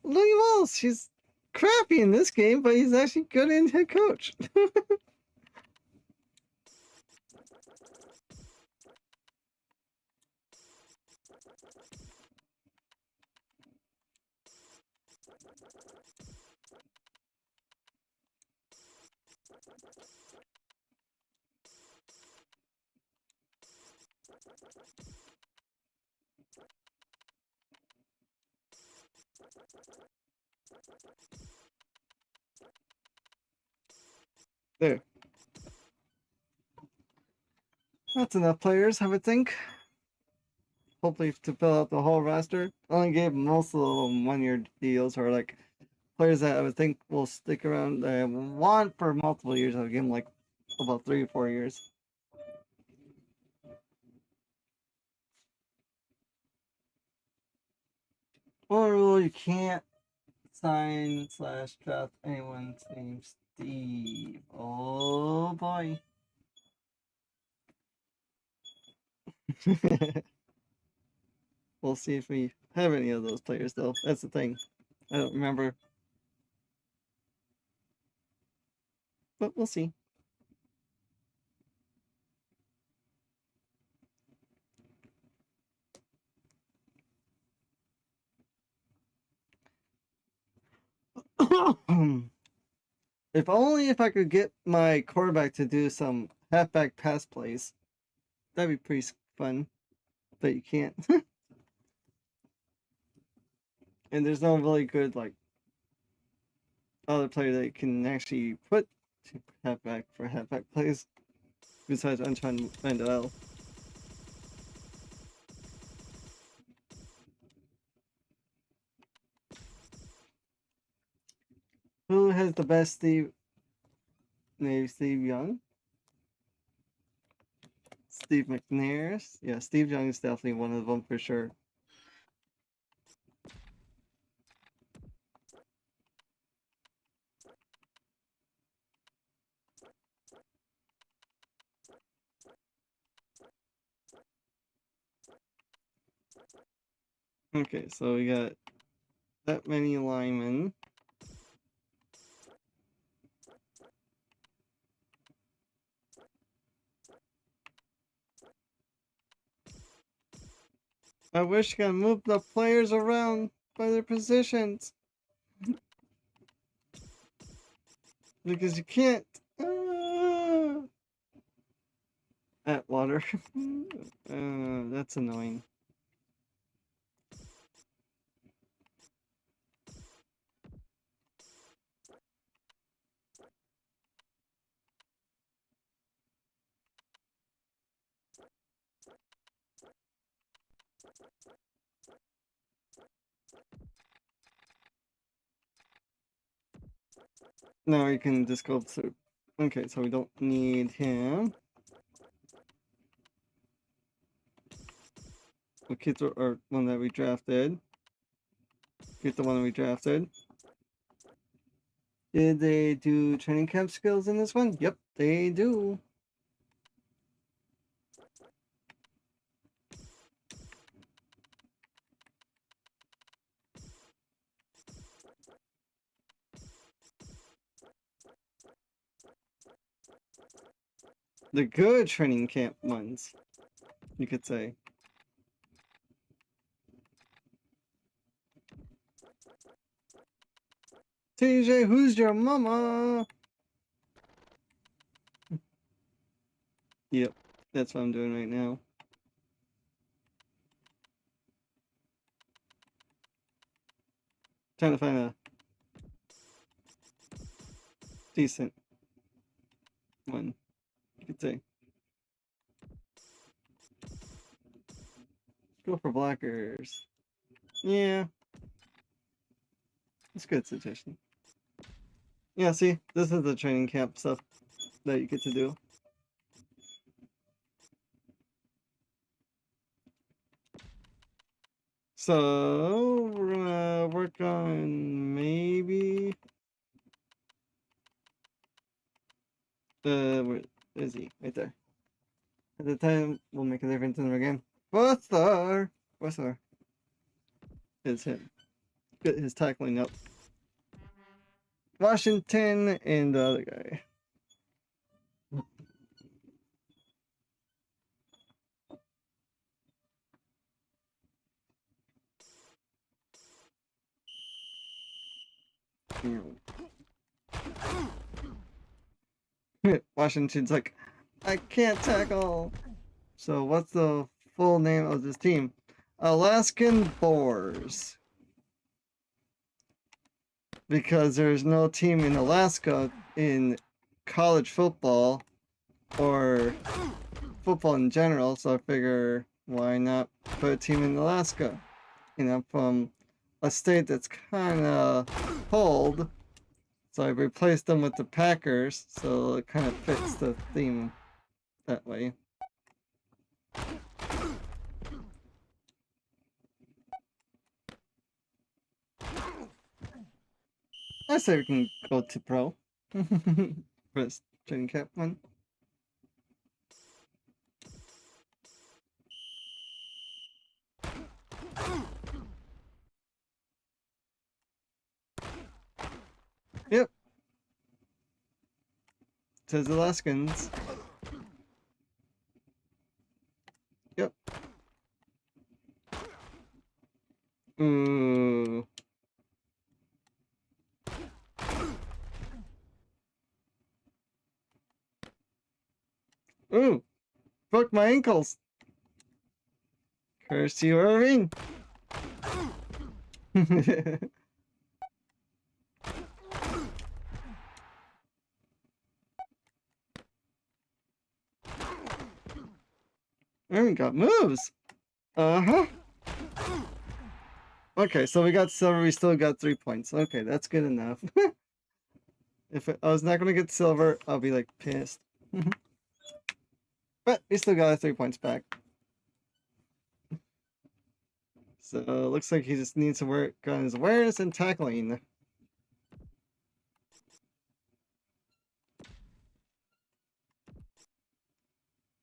Lenny Walls! He's crappy in this game, but he's actually good in head coach. There. That's enough players, I would think. Hopefully to fill out the whole roster. Only gave most of them 1-year deals, or like players that I would think will stick around that I want for multiple years. I'll give them like about 3 or 4 years. One rule: you can't sign / draft anyone's name Steve. Oh boy. We'll see if we have any of those players though. That's the thing. I don't remember. But we'll see. If only if I could get my quarterback to do some halfback pass plays. That'd be pretty fun. But you can't. And there's no really good like other player that you can actually put to halfback for halfback plays besides Antoine Mandel. Who has the best Steve? Maybe Steve Young? Steve McNair? Yeah, Steve Young is definitely one of them for sure. Okay, so we got that many linemen. I wish you could move the players around by their positions. Because you can't. Atwater. That's annoying. Now we can just go through. Okay, so we don't need him. We'll keep the one that we drafted. Get the one that we drafted. Did they do training camp skills in this one? Yep, they do. The good training camp ones, you could say. TJ, who's your mama? Yep, that's what I'm doing right now. Trying to find a decent one, you could say. Go for blockers. Yeah. It's a good suggestion. Yeah, see, this is the training camp stuff that you get to do. So, we're gonna work on maybe... where is he? Right there. At the time, we'll make a difference in the game. Buster is him. Get his tackling up. Washington and the other guy. Washington's like, I can't tackle. So what's the full name of this team? Alaskan Boars. Because there's no team in Alaska in college football or football in general, so I figure why not put a team in Alaska? You know, from a state that's kind of cold. So I replaced them with the Packers, so it kind of fits the theme that way. I say we can go to pro. For this training camp one. Yep. Says Alaskans. Yep. Ooh. Ooh. Broke my ankles. Curse you, Irving. Irving got moves. Uh-huh. Okay, so we got silver, we still got 3 points. Okay, that's good enough. If I was not gonna get silver, I'll be like pissed. But we still got our 3 points back. So looks like he just needs to work on his awareness and tackling.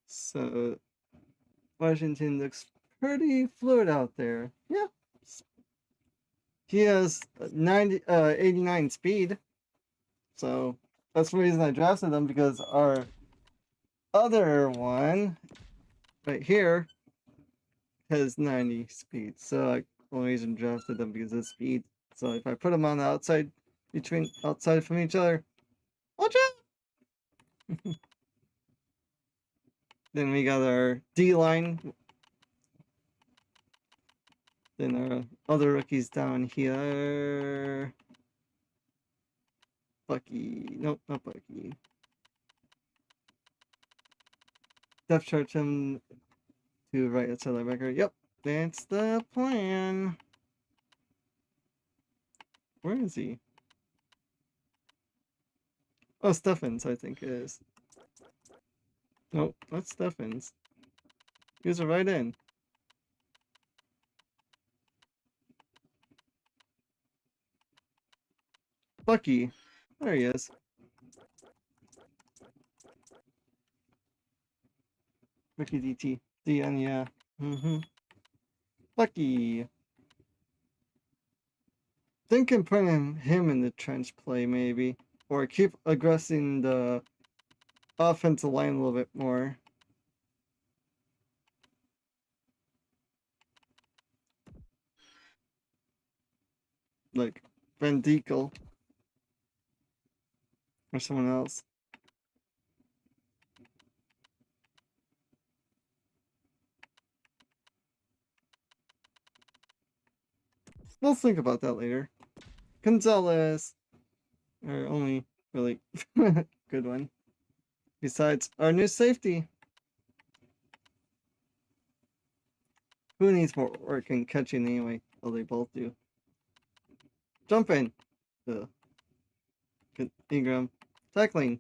So Washington looks pretty fluid out there. Yeah. He has 89 speed. So that's the reason I drafted him, because our other one right here has 90 speed. So I only reason drafted them because of speed. So if I put them on the outside outside from each other, watch out! Then we got our D line. Then our other rookies down here. Bucky. Nope, not Bucky. Depth chart him to right outside linebacker. Yep, that's the plan. Where is he? Oh, Stuffins, I think it is. Nope, not Stuffins. He was a right in. Bucky. There he is. Bucky DT. DN, yeah. Bucky. Thinking putting him in the trench play, maybe. Or keep aggressing the offensive line a little bit more. Like Van Dekel. Or someone else. We'll think about that later. Gonzalez. Our only really good one. Besides our new safety. Who needs more work in catching anyway? Well, they both do. Jump in. Good Ingram. Tackling.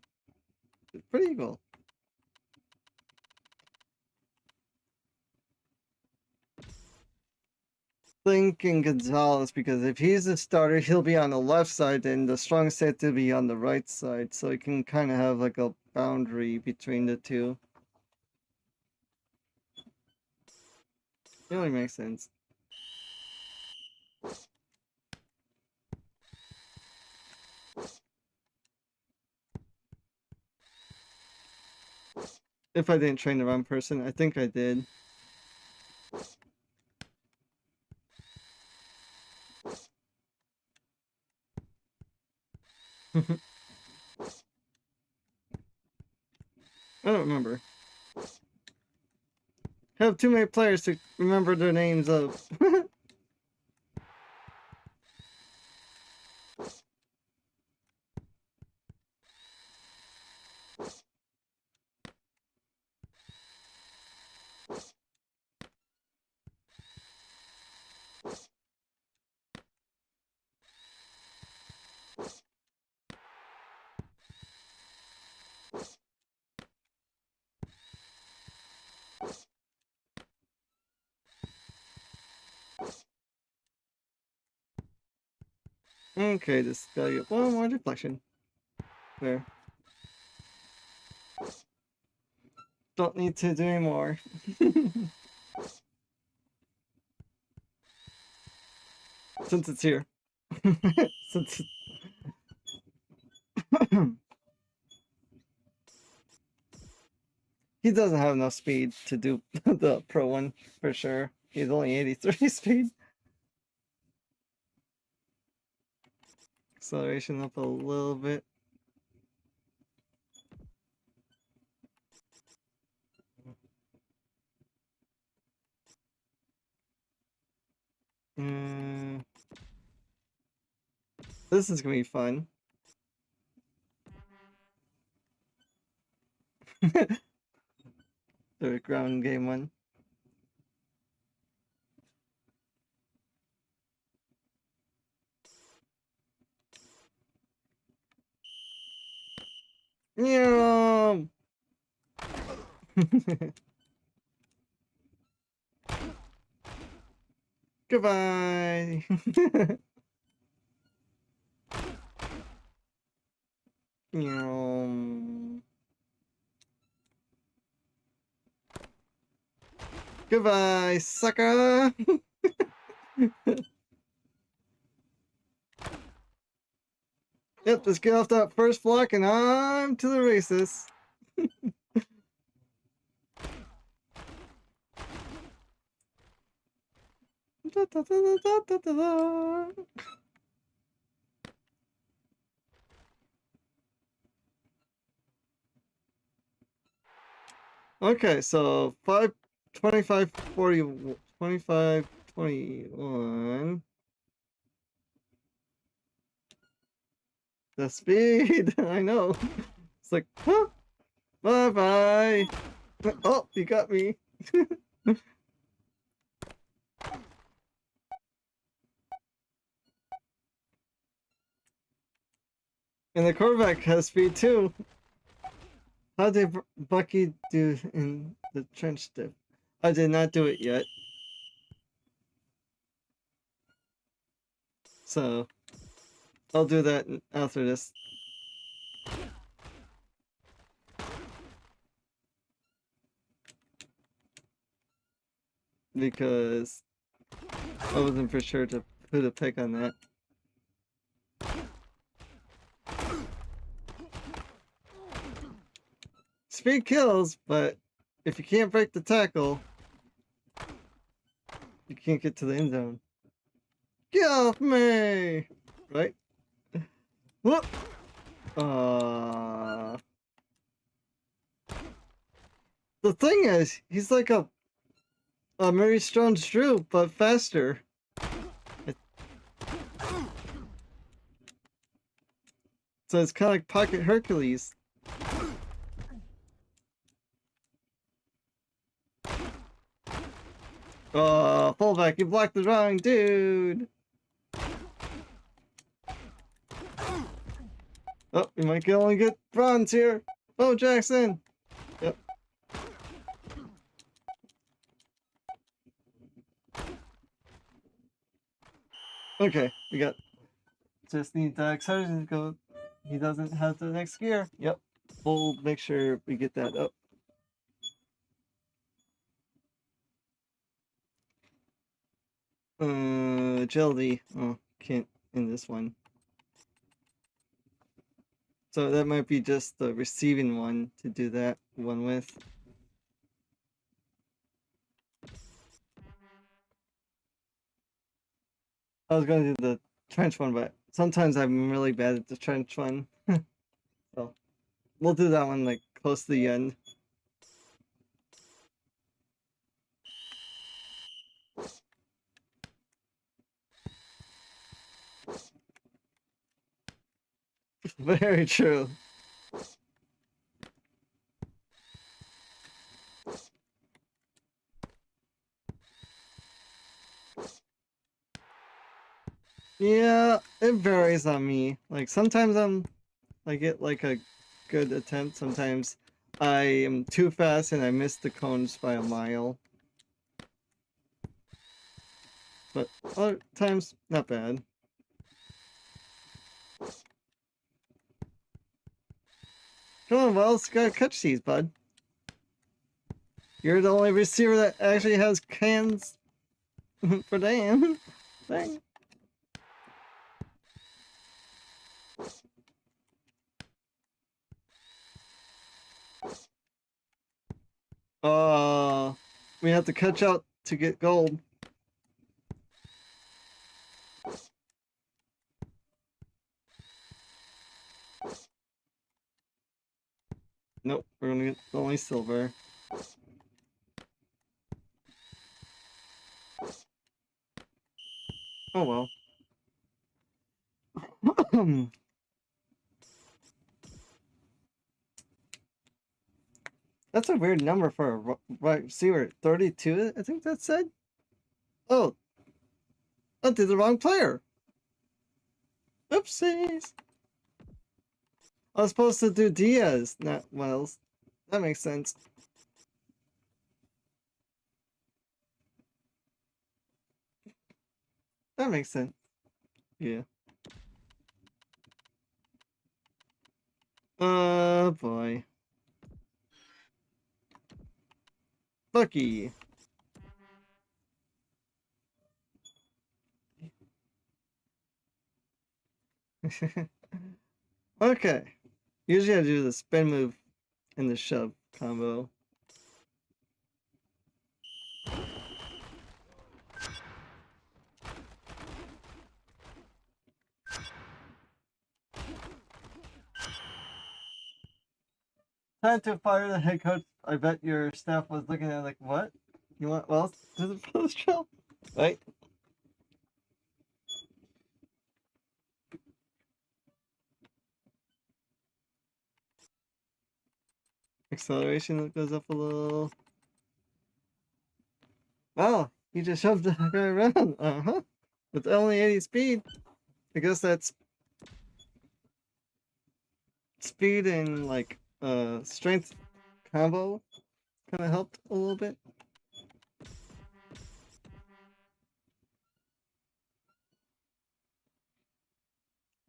Pretty equal. Thinking Gonzalez, because if he's the starter, he'll be on the left side, and the strong safety will be on the right side, so he can kind of have like a boundary between the two. It only makes sense. If I didn't train the wrong person, I think I did. I don't remember. I have too many players to remember their names of. Okay, this gotta get one more deflection. There. Don't need to do any more. Since it's here. Since he doesn't have enough speed to do the pro one for sure. He's only 83 speed. Acceleration up a little bit. This is gonna be fun. The ground game one. Yeah. Goodbye. Goodbye, sucker. Yep, just get off that first block and I'm to the races. Da, da, da, da, da, da, da. Okay, so 25, 40, 25, 21. The speed, I know. It's like, huh? Bye bye. Oh, you got me. And the Corvette has speed too. How did Bucky do in the trench dip? I did not do it yet. So, I'll do that after this. Because I wasn't for sure to put a pick on that. Speed kills, but if you can't break the tackle, you can't get to the end zone. Get off me! Right? Whoop! The thing is, he's like a Mary Strong's Drew, but faster. So it's kind of like Pocket Hercules. Fullback, you blocked the wrong dude. Oh, you might only get bronze here. Bo Jackson. Yep. Okay, we got. Just need the acceleration to go. He doesn't have the next gear. Yep. We'll make sure we get that up. Agility. Oh, can't in this one. So that might be just the receiving one to do that one with. I was going to do the trench one, but sometimes I'm really bad at the trench one. So we'll do that one like close to the end. Very true. Yeah, it varies on me. Like sometimes I get like a good attempt. Sometimes I am too fast and I miss the cones by a mile. But other times, not bad. Come on, Wells, you gotta catch these, bud. You're the only receiver that actually has hands for damn. Dang. We have to catch up to get gold. Nope, we're gonna get only silver. Oh well. That's a weird number for a right receiver. 32, I think that said. Oh, I did the wrong player. Oopsies. I was supposed to do Diaz, not Wells. That makes sense. That makes sense. Yeah. Oh boy. Bucky. Okay. Usually I do the spin move and the shove combo. Time to fire the head coach. I bet your staff was looking at it like, what? You want Wells to do the post drill? Right? Acceleration goes up a little. Wow, you just shoved the guy around. Uh-huh. With only 80 speed. I guess that's speed and like strength combo kind of helped a little bit.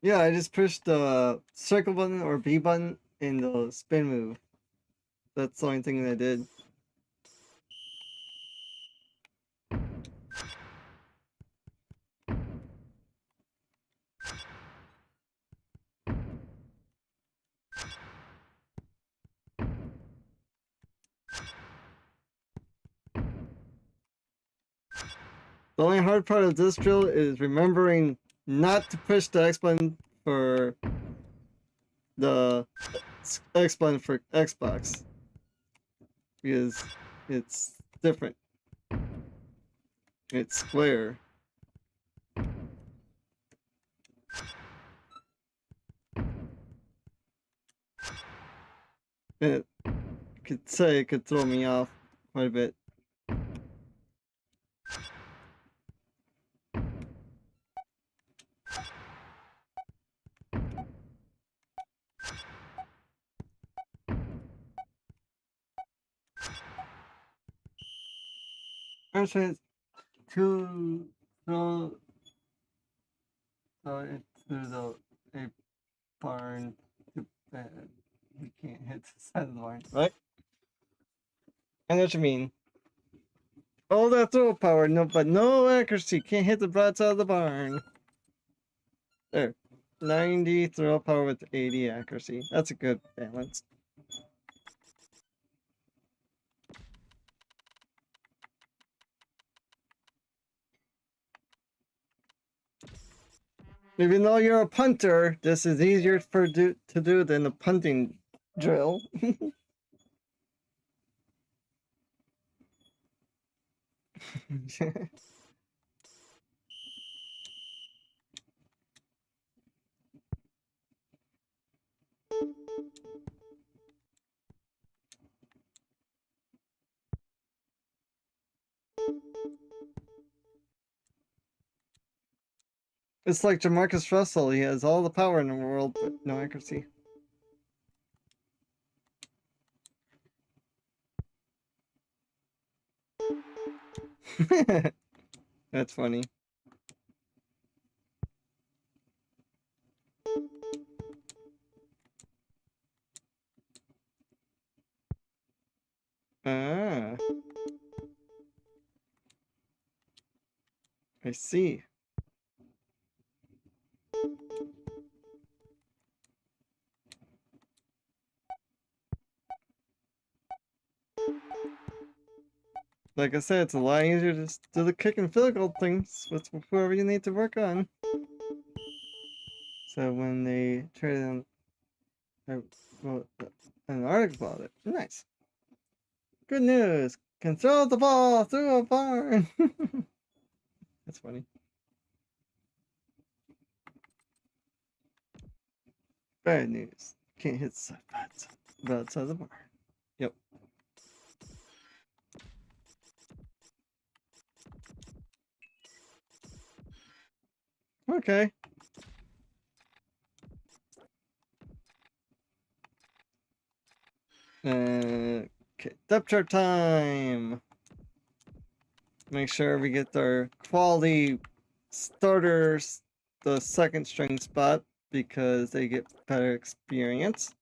Yeah, I just pushed the circle button or B button in the spin move. That's the only thing that I did. The only hard part of this drill is remembering not to push the X button for the X button for Xbox. Because it's different. It's square. And it could throw me off quite a bit. I'm trying to throw it through a barn. We can't hit the side of the barn, right? I know what you mean. All that throw power, but no accuracy. Can't hit the broadside of the barn. There. 90 throw power with 80 accuracy. That's a good balance. Even though you're a punter, this is easier to do than a punting drill. It's like Jamarcus Russell. He has all the power in the world, but no accuracy. That's funny. see. Like I said, it's a lot easier to just do the kick and field goal things with whoever you need to work on. So when they traded them, I wrote an article about it. Nice. Good news. Can throw the ball through a barn. That's funny. Bad news. Can't hit sidepads. But outside the barn. Yep. Okay. Okay. Depth chart time. Make sure we get our quality starters the second string spot because they get better experience.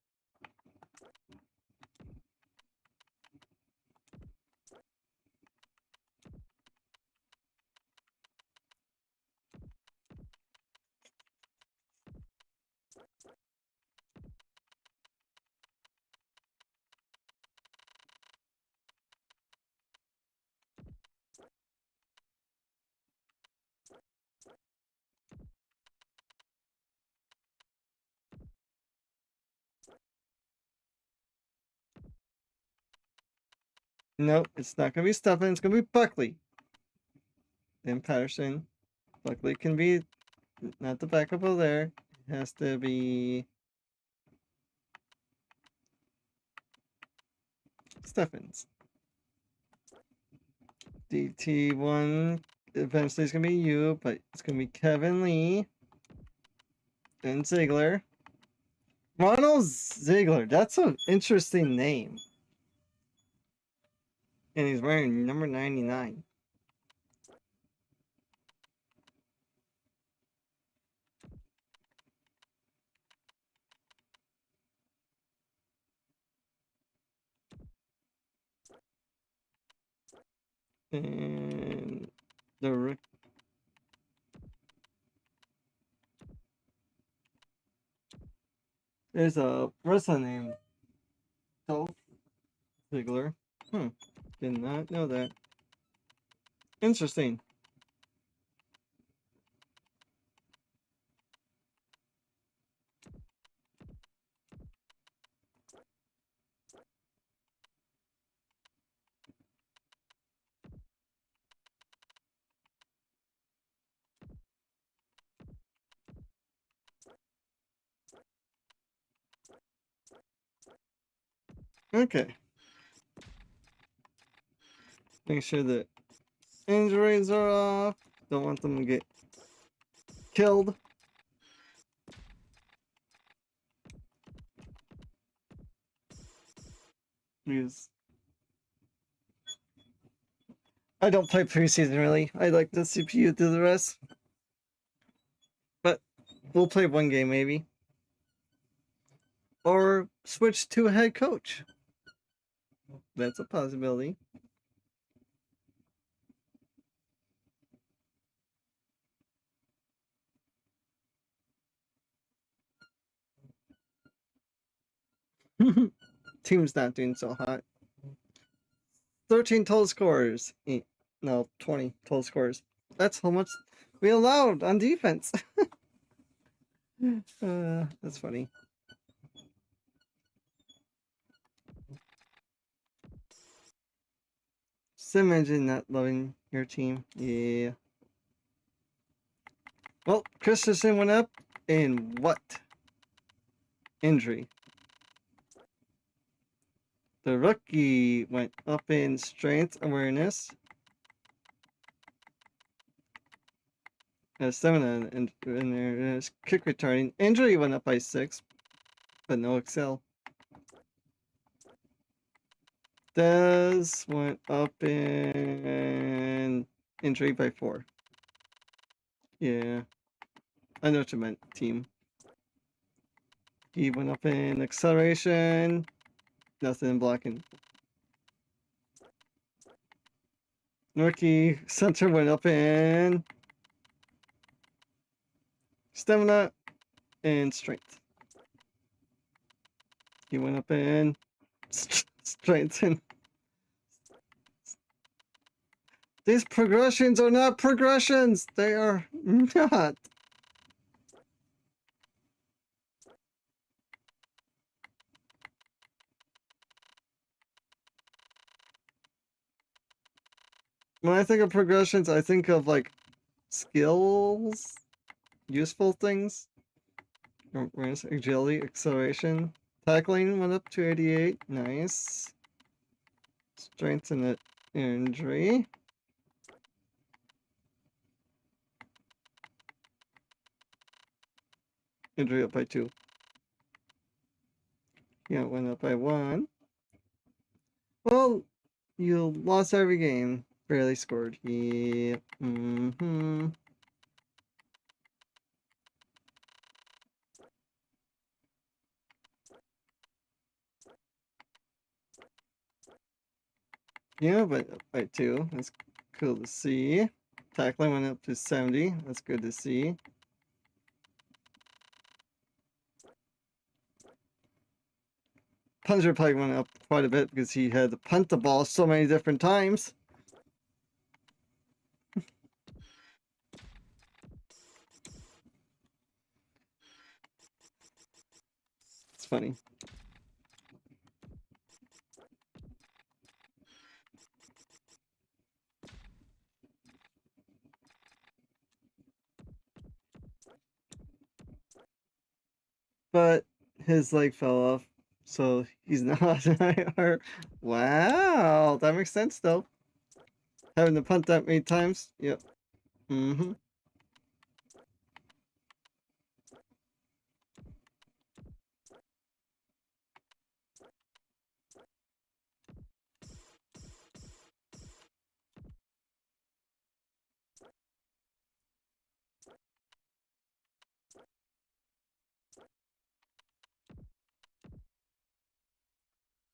Nope, it's not going to be Stefan. It's going to be Buckley. Then Patterson. Buckley can be not the backup over there. It has to be Stephens. DT1 eventually is going to be you, but it's going to be Kevin Lee. Then Ziegler. Ronald Ziegler. That's an interesting name. And he's wearing number 99. And the there's a wrestler named Dolph Ziggler. Did not know that. Interesting. Okay. Make sure that injuries are off. Don't want them to get killed. Because I don't play preseason really. I like the CPU do the rest. But we'll play one game maybe. Or switch to a head coach. That's a possibility. Team's not doing so hot. 13 total scores. No, 20 total scores. That's how much we allowed on defense. That's funny. Just imagine not loving your team. Yeah. Well, Christensen went up in what? Injury. The rookie went up in strength awareness. Stamina and there's kick returning. Injury went up by 6, but no excel. Des went up in injury by 4. Yeah. I know what you meant, team. He went up in acceleration. Nothing in blocking. Rookie center went up in stamina, and strength. He went up in strength. And these progressions are not progressions. They are not. When I think of progressions, I think of like skills, useful things. Agility, acceleration. Tackling went up to 88. Nice. Strength and injury. Injury up by 2. Yeah, went up by 1. Well, you lost every game. Barely scored. Yeah. Yeah, but up by 2. That's cool to see. Tackling went up to 70. That's good to see. Puncher probably went up quite a bit because he had to punt the ball so many different times. It's funny. But his leg fell off, so he's not IR. Wow, that makes sense though. Having to punt that many times. Yep.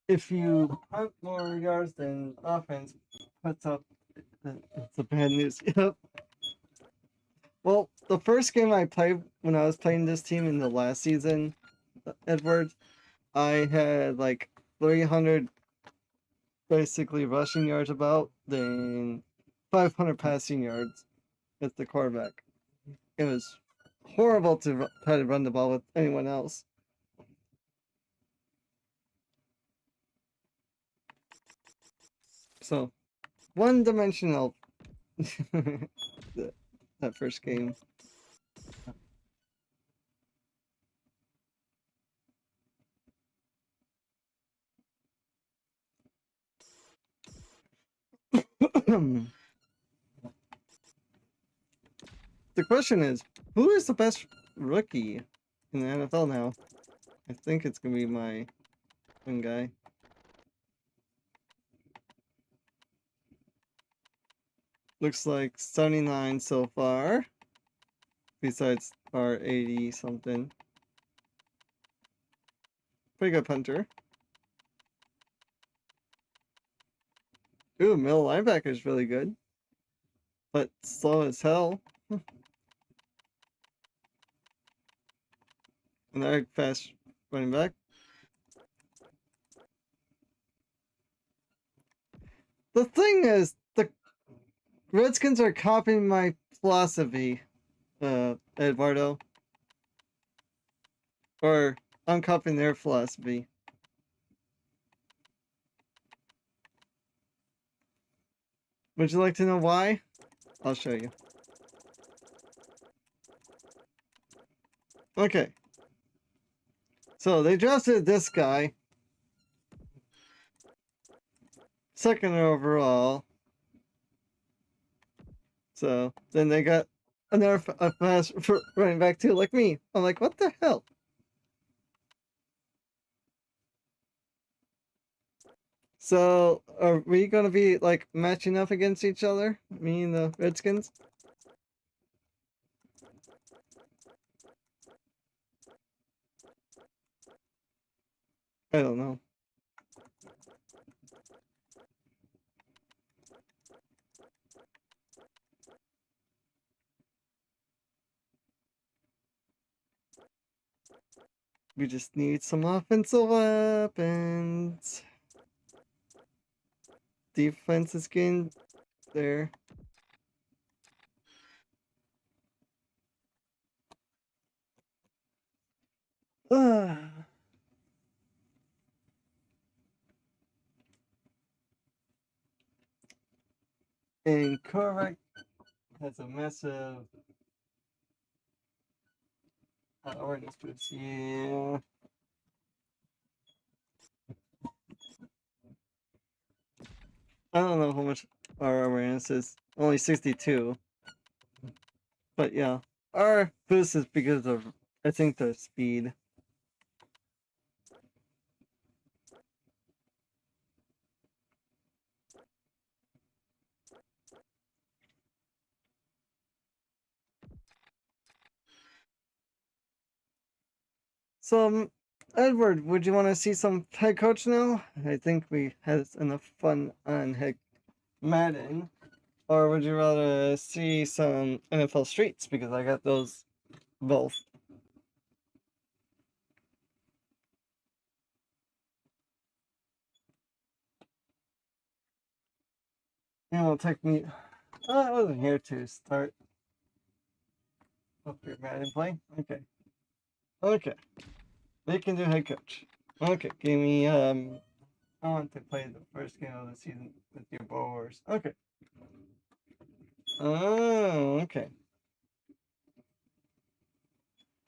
If you punt more yards than offense puts up, it's a bad news. Yep. Well, the first game I played when I was playing this team in the last season, Edward, I had like 300 basically rushing yards about, then 500 passing yards as the quarterback. It was horrible to try to run the ball with anyone else. So, one-dimensional that first game. The question is, who is the best rookie in the NFL now? I think it's gonna be my one guy. Looks like 79 so far. Besides our 80 something. Pretty good punter. Ooh, middle linebacker is really good. But slow as hell. Another fast running back. The thing is, the Redskins are copying my philosophy, Eduardo. Or I'm copying their philosophy. Would you like to know why? I'll show you. Okay. So they drafted this guy. Second overall. So then they got another a fast running back too, like me. I'm like, what the hell? So are we gonna be like matching up against each other? Me and the Redskins? I don't know. We just need some offensive weapons. Defense is getting there. And Korvac has a massive awareness boost. Yeah. I don't know how much our awareness is. Only 62. But yeah. Our boost is because of, I think, the speed. So, Edward, would you want to see some head coach now? I think we had enough fun on head Madden. Or would you rather see some NFL Streets? Because I got those both. And it'll take me. Oh, I wasn't here to start. Up your Madden play? Okay. Okay. We can do head coach. Okay, give me I want to play the first game of the season with your Boers. Okay. Oh, okay.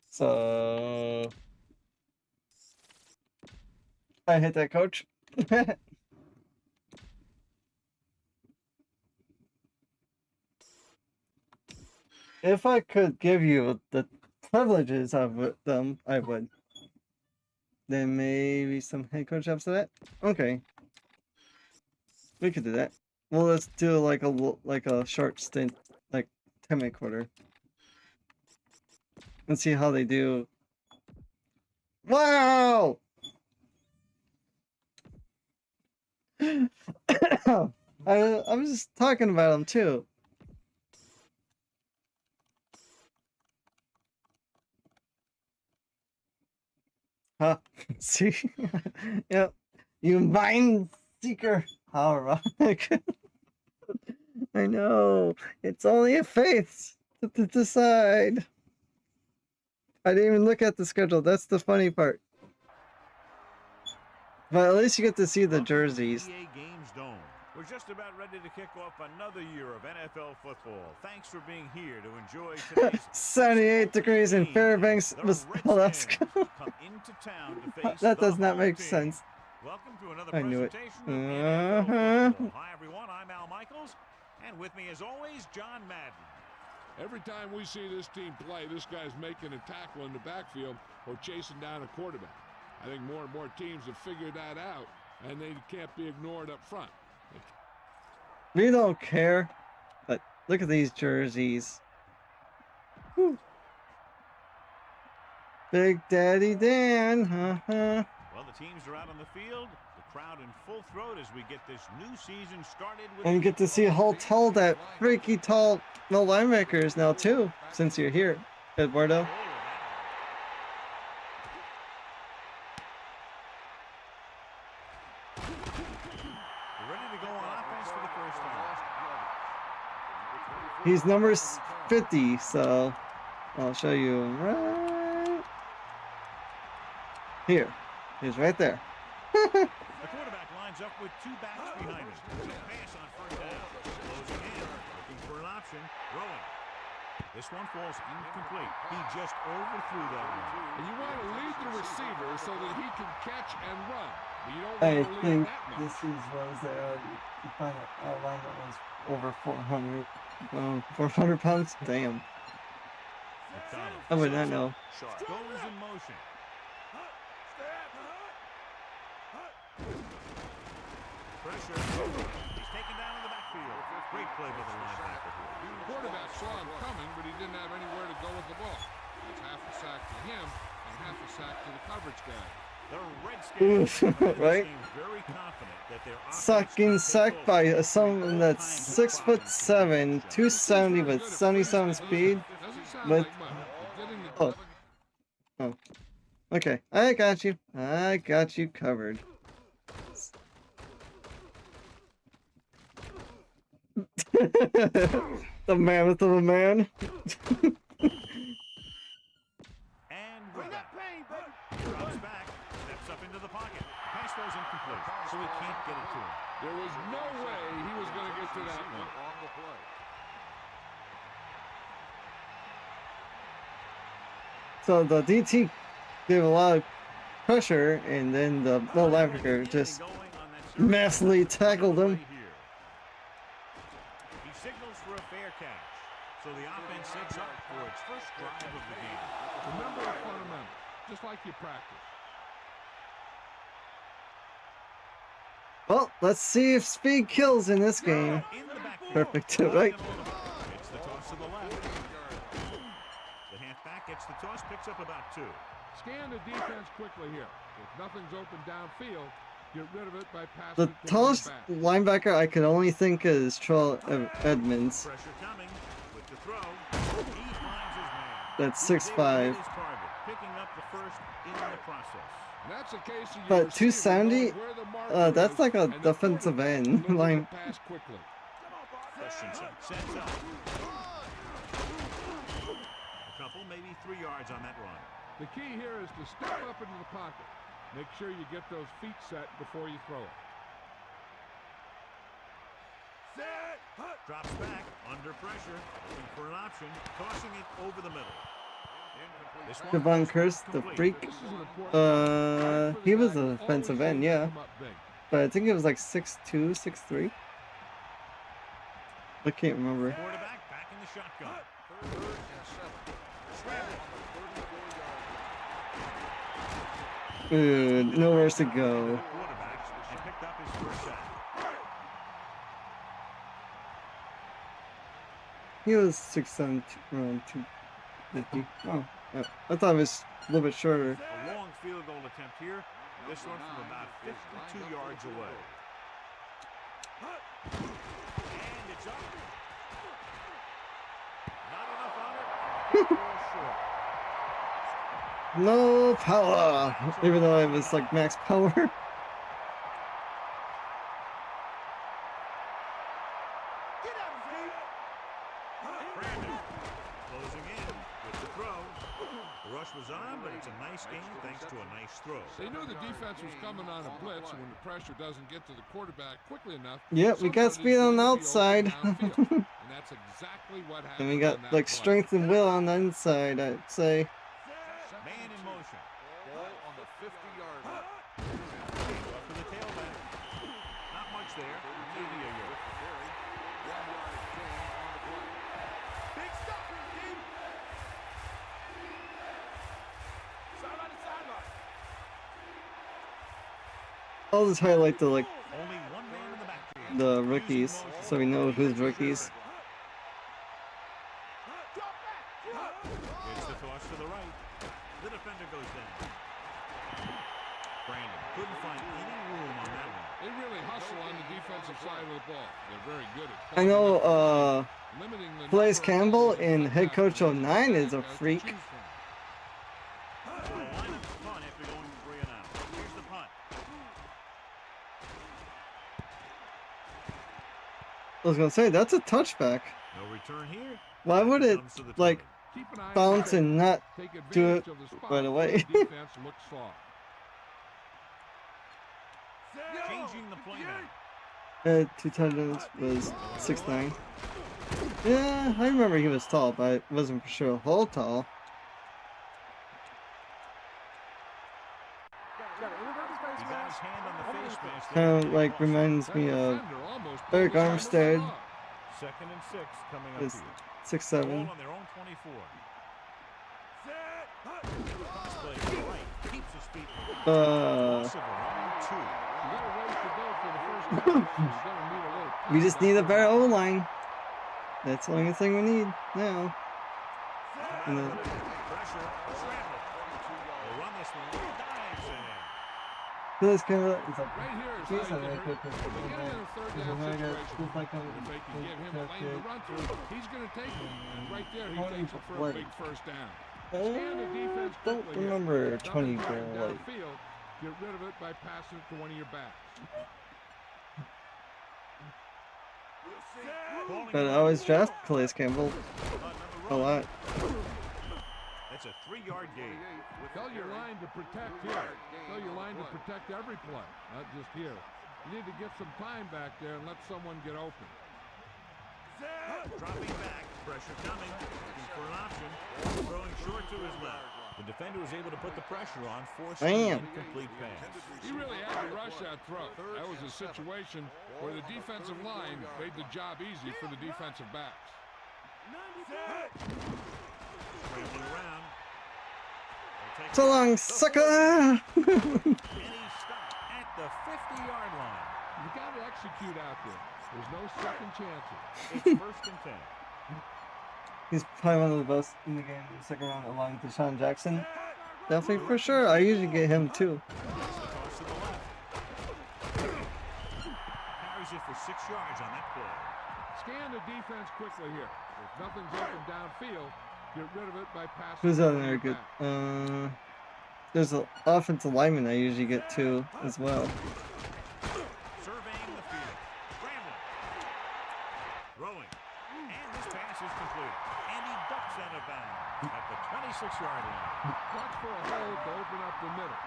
So I hit that coach. If I could give you the privileges of them, I would. Then maybe some head coach after that. Okay, we could do that. Well, let's do like a short stint, like 10-minute quarter, and see how they do. Wow! I'm just talking about them too. Huh? See? Yep. You mind seeker. How ironic. I know. It's only a faith to decide. I didn't even look at the schedule. That's the funny part. But at least you get to see the jerseys. EA Games Dome. We're just about ready to kick off another year of NFL football. Thanks for being here to enjoy today's 78 degrees in Fairbanks, Alaska. Come into town to face That the does not home make team. sense. Welcome to another I knew it. presentation of NFL football. Hi everyone, I'm Al Michaels, and with me as always, John Madden. Every time we see this team play, this guy's making a tackle in the backfield or chasing down a quarterback. I think more and more teams have figured that out, and they can't be ignored up front. We don't care, but look at these jerseys. Whew. Big Daddy Dan, Well, the teams are out on the field, the crowd in full throat as we get this new season started. With And you get to see how tall that freaky tall no linebacker is now too, since you're here, Eduardo. He's number 50, so I'll show you right here. He's right there. The quarterback lines up with two backs behind him. Pass on first down. Closing in, looking for an option. Throwing. This one falls incomplete. He just overthrew that one. And you want to lead the receiver so that he can catch and run. But you don't I want to lead think that much. this is was you find a line that was over 400. 400 pounds? Damn. I would not know. Goes in motion. Pressure. He's taken down in the backfield. Great play by the linebacker here. The quarterback saw him coming, but he didn't have anywhere to go with the ball. That's half a sack to him and half a sack to the coverage guy. The Redskins right? very confident that their Sucking sacked by someone that's 6'7", 270 with 77 speed. Doesn't sound With like much. Getting the oh. Okay, I got you. I got you covered. The mammoth of a man. And we're Bring back. that pain, baby. Drops back, steps up into the pocket. Pass goes incomplete, so he can't get it to him. There was no way he was going to get to that one. On the play. So the DT gave a lot of pressure, and then the middle linebacker just massively tackled him. He signals for a fair catch. So the offense sets up for its first drive of the game. Remember the fundamentals, just like you practice. Well, let's see if speed kills in this game. In the backfield. Perfect, right? It's the toss to the left. The halfback gets the toss, picks up about 2. Scan the defense quickly here. If nothing's open downfield, get rid of it by passing The it to the tallest back. linebacker I could only think is Troll Edmonds. Pressure coming with the throw. He finds his man. That's He was able to 6'5". hit his target, picking up the first in the process. That's a case of But your receiver 270, knows where the marker that's is, like a and the defensive quarterback end delivers the line. pass quickly. Christensen sets up. A couple, maybe 3 yards on that run. The key here is to step up into the pocket. Make sure you get those feet set before you throw it. Set. Drops back, under pressure, looking for an option, tossing it over the middle. This one Devon is Curse, the complete. freak. This is an important He was an offensive end, yeah. Come up big. But I think it was like 6'2", 6'3". I can't remember. Quarterback back in the shotgun. 3rd and 7. Scramble on the 34-yard line. Nowhere to go. Quarterback and picked up his first sack. He was 6'7", around 250. Oh, I thought it was a little bit shorter. A long field goal attempt here. This one from about 52 yards away. And it's up. Not enough on it. Falls short. No power, even though it was like max power. Get out of here. Brandon closing in with the throw. The rush was on, but it's a nice game thanks to a nice throw. They knew the defense was coming on a blitz, and when the pressure doesn't get to the quarterback quickly enough. Yep, we got speed on the outside. And that's exactly what happened. And we got like strength and will on the inside, I'd say. Man in motion. Ball on the 50-yard line. Up to the tailback. Not much there. Maybe a yard. With the carry. 1-yard gain on the play. Big stop here, team. Sideline to sideline. I'll just highlight the like Only one man in the backfield. the rookies, so we know who's rookies. Drop back. It's the toss to the right. The defender goes down. Brandon couldn't find any room on that one. They really hustle on the defensive side of the ball. They're very good at I know limiting the Blaise number of Campbell players in that head have coach to 09 is a to freak. choose from. So the lineup is punt after going 3 and out. Here's the punt. I was gonna say that's a touchback. No return here. Why would it Comes to the like 20. Keep an eye on bounce the and not take do advantage it of the spot right where away? the defense looks soft. Changing the play now. 2 touchdowns was 6'9". Yeah, I remember he was tall, but I wasn't for sure how tall. He got his hand on the face mask. Kind of like reminds me That of defender almost Eric pulled his helmet Armstead. off. 2nd and 6 coming up Is here. 6'7". Ball on their own 24. Pass play to the right. Keeps his feet moving. Loss of around 2. You got a ways to go for the first down, so you're gonna need a little We just need a better O-line. That's the only thing we need now. And then, Pressure. Scramble. They'll run this one. Dives in. this kind of it's like, Right here is He's how not you very get quick, hurt. quick, They quick, get in a third quick, down quick, situation. just like And if they can give him a lane to run through, he's going to take it. And right there, he takes it for a big first down. Scan the defense Don't quickly here. remember If 20 nothing's goal open like. downfield, get rid of it by passing it to one of your backs. But I always draft Calais Campbell a lot. That's a 3-yard gain. Tell your line to protect here. Tell your line to protect every play, not just here. You need to get some time back there and let someone get open. Dropping back, pressure coming, looking for an option, throwing short to his left. The defender was able to put the pressure on, forcing an incomplete pass. He really had to rush that throw. That was a situation where the defensive line made the job easy for the defensive backs. Scrambling around. So long, sucker! And he stopped at the 50-yard line. You got to execute out there. There's no second chances. It's first and 10. He's probably one of the best in the game in the second round along with Deshaun Jackson. Definitely for sure. I usually get him too. Toss to the left. Carries it for 6 yards on that play. Scan the defense quickly here. If nothing's open downfield, get rid of it by passing. Who's it on to there your good? back. There's an offensive lineman I usually get too as well. Surveying the field. Scrambling. Throwing. And this pass is complete. And he ducks out of bounds at the 26-yard line. Watch for a hole to open up the middle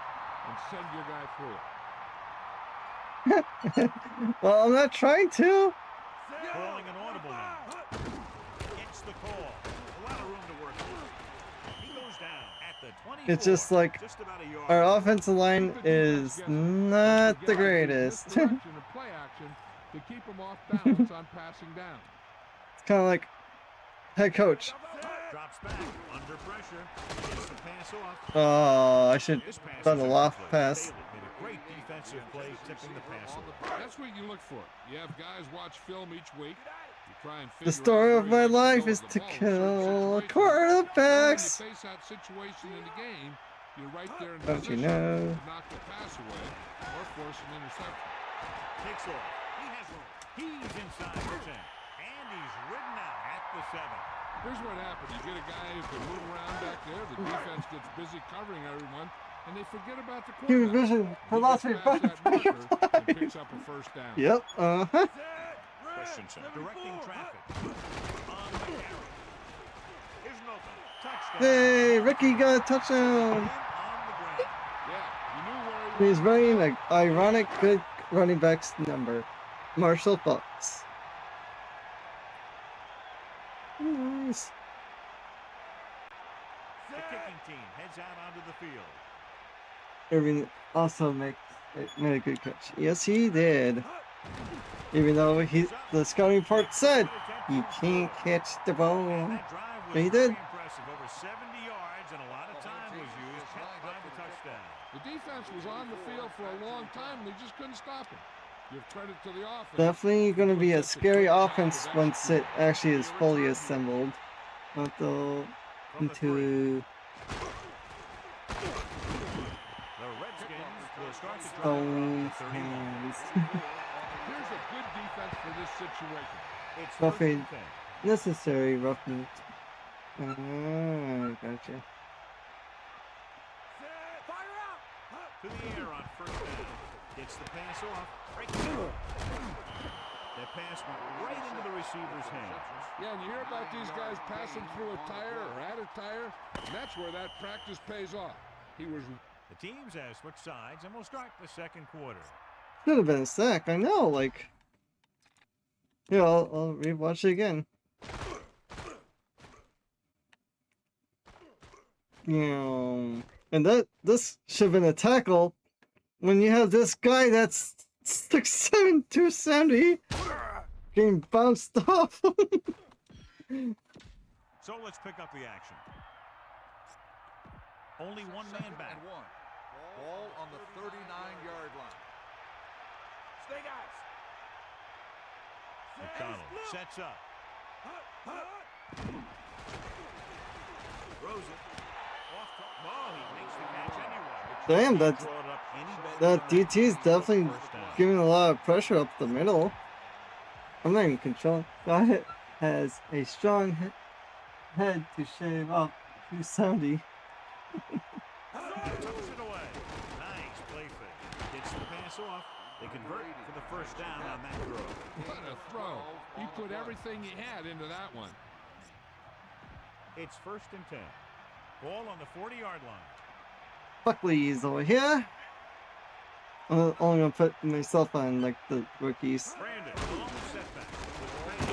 and send your guy through it. Well, I'm not trying to. Calling an audible now. Gets the call. A lot of room to work with. He goes down at the 24. It's just like Just about a yard. our offensive line is not the greatest. It's Misdirection and play action to keep him off balance on passing down. kind of like head coach. Drops back under pressure. Gets the pass off. Oh, I should This pass done is a loft incomplete. pass. Bailey made a great defensive play, tipping the pass over. That's what you look for. You have guys watch film each week. You try and The figure story out of where my he likes life is throw to the ball in kill certain situations. quarterbacks. When you face that situation in the game, you're right there in Don't you position know? to knock the pass away or force an interception. Takes off. He has room. He's inside the 10. And he's ridden out at the 7. Here's what happened. You get a guy who can move around back there. The defense gets busy covering everyone, and they forget about the Human quarterback. vision, He philosophy, gets past that marker and picks up a first down. Yep. Christensen directing traffic. On the carry. Here's an open. Touchdown. Hey, Ricky got a touchdown. On the ground. Yeah, you knew where he was. He's running an ironic good running back's number. Marshall Fox. Nice. The kicking team heads out onto the field. Irving also made a good catch. Yes, he did. Even though the scouting report said he can't catch the ball. And that drive was But he very did. impressive. Over 70 yards and a lot of time was used. Kept by the touchdown. The defense was on the field for a long time, and they just couldn't stop him. Give credit to the offense. Definitely going to be a scary offense once it actually is fully assembled. Not though into The Redskins will start the drive Stone's from the 31. hands. Here's a good defense for this situation. It's Buffet. first and 10. Necessary roughness. Gotcha. To the air on first down. Gets the pass off. Right through. That pass went right into the receiver's hands. Yeah, and you hear about these guys passing through a tire or at a tire, and that's where that practice pays off. He was. The teams have switched sides, and we'll start the second quarter. Could have been a sack. I know. Like, yeah, I'll rewatch it again. And this should have been a tackle. When you have this guy that's 6'7", 270, getting bounced off. So let's pick up the action. Only one man back. Ball on the 39-yard line. Stay guys. McDonald sets up. Throws it. Off to, oh, he makes the catch anyway. Damn, Brought it up any better that than DT is definitely first down. giving a lot of pressure up the middle. I'm not even controlling. Guy has a strong head to shave off Too soundy. Tucks it away. Nice play fake. Gets the pass off. They convert for the first down on that throw. What a throw. He put everything he had into that one. It's 1st and 10. Ball on the 40-yard line. Buckley's over here. I'm only gonna put myself on like the rookies. Brandon, along the setback. With pass,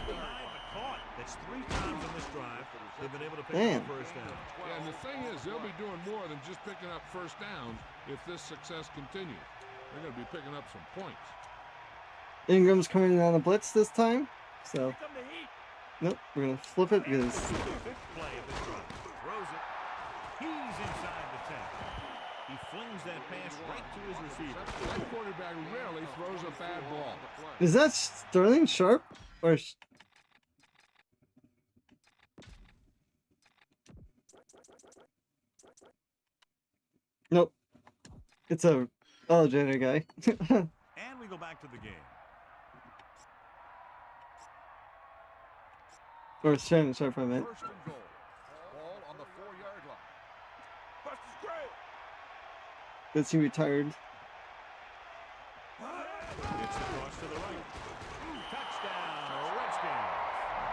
49, but caught. That's 3 times on this drive. They've been able to pick up the first down. Yeah, and the thing is, they'll be doing more than just picking up first downs if this success continues. They're going to be picking up some points. Ingram's coming in on the blitz this time, so Come the heat. nope, we're gonna flip it because 5th play of this drive. Throws it. He's inside the 10. He flings that pass right to his receiver. That quarterback rarely throws a bad ball. is that Sterling Sharp or? Nope, it's a Alexander guy. And we go back to the game. Or Shannon Sharp, I meant. First and goal. Ball on the 4-yard line. Buster's great. Does he retired? It's the cross to the right. Touchdown, Redskins.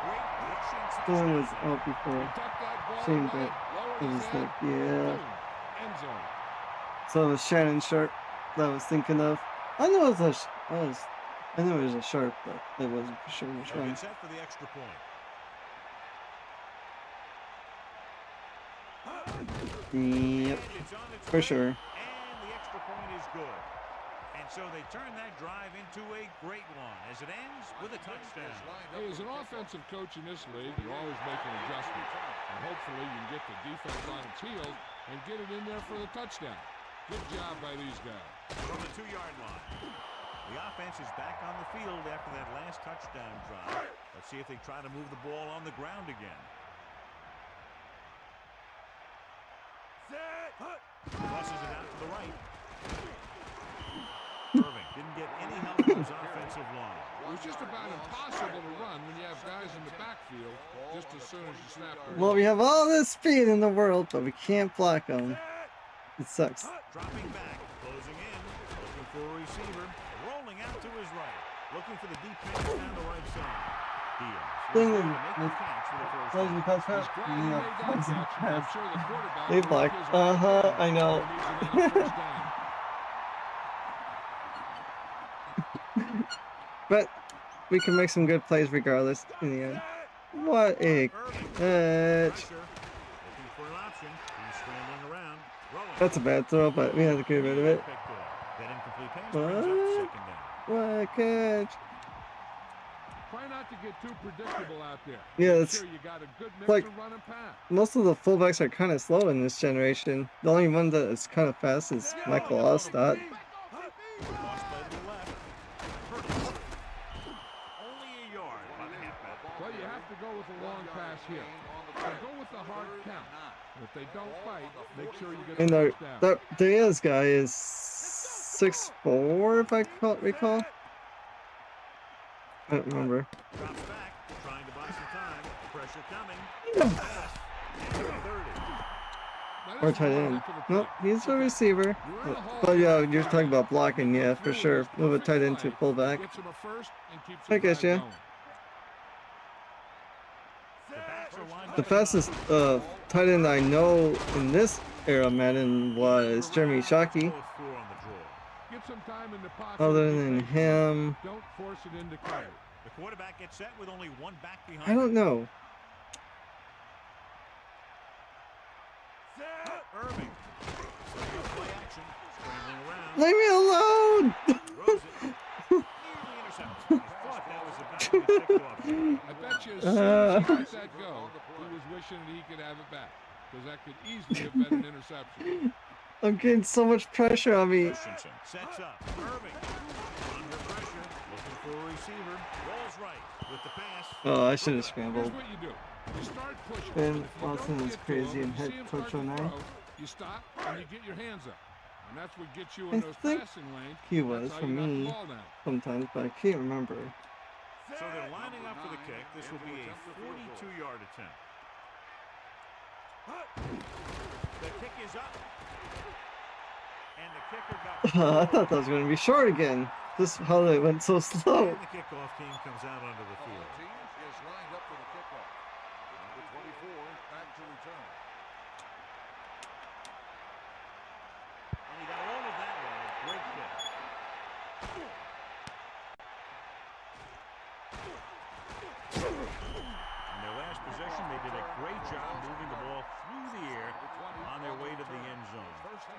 Great rushing Sterling was touchdown. out before. Tuck that ball Same away, bit. lower It his was head, like, yeah. boom, end zone. So it was Shannon Sharp that I was thinking of. I know it was I know it was a Sharp, but it wasn't for sure which They'll one. get set for the extra point. Yep, It's on its for way, sure. And the extra point is good. And so they turn that drive into a great one as it ends with a touchdown. Hey, as an offensive coach in this league, you're always making adjustments. And hopefully you can get the defense on its heels and get it in there for the touchdown. Good job by these guys. From the 2-yard line. The offense is back on the field after that last touchdown drive. Let's see if they try to move the ball on the ground again. Set. Crosses it out to the right. Irving didn't get any help from his offensive line. It was just about impossible to run when you have guys in the backfield just as soon as you snap the Well, we have all this speed in the world, but we can't block them. It sucks. Dropping back, closing in, looking for a receiver, rolling out to his right, looking for the deep pass down the right side. Diaz Thing is is, going to make the catch for the first Closing down. pass He's route. glad he made that catch. I'm sure the quarterback They will block. look his I know. when he needs another first down. But we can make some good plays regardless in the end. What a Irving, catch. pressure, looking for an option. He's scrambling around, throwing. That's a bad throw, but we had to get rid of it. Picked off. That incomplete pass brings up 2nd down. What a catch. Try not to get too predictable out there. Yeah, Make that's sure you got a good mix like- of run and pass. most of the fullbacks are kind of slow in this generation. The only one that is kind of fast is Michael Allstott. Cross play to the left. Hurdle. Only a yard by the halfback. Well, you have to go with a long pass here. So go with the hard count. If they don't fight, make sure you get And the the first down. Diaz guy is 6'4", if I recall. I don't remember. Drops back, trying to buy some time. Pressure coming. Pass. And 30. Now, Or this is tight a end. heck of a Nope, play. he's a receiver. But yeah, you're talking about blocking, yeah, for sure. Move a tight end to fullback. Gets him a first and keeps I the guess, drive yeah. going. The backs are lined The up. fastest tight end I know in this era, Madden, was Jeremy Shockey. Both through on the draw. Get some time in the pocket. Other and than keep him, Don't force it into cover. The quarterback gets set with only one back behind. I don't know. Irving. Setting up play action. Scrambling around. Leave me alone! Throws it. Nearly intercepted. He thought that was about to be picked off. I bet you as soon as he let that go, he was wishing that he could have it back. Because that could easily have been an interception. I'm getting so much pressure on me. Christensen sets up. Irving. Under pressure. Looking for a receiver. Rolls right with the pass. Oh, I should have Here's scrambled. what you do. You start pushing. Ben and if you Watson don't is get to crazy him, and you head see him coach start to 09. throw, you stop and you get your hands up. And that's what gets you I in those think passing lanes. he That's was how for you knock the me ball down. sometimes, but I can't remember. So they're lining up for the kick. This will be a 42-yard attempt. is up. And the kicker got I thought that was going to be short again. Just how they went so slow. And the kickoff team comes out onto the All field. teams is lined up for the kickoff. Number 24 back to return. And he got all of that one. A great kick. In their last possession, they did a great job moving the ball through the air on their way to the end zone.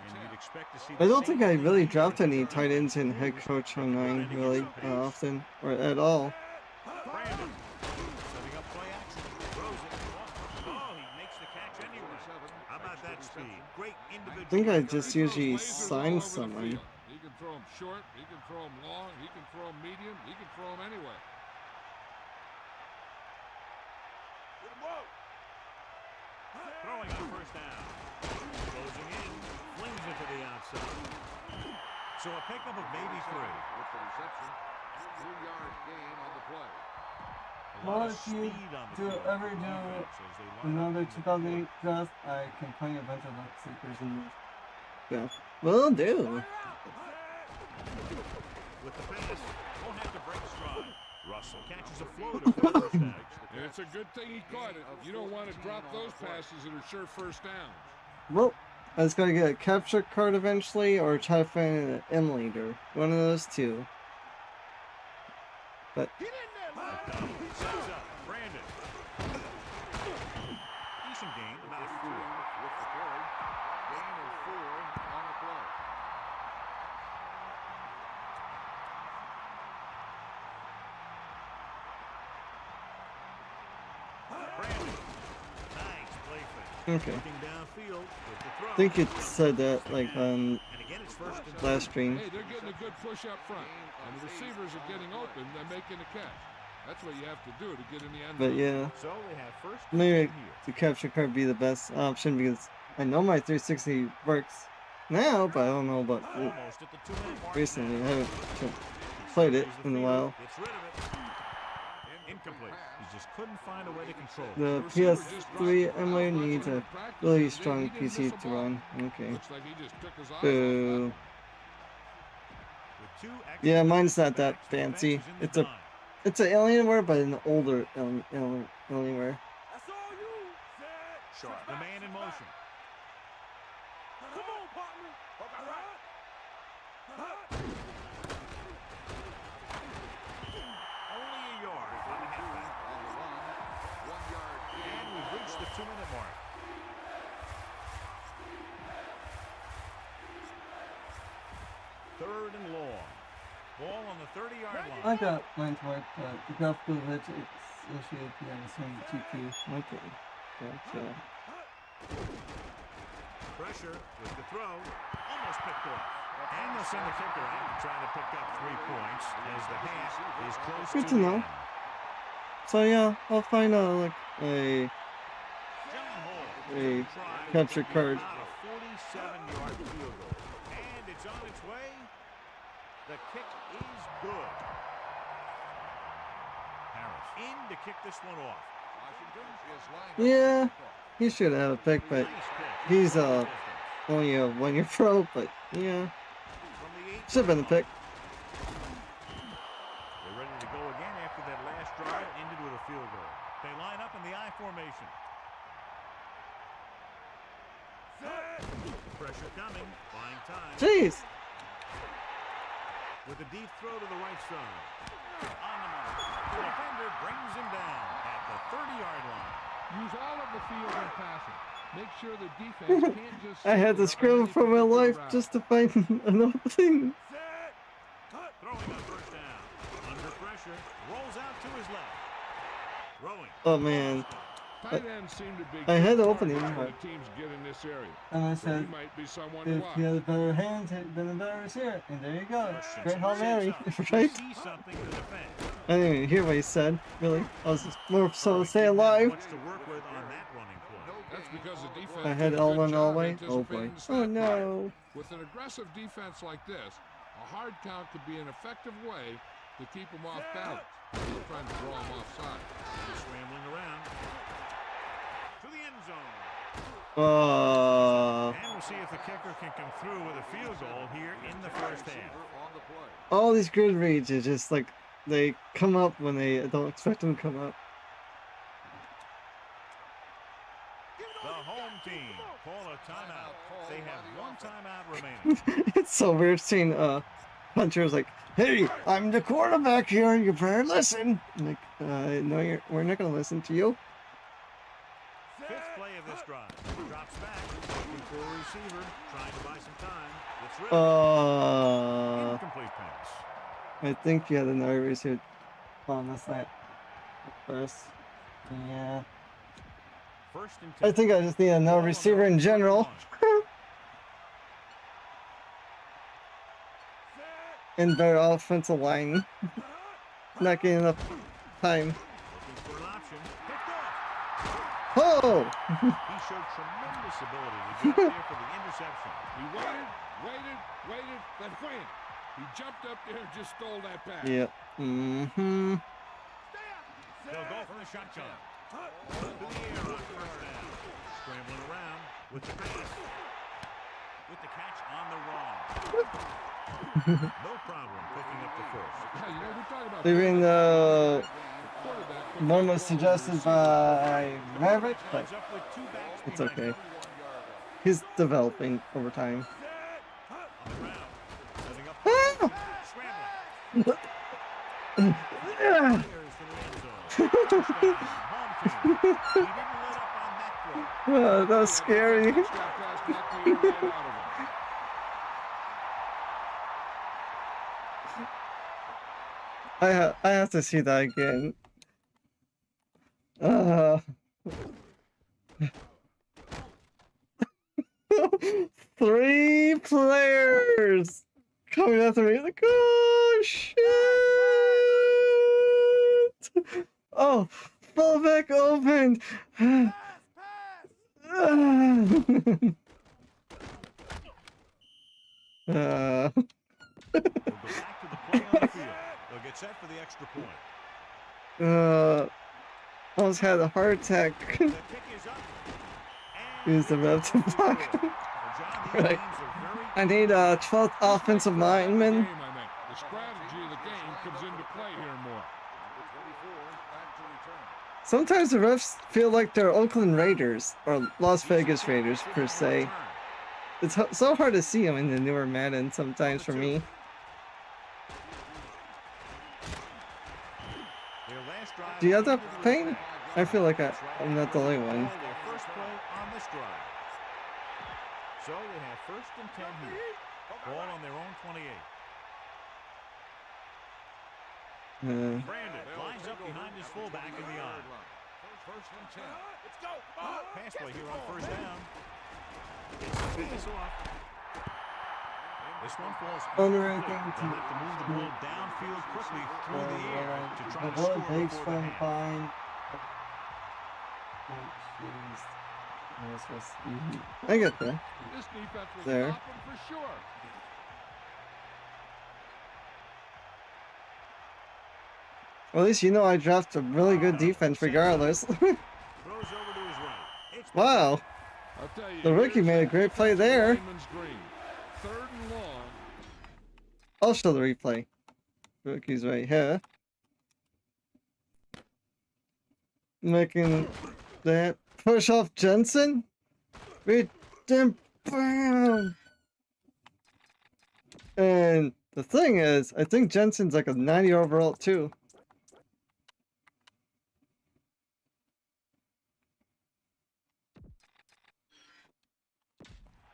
And you'd expect to see the I don't same think I thing really here dropped in any return. tight ends in head coach online really often or at all. Brandon setting up play action. Throws it. Oh, he makes the catch anyway. How about that speed? Great individual. I think I just He throws usually lasers all sign over the someone. field. He can throw them short, he can throw them long, he can throw them medium, he can throw them anywhere. Throwing on first down. Closing in. Flings it to the outside. So a pickup of maybe 3. With the reception. 2-yard gain on the play. A Well, lot of if you speed on the do field. ever do Defense as they line up another in the 2008 draft, I can play a bunch of look seekers in this. Yeah. Will do. With the pass, won't have to break stride. Russell catches a floater for the first down. And it's a good thing he caught it. You don't want to drop those passes that are sure first downs. Well, I was going to get a capture card eventually or try to find an M leader. One of those two. But Get in there, man. Sets up. Brandon. Decent gain, about 4. With the carry. Gain of 4 on the play. Brandon. Nice play fake. okay. Looking downfield with the throw. I think it said that like on And again, it's first and last stream. Hey, they're getting a good push up front. And the receivers are getting open, they're making a catch. That's what you have to do to get in the end But zone. yeah, So they have first maybe down here. the capture card be the best option because I know my 360 works now, but I don't know about Almost at the 2-minute mark. recently. I now. haven't played it Surveys the in a field, while. Gets rid of it. Incomplete. He just couldn't find a way to control it. The PS3 emulator needs a really strong PC to run. Okay. Looks like he just took his eyes off Boo. With 2 Yeah, excellent mine's not that backs, the fancy. defense is in It's a the bind. It's an Alienware, but an older Alienware. That's all you. Set. Sharp. The man in motion. Come on, partner. Okay, right. Only a yard on the halfback. On the run. 1-yard gain. And we've reached the 2-minute mark. Third and long. Ball on the 30-yard line. I got mine to work, but the graphical glitch associated with the same GPU. Okay. Gotcha. Pressure with the throw. Almost picked off. And they'll send the kicker out and try to pick up 3 points as the half is close Good to to the know. end. So yeah, I'll find like a John Hall A will try to capture get card. out a 47-yard field goal. And it's on its way. The kick is good. Harris in to kick this one off. Washington is lined up. yeah. He should have a pick, but Nice kick. he's Distance. only a 1-year pro. But yeah, From the 8 should have been the pick. They're ready to go again after that last drive ended with a field goal. They line up in the I formation. Pressure coming, buying time. Jeez. With a deep throw to the right side. On the mark. The defender brings him down at the 30-yard line. Use all of the field in passing. Make sure the defense can't just... I had to scramble for my life just to find an opening. Throwing on first down. Under pressure. Rolls out to his left. Throwing. Oh man. Tight ends seem to be... I had good opening, targets when but- the teams get in this area. And I So he said, might be someone to if watch. he has better hands, then a better receiver. And there you go. Christensen Great Hail Mary, sets up. right? See something to defend. I didn't even hear what he said, really. I was just more so saying Didn't have live. Much to work with on that running play. That's because the defense I had did a good L1 all job way. Oh boy. anticipating the Oh snap. no. With an aggressive defense like this, a hard count could be an effective way to keep them off balance. They're trying to draw them offside. He's scrambling around. To the end zone. And we'll see if the kicker can come through with a field goal here in the first half. All these good reads are just like they come up when they don't expect them to come up. The home team call a timeout. They have one timeout remaining. It's so weird seeing punchers like, "Hey, I'm the quarterback here. You better listen." I'm like, no, we're not gonna listen to you. Fifth play of this drive. Drops back, looking for a receiver, trying to buy some time. It's ripped. Incomplete pass. I think you had another receiver. Oh, that's that first. Yeah. First and 10. I think I just need another receiver in general. And better offensive line. Not getting enough time. Looking for an option. Picked off. Oh! He showed tremendous ability to get there for the interception. He waited, then wham! He jumped up there and just stole that pass. Yep. Mm-hmm. They'll go for the shotgun. To the air on first down. Scrambling around with the pass. With the catch on the run. No problem picking up the first. Yeah, you know, we talk about Even quarterback, one was suggested by Maverick, but Lines up with two backs it's behind okay. him. He's developing over time. On the ground. Setting up. Ah! Scrambling. Fires to the end zone. Touchdown, home team. He didn't let up on that throw. Oh, that was scary. touchdown pass back to you, right out of him. I have to see that again. 3 players coming after me. Like, oh shit! Oh, fullback opened. They'll go back to the play on the field. They'll get set for the extra point. Almost had a heart attack. The kick is up. And Use the rep to block. Well, John, these Right. teams are very I need a 12th offensive lineman. Game, I think. The strategy of the game comes into play here more. Sometimes the refs feel like they're Oakland Raiders or Las Vegas Raiders per se. It's so hard to see them in the newer Madden sometimes for me. their last drive. Do you have that into the pain? red. I feel like I'm not the only one. Their first play on this drive. So they have first and 10 here. Ball on their own 28. Brandon lines up behind his fullback in the eye. First and 10. Let's go. Come on. Pass play here on first down. Gets the pass off. This one falls Underrated incomplete. game They'll have to move the ball downfield quickly through the air to try My to boy score Dave's before the from half. fine. Oh, jeez. I get that. This defense will There. stop him for sure. Well, at least you know I draft a really good defense regardless. Throws over to his right. It's Wow. I'll tell you, The rookie here's made a the great play there. Raymond's green. Third and long. I'll show the replay. Rookie's right here. Making that push off Jensen. Read them bam. And the thing is, I think Jensen's like a 90 overall too.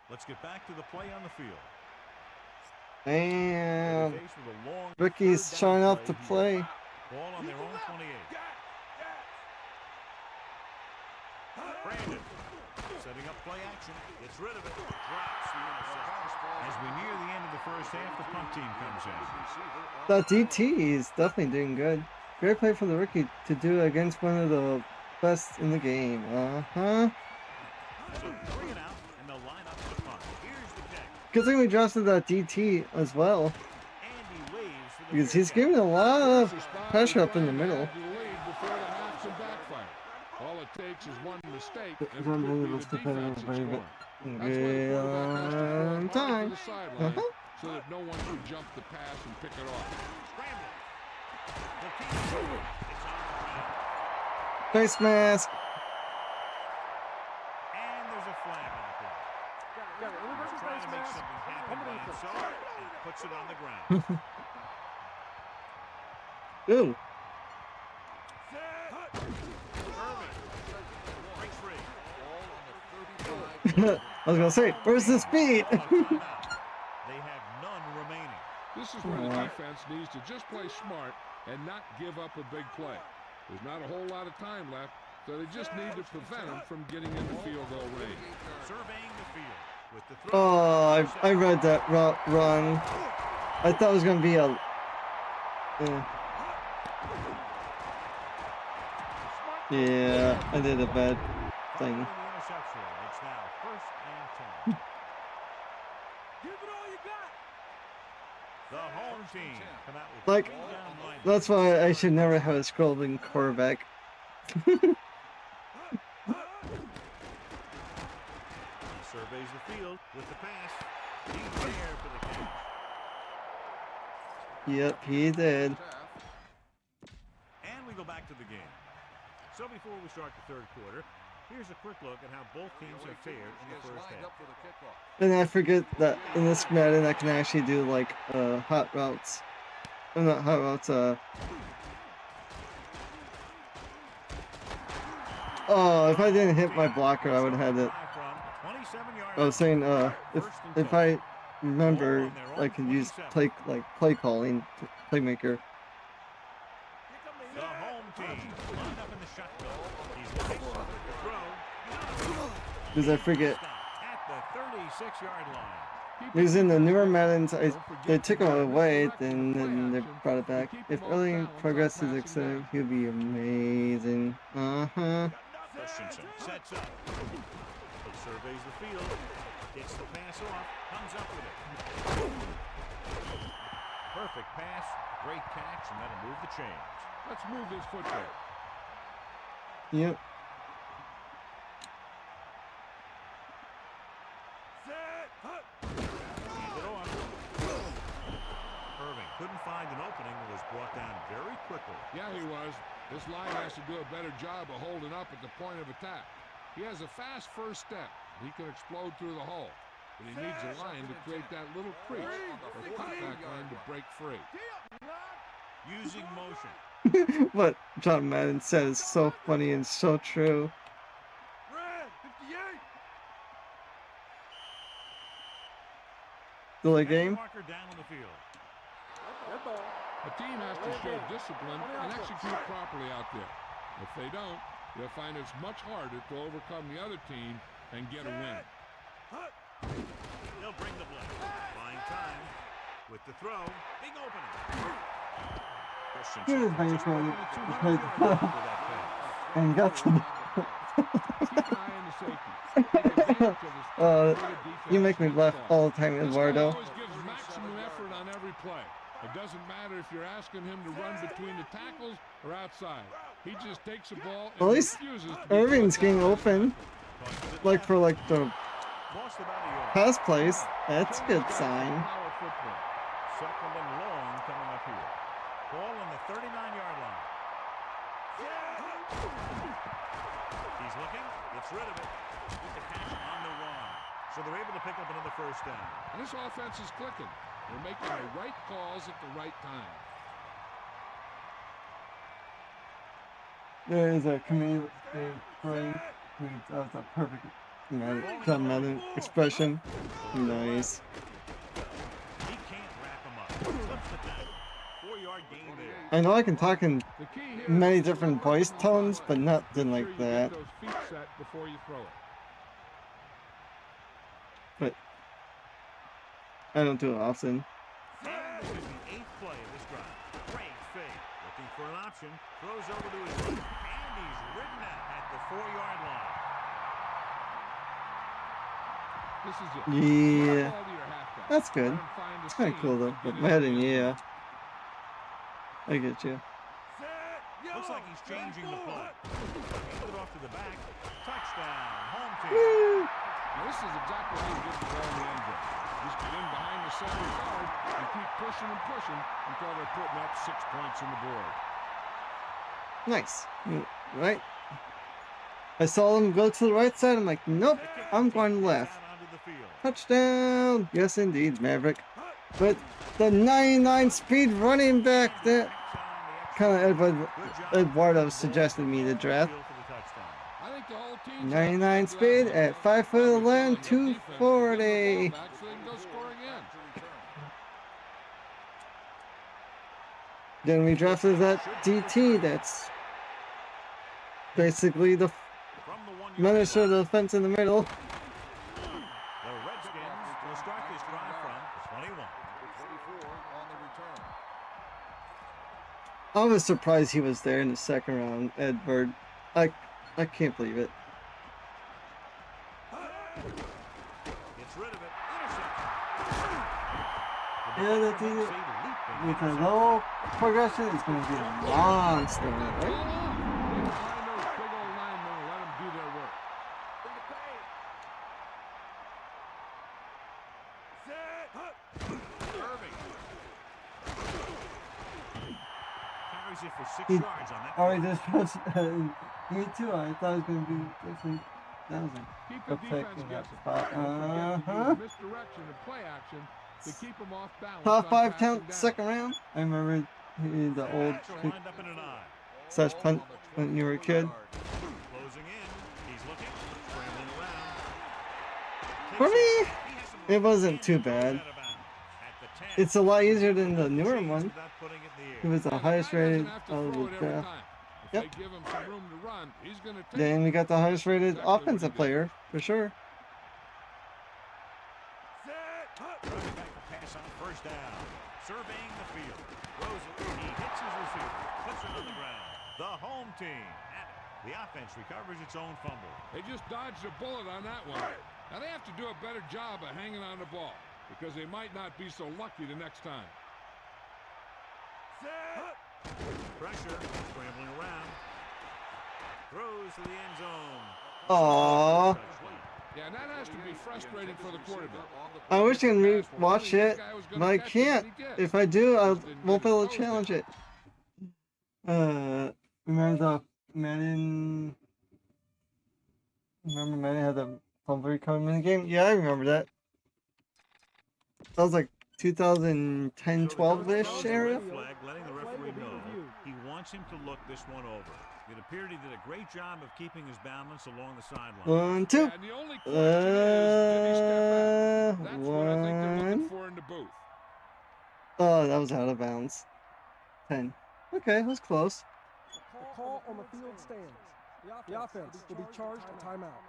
Let's get back to the play on the field. Damn. They're faced with a long Rookie's third down showing off the here. play. Ball on their own 28. Brandon setting up play action. Gets rid of it. Drops the interception. As we near the end of the first half, the punt team comes in. That DT is definitely doing good. Great play from the rookie to do it against one of the best in the game. Uh-huh. So 3 and out, and they'll line up to punt. Here's the kick. Good thing we drafted that DT as well. Andy waves for the Because he's first down. giving a lot of Respond pressure and up in the try and middle. add to the lead before the halves and backfire. All it takes is one mistake, It's and it could be unbelievable the stupidity, defense baby. scoring. That's why the quarterback has to throw it hard to Time. the sideline so that no one can jump the pass and pick it off. Scrambling. The key. It's on the ground. Face mask. And there's a flag on the play. He's trying to make something happen by himself and puts it on the ground. Ooh. Irving breaks free. I was gonna say, where's the speed? They have none remaining. This is where the defense needs to just play smart and not give up a big play. There's not a whole lot of time left, so they just need to prevent them from getting into field goal range. Surveying the field with the throw. Oh, I read that wrong. I thought it was gonna be a. Yeah, I did a bad thing. The interception. It's now 1st and 10. Give it all you got. The home team come out with Like, 3 down line. That's why I should never have a scrolling quarterback. He surveys the field with the pass. He's there for the catch. Yep, he did. And we go back to the game. So before we start the third quarter, here's a quick look at how both teams have fared in the first half. And I forget that in this Madden I can actually do like hot routes. Or not hot routes, oh, if I didn't hit my blocker I would have had it. I was saying if I remember I could use play calling playmaker. The home team lined up in the shotgun. He's looking for the throw. Because I forget. At the 36-yard line. Because in the newer Maddens, they took him away, then they brought it back. If early progress is extended, he'll be amazing. Christensen sets up. He surveys the field. Gets the pass off. Comes up with it. Perfect pass. Great catch, and that'll move the chains. Let's move his football. Yep. Irving couldn't find an opening and was brought down very quickly. Yeah, he was. This line has to do a better job of holding up at the point of attack. He has a fast first step. He can explode through the hole. But he needs a line to create that little crease or cutback line to break free. Using motion. What John Madden said is so funny and so true. Red, 58. Delay game? Marker down on the field. A team has to show discipline and execute properly out there. If they don't, they'll find it's much harder to overcome the other team and get a win. They'll bring the blitz. Buying time with the throw. Big opening. Here's how you throw it. And got to you make me laugh all the time, Eduardo. Always gives maximum effort on every play. It doesn't matter if you're asking him to run between the tackles or outside. He just takes the ball and At least refuses to be Irving's pushed getting out. open. Like for like the Lost about a yard. pass plays. That's a good sign. Power football. 2nd and long coming up here. Ball on the 39-yard line. He's looking. Gets rid of it. With the catch on the run. So they're able to pick up another first down. And this offense is clicking. They're making the right calls at the right time. There is a comedian phrase. That's a perfect John Madden expression. Nice. He can't wrap him up. Flips the tackle. 4-yard gain there. I know I can talk in The key here many is different to voice tones, but Make nothing sure like you that. Get those feet set before you throw it. But I don't do it often. And this is the 8th play of this drive. Great fake. Looking for an option. Throws over to his right. And he's ridden out at the 4-yard line. This is it. Yeah, Ball to your halfback. that's good. Let him find a It's kind of seam cool though. and But get Madden, in the yeah. I get you. Looks like he's changing the play. Handed it off to the back. Touchdown. Home team. Woo! Now, This is exactly how you get the ball in the end zone. Just get in behind the center guard and keep pushing and pushing until they're putting up 6 points on the board. Nice. Right. I saw him go to the right side. I'm like, nope, I'm going left. Touchdown. Yes, indeed, Maverick. But the 99 speed running back that kind of Eduardo suggested me to draft. I think the whole team's 99 speed at 5'11", 240. Then we drafted that DT that's basically the Minnesota defense in the middle. The Redskins will start this drive from the 21. I was surprised he was there in the second round, Edward. I can't believe it. Gets rid of it. Yeah, that's it. With a low progression, it's going to be a monster, right? Carries it for 6 yards on that. Alright, this was me too. I thought it was going to be different. That was a pick in that spot. Misdirection and play action to keep them off balance. Top 5 count, second round. I remember the old such punt when you were a kid. Closing in. He's looking. Scrambling around. For me, it wasn't too bad. It's a lot easier than the newer one. It was the highest rated of the draft. Yep. Then we got the highest rated offensive player, for sure. Pass on first down. Surveying the field. Throws it. He hits his receiver. Puts it on the ground. The home team. The offense recovers its own fumble. They just dodged a bullet on that one. Now they have to do a better job of hanging on the ball because they might not be so lucky the next time. Pressure. Scrambling around. Throws to the end zone. Aww. Yeah, and that has to be frustrating for the quarterback. I wish I could re-watch it, but I can't. If I do, I won't be able to challenge it. Remember the Madden? Remember Madden had the fumble recovery minigame? Yeah, I remember that. That was like 2010, 12-ish area. Flag, letting the referee know he wants him to look this one over. It appeared he did a great job of keeping his balance along the sideline. 1, 2. Yeah, and the only question is, did he step back? That's what I think they're 1. looking for in the booth. Oh, that was out of bounds. 10. Okay, that was close. The call on the field stands. The offense will be charged a timeout.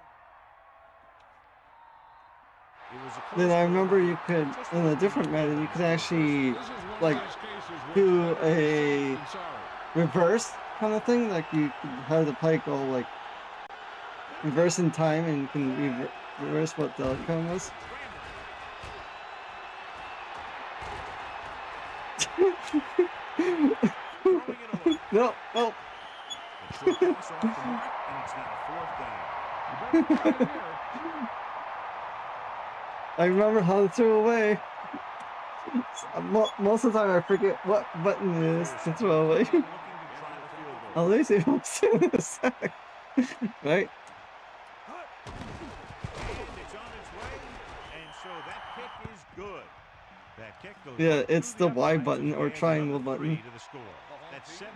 Then I remember you could, in a different method, you could actually, like, do a reverse kind of thing. Like, you could have the play go, like, reverse in time, and you can reverse what the outcome was. No, no. I remember how to throw away. Most of the time I forget what button it is to throw away. At least it was in a sec. Right? Yeah, it's the Y button or triangle button.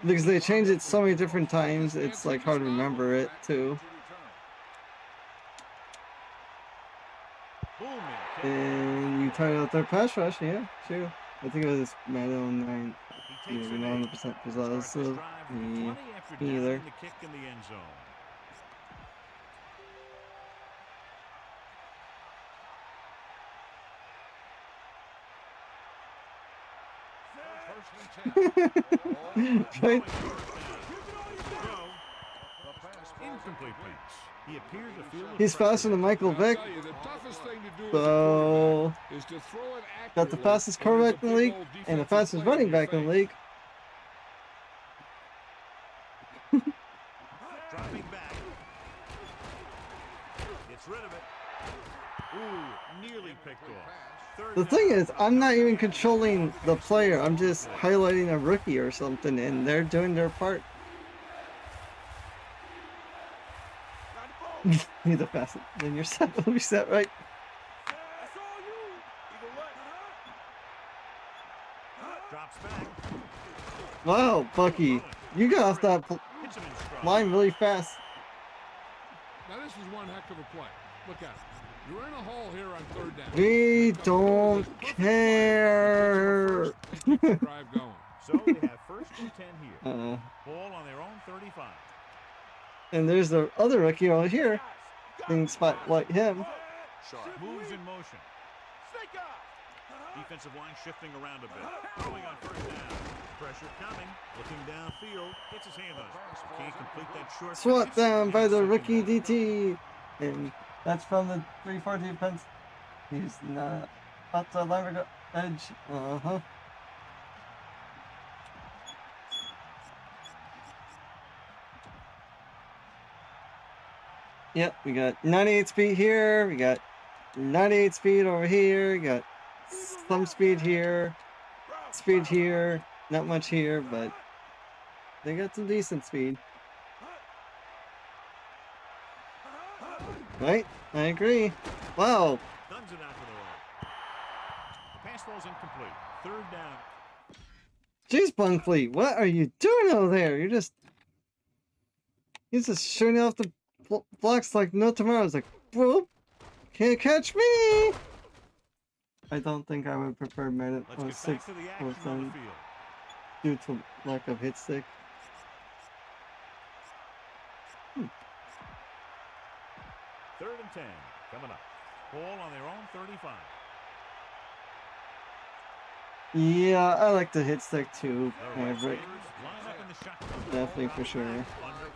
Because they changed it so many different times, it's like hard to remember it too. And you tried out their pass rush, yeah, sure. I think it was Madden 09. Yeah, 100% because so me either. Right? Incomplete pass. He appeared to feel He's faster than Michael Vick. So got the fastest quarterback in the league and the fastest running back in the league. Dropping back. Gets rid of it. Ooh, nearly picked off. Third The thing down. is, I'm not even controlling the player. I'm just highlighting a rookie or something, and they're doing their part. Need the pass it. Then you're set. We'll be set, right? That's all you. Either way. Drops back. Wow, Bucky, you got off that Hits him in stride. line really fast. Now this is one heck of a play. Look at it. You're in a hole here on third down. We don't care. Drive going. So they have first and 10 here. Uh, Ball on their own 35. and there's the other rookie over here. Being spotlight him. Moves in motion. Snake eye. Defensive line shifting around a bit. Going on first down. Pressure coming. Looking downfield. Gets his hand on it. Can't complete that short. Swat down by the Second rookie down. DT. And that's from the 3-4 defense. He's not at the linebacker edge. Uh-huh. Yep, we got 98 speed here. We got 98 speed over here. We got some speed here. Speed here. Not much here, but they got some decent speed. Right? I agree. Wow. Guns it out to the right. The pass ball's incomplete. Third down. Jeez, Bunkley, what are you doing over there? He's just shooting off the blocks like no tomorrow. It's like, whoop, can't catch me. I don't think I would prefer minute Let's or get 6 back to the or action on 7 the field. due to lack of hit stick. Third and 10 coming up. Ball on their own 35. Yeah, I like the hit stick too. The Maverick. Redskins line up in the shotgun. Definitely for sure. Under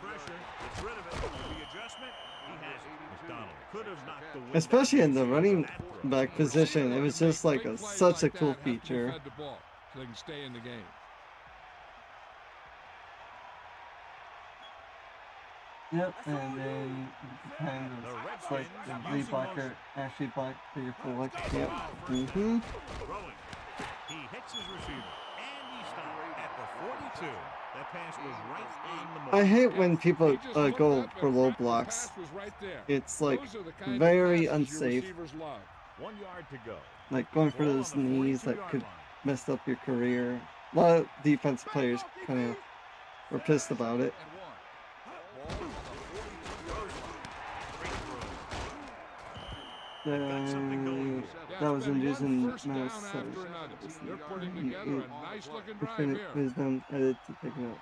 pressure, gets rid of it. The adjustment, he has it. McDonald could have knocked the wind Especially out in of the his running sails with that throw. back position, it was just like Big a plays such a like cool that have to be feature. fed the ball so they can stay in the game. Yep, and then kind The of Redskins like the lead using blocker motion. actually blocked for your full like yep. Mm-hmm. Throwing. He hits his receiver. And he stopped at the 42. That pass was right on the mark. I hate when people He just looked go up for and low the blocks. pass was right there. It's like Those are the kind of very passes your unsafe. receivers love. 1 yard to go. Like going for Ball on those the knees that 42-yard could line. mess up your career. A lot of defense players kind of were pissed about it. Got something going. Yeah, That it's was been inducing one first down mass after another. They're putting together a nice looking drive here. His them edit to take it out.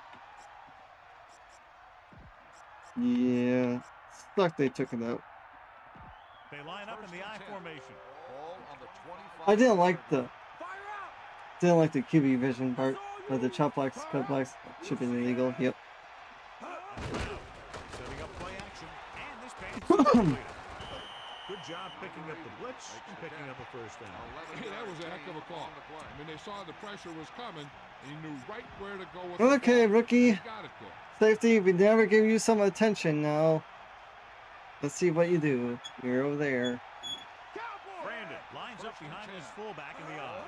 Yeah, suck they took it out. They line up in the I formation. I didn't like the QB vision part, but the chop blocks, cut blocks should be illegal. Yep. Setting up play action. And this pass is completed. Good job picking up the blitz and picking up a first down. Hey, that was a heck of a call. I mean, they saw the pressure was coming, and he knew right where to go with the Okay, ball. rookie. He got it there. Safety, we never give you some attention now. Let's see what you do. You're over there. Brandon lines up behind his fullback in the eye.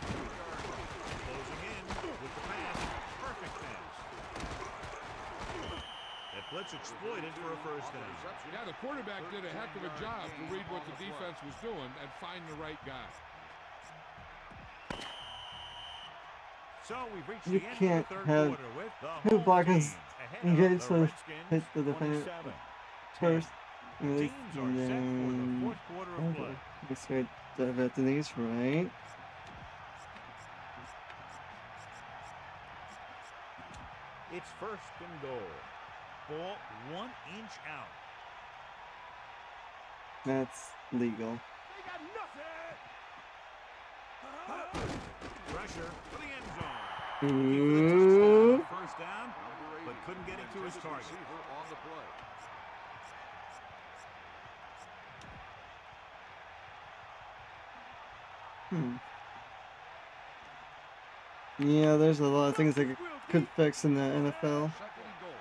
Closing in with the pass. Perfect pass. That blitz exploited for a first down. Yeah, the quarterback did a heck of a job to read what the defense was doing and find the right guy. So we've reached You the end can't of the third have quarter with the two home blockers team ahead engaged of to the Redskins hit the defender 27. first. And Teams this- are and set for the then fourth quarter of play. looks right at the knees, right? It's first and goal. Ball 1 inch out. That's legal. They got nothing. Pressure for the end zone. Ooh. First down, but couldn't get it to his target. Yeah, there's a lot of things that could fix in the NFL. Second and goal.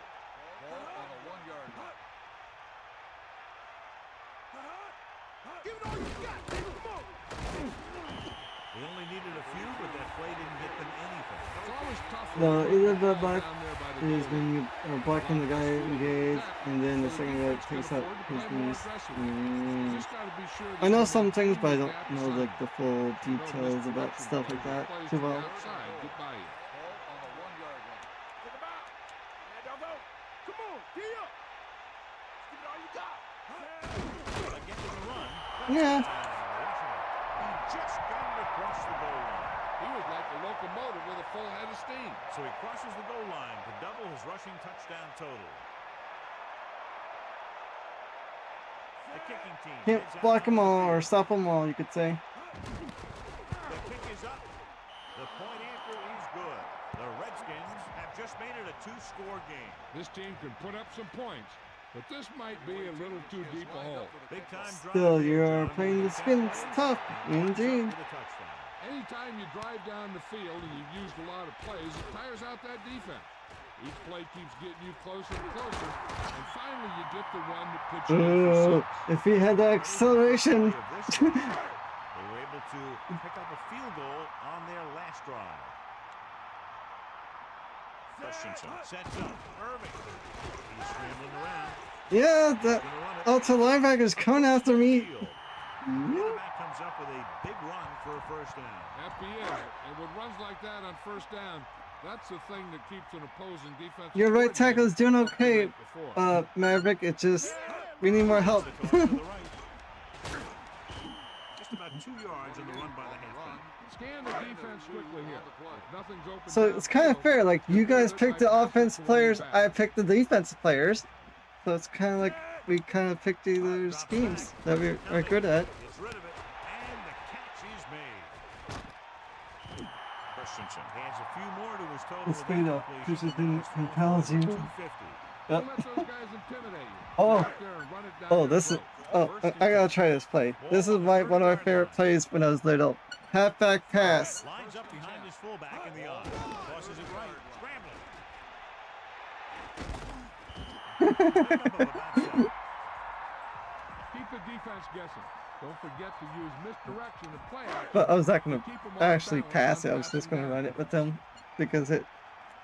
Ball on the 1 yard line. Give it all you got. Come on. They only needed a few, but that play didn't get them anything. It's always tough No, when you either put the ball block down there by the is goalie. when you are blocking the guy engaged, and then the So second guy defense can takes out afford to his play more knees. aggressively. You just gotta be sure that I know you some things, maintain but I your don't gap know like assignment. the full No details about misdirection stuff like plays or that plays too to the well. outside get by you. Ball on the 1 yard line. Take him out. Let that go. Come on. Gee up. Give it all you got. Again to the run. Yeah. He just got it across the goal line. He was like a locomotive with a full head of steam. So he crosses the goal line to double his rushing touchdown total. The kicking team. Can't heads out block onto them the all or field. stop them all, you could say. The kick is up. The point after is good. The Redskins have just made it a 2-score game. This team can put up some points, but this might be a little too deep a hole. Big time drive. Still, here, you're John, playing the with spins. Tampa Bay. Tough, indeed. For the touchdown. Anytime you drive down the field and you've used a lot of plays, it tires out that defense. Each play keeps getting you closer and closer, and finally you get the one that puts you in for 6. If he had that acceleration. Of this one, they were able to pick up a field goal on their last drive. Christensen sets up. Irving. He's scrambling around. Yeah, the Gonna run it. outside linebacker's coming after me. Field. Quarterback comes up with a big run for a first down. Happy is, and with runs like that on first down, that's the thing that keeps an opposing defense. Your right tackle is doing okay, Maverick. It's just we need more help. The toss to the right. Just about 2 yards on the run by the halfback. Scan the defense quickly here. If nothing's open So it's kind of downfield, fair. Like you guys look picked like the that's offensive the running players, back. I picked the defensive players. So it's kind of like we kind of picked either schemes that we are good at. Gets rid of it, and the catch is made. Christensen adds a few more to his total. It's with funny that though. completion. Christensen That is compels you. 250. Don't let those guys intimidate you. Oh. Get out there and run it down Oh, their this is. throat. Oh, I gotta try this play. This is one of my favorite plays when I was little. Halfback pass. Lines up behind his fullback in the eye. Tosses it right. Scrambling. Keep the defense guessing. Don't forget to use misdirection and play action. But I was not gonna to keep 'em off actually balance pass on it. I was just passing gonna down. run it with them because it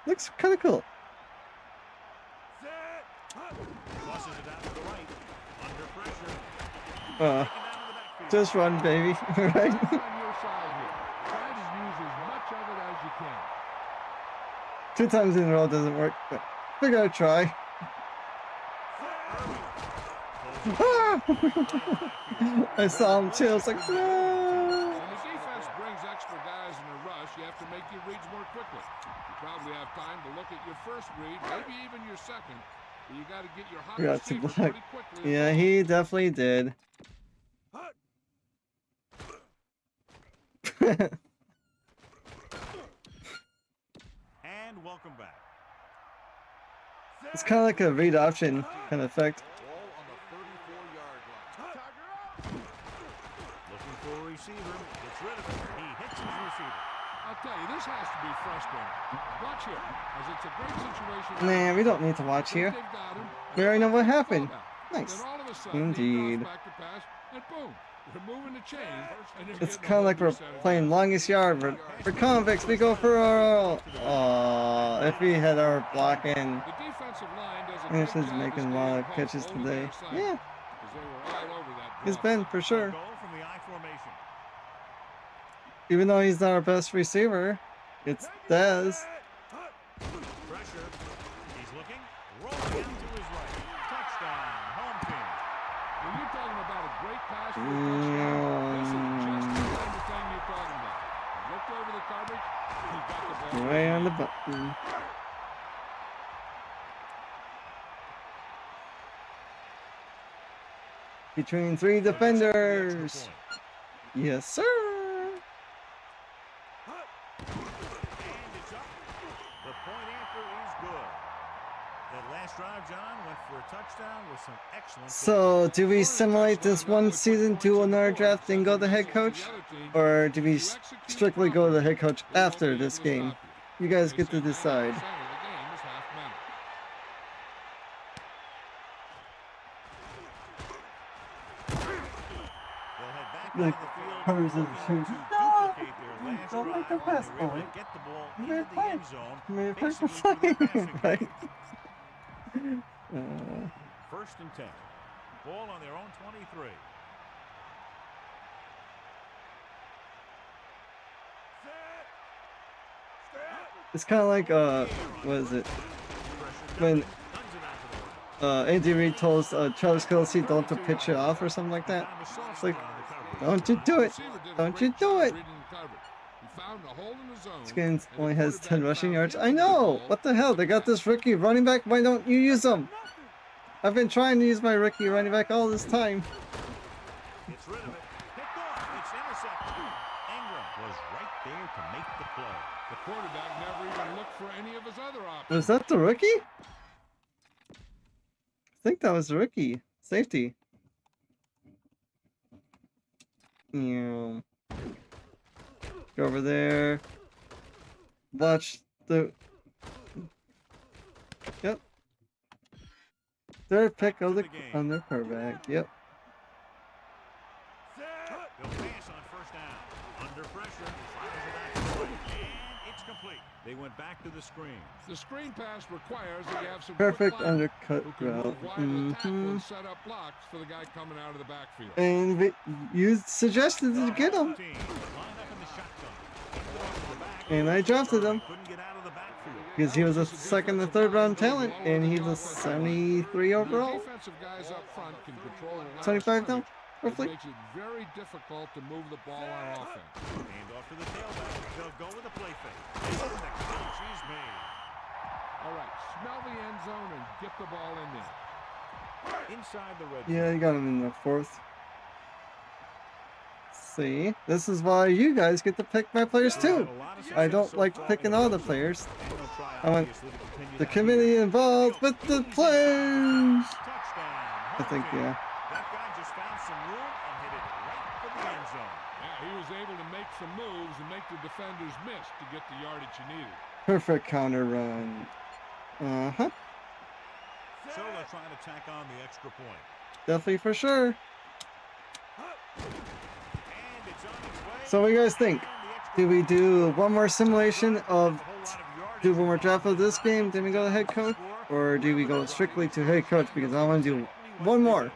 looks kind of cool. Tosses it out to the right. Under pressure. Uh, Taken down to the backfield. just run, baby. Right? It's on your side here. Try to use as much of it as you can. 2 times in a row doesn't work, but we gotta try. Ah! I saw him too. I was like, no. When the defense brings extra guys in a rush, you have to make your reads more quickly. You probably have time to look at your first read, maybe even your second. But you got to get your hot Forgot to receivers block. pretty quickly. Yeah, he definitely did. And welcome back. It's kind of like a read option kind of effect. Ball on the 34-yard line. Looking for a receiver. Gets rid of it. He hits his receiver. I'll tell you, this has to be frustrating. Watch here, as it's a great situation. Nah, we don't need to watch Think here. they've got him, We already know what ball happened. back. Nice. Then all of a sudden, Indeed. he back to pass, and boom, they're moving the chain. And they're It's getting a kind of like whole we're new set of playing guys. longest yard. We're convicts. We go for our. Aw, if we had our blocking. The defensive line does a Amos great is job making a staying lot of home, catches holding today. their assignment, Yeah, 'cause they were all over that he's drop. been for sure. Goal from the I formation. Even though he's not our best receiver, it's Dez. Pressure. He's looking. Rolling out to his right. Touchdown. Home team. When you're talking about a great pass for a touchdown, this is just the kind of thing you're talking about. He looked over the coverage, he got the ball. Right on the button. Between 3 defenders. Yes, sir. And it's up. The point after is good. That last drive, John, went for a touchdown with some excellent. So, do we simulate this one season, do another draft, then go to head coach? Or do we strictly go to the head coach after this game? You guys get to decide. on the the field covers of the looking shoes. to No! duplicate their last Don't make the drive pass, when they were able boy. to get the ball You into made a the play. end zone, You made a play for basically through their playing. passing game. Uh, First and 10. Ball on their own 23. it's kind of like what is it? When Andy Reid told Travis Kelce don't to pitch it off or something like that. It's like, don't you do it? Don't you do it? Skins only has 10 rushing yards. I know. What the hell? They got this rookie running back. Why don't you use him? I've been trying to use my rookie running back all this time. Gets rid of it. Picked off. It's intercepted. Ingram was right there to make the play. The quarterback never even looked for any of his other options. Was that the rookie? I think that was the rookie. Safety. Yeah. Go over there. Watch the. Yep. Third pick of the on their quarterback. Yep. They'll pass on first down. Under pressure. Fires it out to right. And it's complete. They went back to the screen. The screen pass requires that you have some Perfect quick linemen undercut who can route. move wide of the tackle and set up blocks for the guy coming out of the backfield. And you suggested to get him. And I drafted him. Couldn't get out of the backfield. Because he was a second and third round talent, and he's a 73 overall. Defensive guys up front can control the line of 25 now, scrimmage, which roughly. makes it very difficult to move the ball on offense. Hand off to the tailback. They'll go with a play fake. And the catch is made. All right, smell the end zone and get the ball in there. Inside the red Yeah, zone. you got him in the fourth. See, this is why you guys get to pick my players too. I don't like picking all the players. I want the committee involved with the players. I think, yeah. That guy just found some room and hit it right for the end zone. Yeah, he was able to make some moves and make the defenders miss to get the yardage he needed. Perfect counter run. Uh-huh. So they're trying to tack on the extra point. Definitely for sure. And it's on its way. So what do you guys think? Do we do one more simulation of do one more draft of this game, then we go to head coach? Or do we go strictly to head coach? Because I want to do one more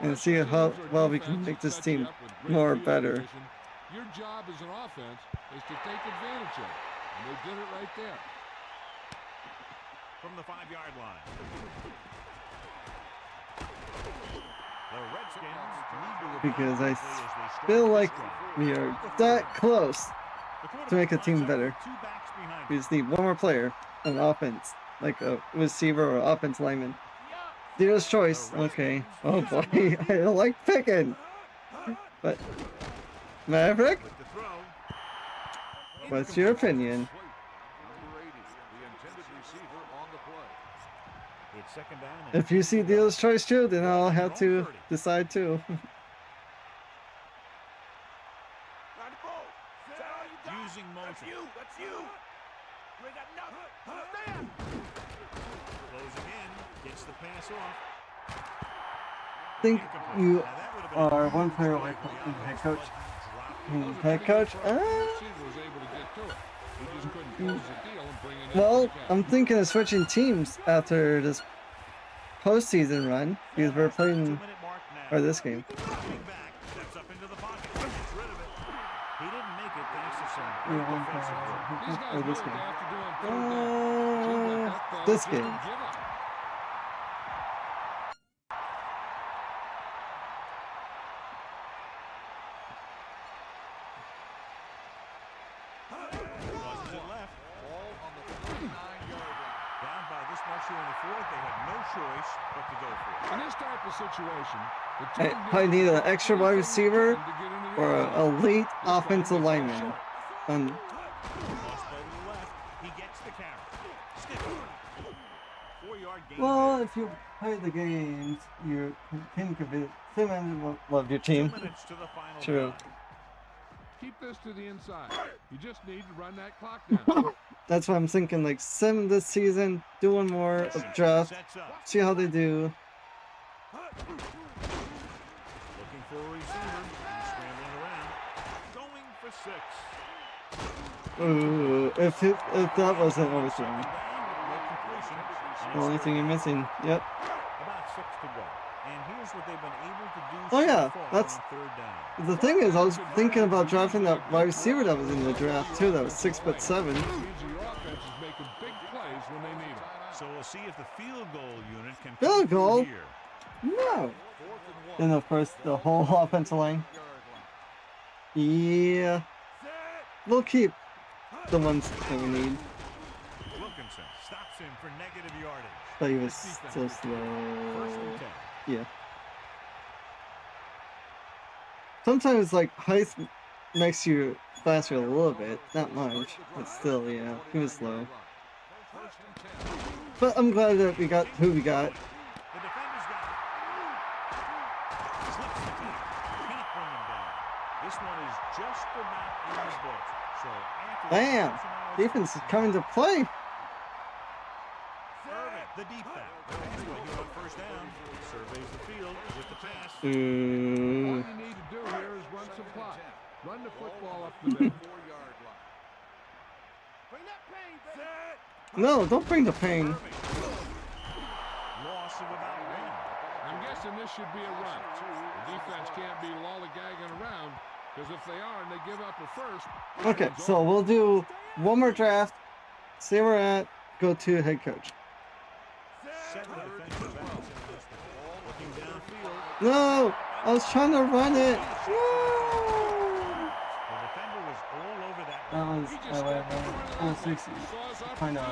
and see how well we can make this team more better. Your job as an offense is to take advantage of it. And they did it right there. From the 5-yard line. The Redskins need to Because I as they feel start like this drive. we are that close to make a team better. Two backs behind We just need one more player on offense, like a receiver or offense lineman. Dealer's choice. Okay. Oh boy, I don't like picking. But Maverick, with the throw. what's your opinion? Number 80, the intended receiver on the play. It's second down. and If you see dealer's choice too, then I'll have to decide too. using motion. That's you. You ain't got nothing. Stand. Closing in. Gets the pass off. I think you are one player away from head coach. Head coach? Well, I'm thinking of switching teams after this postseason run because we're playing 2-minute mark now. or this game. Coming back, steps up into the pocket, gets rid of it. He didn't make it thanks to some Yeah, great one defensive work. or this game. This game. Tosses it left. Ball on the 39-yard line. Down by this much here in the fourth, they had no choice but to go for it. In this type of situation, I probably need an extra wide receiver or an elite offensive lineman. Toss play to the left. He gets the carry. Stiff. 4-yard gain. Well, if you play the games, you can convince him and love your 2 team. minutes to the final True. drive. keep this to the inside. You just need to run that clock down. That's what I'm thinking, like 7 this season, do one more draft, see how they do. Looking for a receiver. He's scrambling for 6. Ooh, if that wasn't overthrown. No completion. The only thing you're missing. Yep. About 6 to go. And here's what they've been able to do Oh, yeah, so far that's- on 3rd down. The thing is, I was thinking about drafting that wide receiver that was in the draft too. That was 6'7". Means your offense is making big plays when they need them. So we'll see if the field goal unit can Field come goal? through here. No. Then of course the whole offensive line. Yeah. We'll keep the ones that we need. Wilkinson stops him for negative yardage. But he was so First slow. and 10. Yeah. Sometimes like height makes you faster a little bit, not much, but still, yeah, he was slow. But I'm glad that we got who we got. The defender's got it. Slips the tape. Can't bring him down. This one is just about in the books. So after the Bam! interception, now it's Defense is coming to play. Irving, the deep back. That's what he on 1st down. Surveys the field with the pass. All you need to do here is run some clock. Run the football up the middle. Bring that pain, baby. No, don't bring the pain. Irving. Loss of about 1. I'm guessing this should be a run. The defense can't be lollygagging around, because if they are and they give up a first. Okay, so we'll do one more draft, see where we're at, go to head coach. 7 defensive backs in this one. Looking downfield. No, I was trying to run it. No. The defender was all over that That one. was full 60. Kind of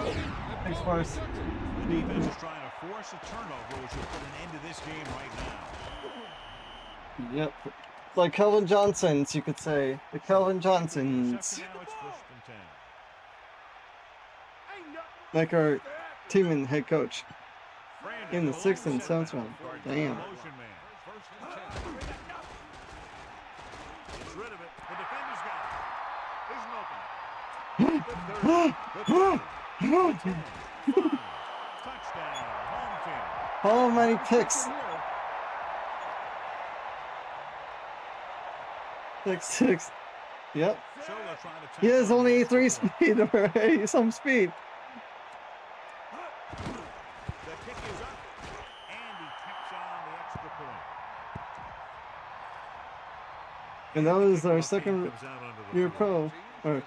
makes worse. The defense is trying to force a turnover, which will put an end to this game right now. Yep. Like Kelvin Johnsons, you could say. The Kelvin Johnsons. Now it's 1st and 10. Like our team and head coach. Brandon In the Cole 6th and set 7th round. guard Damn. motion man. Gets rid of it. The defender's got it. There's an opening. Touchdown. Home team. How many picks? 6'6". Yep. So they're trying to He has tackle only him. 3 speed or 80 some speed. The kick is up, and he tacks on the extra point. And that was our Kickoff second team comes out onto the year field. pro. Or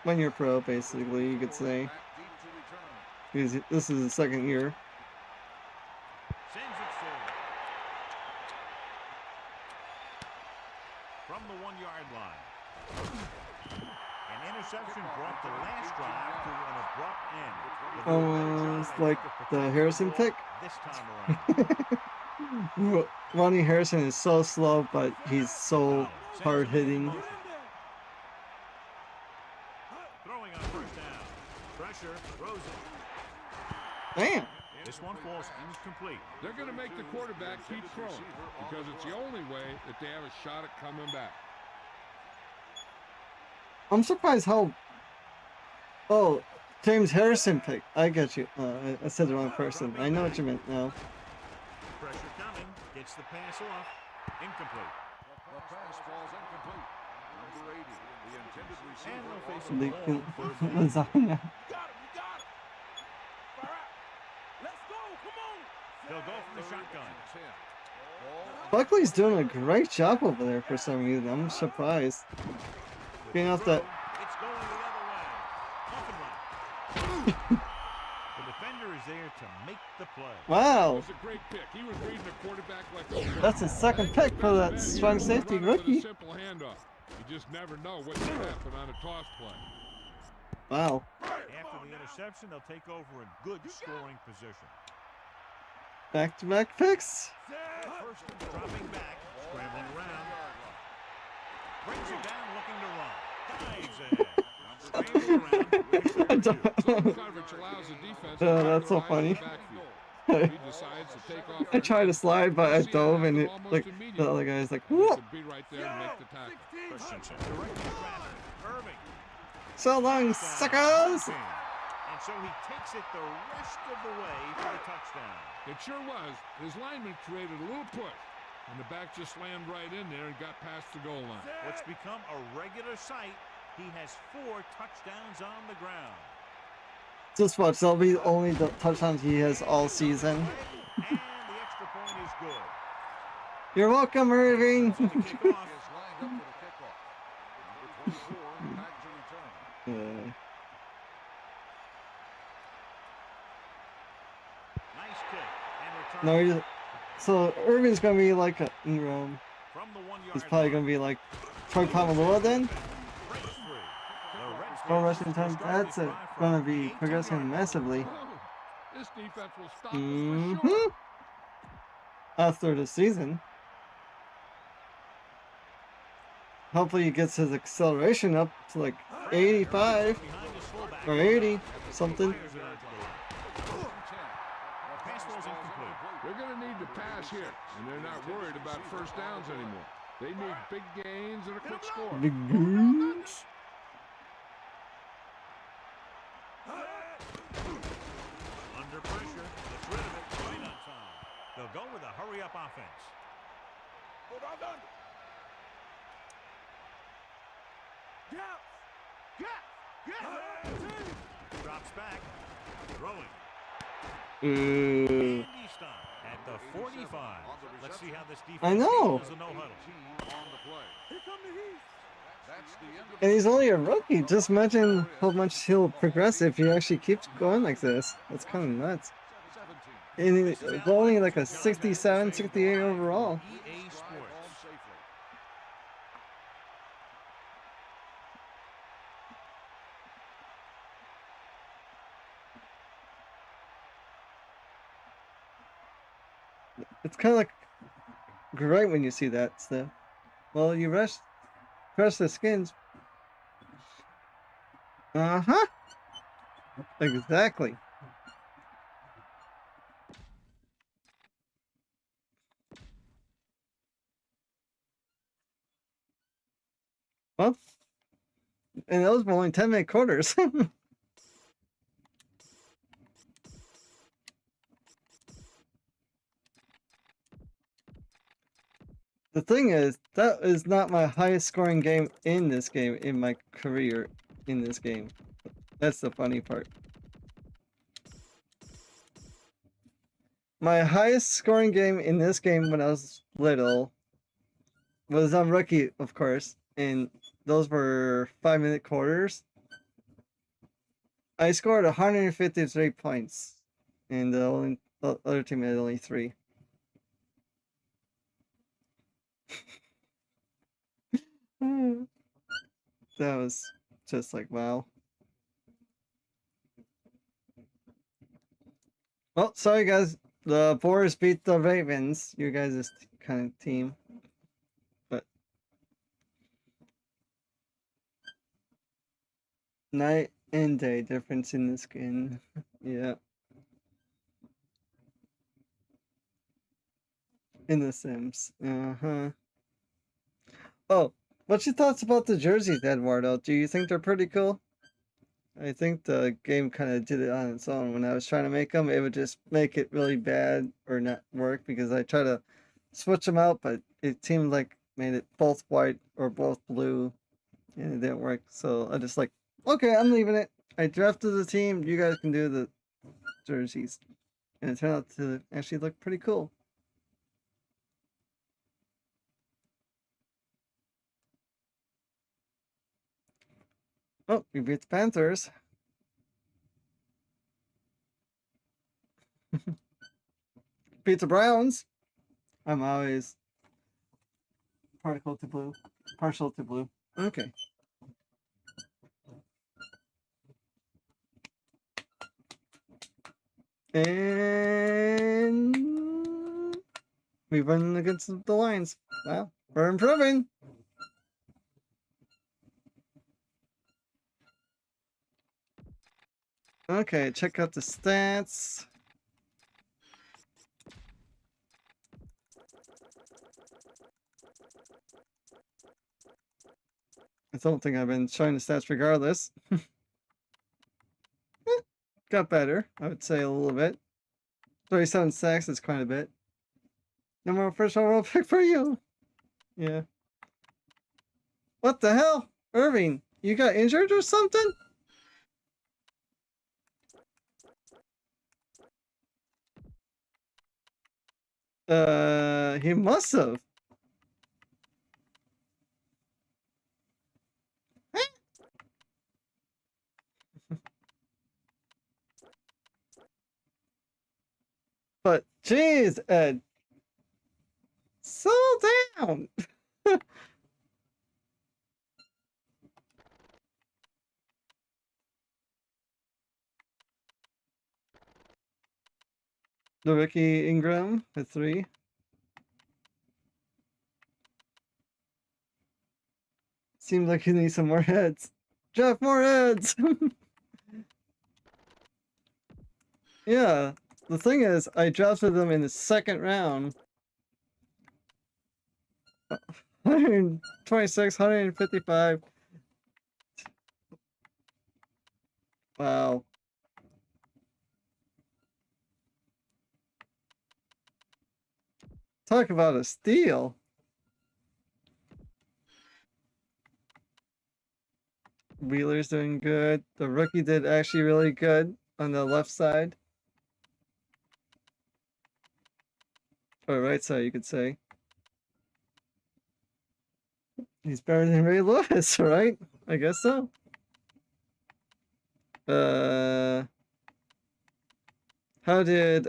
1 year pro, basically, you could say. Because this is the 2nd year. Sends it forward. From the 1-yard line. An interception brought the last drive to an abrupt end. They'll do a better Almost job, I like think, of the protecting Harrison ball pick. This time around. Ronnie Harrison is so slow, but he's so hard hitting. Throwing on 1st down. Pressure, throws it. Damn. This one falls incomplete. They're going to make the quarterback keep throwing, because it's the only way that they have a shot at coming back. I'm surprised how. Oh, James Harrison pick. I get you. I said the wrong person. I know what you meant now. Pressure coming. Gets the pass off. Incomplete. The pass falls incomplete. Number 80, the intended receiver. And they'll face a The long 3rd down. lasagna. You got him. All right. Let's go. Come on. They'll go from the shotgun. 10. Buckley's doing a great job over there for some reason. I'm surprised. Getting off that. It's going the other way. Off and right. The defender is there to make the play. It Wow. was a great pick. He was reading the quarterback like a That's his 2nd pick for that strong safety With a rookie. simple handoff. You just never know what can happen on a toss play. Wow. After the interception, they'll take over in good scoring position. Back-to-back picks. Dropping back, scrambling around. Brings it down, looking to run. Dives ahead. Scrambling around. Zone coverage allows the defense to That's so rise in funny. the backfield. He decides to take off. I tried to slide, but I dove, and it, like the other guy's like, He whoop. could be right there and make the tackle. Christensen directly traffic. Irving. So long, suckers. And so he takes it the rest of the way for the touchdown. It sure was. His lineman created a little push. And the back just slammed right in there and got past the goal line. What's become a regular sight, he has 4 touchdowns on the ground. Just watch, that'll be only the touchdowns he has all season. And the extra point is good. You're welcome, Irving. So the kickoff. Is lined up for the kickoff. Number 24 back to return. Nice kick and return. No, so Irving's gonna be like a Ingram. From the 1 yard He's probably gonna be like Troy Polamalu then. For rushing time, that's gonna be progressing massively. This defense will stop us for sure. After the season. Hopefully he gets his acceleration up to like 85 or 80, something. They're going to need to pass here, and they're not worried about first downs anymore. They need big gains and a quick score. Big gains. Under pressure, gets rid of it right on time. They'll go with a hurry-up offense. Drops back, throwing. Ooh. And he stopped at the 45. Let's see how this defense I know. handles the no-huddle. And he's only a rookie. Just imagine how much he'll progress if he actually keeps going like this. That's kind of nuts. And he's only like a 67, 68 overall. EA Sports. It's kind of like great when you see that stuff. Well, you crush the skins. Uh-huh. Exactly. Well, and those were only 10-minute quarters. The thing is, that is not my highest scoring game in this game, in my career in this game. That's the funny part. My highest scoring game in this game when I was little was on Rookie, of course, and those were 5-minute quarters. I scored 153 points, and the other team had only 3. That was just like, wow. Well, sorry guys, the Boars beat the Ravens, you guys' kind of team. But night and day difference in the skin. Yeah. In the Sims. Uh-huh. Oh, what's your thoughts about the jerseys, Eduardo? Do you think they're pretty cool? I think the game kind of did it on its own. When I was trying to make them, it would just make it really bad or not work because I tried to switch them out, but it seemed like made it both white or both blue, and it didn't work. So I just like, okay, I'm leaving it. I drafted the team. You guys can do the jerseys, and it turned out to actually look pretty cool. Oh, we beat the Panthers. Beat the Browns. I'm always partial to blue. Okay. And we won against the Lions. Wow, we're improving. Okay, check out the stats. I don't think I've been showing the stats regardless. Got better, I would say a little bit. 37 sacks is quite a bit. No more first overall pick for you. Yeah. What the hell? Irving, you got injured or something? He must have. But jeez, Ed. Slow down. The Ricky Ingram at 3. Seems like he needs some more heads. Jeff, more heads! Yeah, the thing is, I drafted them in the second round. 126, 155. Wow. Talk about a steal. Wheeler's doing good. The rookie did actually really good on the left side. Or right side, you could say. He's better than Ray Lewis, right? I guess so. How did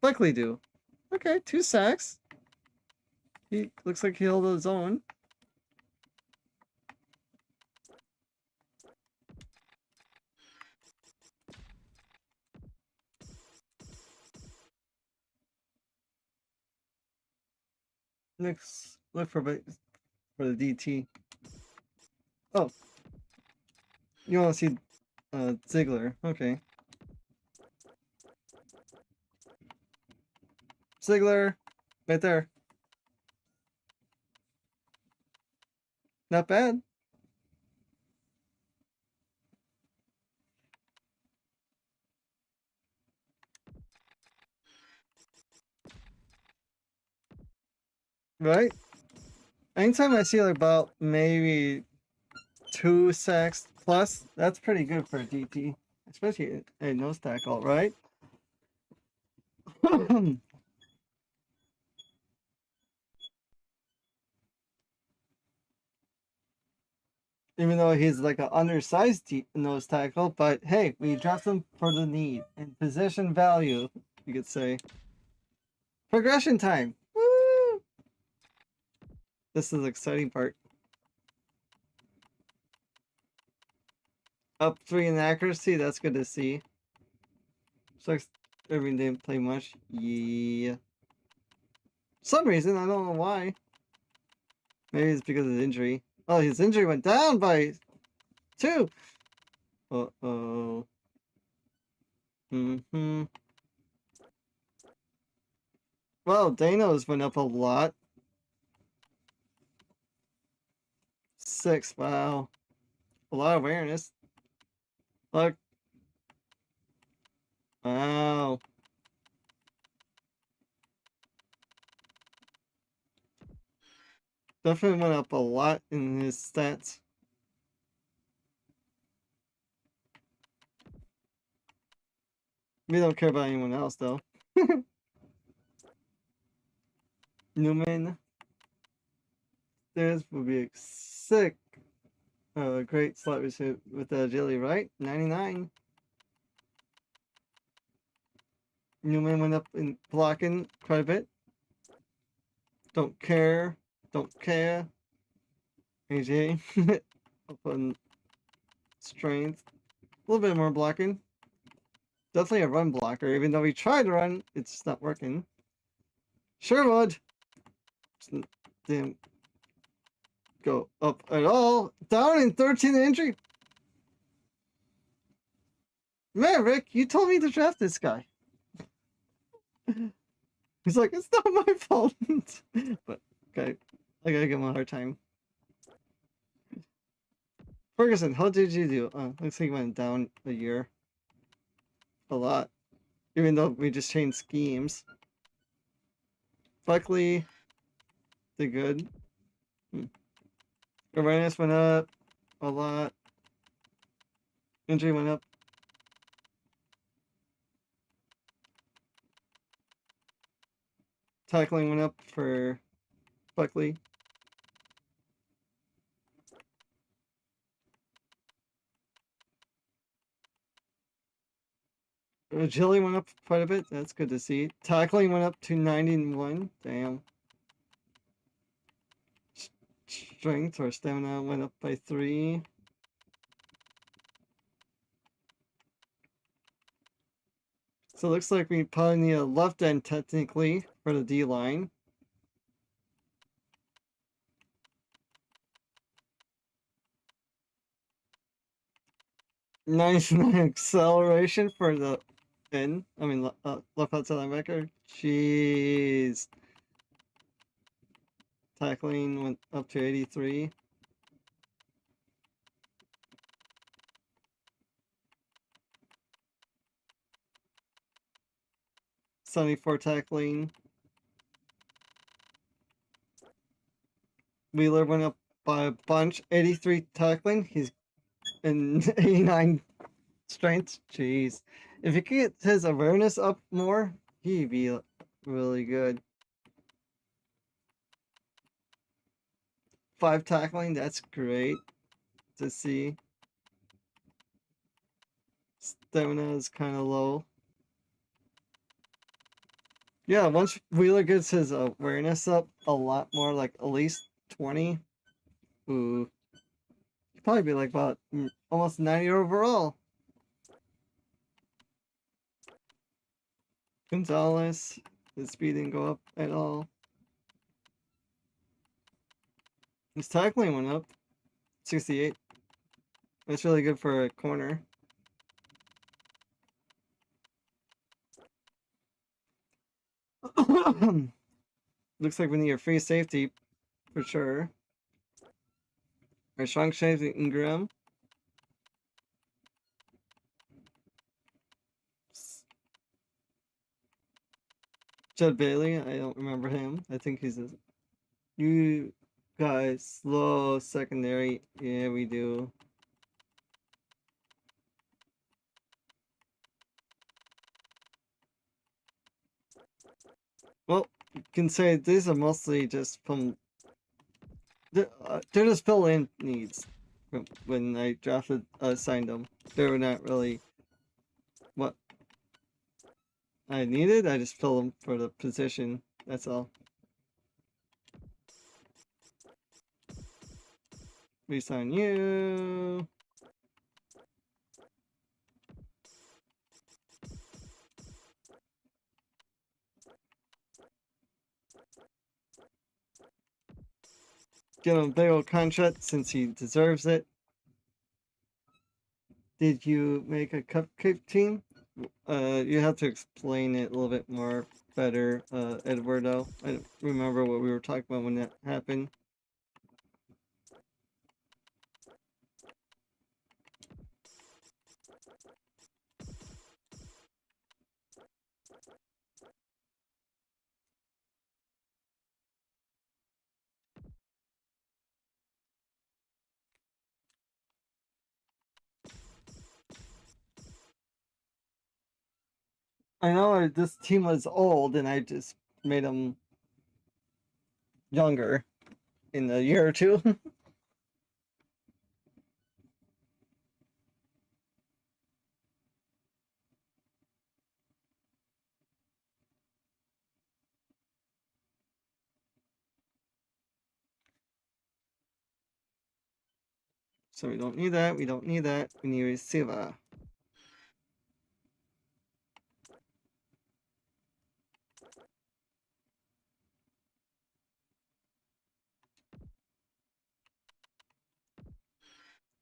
Buckley do? Okay, 2 sacks. He looks like he held his own. Next, look for the DT. Oh, you want to see Ziegler? Okay. Ziegler, right there. Not bad. Right? Anytime I see like about maybe 2 sacks plus, that's pretty good for a DT. Especially a nose tackle, right? Even though he's like an undersized nose tackle, but hey, we draft him for the need and position value, you could say. Progression time. Woo! This is the exciting part. Up 3 in accuracy, that's good to see. Sucks Irving didn't play much. Yeah. Some reason, I don't know why. Maybe it's because of his injury. Oh, his injury went down by 2. Uh-oh. Well, Dano's went up a lot. 6, wow. A lot of awareness. Look. Wow. Definitely went up a lot in his stats. We don't care about anyone else, though. Newman. This would be a sick, great slot receiver with the agility, right? 99. Newman went up in blocking quite a bit. Don't care. Don't care. AJ. Up on strength. A little bit more blocking. Definitely a run blocker. Even though we tried to run, it's not working. Sherwood. Didn't go up at all. Down in 13 injury. Man, Rick, you told me to draft this guy. He's like, it's not my fault. But, okay. I gotta give him a hard time. Ferguson, how did you do? Looks like he went down a year. A lot. Even though we just changed schemes. Buckley did good. Awareness went up a lot. Injury went up. Tackling went up for Buckley. Agility went up quite a bit. That's good to see. Tackling went up to 91. Damn. Strength or stamina went up by 3. So it looks like we probably need a left end technically for the D line. Nice acceleration for the end. I mean, left outside linebacker. Jeez. Tackling went up to 83. For tackling. Wheeler went up by a bunch. 83 tackling. He's in 89 strength. Jeez. If he could get his awareness up more, he'd be really good. 5 tackling. That's great to see. Stamina is kind of low. Yeah, once Wheeler gets his awareness up a lot more, like at least 20, ooh, he'd probably be like about almost 90 overall. Gonzalez, his speed didn't go up at all. His tackling went up, 68. That's really good for a corner. Looks like we need a free safety for sure. Our strong safety Ingram. Judd Bailey, I don't remember him. I think he's a... You guys, slow secondary. Yeah, we do. Well, you can say these are mostly just from... they're just fill-in needs. When I drafted, signed them. They were not really what I needed. I just filled them for the position. That's all. Resign you. Give him a big old contract since he deserves it. Did you make a cupcake team? You have to explain it a little bit more better, Eduardo. I don't remember what we were talking about when that happened. I know this team was old and I just made them younger in a year or two. So we don't need that. We don't need that. We need a receiver.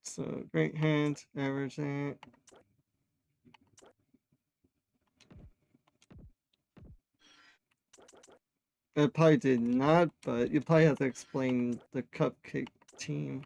So great hand, average that. I probably did not, but you probably have to explain the cupcake team.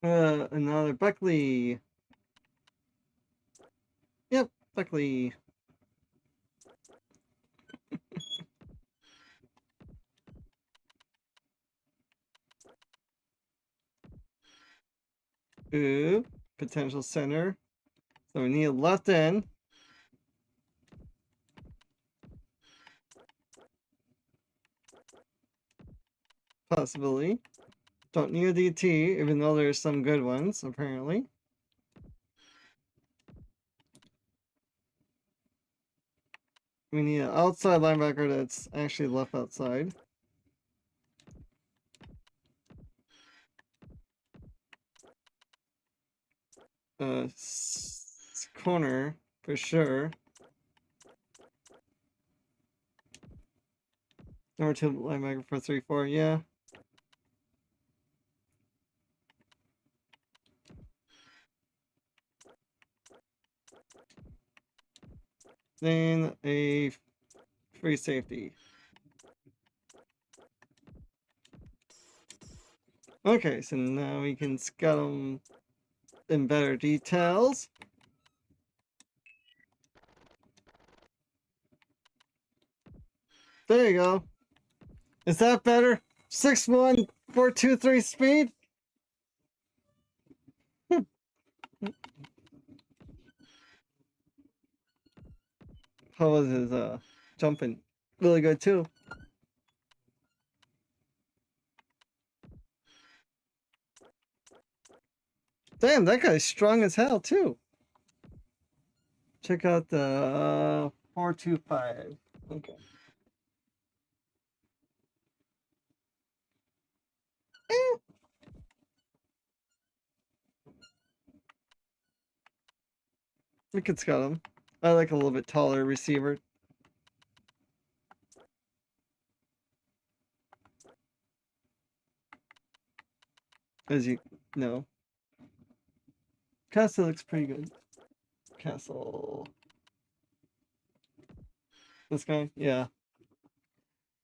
Another Buckley. Yep, Buckley. Ooh, potential center. So we need a left end. Possibly. Don't need a DT, even though there's some good ones, apparently. We need an outside linebacker that's actually left outside. Corner, for sure. Number 2 linebacker for 3-4, yeah. Then a free safety. Okay, so now we can scout them in better details. There you go. Is that better? 6'1", 4.23 speed? How was his jumping? Really good too. Damn, that guy's strong as hell too. Check out the 4.25. Okay. We could scout him. I like a little bit taller receiver. As you know. Castle looks pretty good. Castle. This guy? Yeah.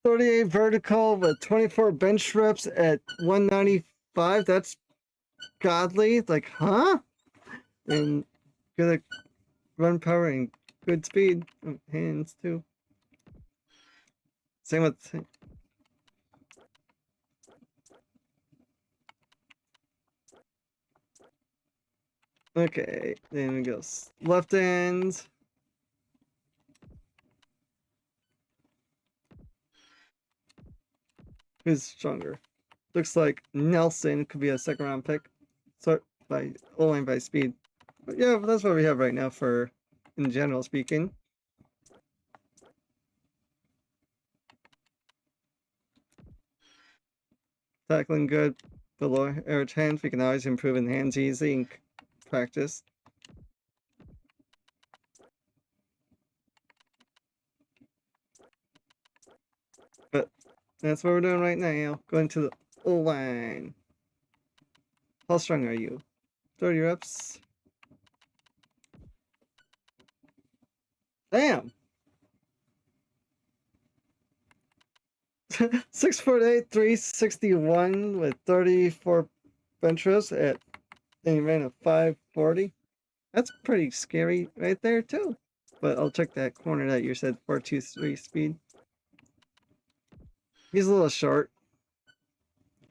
38 vertical with 24 bench reps at 195. That's godly. Like, huh? And good at run power and good speed. Hands too. Same with. Okay, then we go left end. Who's stronger? Looks like Nelson could be a second round pick. Sort by O-line by speed. But yeah, that's what we have right now for in general speaking. Tackling good, below average hands. We can always improve in hands easy in practice. But that's what we're doing right now. Going to the O-line. How strong are you? 30 reps. Damn! 6'8", 361 with 34 bench reps at and he ran a 540. That's pretty scary right there too. But I'll check that corner that you said 4.23 speed. He's a little short.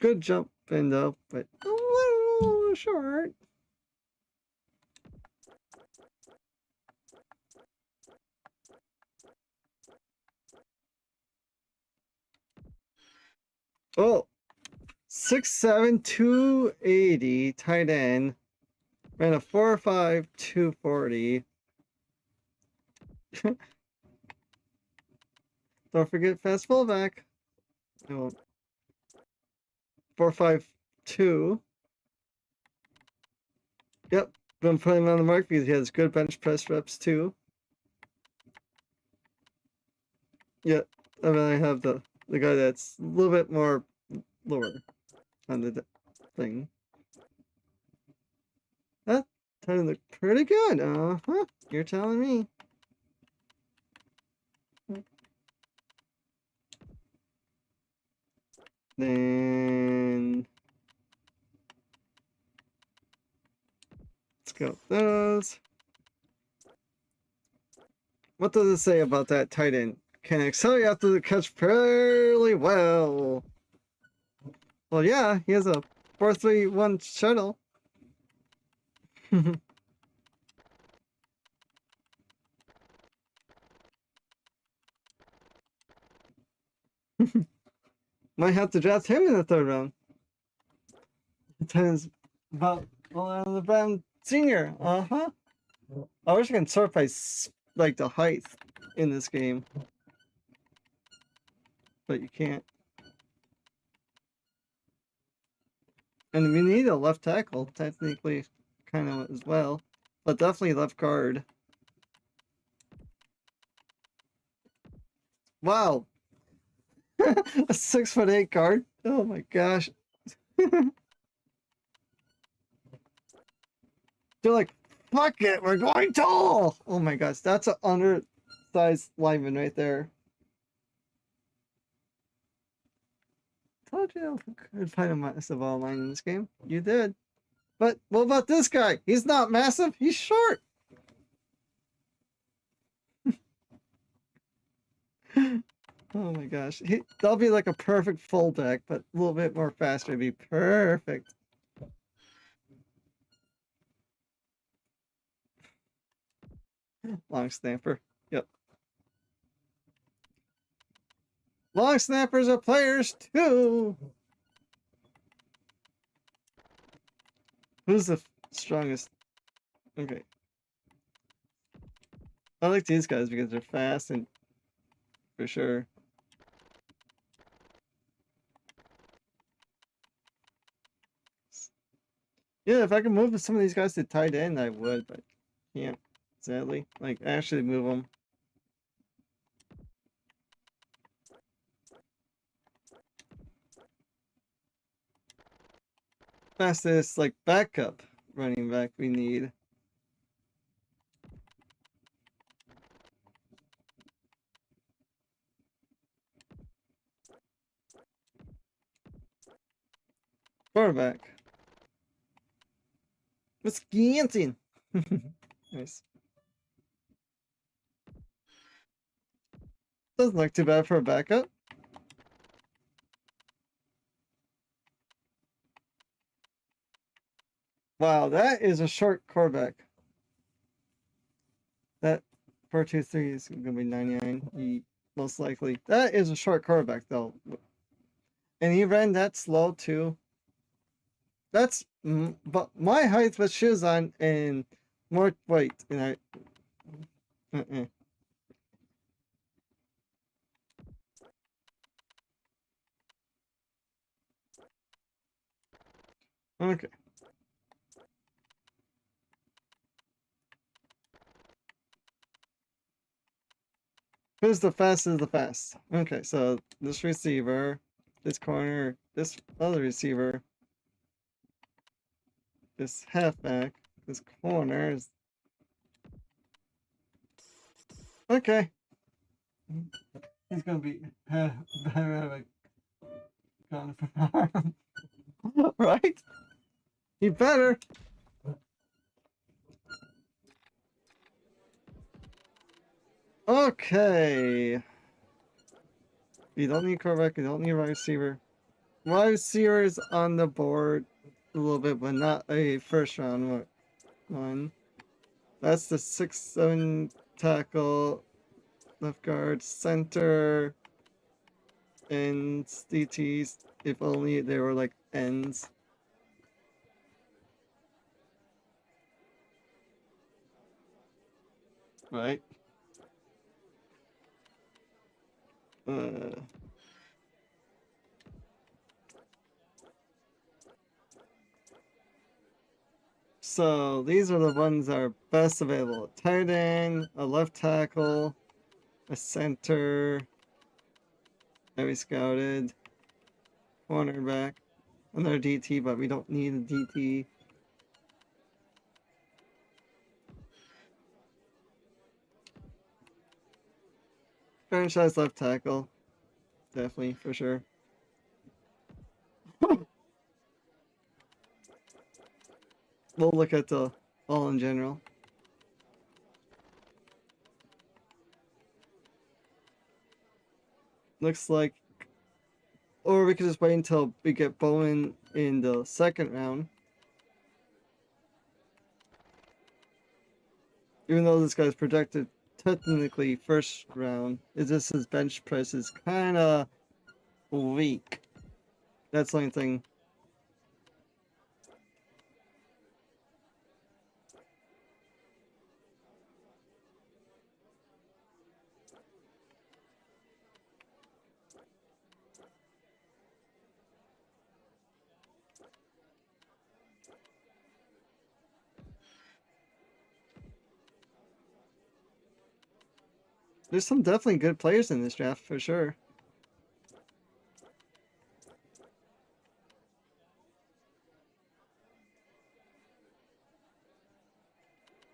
Good jump in though, but a little short. Oh, 6'7", 280 tight end. Ran a 4.5, 240. Don't forget fast fullback. Oh, 4.52. Yep, been putting him on the mark because he has good bench press reps too. Yeah, I mean I have the guy that's a little bit more lower on the thing. That doesn't look pretty good. Uh-huh. You're telling me. Then Scout those. What does it say about that tight end? Can accelerate after the catch fairly well. Well, yeah, he has a 4.31 shuttle. Might have to draft him in the 3rd round. Times about the Brown Senior. Uh-huh. I wish I could sort by like the height in this game. But you can't. And we need a left tackle, technically, kind of as well. But definitely left guard. Wow. A 6'8" guard? Oh my gosh. They're like, fuck it, we're going tall! Oh my gosh, that's an undersized lineman right there. Told you I could find a massive line in this game. You did. But what about this guy? He's not massive, he's short. Oh my gosh. That'll be like a perfect fullback, but a little bit more faster would be perfect. Long snapper. Yep. Long snappers are players too. Who's the strongest? Okay. I like these guys because they're fast and for sure. Yeah, if I could move some of these guys to tight end, I would, but can't, sadly. Like, actually move them. Fastest, like, backup running back we need. Quarterback. Wisconsin. Nice. Doesn't look too bad for a backup. Wow, that is a short quarterback. That 4.23 is going to be 99, most likely. That is a short quarterback, though. And he ran that slow, too. That's but my height with shoes on and more weight, and I. Okay. Who's the fastest of the fast? Okay, so this receiver, this corner, this other receiver, this halfback, this corner is... Okay. He's gonna be better at a gun for arm. Right? He better. Okay. You don't need quarterback, you don't need wide receiver. Wide receiver is on the board a little bit, but not a first round one. That's the 6'7" tackle, left guard, center, ends, DTs. If only they were like ends. Right? So these are the ones that are best available. Tight end, a left tackle, a center, heavy scouted, cornerback, another DT, but we don't need a DT. Franchise left tackle, definitely, for sure. We'll look at the all in general. Looks like, or we could just wait until we get Bowen in the second round. Even though this guy's projected technically first round, it's just his bench press is kind of weak. That's the only thing. There's some definitely good players in this draft for sure.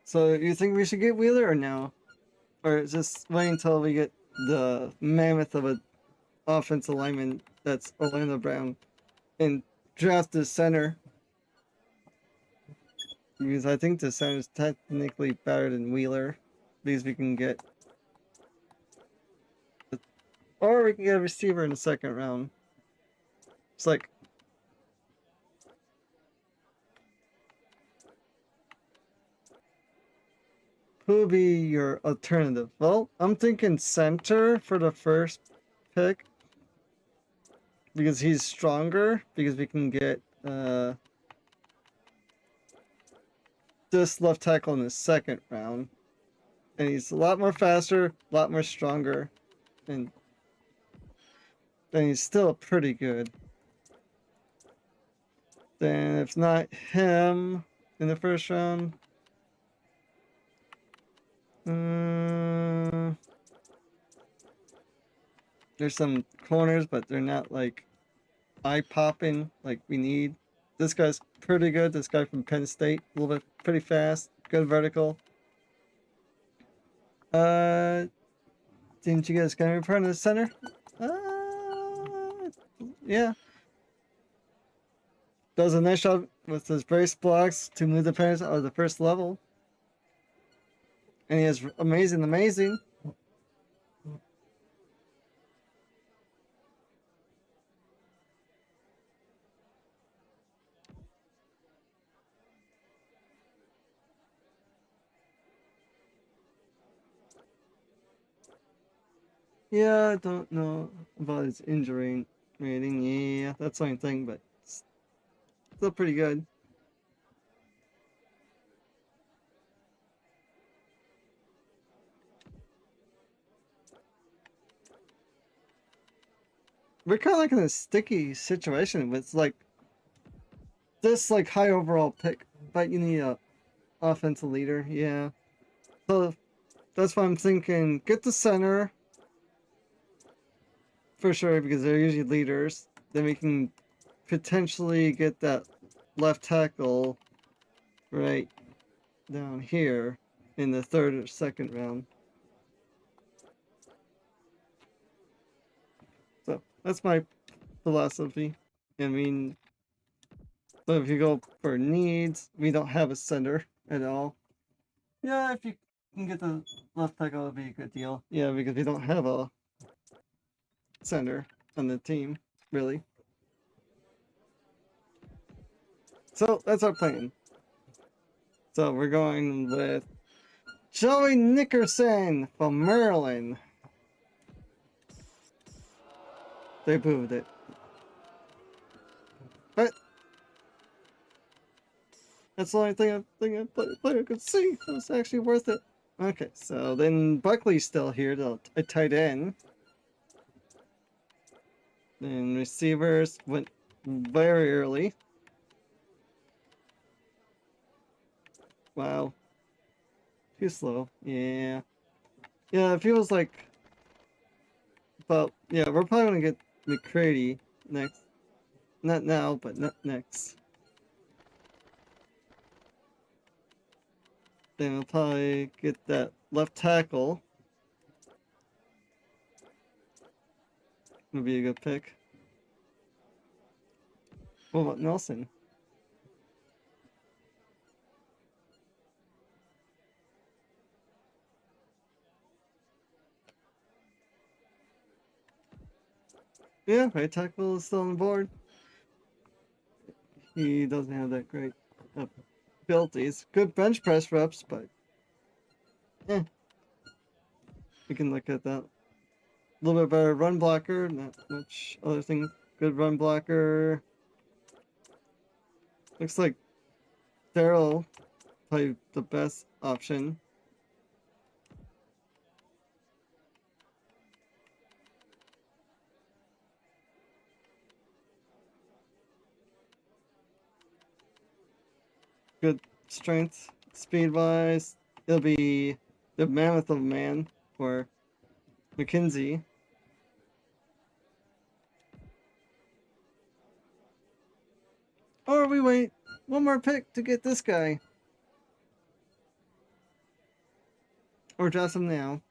So you think we should get Wheeler or no? Or just wait until we get the mammoth of an offensive lineman that's Orlando Brown and draft the center? Because I think the center is technically better than Wheeler. Because we can get... Or we can get a receiver in the second round. It's like... Who would be your alternative? Well, I'm thinking center for the first pick. Because he's stronger. Because we can get this left tackle in the second round. And he's a lot more faster, a lot more stronger. And he's still pretty good. Then if not him in the first round... there's some corners, but they're not like eye-popping like we need. This guy's pretty good. This guy from Penn State, a little bit pretty fast, good vertical. Didn't you guys get me part of the center? Yeah. Does a nice job with his brace blocks to move the players out of the first level. And he has amazing. Yeah, I don't know about his injury rating. Yeah, that's the only thing, but still pretty good. We're kind of like in a sticky situation with like this like high overall pick, but you need a offensive leader. Yeah, so that's why I'm thinking get the center for sure because they're usually leaders. Then we can potentially get that left tackle right down here in the third or second round. So that's my philosophy. I mean, but if you go for needs, we don't have a center at all. Yeah, if you can get the left tackle, it'd be a good deal. Yeah, because we don't have a center on the team, really. So that's our plan. So we're going with Joey Nickerson from Maryland. They booed it. But that's the only thing a player could see. It was actually worth it. Okay, so then Buckley's still here, a tight end. Then receivers went very early. Wow. Too slow. Yeah. Yeah, it feels like... But, yeah, we're probably going to get McCready next. Not now, but not next. Then we'll probably get that left tackle. Would be a good pick. What about Nelson? Yeah, right tackle is still on the board. He doesn't have that great abilities. Good bench press reps, but we can look at that. A little bit better run blocker, not much other thing. Good run blocker. Looks like Daryl probably the best option. Good strength, speed wise. It'll be the mammoth of a man or McKenzie. Or we wait one more pick to get this guy. Or draft him now.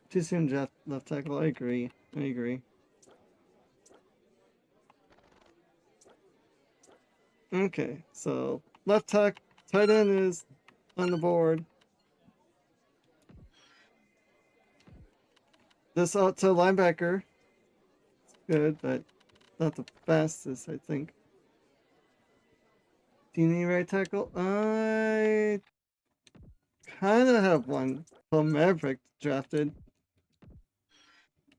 Too soon draft left tackle. I agree. Okay, so left tack, tight end is on the board. This out to linebacker. Good, but not the fastest, I think. Do you need right tackle? I kind of have one from Maverick drafted.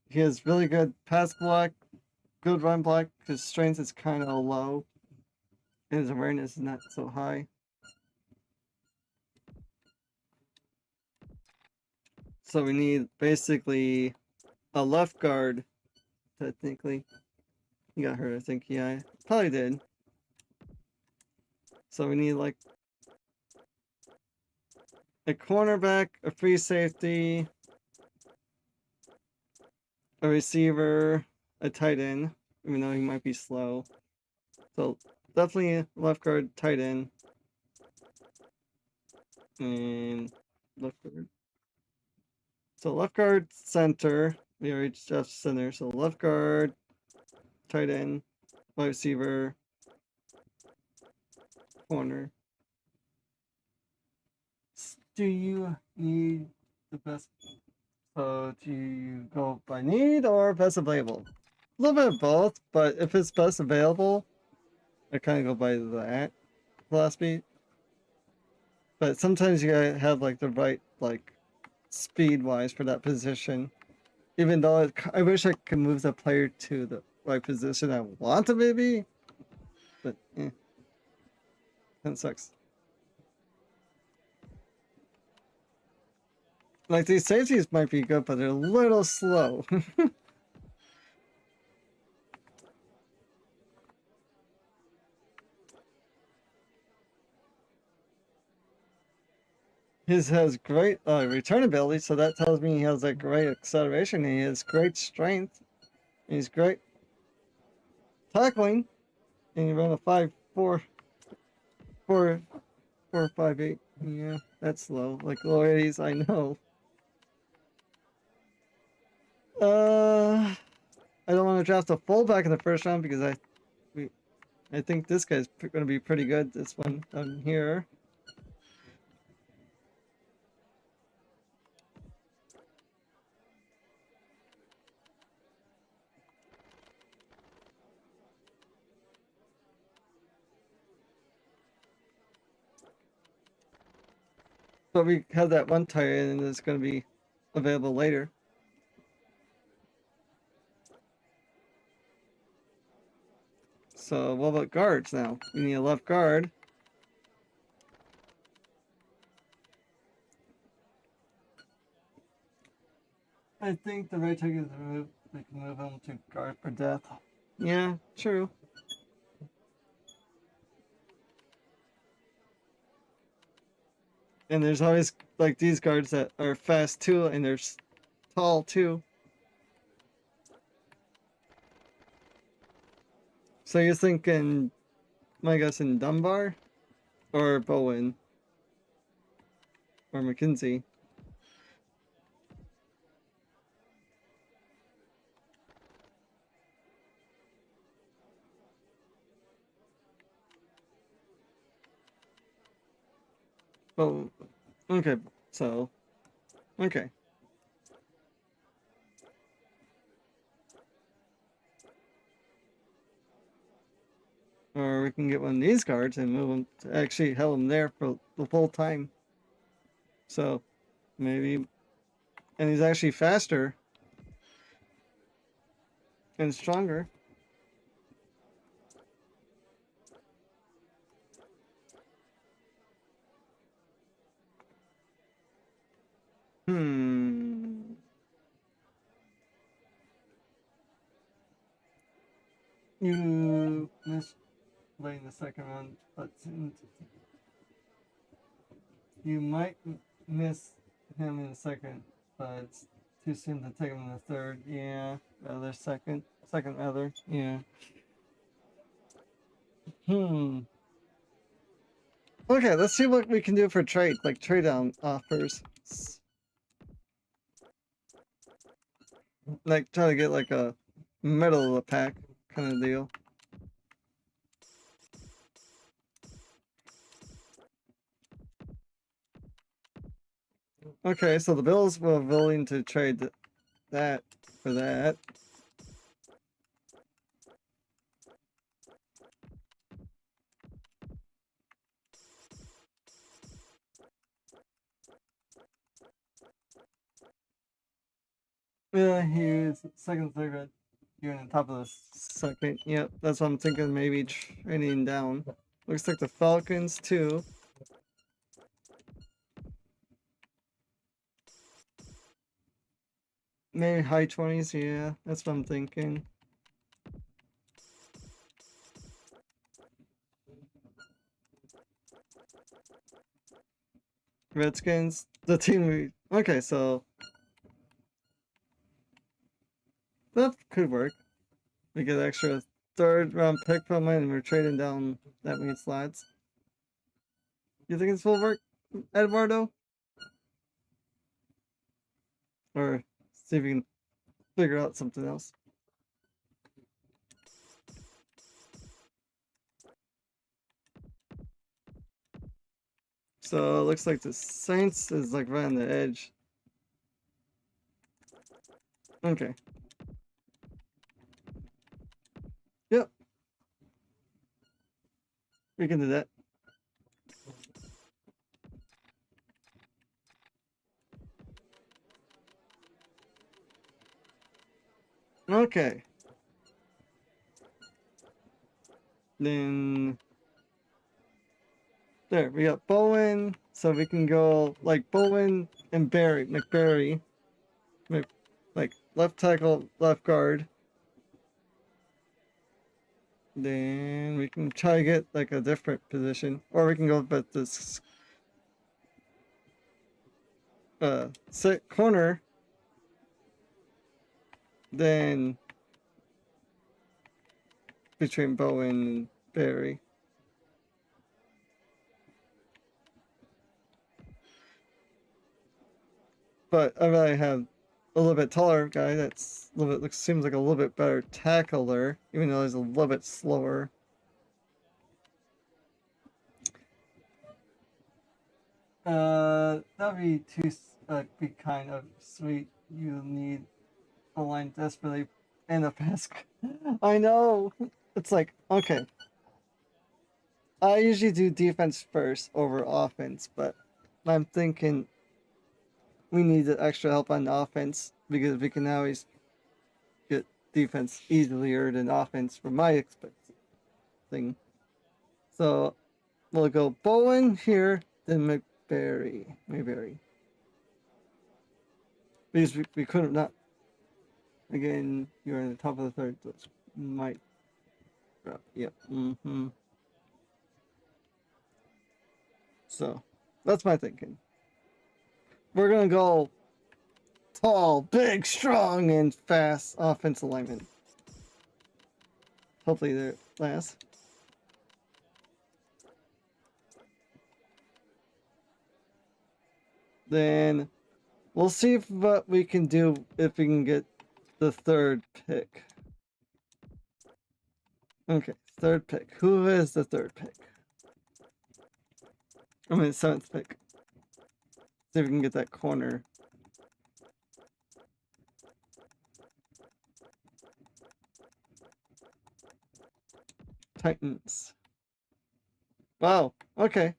He has really good pass block, good run block. His strength is kind of low. And his awareness is not so high. So we need basically a left guard, technically. He got hurt, I think. Yeah, probably did. So we need like a cornerback, a free safety, a receiver, a tight end, even though he might be slow. So definitely a left guard, tight end, and left guard. So left guard, center. We already just center. So left guard, tight end, wide receiver, corner. Do you need the best? So do you go by need or best available? A little bit of both, but if it's best available, I kind of go by that philosophy. But sometimes you gotta have like the right like speed wise for that position. Even though I wish I could move the player to the right position I want to maybe, but that sucks. Like these safeties might be good, but they're a little slow. His has great return ability, so that tells me he has a great acceleration. And he has great strength. And he's great tackling. And he ran a 5.4, 4.58. Yeah, that's slow. Like low 80s, I know. I don't want to draft a fullback in the first round because I think this guy's going to be pretty good. This one down here. But we have that one tight end that's going to be available later. So what about guards now? We need a left guard. I think the right tackle is removed. We can move him to guard for death. Yeah, true. And there's always like these guards that are fast too, and they're tall too. So you're thinking, my guess, in Dunbar, or Bowen, or McKenzie? Well, okay, so, okay. Or we can get one of these guards and move him to actually have him there for the full time. So maybe, and he's actually faster and stronger. You missed playing the second round, but you might miss him in the second, but it's too soon to take him in the third. Yeah, rather second rather. Yeah. Okay, let's see what we can do for trade, like trade down offers. Like try to get like a middle of the pack kind of deal. Okay, so the Bills were willing to trade that for that. Yeah, he was second, third. You're on top of the second. Yep, that's what I'm thinking. Maybe trading down. Looks like the Falcons too. Maybe high 20s. Yeah, that's what I'm thinking. Redskins, the team we. Okay, so that could work. We get extra third round pick from it, and we're trading down that many slots. You think this will work, Eduardo? Or see if we can figure out something else. So it looks like the Saints is like right on the edge. Okay. Yep. We can do that. Okay. Then there we got Bowen, so we can go like Bowen and McBarry, like left tackle, left guard. Then we can try to get like a different position, or we can go with this sit corner. Then between Bowen and Barry. But I really have a little bit taller guy that's a little bit seems like a little bit better tackler, even though he's a little bit slower. That'd be too be kind of sweet. You need a line desperately and a pass. I know. It's like okay. I usually do defense first over offense, but I'm thinking we need the extra help on offense because we can always get defense easier than offense from my thing. So we'll go Bowen here, then Mayberry. Because we couldn't not. Again, you're in the top of the third, so it might. Yep. So that's my thinking. We're gonna go tall, big, strong, and fast offensive lineman. Hopefully they're last. Then we'll see what we can do if we can get the third pick. Okay, third pick. Who is the third pick? I mean, seventh pick. See if we can get that corner. Titans. Wow. Okay.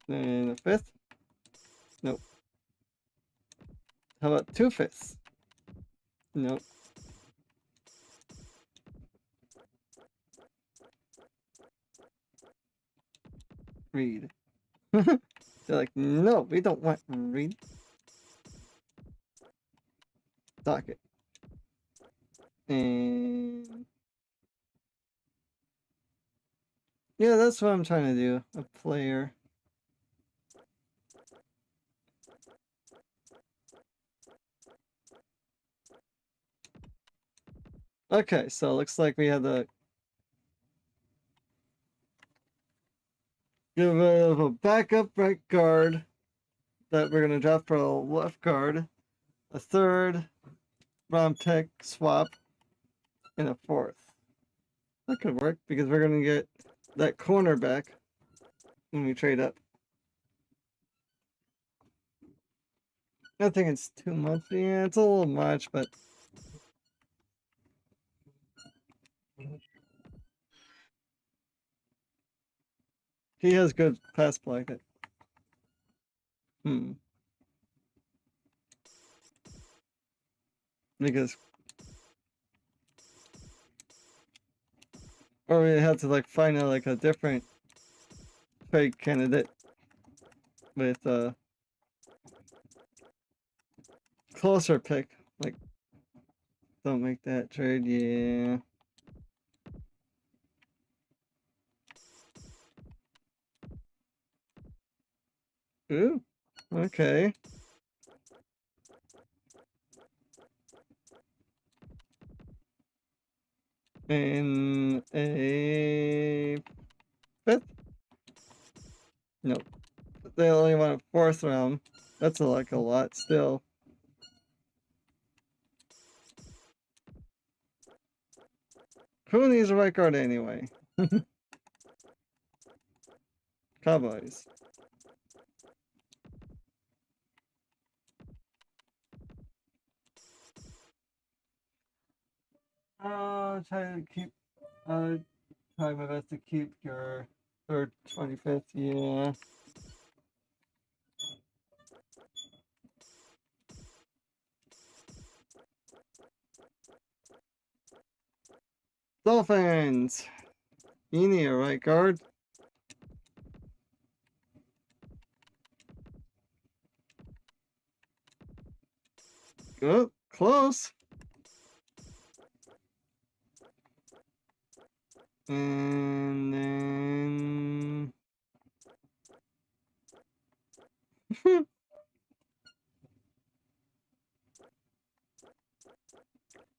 And a fifth? Nope. How about 2/5? Nope. Read. They're like, no, we don't want read. Socket. And yeah, that's what I'm trying to do. A player. Okay, so it looks like we have to give a backup right guard that we're gonna drop for a left guard, a third round pick swap, and a fourth. That could work because we're gonna get that cornerback when we trade up. I think it's too much. Yeah, it's a little much, but he has good pass block. Because or we have to like find a different trade candidate with a closer pick. Like, don't make that trade. Yeah. Ooh. Okay. And a fifth? Nope. They only want a fourth round. That's like a lot still. Who needs a right guard anyway? Cowboys. Try to keep. Try my best to keep your third 25th. Yeah. Dolphins. You need a right guard. Good. Close. And then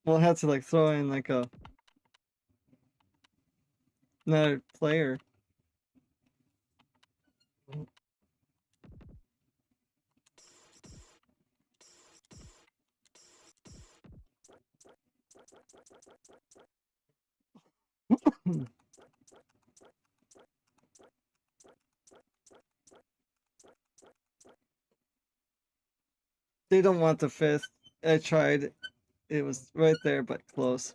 we'll have to like throw in like another player. They don't want the fifth. I tried. It was right there, but close.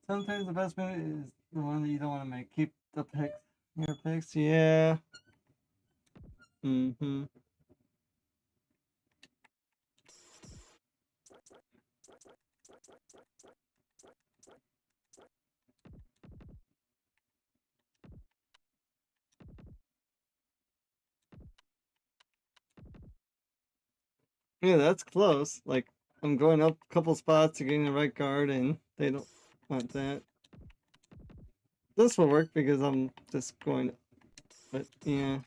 Sometimes the best move is the one that you don't want to make. Keep the picks. Your picks, yeah. Mm-hmm. Yeah, that's close. Like, I'm going up a couple spots to getting the right guard, and they don't want that. This will work because I'm just going, but yeah.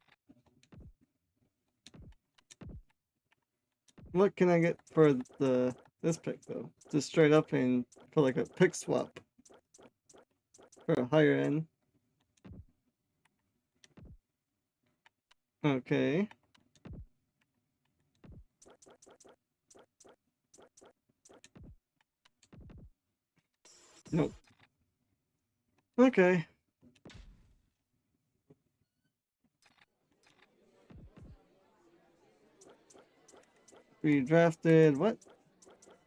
What can I get for the this pick though. Just straight up and put like a pick swap for a higher end. Okay. Nope. Okay. We drafted what?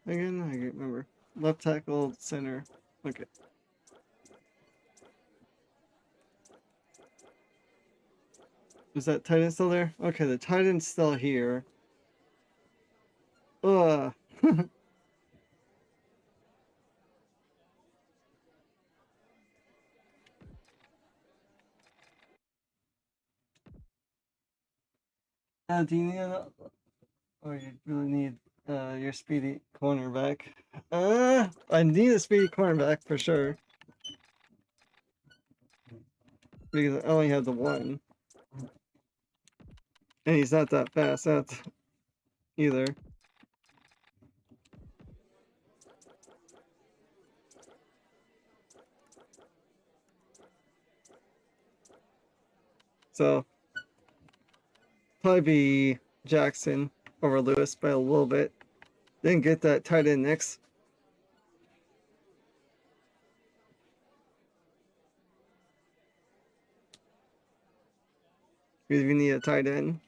Again, I can't remember. Left tackle, center. Okay. Is that tight end still there? Okay, the tight end's still here. Ugh. Do you need or you really need your speedy cornerback? I need a speedy cornerback for sure. Because I only have the one. And he's not that fast, that's either. So probably be Jackson over Lewis by a little bit. Then get that tight end next. Because we need a tight end.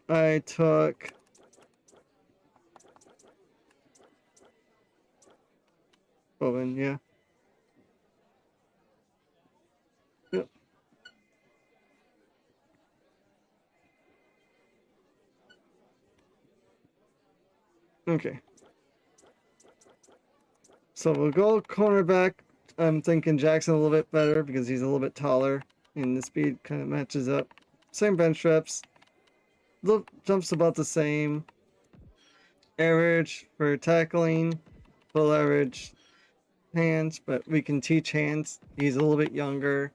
I took Bowen, yeah. Yep. Okay. So we'll go cornerback. I'm thinking Jackson a little bit better because he's a little bit taller and the speed kind of matches up. Same bench reps. Jumps about the same. Average for tackling. Full average hands, but we can teach hands. He's a little bit younger.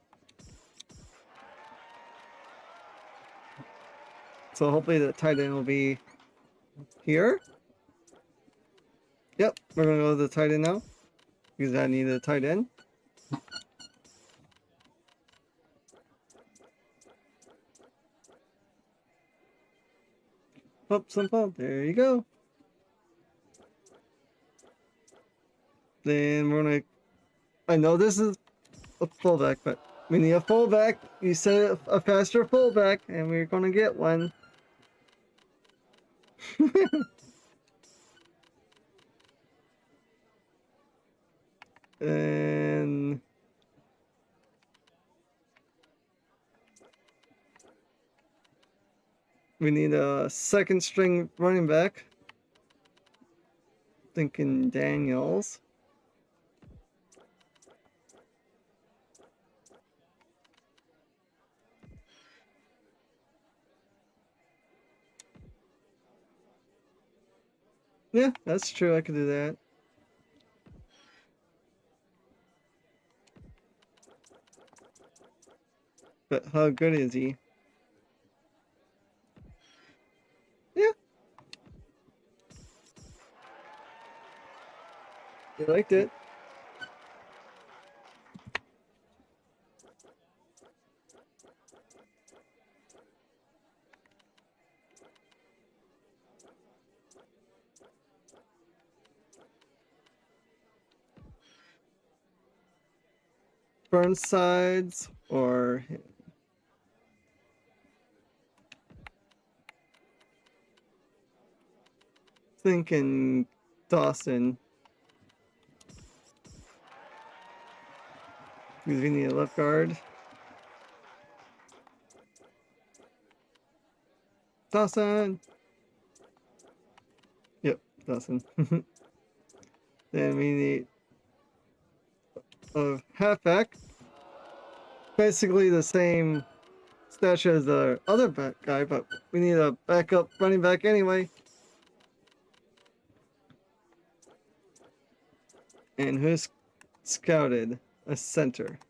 So hopefully the tight end will be here. Yep, we're gonna go to the tight end now. Because I need a tight end. Oh, simple. There you go. Then we're gonna. I know this is a fullback, but we need a fullback. You said a faster fullback, and we're gonna get one. And we need a second string running back. Thinking Daniels. Yeah, that's true. I could do that. But how good is he? Yeah. You liked it. Burnsides or thinking Dawson. Because we need a left guard. Dawson! Yep, Dawson. Then we need a halfback. Basically the same stature as the other back guy, but we need a backup running back anyway. And who's scouted? A center.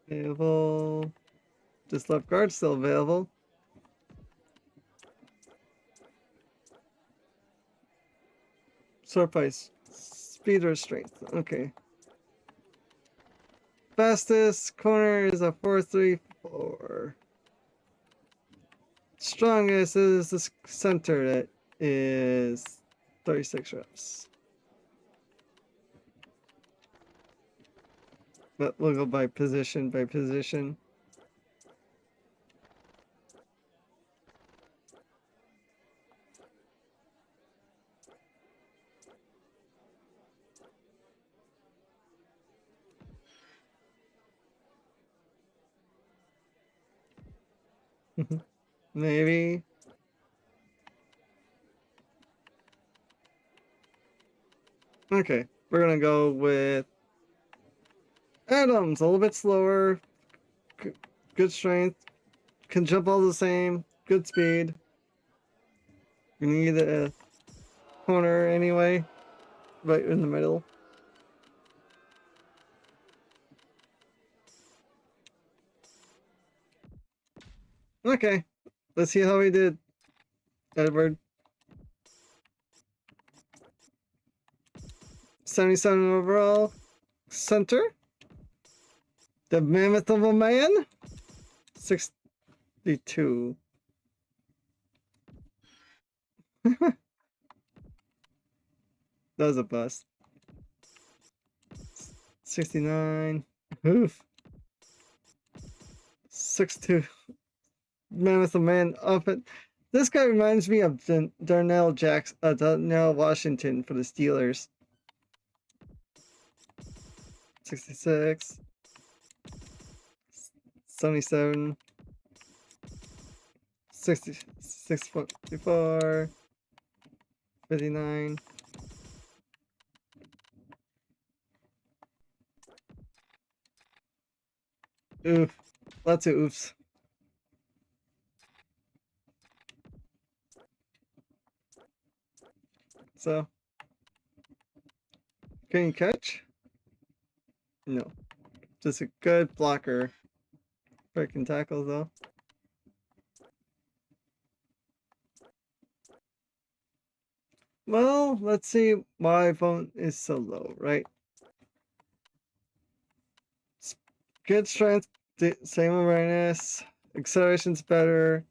Available. Just left guard still available. Sword price. Speed or strength. Okay. Fastest corner is a 4-3-4. Strongest is the center that is 36 reps. But we'll go by position by position. Maybe. Okay, we're gonna go with Adams, a little bit slower, good strength, can jump all the same, good speed. You need a corner anyway, right in the middle. Okay, let's see how he did, Edward. 77 overall, center. The mammoth of a man, 62. That was a bust. 69. Oof. 6'2". Mammoth of a man up at. This guy reminds me of Darnell Washington for the Steelers. 66. 77. 66.54. 59. Oof. Lots of oofs. So, can you catch? No. Just a good blocker. Freaking tackle though. Well, let's see why phone is so low, right? Good strength, same awareness, acceleration's better.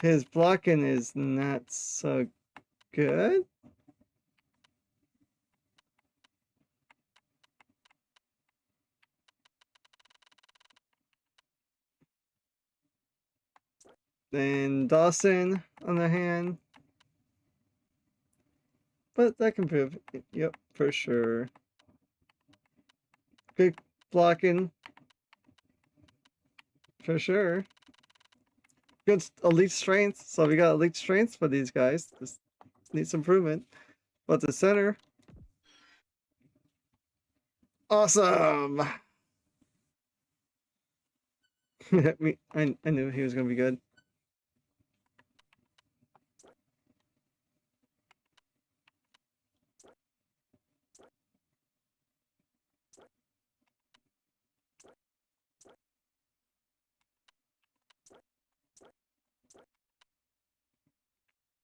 His blocking is not so good. Then Dawson on the hand. But that can prove, yep, for sure. Good blocking. For sure. Good elite strength. So we got elite strength for these guys. This needs improvement. But the center. Awesome! I knew he was going to be good.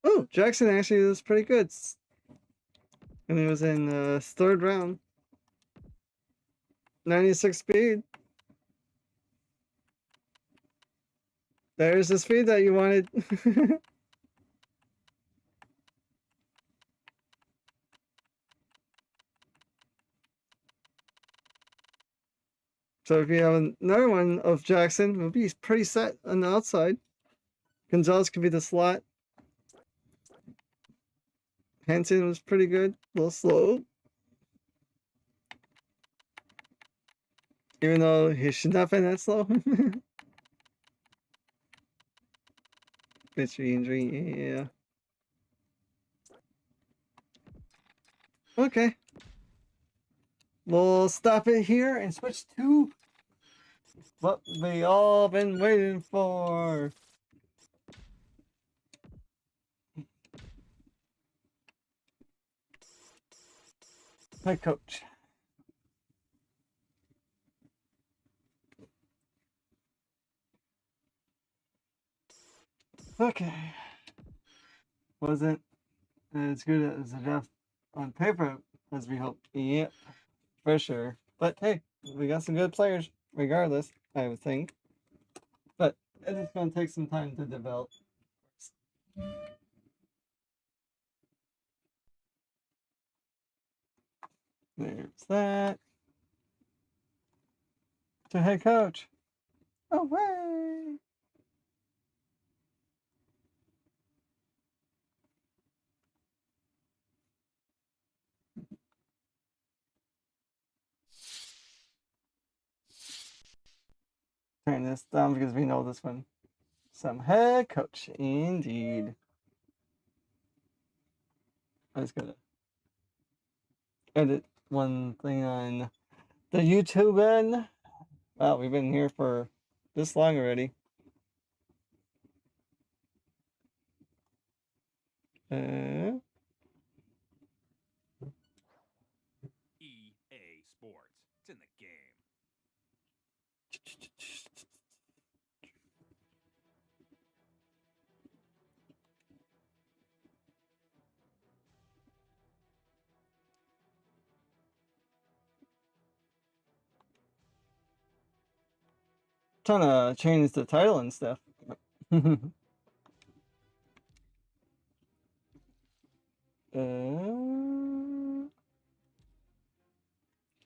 Oh, Jackson actually was pretty good. And he was in the third round. 96 speed. There's the speed that you wanted. So if you have another one of Jackson, it'll be pretty set on the outside. Gonzalez could be the slot. Hanson was pretty good, a little slow. Even though he should not be that slow. Mystery injury, yeah. Okay. We'll stop it here and switch to what we all been waiting for. Head coach. Okay. Wasn't as good as enough on paper as we hoped. Yep, for sure. But hey, we got some good players, regardless, I would think. But it's just going to take some time to develop. There's that. To head coach. Away! Turn this down because we know this one. Some head coach, indeed. I just gotta edit one thing on the YouTube end. Wow, we've been here for this long already. EA Sports. It's in the game. Trying to change the title and stuff.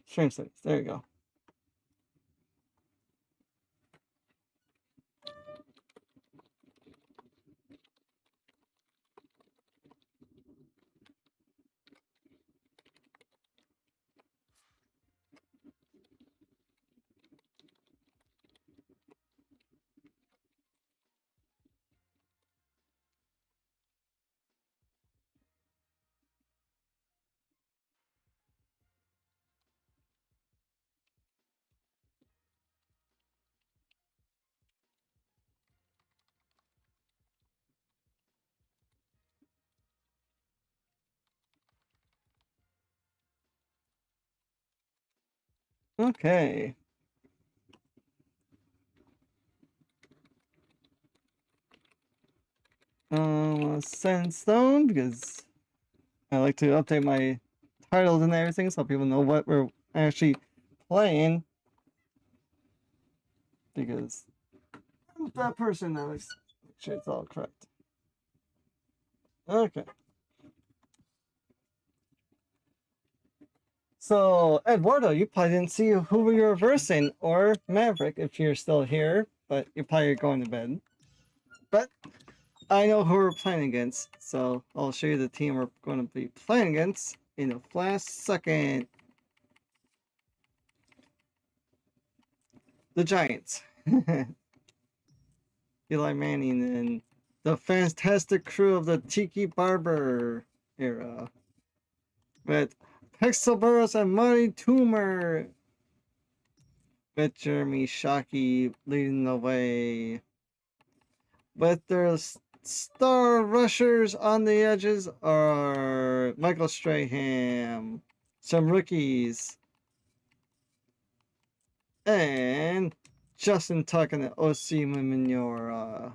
Strange things. There you go. Okay. Sandstone because I like to update my titles and everything so people know what we're actually playing. Because I'm that person that likes to make sure it's all correct. Okay. So, Eduardo, you probably didn't see who we were versing, or Maverick if you're still here, but you're probably going to bed. But I know who we're playing against, so I'll show you the team we're going to be playing against in a flash second. The Giants. Eli Manning and the fantastic crew of the Tiki Barber era. With Pixel Burrows and Money Tumor. With Jeremy Shockey leading the way. With their star rushers on the edges are Michael Strahan, some rookies, and Justin Tuck and O.C. Minora.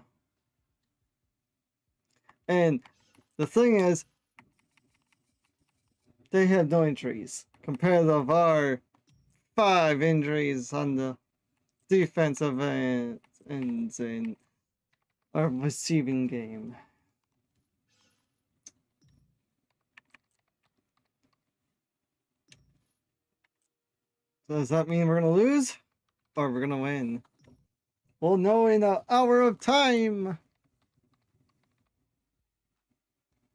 And the thing is, they have no injuries compared to our 5 injuries on the defensive ends in our receiving game. So does that mean we're going to lose? Or we're going to win? We'll know in an hour of time!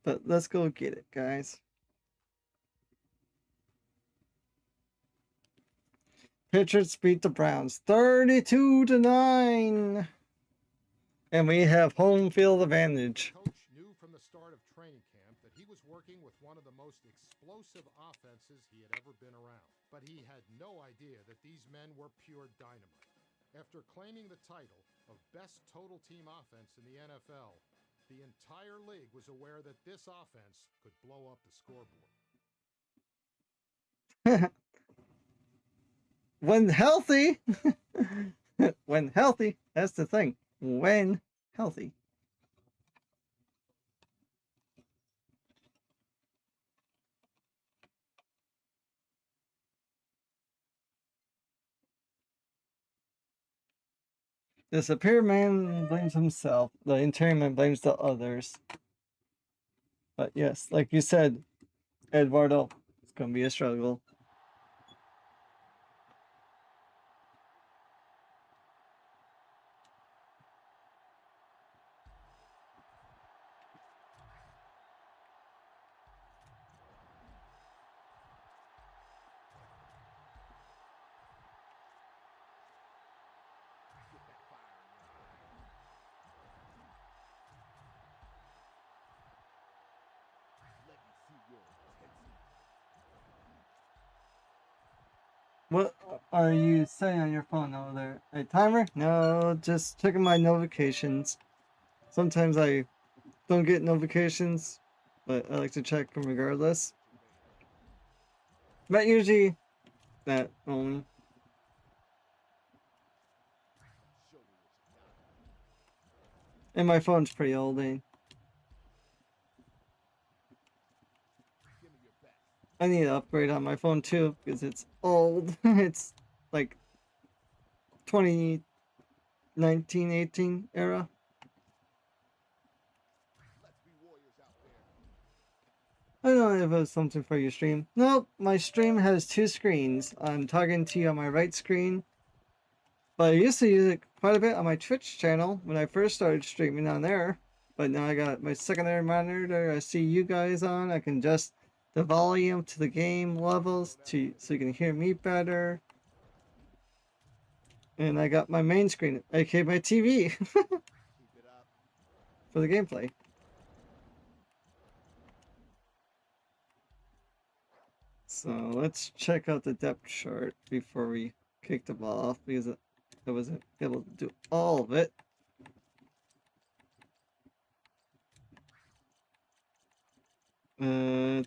But let's go get it, guys. Patriots beat the Browns 32-9. And we have home field advantage. Coach knew from the start of training camp that he was working with one of the most explosive offenses he had ever been around. But he had no idea that these men were pure dynamite. After claiming the title of best total team offense in the NFL, the entire league was aware that this offense could blow up the scoreboard. When healthy. When healthy. That's the thing. When healthy. The superior man blames himself. The inferior man blames the others. But yes, like you said, Eduardo, it's gonna be a struggle. What are you saying on your phone over there? A timer? No, just checking my notifications. Sometimes I don't get notifications, but I like to check them regardless. But usually that only. And my phone's pretty old, eh? I need to upgrade on my phone too because it's old. It's like 2019, 18 era. I don't know if it was something for your stream. Nope, my stream has two screens. I'm talking to you on my right screen. But I used to use it quite a bit on my Twitch channel when I first started streaming on there. But now I got my secondary monitor. I see you guys on. I can adjust the volume to the game levels so you can hear me better. And I got my main screen, aka my TV, for the gameplay. So let's check out the depth chart before we kick the ball off because I wasn't able to do all of it.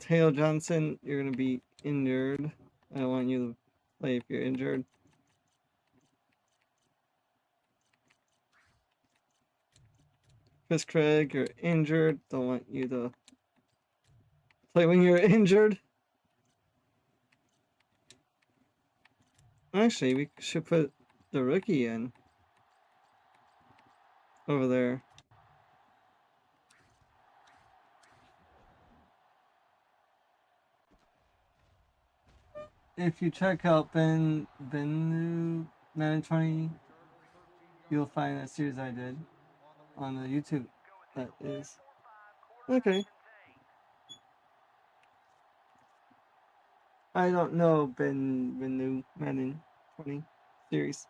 Taylor Johnson, you're gonna be injured. I don't want you to play if you're injured. Chris Craig, you're injured. Don't want you to play when you're injured. Actually, we should put the rookie in over there. If you check out Ben Man 20, you'll find that series I did on the YouTube. That is okay. I don't know Ben Man 20 series.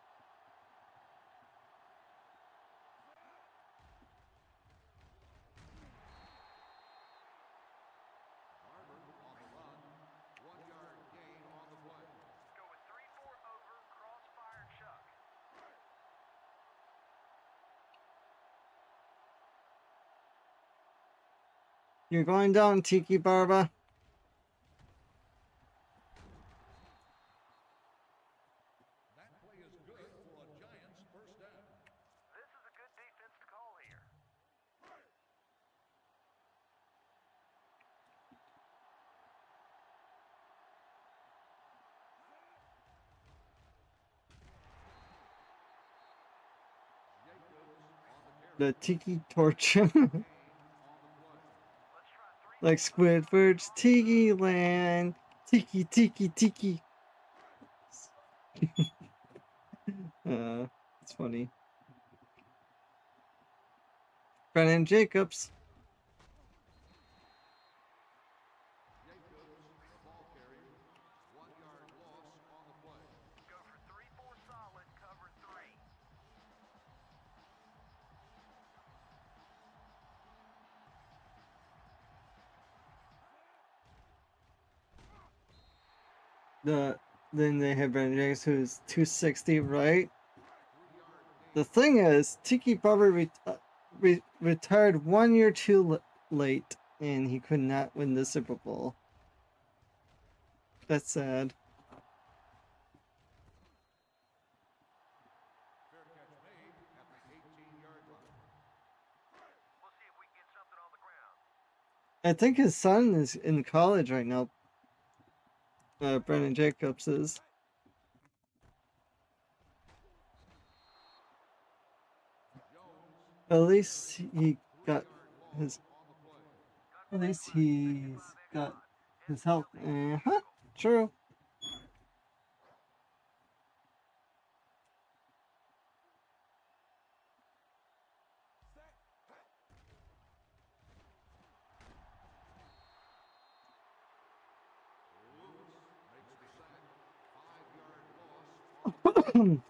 You're going down, Tiki Barba. The Tiki Torch. Like Squidward's Tiki Land. Tiki, Tiki, Tiki. It's funny. Brennan Jacobs. Then they have Brennan Jacobs, who's 260, right? The thing is, Tiki Barber retired 1 year too late, and he could not win the Super Bowl. That's sad. I think his son is in college right now. Brennan Jacobs is. At least he got his. At least he's got his health. True.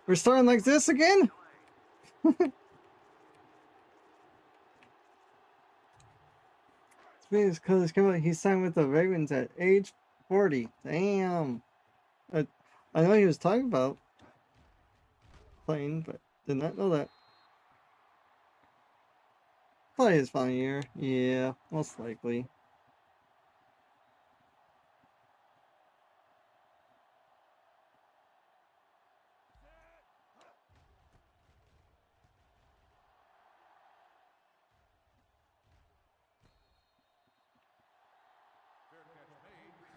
We're starting like this again? It's because he signed with the Ravens at age 40. Damn. I know he was talking about playing, but did not know that. Probably his final year. Yeah, most likely.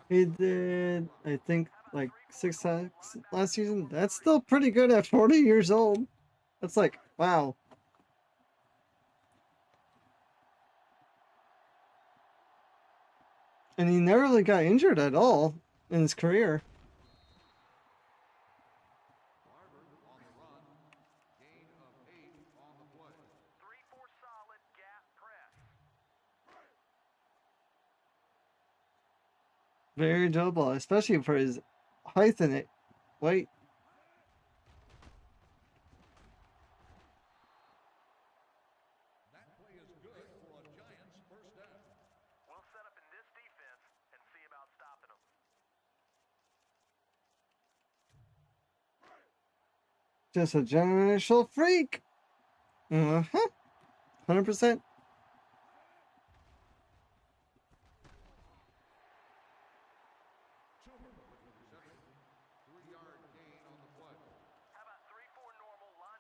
He did, I think, like 6 sacks last season. That's still pretty good at 40 years old. That's like, wow. And he never really got injured at all in his career. Very durable, especially for his height and it weight. We'll set up in this defense and see about stopping them. Just a generational freak. 100%.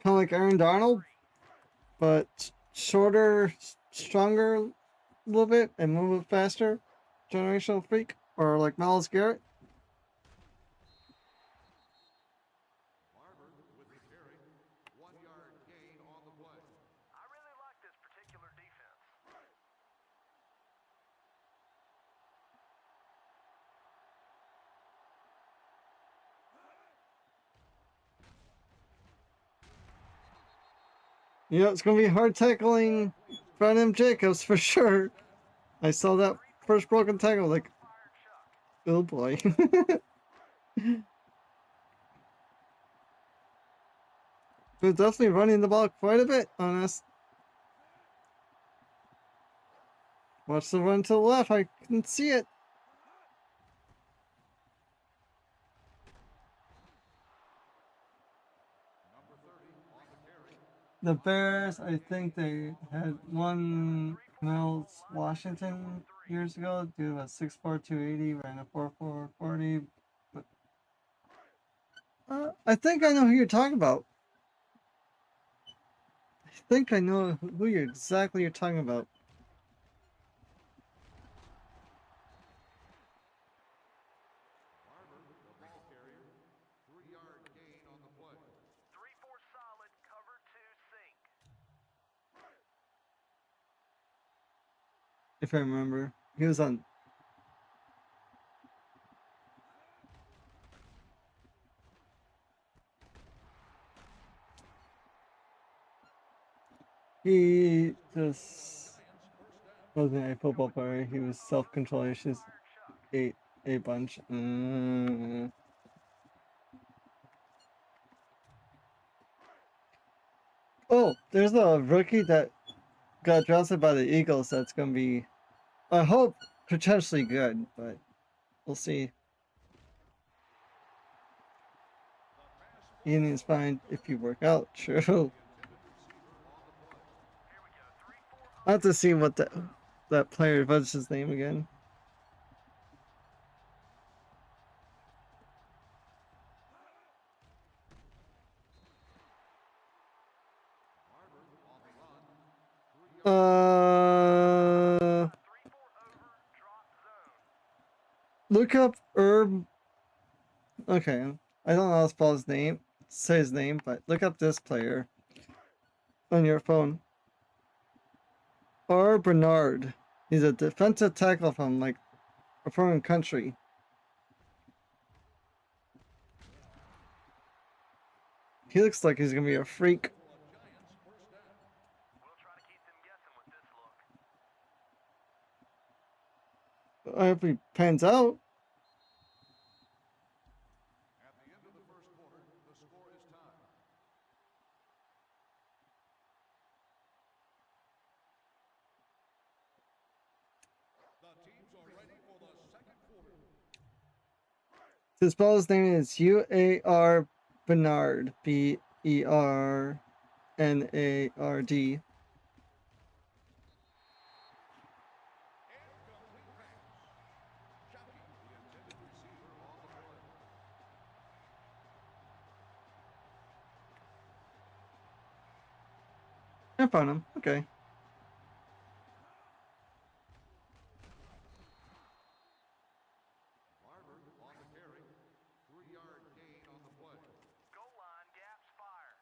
Kind of like Aaron Donald, but shorter, stronger a little bit, and move it faster. Generational freak, or like Miles Garrett. I really like this particular defense. Yeah, it's gonna be hard tackling Brandon Jacobs for sure. I saw that first broken tackle, like, oh boy. They're definitely running the ball quite a bit on us. Watch the run to the left. I can see it. The Bears, I think they had won Mills Washington years ago. Do a 6'4", 280, ran a 4'4", 40. But I think I know who you're talking about. I think I know who you're talking about. If I remember, he was on. He just wasn't a football player. He was self-control issues. Ate a bunch. Oh, there's a rookie that got drafted by the Eagles that's going to be, I hope, potentially good, but we'll see. Eating is fine if you work out, true. I have to see what that player, what's his name again? Look up Herb. Okay, I don't know how to spell his name, say his name, but look up this player on your phone. R. Bernard. He's a defensive tackle from like a foreign country. He looks like he's gonna be a freak. I hope he pans out. At the end of the first quarter, the score is tied. The teams are ready for the second quarter. To spell his name is U-A-R Bernard. B-E-R-N-A-R-D. Incomplete pass. Chucky, the intended receiver, on the play. I found him. Okay. Barber on the carry. 3-yard gain on the play. Goal line gaps fire.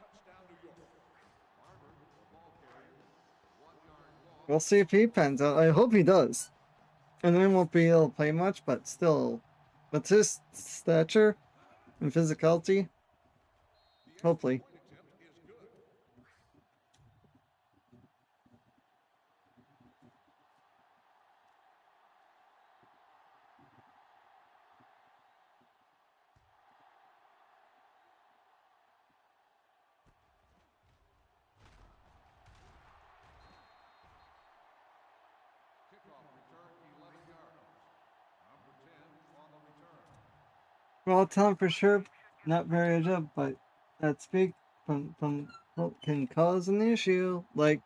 Touchdown, New York. Barber, the ball carrier. 1-yard loss. We'll see if he pans out. I hope he does. And then won't be able to play much, but still. With his stature and physicality, hopefully. Point attempt is good. Kickoff return, 11 yards. Number 10 on the return. Well, tell him for sure, not very good, but that speak from can cause an issue, like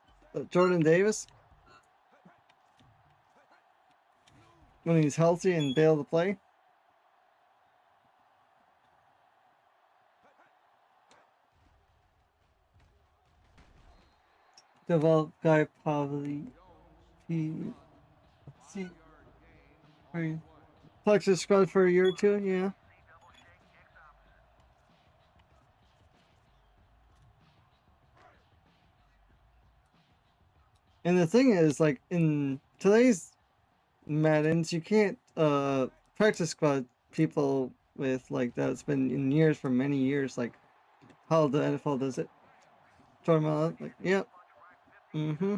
Jordan Davis when he's healthy and be able to play. Developed guy probably he see plexus squad for a year or two, yeah. And the thing is, like in today's Maddens, you can't practice squad people with like that's been in years for many years, like how the NFL does it. Jordan, like, yep. Mm-hmm.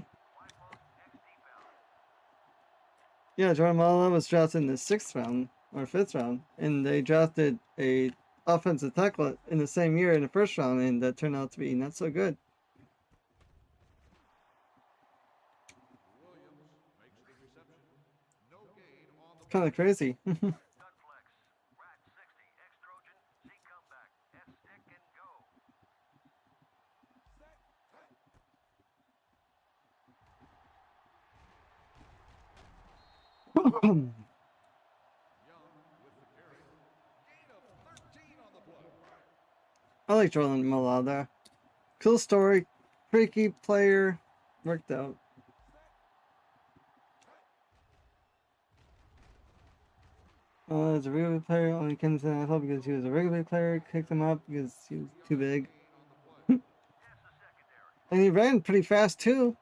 Yeah, Jordan Maala was drafted in the 6th round or 5th round, and they drafted a offensive tackle in the same year in the 1st round, and that turned out to be not so good. Williams makes the reception. No gain on the Kind of crazy. Young with the carry. Gain of 13 on the play. I like Jordan Maala there. Cool story, freaky player, worked out. As a regular player, only came to the NFL because he was a regular player. Kicked him up because he was too big. And he ran pretty fast too.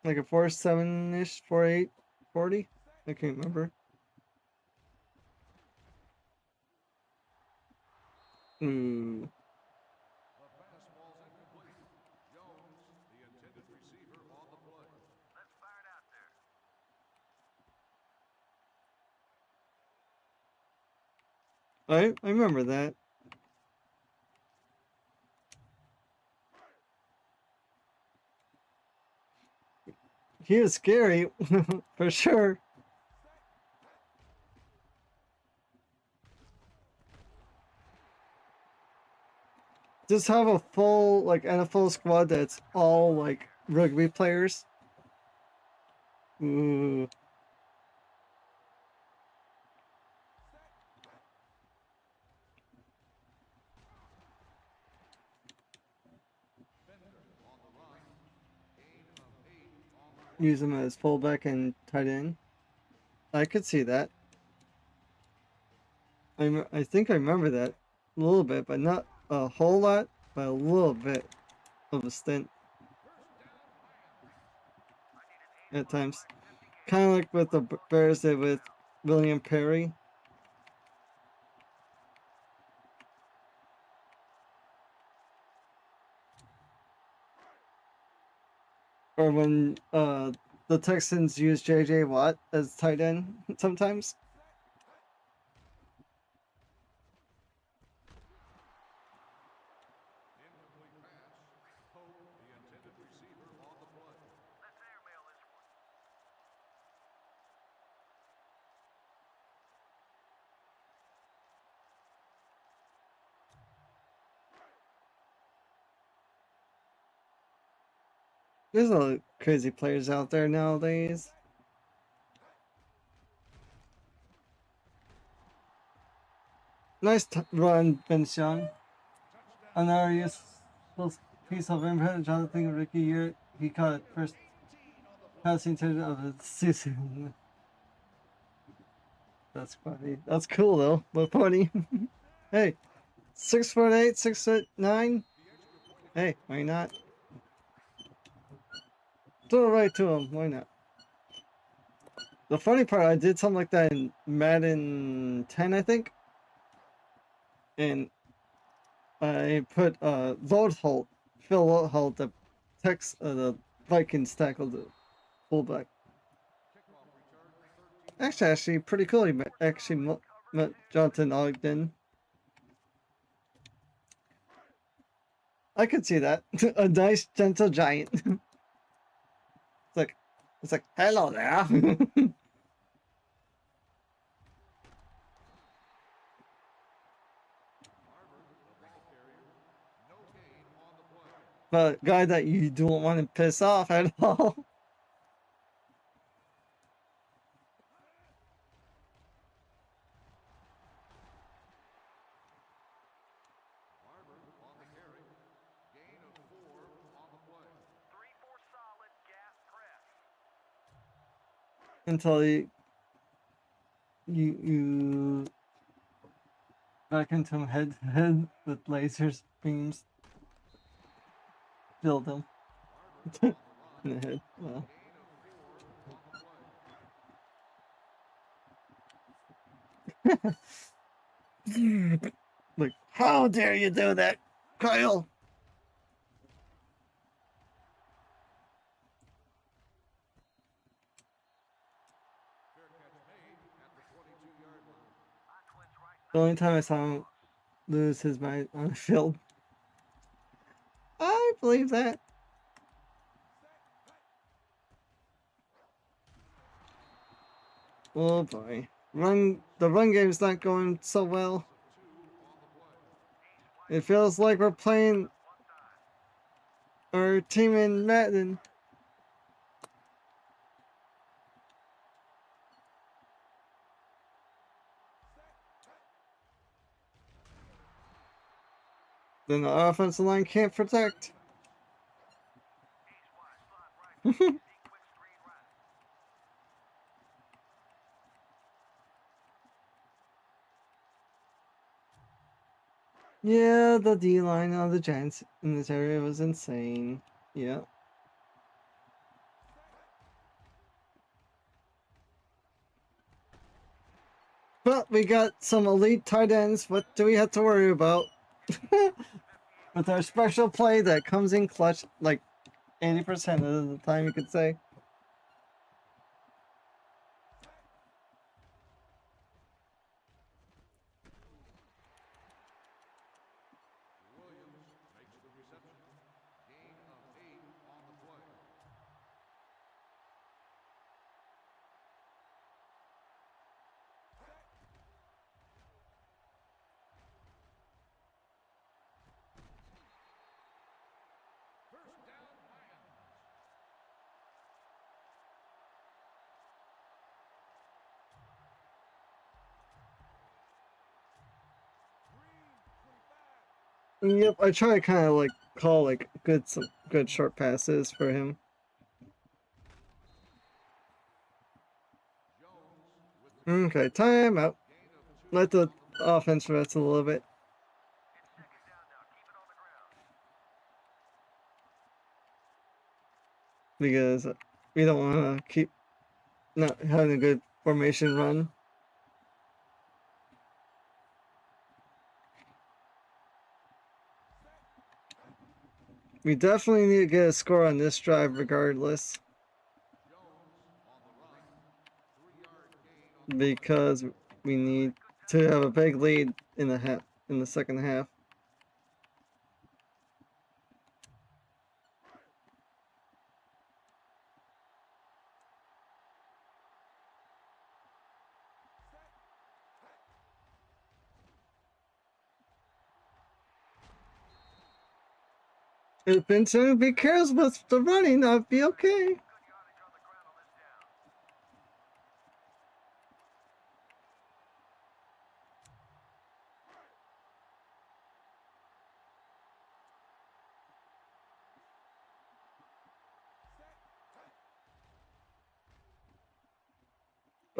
Like a 4.7-ish, 4.8, 40. I can't remember. Ooh. The fastball's incomplete. Jones, the intended receiver, on the play. Let's fire it out there. I remember that. He was scary, for sure. Just have a full like NFL squad that's all like rugby players. Ooh. Bender on the run. Gain of 8 on the use him as fullback and tight end. I could see that. I think I remember that a little bit, but not a whole lot, but a little bit of a stint at times. Kind of like what the Bears did with William Perry. Or when the Texans use J.J. Watt as tight end sometimes. Incomplete pass. Pope, the intended receiver, on the play. Let's airmail this one. There's a lot of crazy players out there nowadays. Nice run, Vince Young. Another useful piece of input. Jonathan rookie year, he caught it first passing touchdown of the season. That's funny. That's cool though, but funny. Hey, 6'8", 6'9". Hey, why not? Throw it right to him. Why not? The funny part, I did something like that in Madden 10, I think. And I put Phil Loadholt, the Vikings tackled the fullback. Actually, pretty cool. He met Jonathan Ogden. I could see that. A nice, gentle giant. It's like, hello there. But a guy that you don't want to piss off at all. Until you back into him head to head with lasers beams. Build him in the head. Wow. Like, how dare you do that, Kyle? The only time I saw him lose his mind on the field. I believe that. Oh boy. The run game's not going so well. It feels like we're playing our team in Madden. Then the offensive line can't protect. Yeah, the D line of the Giants in this area was insane. Yeah. But we got some elite tight ends. What do we have to worry about? With our special play that comes in clutch like 80% of the time, you could say. Yep, I try to kind of like call like some good short passes for him. Okay, time out. Let the offense rest a little bit. Because we don't want to keep not having a good formation run. We definitely need to get a score on this drive regardless. Because we need to have a big lead in the second half. If Benson be careful with the running, I'll be okay.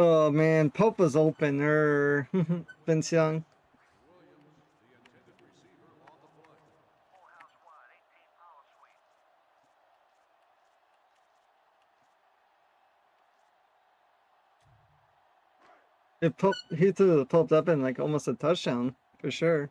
Oh man, Pope was open. Vince Young. He threw the Pope up in like almost a touchdown for sure.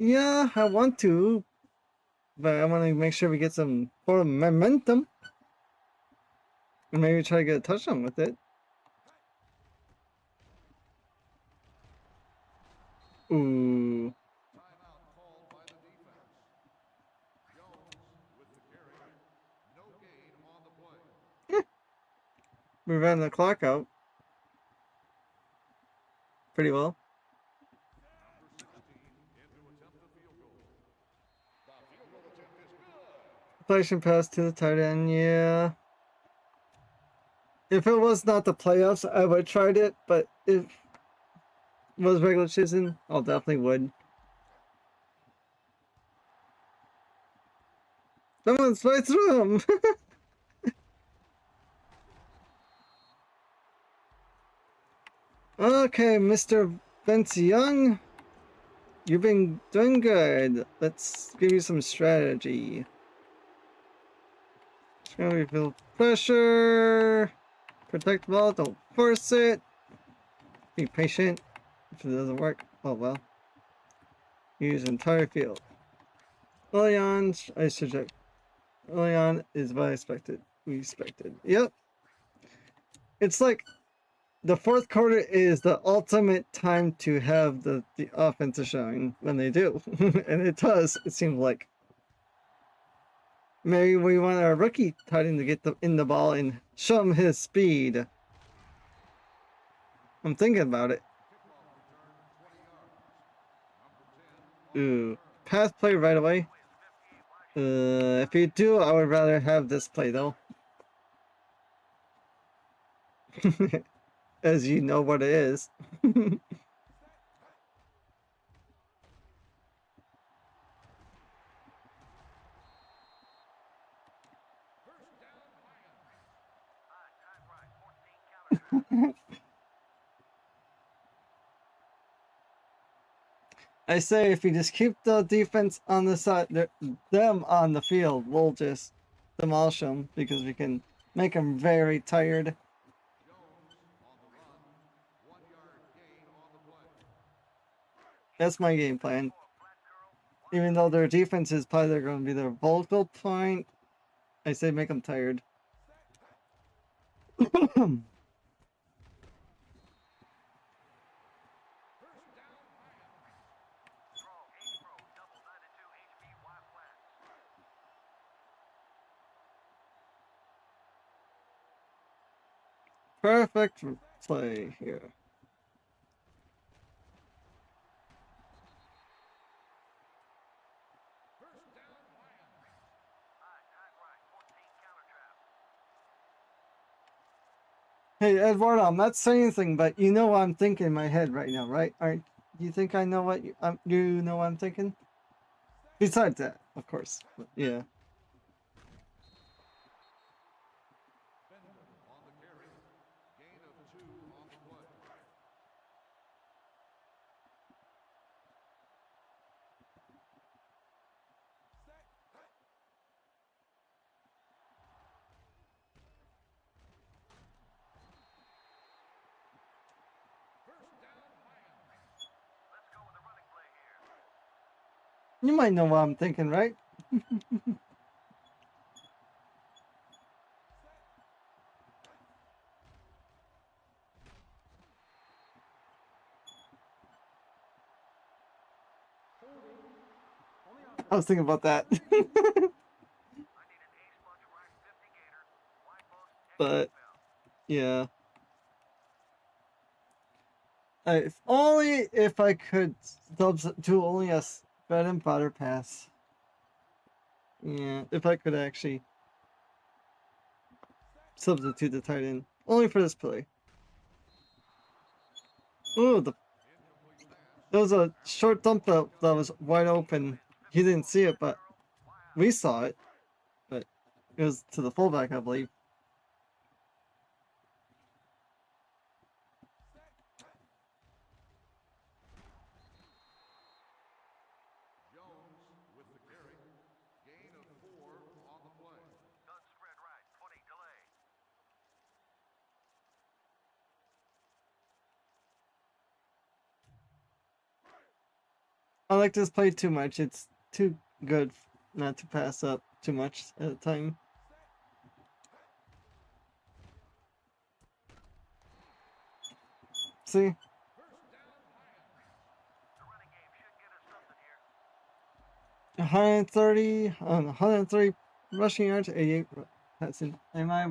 Yeah, I want to, but I want to make sure we get some forward momentum. And maybe try to get a touchdown with it. Ooh. We ran the clock out pretty well. Deflection pass to the tight end, yeah. If it was not the playoffs, I would have tried it, but if it was regular season, I'll definitely would. Someone's right through him! Okay, Mr. Vince Young. You've been doing good. Let's give you some strategy. It's gonna be feel pressure. Protect the ball, don't force it. Be patient. If it doesn't work, oh well. Use entire field. Early on, I suggest. Early on is what I expected. We expected. Yep. It's like the fourth quarter is the ultimate time to have the offensive showing when they do. And it does, it seems like. Maybe we want our rookie tight end to get in the ball and show him his speed. I'm thinking about it. Ooh. Pass play right away. If you do, I would rather have this play though. As you know what it is. I say if you just keep the defense on the side, them on the field, we'll just demolish them because we can make them very tired. That's my game plan. Even though their defense is probably going to be their vocal point, I say make them tired. Perfect play here. Hey, Eduardo, I'm not saying anything, but you know what I'm thinking in my head right now, right? Aren't you think I know what you know what I'm thinking? Besides that, of course. But yeah. On the carry. Gain of 2 on the play. You might know what I'm thinking, right? I was thinking about that. But yeah. If only if I could do only a bread and butter pass. Yeah, if I could actually substitute the tight end. Only for this play. Ooh, there was a short dump that was wide open. He didn't see it, but we saw it. But it was to the fullback, I believe. Jones with the carry. Gain of 4 on the play. I like this play too much. It's too good not to pass up too much at a time. See? 130 rushing yards, 88 passing. Am I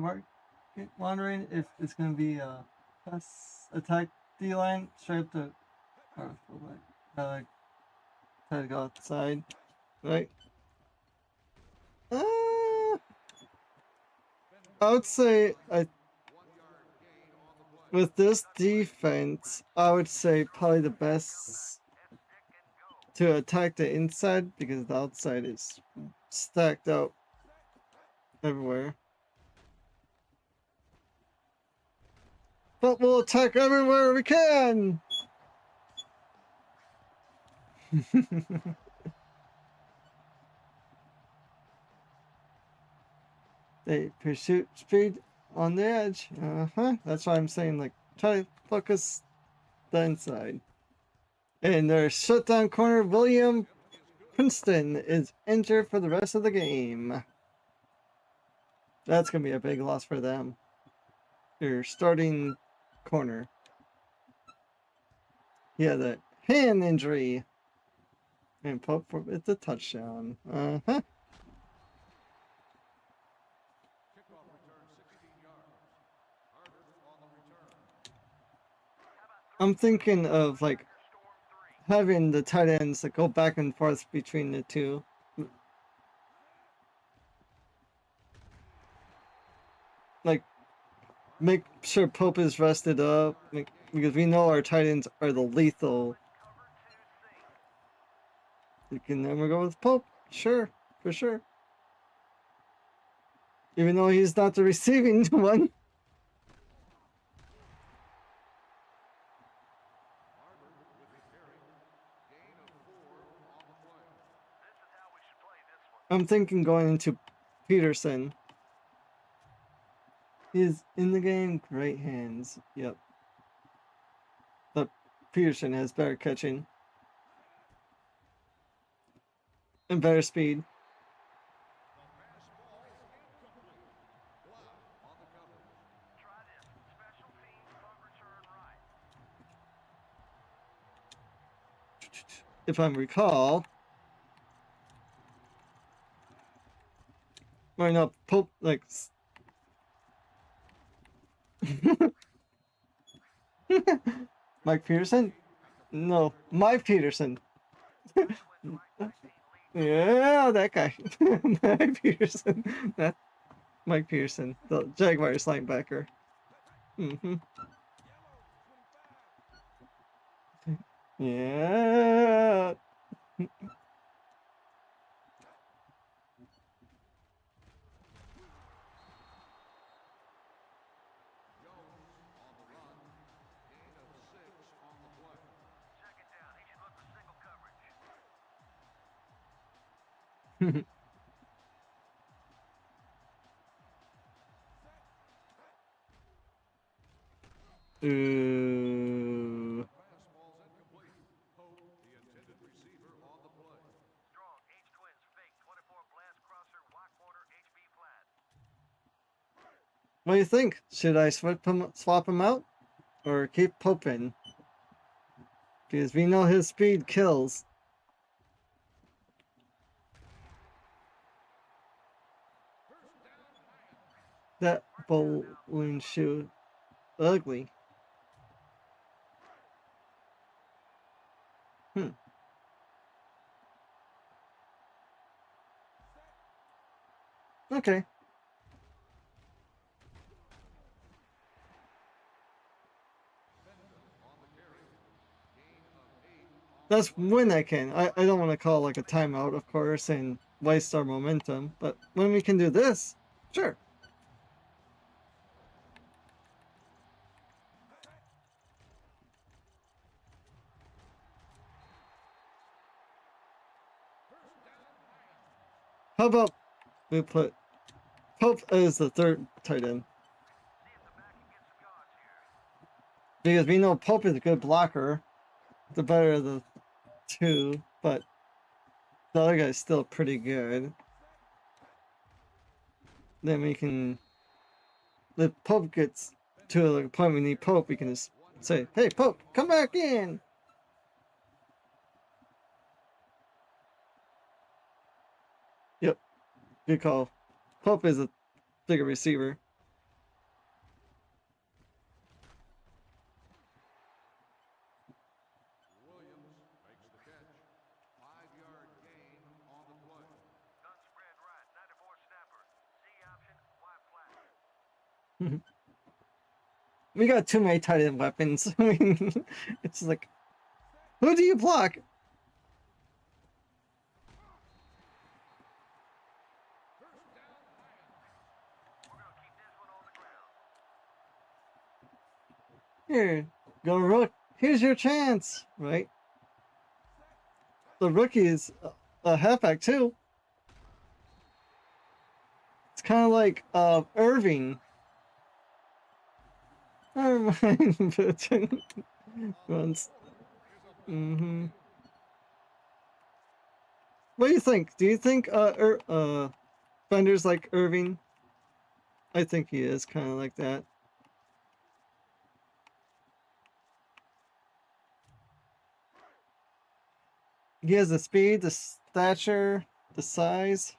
wondering if it's going to be a pass attack D line straight up to or fullback? Try to go outside, right? I would say with this defense, I would say probably the best to attack the inside because the outside is stacked out everywhere. But we'll attack everywhere we can! They pursuit speed on the edge. That's why I'm saying, like, try to focus the inside. And their shutdown corner, William Princeton, is injured for the rest of the game. That's going to be a big loss for them. Their starting corner. He had a hand injury. And Pope for it's a touchdown. Kickoff return 16 yards. Harder on the return. I'm thinking of like having the tight ends that go back and forth between the two. Like make sure Pope is rested up, because we know our tight ends are the lethal. You can never go with Pope, sure, for sure. Even though he's not the receiving one. I'm thinking going into Peterson. He's in the game, great hands. Yep. But Peterson has better catching. And better speed. If I recall. Right now, Pope, like. Mike Peterson? No, Mike Peterson. Yeah, that guy. Mike Peterson. That Mike Peterson, the Jaguars linebacker. Mm-hmm. Yeah. Ooh. What do you think? Should I swap him out or keep Pope in? Because we know his speed kills. That bowling shoe, ugly. Okay. That's when I can. I don't want to call like a timeout, of course, and waste our momentum. But when we can do this, sure. How about we put Pope as the third tight end? Because we know Pope is a good blocker, the better of the two, but the other guy's still pretty good. Then we can, if Pope gets to the point we need Pope, we can just say, hey, Pope, come back in. Yep, good call. Pope is a bigger receiver. We got too many tight end weapons. I mean, it's like, who do you block? Here, go rook. Here's your chance, right? The rookie is a halfback too. It's kind of like Irving. Never mind. Runs. Mm-hmm. What do you think? Do you think Fender's like Irving? I think he is kind of like that. He has the speed, the stature, the size.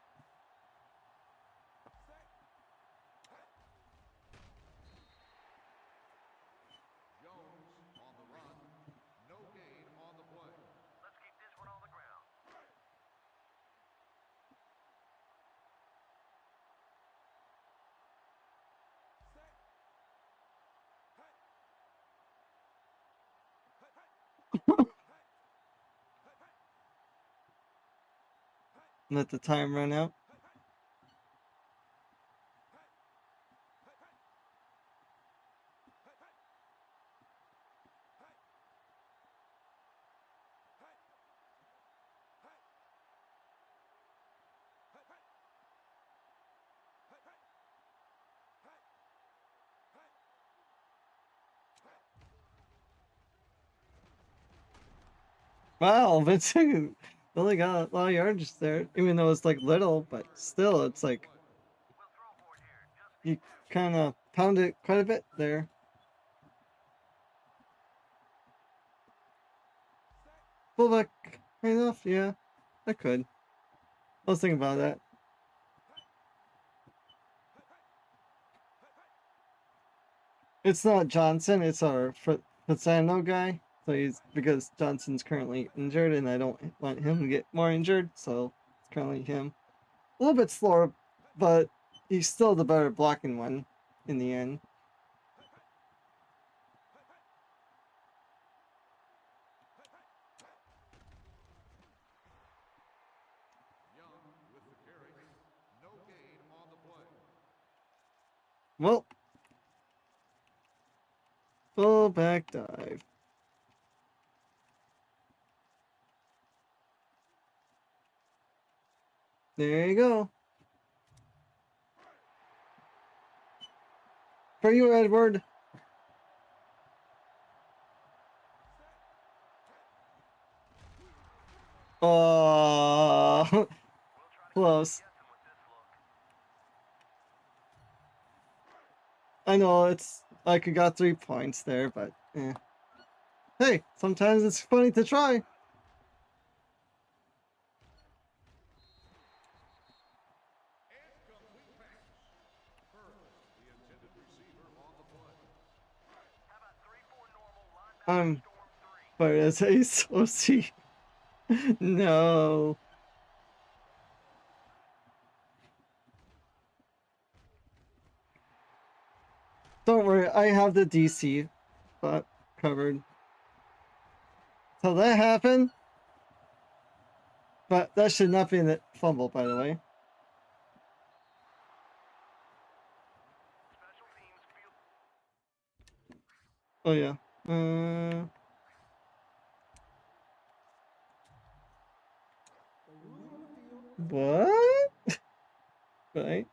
Let the time run out. Wow, Vince only got a lot of yards there, even though it's like little, but still, it's like you kind of pounded it quite a bit there. Fullback, enough, yeah, I could. I was thinking about that. It's not Johnson, it's our Fasano guy. So he's because Johnson's currently injured, and I don't want him to get more injured, so it's currently him. A little bit slower, but he's still the better blocking one in the end. Well, full back dive. There you go. For you, Edward. Oh, close. I know it's like I got 3 points there, but eh. Hey, sometimes it's funny to try. But as a soci, no. Don't worry, I have the DC but covered. So that happened, but that should not be in the fumble, by the way. Oh yeah. What? Right.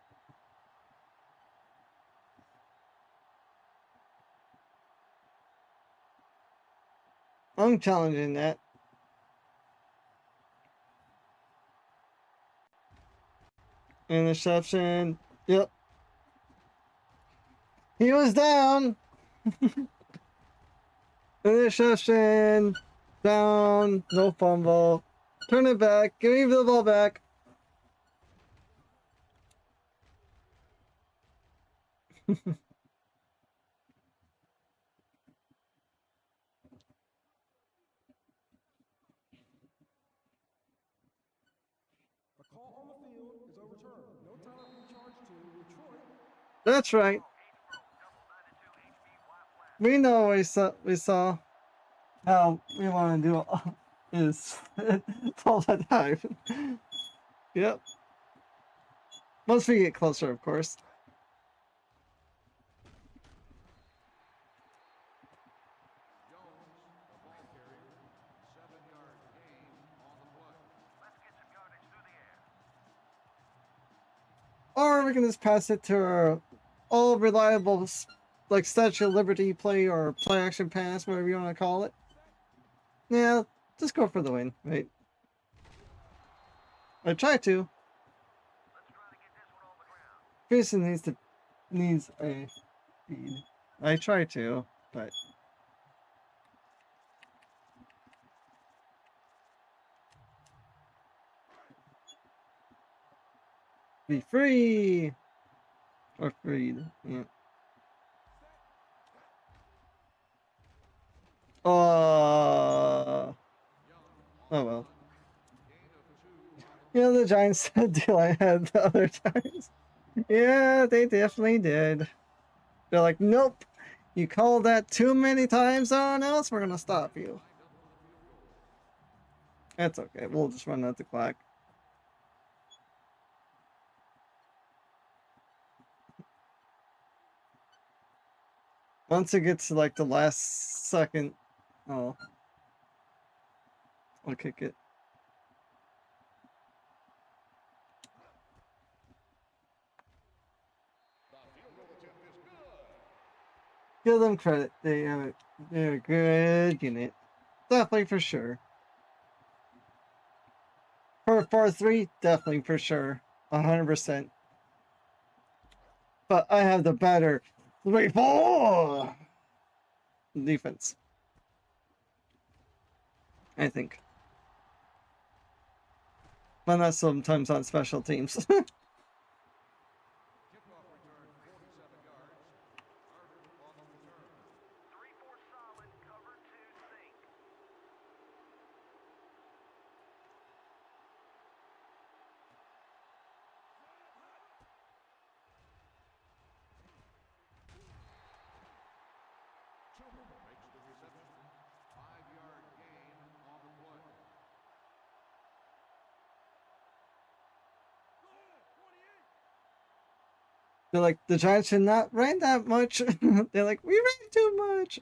I'm challenging that. Interception. Yep. He was down. Interception. Down. No fumble. Turn it back. Give me the ball back. The call on the field is overturned. No time to be charged to Detroit. That's right. We know we saw how we want to do is all the time. Yep. Once we get closer, of course. Or we can just pass it to our all reliable, like Statue of Liberty play or play action pass, whatever you want to call it. Yeah, just go for the win, right? I try to. Pearson needs a speed. I try to, but be free or freed. Yeah. Oh well. You know the Giants deal I had the other times. Yeah, they definitely did. They're like, nope. You called that too many times on us, we're gonna stop you. That's okay. We'll just run out the clock. Once it gets to like the last second, oh, I'll kick it. Give them credit. They're a good unit. Definitely for sure. For 4-3, definitely for sure. 100%. But I have the better 3-4 defense. I think. But not sometimes on special teams. They're like, the Giants should not ran that much. They're like, we ran too much.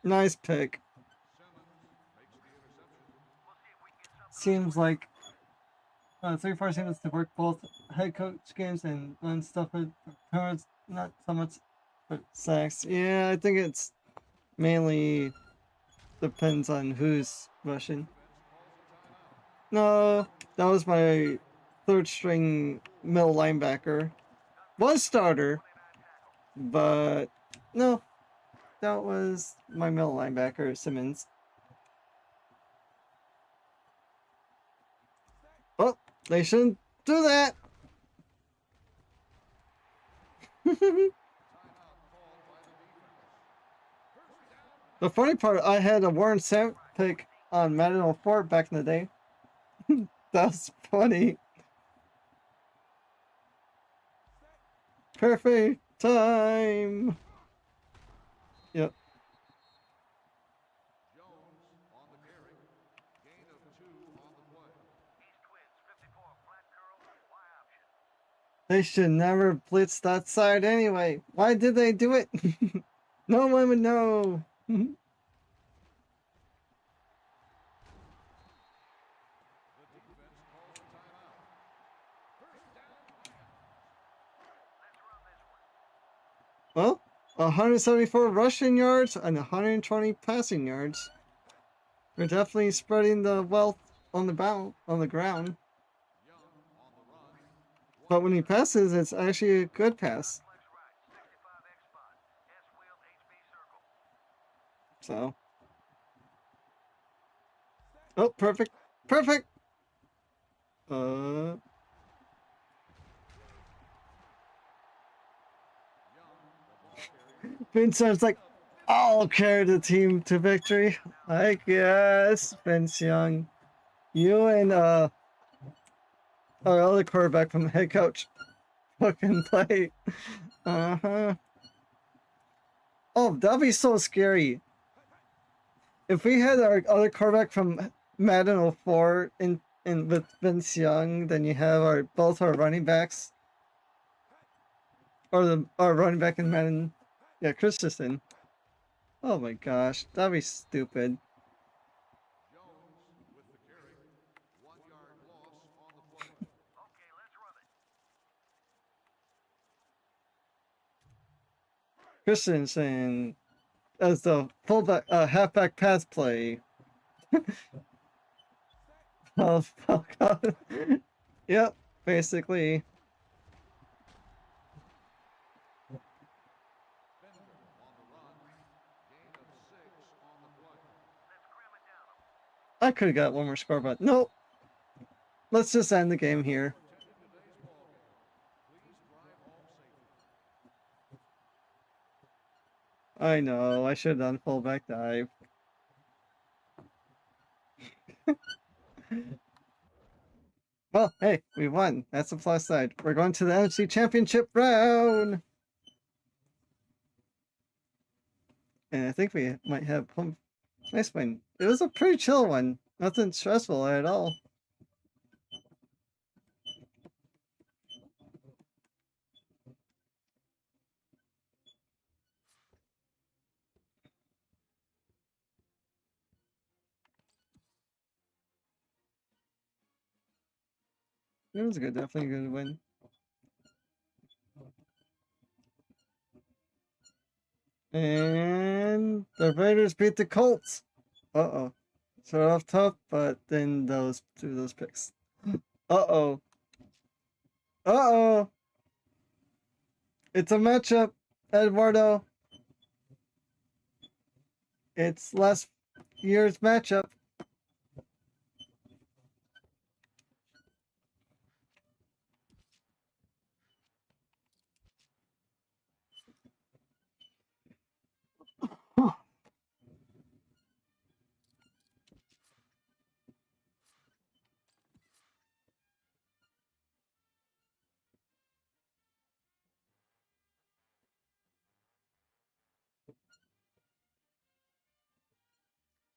Nice pick. Seems like 3-4 seems to work both head coach games and run stuff with turns, not so much but sacks. Yeah, I think it's mainly depends on who's rushing. No, that was my third string middle linebacker. Was starter, but no, that was my middle linebacker, Simmons. Oh, they shouldn't do that. The funny part, I had a Warren Sapp pick on Madden 04 back in the day. That's funny. Perfect time. Yep. They should never blitz that side anyway. Why did they do it? No one would know. Well, 174 rushing yards and 120 passing yards. They're definitely spreading the wealth on the ground. But when he passes, it's actually a good pass. So. Oh, perfect. Perfect. Vincent's like, I'll carry the team to victory. I guess, Vince Young. You and our other quarterback from head coach fucking play. Uh-huh. Oh, that'd be so scary. If we had our other quarterback from Madden 04 in with Vince Young, then you have both our running backs. Or our running back in Madden. Yeah, Christensen. Oh my gosh, that'd be stupid. Christensen as the fullback, halfback pass play. Oh, fuck. Yep, basically. I could have got one more score, but nope. Let's just end the game here. I know, I should have done fullback dive. Well, hey, we won. That's the plus side. We're going to the NFC Championship round. And I think we might have a nice win. It was a pretty chill one. Nothing stressful at all. It was good, definitely a good win. And the Raiders beat the Colts. Uh-oh. Started off tough, but then those picks. Uh-oh. Uh-oh. It's a matchup, Eduardo. It's last year's matchup.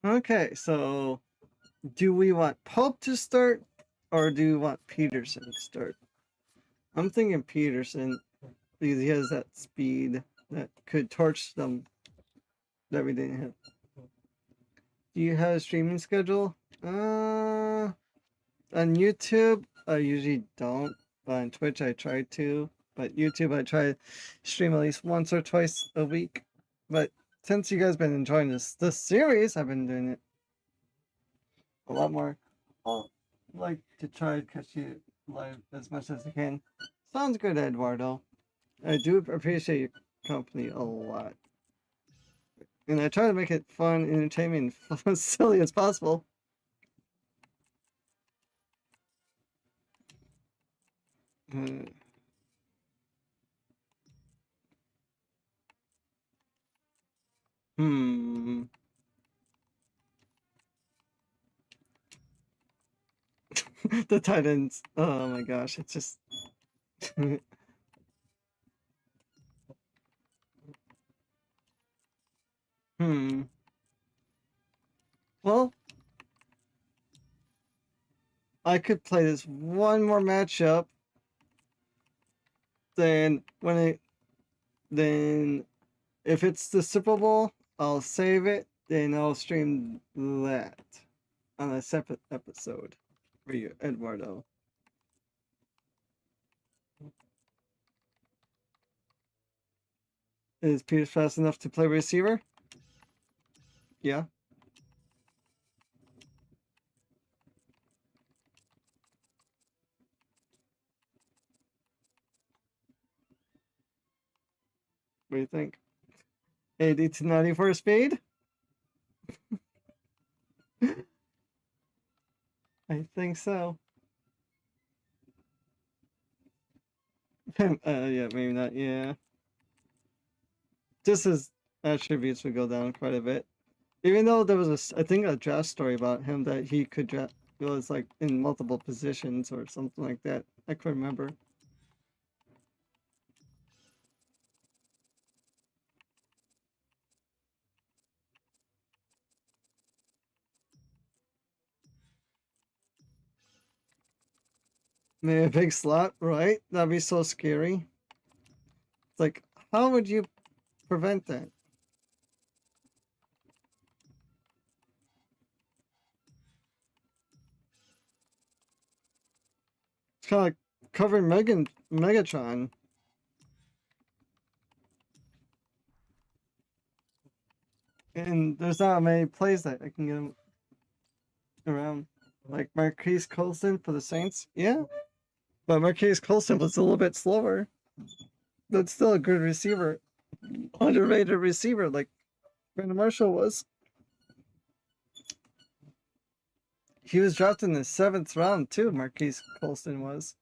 Okay, so do we want Pope to start or do we want Peterson to start? I'm thinking Peterson because he has that speed that could torch them that we didn't have. Do you have a streaming schedule? On YouTube, I usually don't. But on Twitch, I try to. But YouTube, I try to stream at least once or twice a week. But since you guys been enjoying this series, I've been doing it a lot more. I'll like to try to catch you live as much as I can. Sounds good, Eduardo. I do appreciate your company a lot. And I try to make it fun, entertaining, and silly as possible. Uh, hmm. The Titans. Oh my gosh, it's just. Hmm. Well, I could play this one more matchup. Then then if it's the Super Bowl, I'll save it. Then I'll stream that on a separate episode for you, Eduardo. Is Peter fast enough to play receiver? Yeah. What do you think? 80 to 94 speed? I think so. Yeah, maybe not. Yeah. Just his attributes would go down quite a bit. Even though there was I think a draft story about him that he could draft, it was like in multiple positions or something like that. I couldn't remember. Maybe a big slot, right? That'd be so scary. It's like, how would you prevent that? It's kind of like covering Megatron. And there's not many plays that I can get him around. Like Marquise Colston for the Saints. Yeah. But Marquise Colston was a little bit slower. That's still a good receiver. Underrated receiver like Brandon Marshall was. He was drafted in the 7th round too, Marquise Colston was.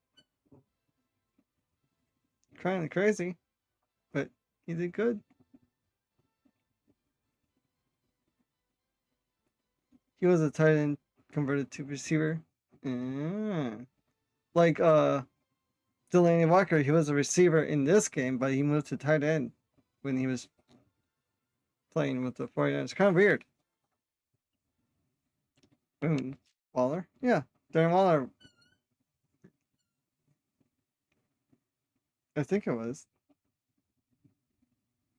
Kind of crazy. But he did good. He was a tight end converted to receiver. Like Delaney Walker, he was a receiver in this game, but he moved to tight end when he was playing with the 49ers. It's kind of weird. Waller? Yeah. Darren Waller. I think it was.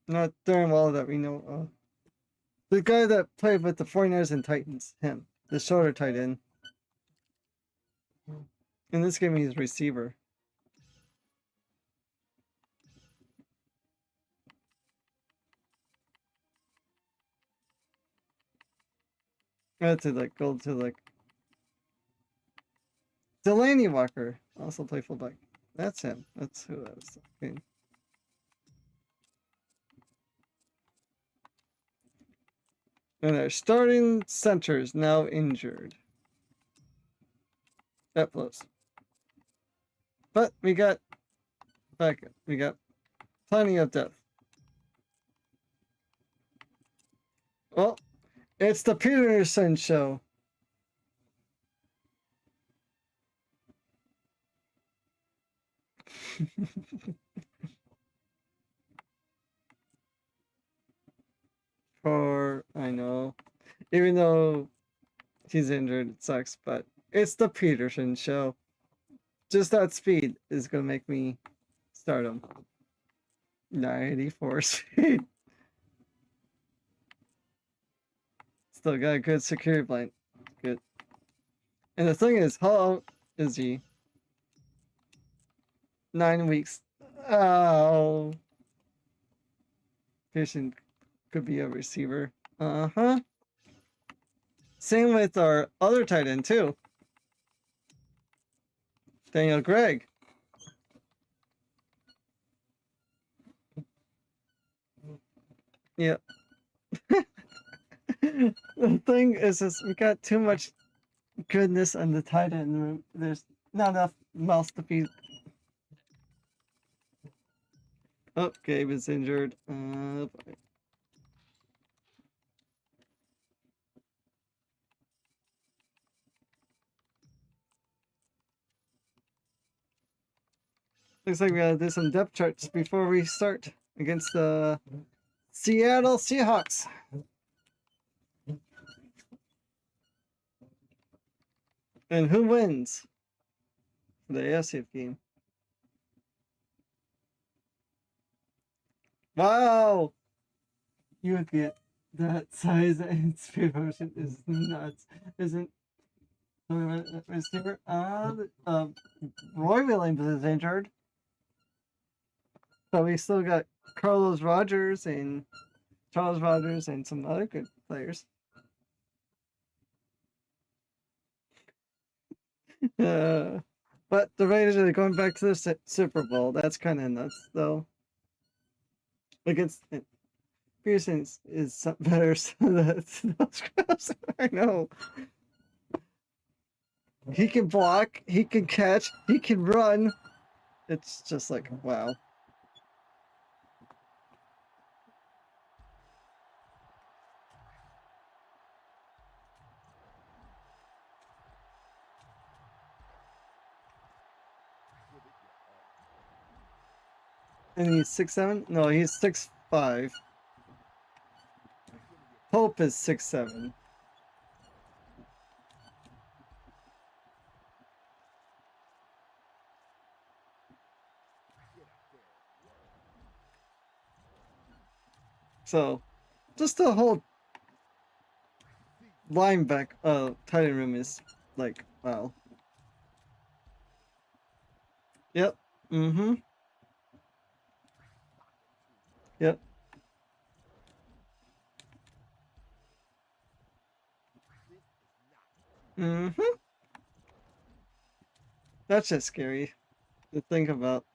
Not Darren Waller that we know of. The guy that played with the 49ers and Titans. Him. The shorter tight end. In this game, he's receiver. I had to like go to like Delaney Walker also play fullback. That's him. That's who I was thinking. And our starting center is now injured. That blows. But we got backup. We got plenty of depth. Well, it's the Peterson show. I know, even though he's injured, it sucks, but it's the Peterson show. just that speed is gonna make me start him. 94 speed. Still got a good security blank. Good. And the thing is, how old is he? 9 weeks. Oh. Pearson could be a receiver. Uh-huh. Same with our other tight end, too. Daniel Gregg. Yep. The thing is, we got too much goodness on the tight end room. There's not enough mouths to feed. Oh, Gabe is injured. Looks like we gotta do some depth charts before we start against the Seattle Seahawks. And who wins for the AFC game? Wow! You would get that size and speed motion is nuts. Isn't receiver? Roy Williams is injured. But we still got Charles Rogers and some other good players. But the Raiders are going back to the Super Bowl. That's kind of nuts, though. Against Pearson is better. I know. He can block. He can catch. He can run. It's just like, wow. And he's 6'7"? No, he's 6'5". Pope is 6'7". So, just the whole linebacker, tight end room is like, wow. Yep. Mm-hmm. Yep. Mm-hmm. That's just scary to think about.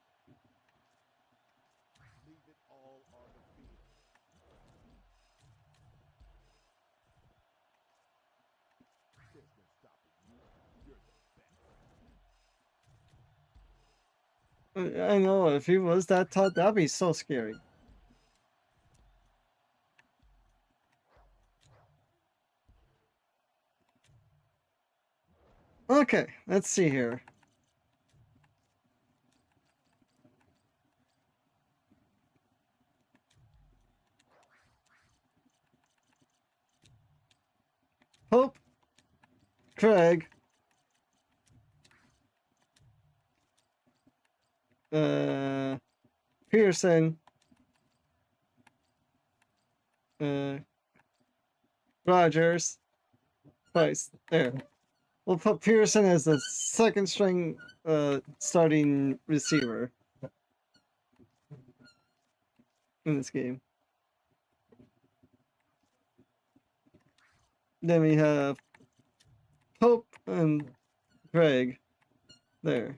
I know, if he was that tall, that'd be so scary. Okay, let's see here. Pope, Craig, Pearson, Rogers, Price. There. We'll put Pearson as the second string starting receiver in this game. Then we have Pope and Greg there.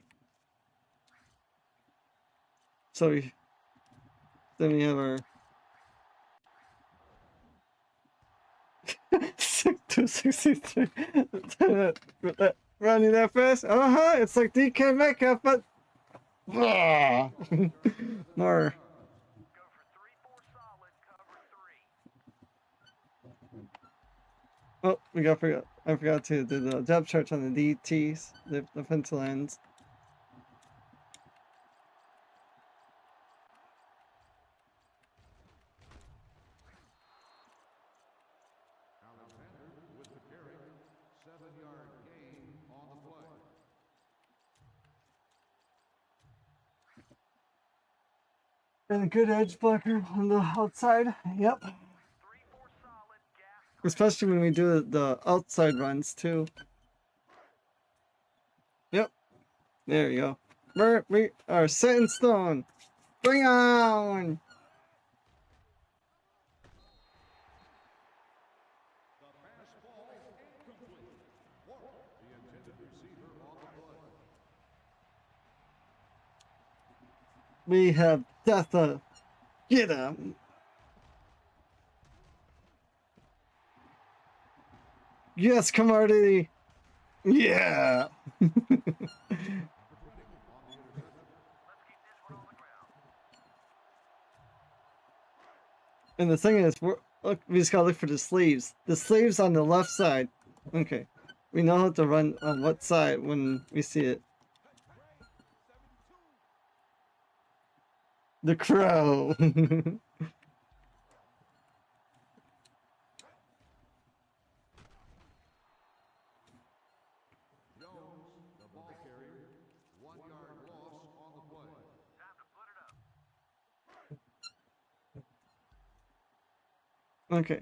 So then we have our 263 running that fast. It's like DK Metcalf, but more. Oh, I forgot to do the depth chart on the DTs, the defensive ends. With the carry, 7-yard gain on the play. And a good edge blocker on the outside. Yep. Especially when we do the outside runs too. Yep. There you go. We are set in stone. Bring on! We have Death. Get him! Yes, Camardi! Yeah! And the thing is, look, we just gotta look for the sleeves. The sleeves on the left side. Okay. We know how to run on what side when we see it. The crow! Okay.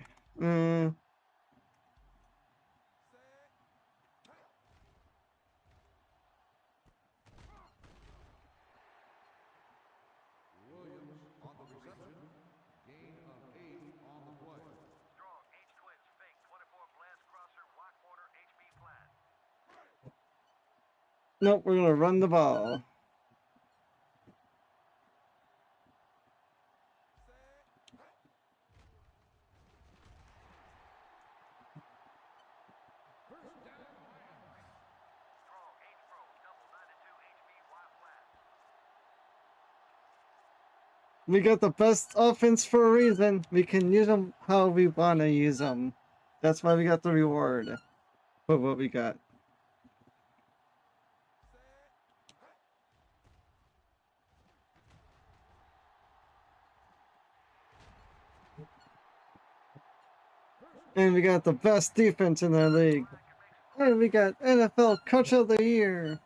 Nope, we're gonna run the ball. We got the best offense for a reason. We can use them how we want to use them. That's why we got the reward for what we got. And we got the best defense in the league. And we got NFL Coach of the Year.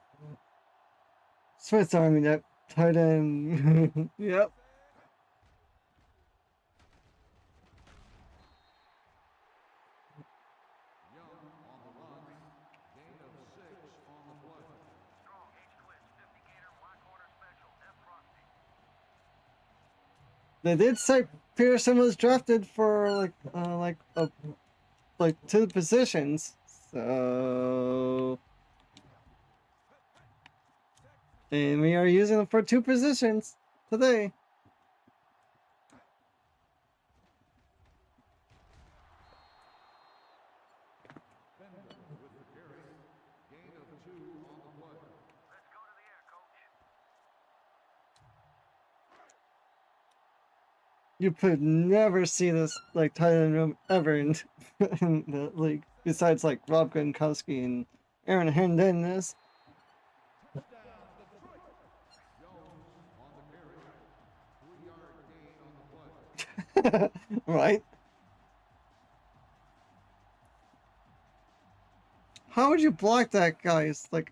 Swiss Army that tight end. Yep. They did say Pearson was drafted for like 2 positions. So, and we are using them for 2 positions today. You could never see this like tight end room ever in, in the league. Besides like Rob Gronkowski and Aaron Hernandez. Right? How would you block that guy? It's like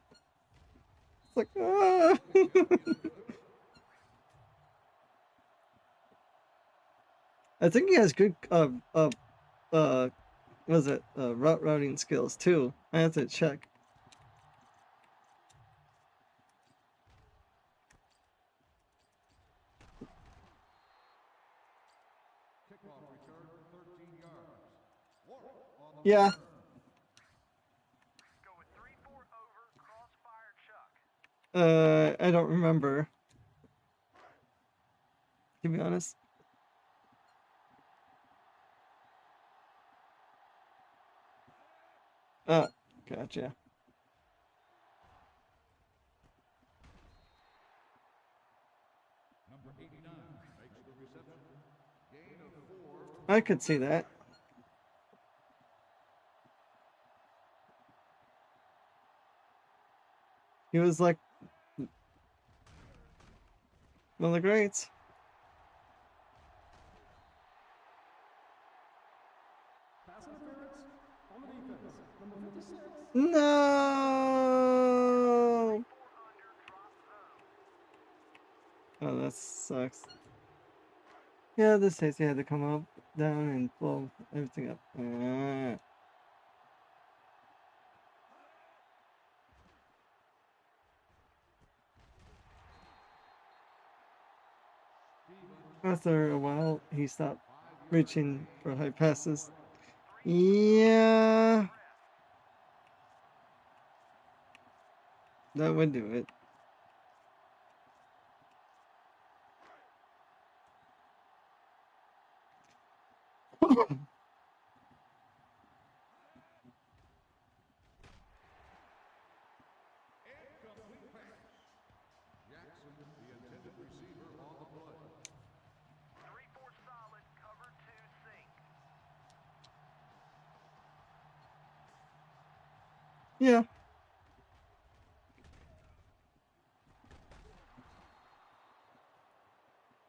ah. I think he has good what is it? Route routing skills too. I have to check. Yeah. I don't remember. To be honest. Oh, gotcha. I could see that. He was like one of the greats. No. Oh, that sucks. Yeah, the safety had to come up, down, and blow everything up. After a while, he stopped reaching for high passes. Yeah, that would do it. Jackson, the intended receiver, on the play. 3-4 solid, cover 2 sink. Yeah.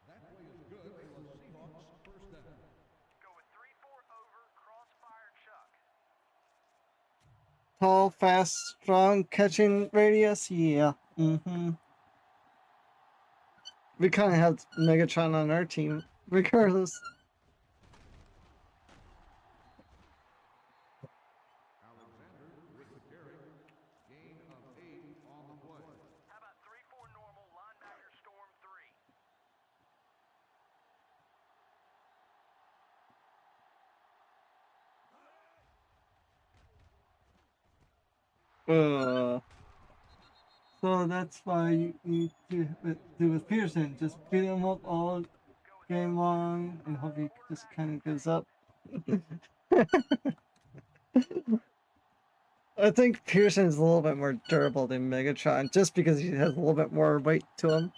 That play is good for the Seahawks first down. Go with 3-4 over, crossfire Chuck. Tall, fast, strong, catching radius. Yeah. We kind of have Megatron on our team, regardless. Alexander with the carry. Gain of 8 on the play. How about 3-4 normal, linebacker storm 3? So that's why you need to do with Pearson. Just beat him up all game long and hope he just kind of gives up. I think Pearson's a little bit more durable than Megatron, just because he has a little bit more weight to him.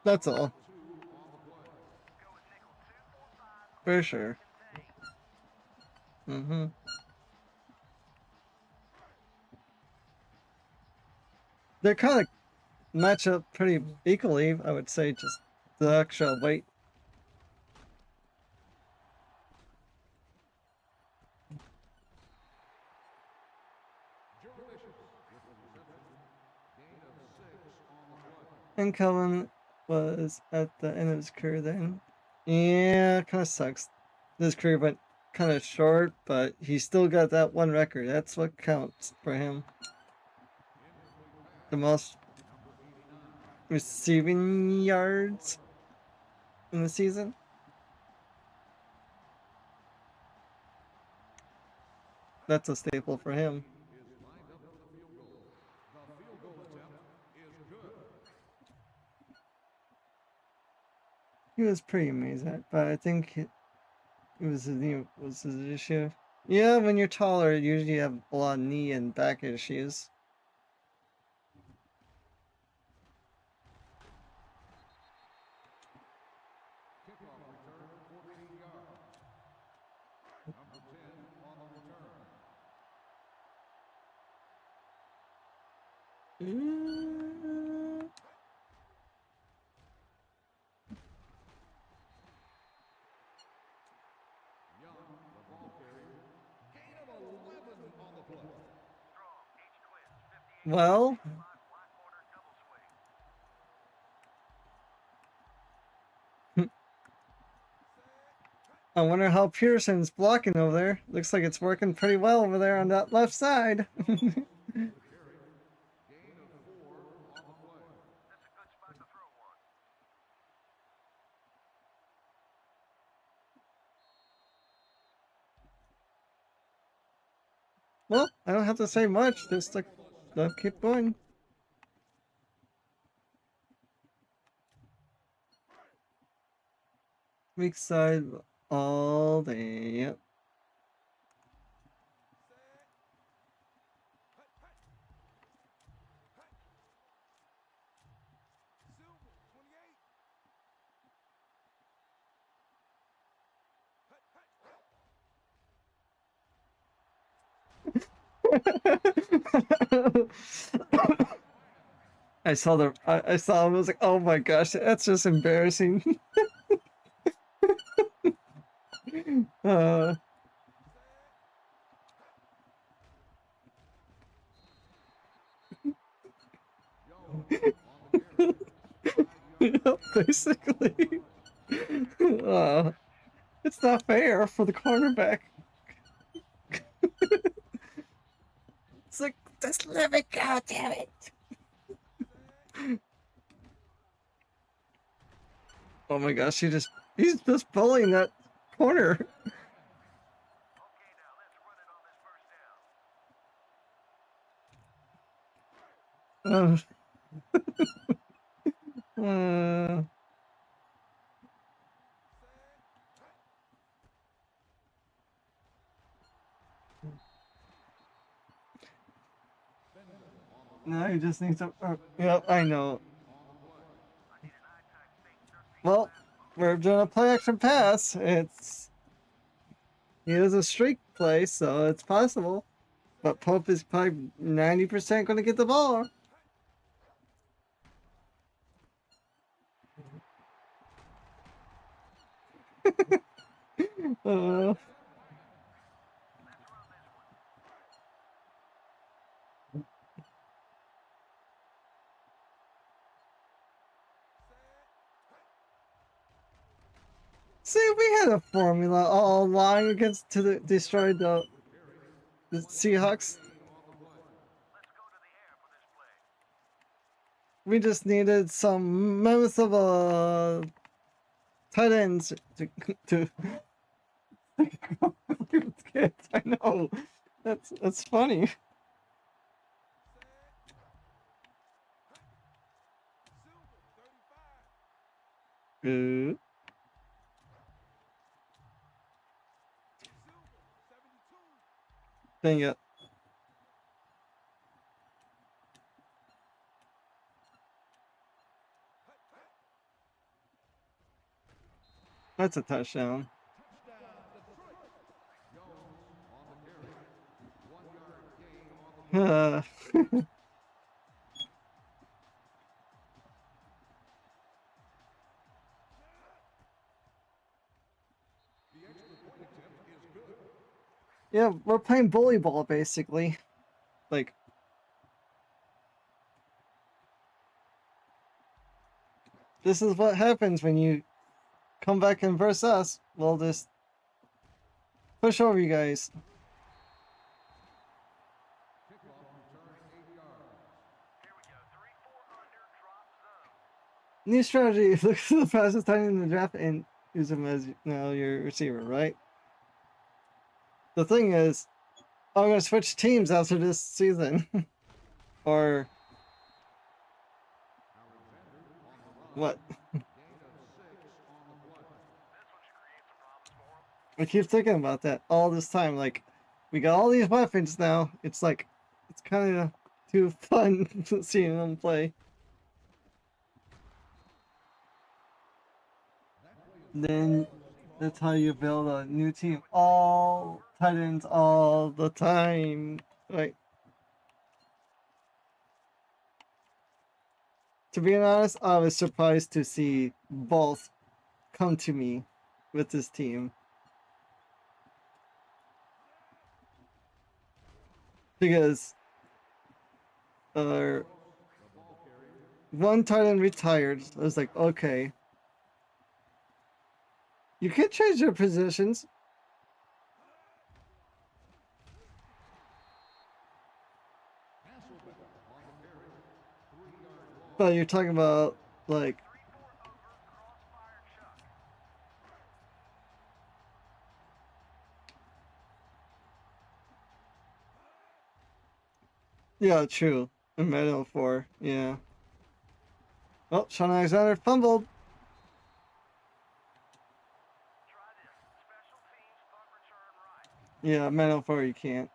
That's all. For sure. They're kind of match up pretty equally, I would say, just the extra weight. And Kelvin was at the end of his career then. Yeah, kind of sucks. His career went kind of short, but he still got that one record. That's what counts for him. The most receiving yards in the season. That's a staple for him. He was pretty amazing at it, but I think it was his issue. Yeah, when you're taller, you usually have a lot of knee and back issues. Well, I wonder how Pearson's blocking over there. Looks like it's working pretty well over there on that left side. Well, I don't have to say much. Just like, keep going. Weak side all day. Yep. I saw him, I was like, oh my gosh, that's just embarrassing. Yep, basically. It's not fair for the cornerback. It's like, just let me go, damn it. Oh my gosh, he's just bullying that corner. Uh, uh, no, he just needs to. Yep, I know. Well, we're doing a play action pass. He has a streak play, so it's possible. But Pope is probably 90% going to get the ball. uh, See, we had a formula all along against to destroy the Seahawks. We just needed some mammoth of tight ends to I know. That's funny. Good. Dang it. That's a touchdown. Yeah, we're playing bully ball basically. Like, this is what happens when you come back and verse us. We'll just push over you guys. New strategy. Look for the fastest time in the draft and use him as your receiver, right? The thing is, I'm gonna switch teams after this season. Or what? I keep thinking about that all this time. Like, we got all these weapons now. It's like, it's kind of too fun seeing them play. Then that's how you build a new team. All tight ends all the time. Right. To be honest, I was surprised to see both come to me with this team. Because one tight end retired. I was like, okay. You can change your positions. But you're talking about, like, yeah, true. In Meadow 4, yeah. Oh, Sean Alexander fumbled. Yeah, Meadow 4 you can't.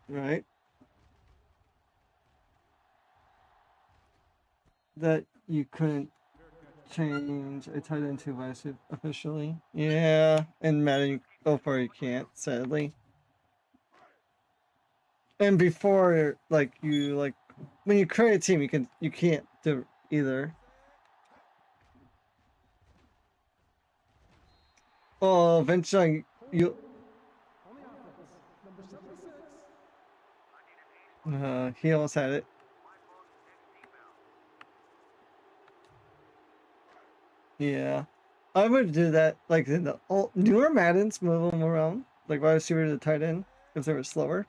Right? That you couldn't change a tight end to vice officially. Yeah, and Madden 04 you can't, sadly. And before, like, when you create a team, you can't do either. Oh, eventually you. On the offense, number 76, He almost had it. Yeah. I would do that like in the newer Maddens, move them around. Like wide receiver to tight end if they were slower.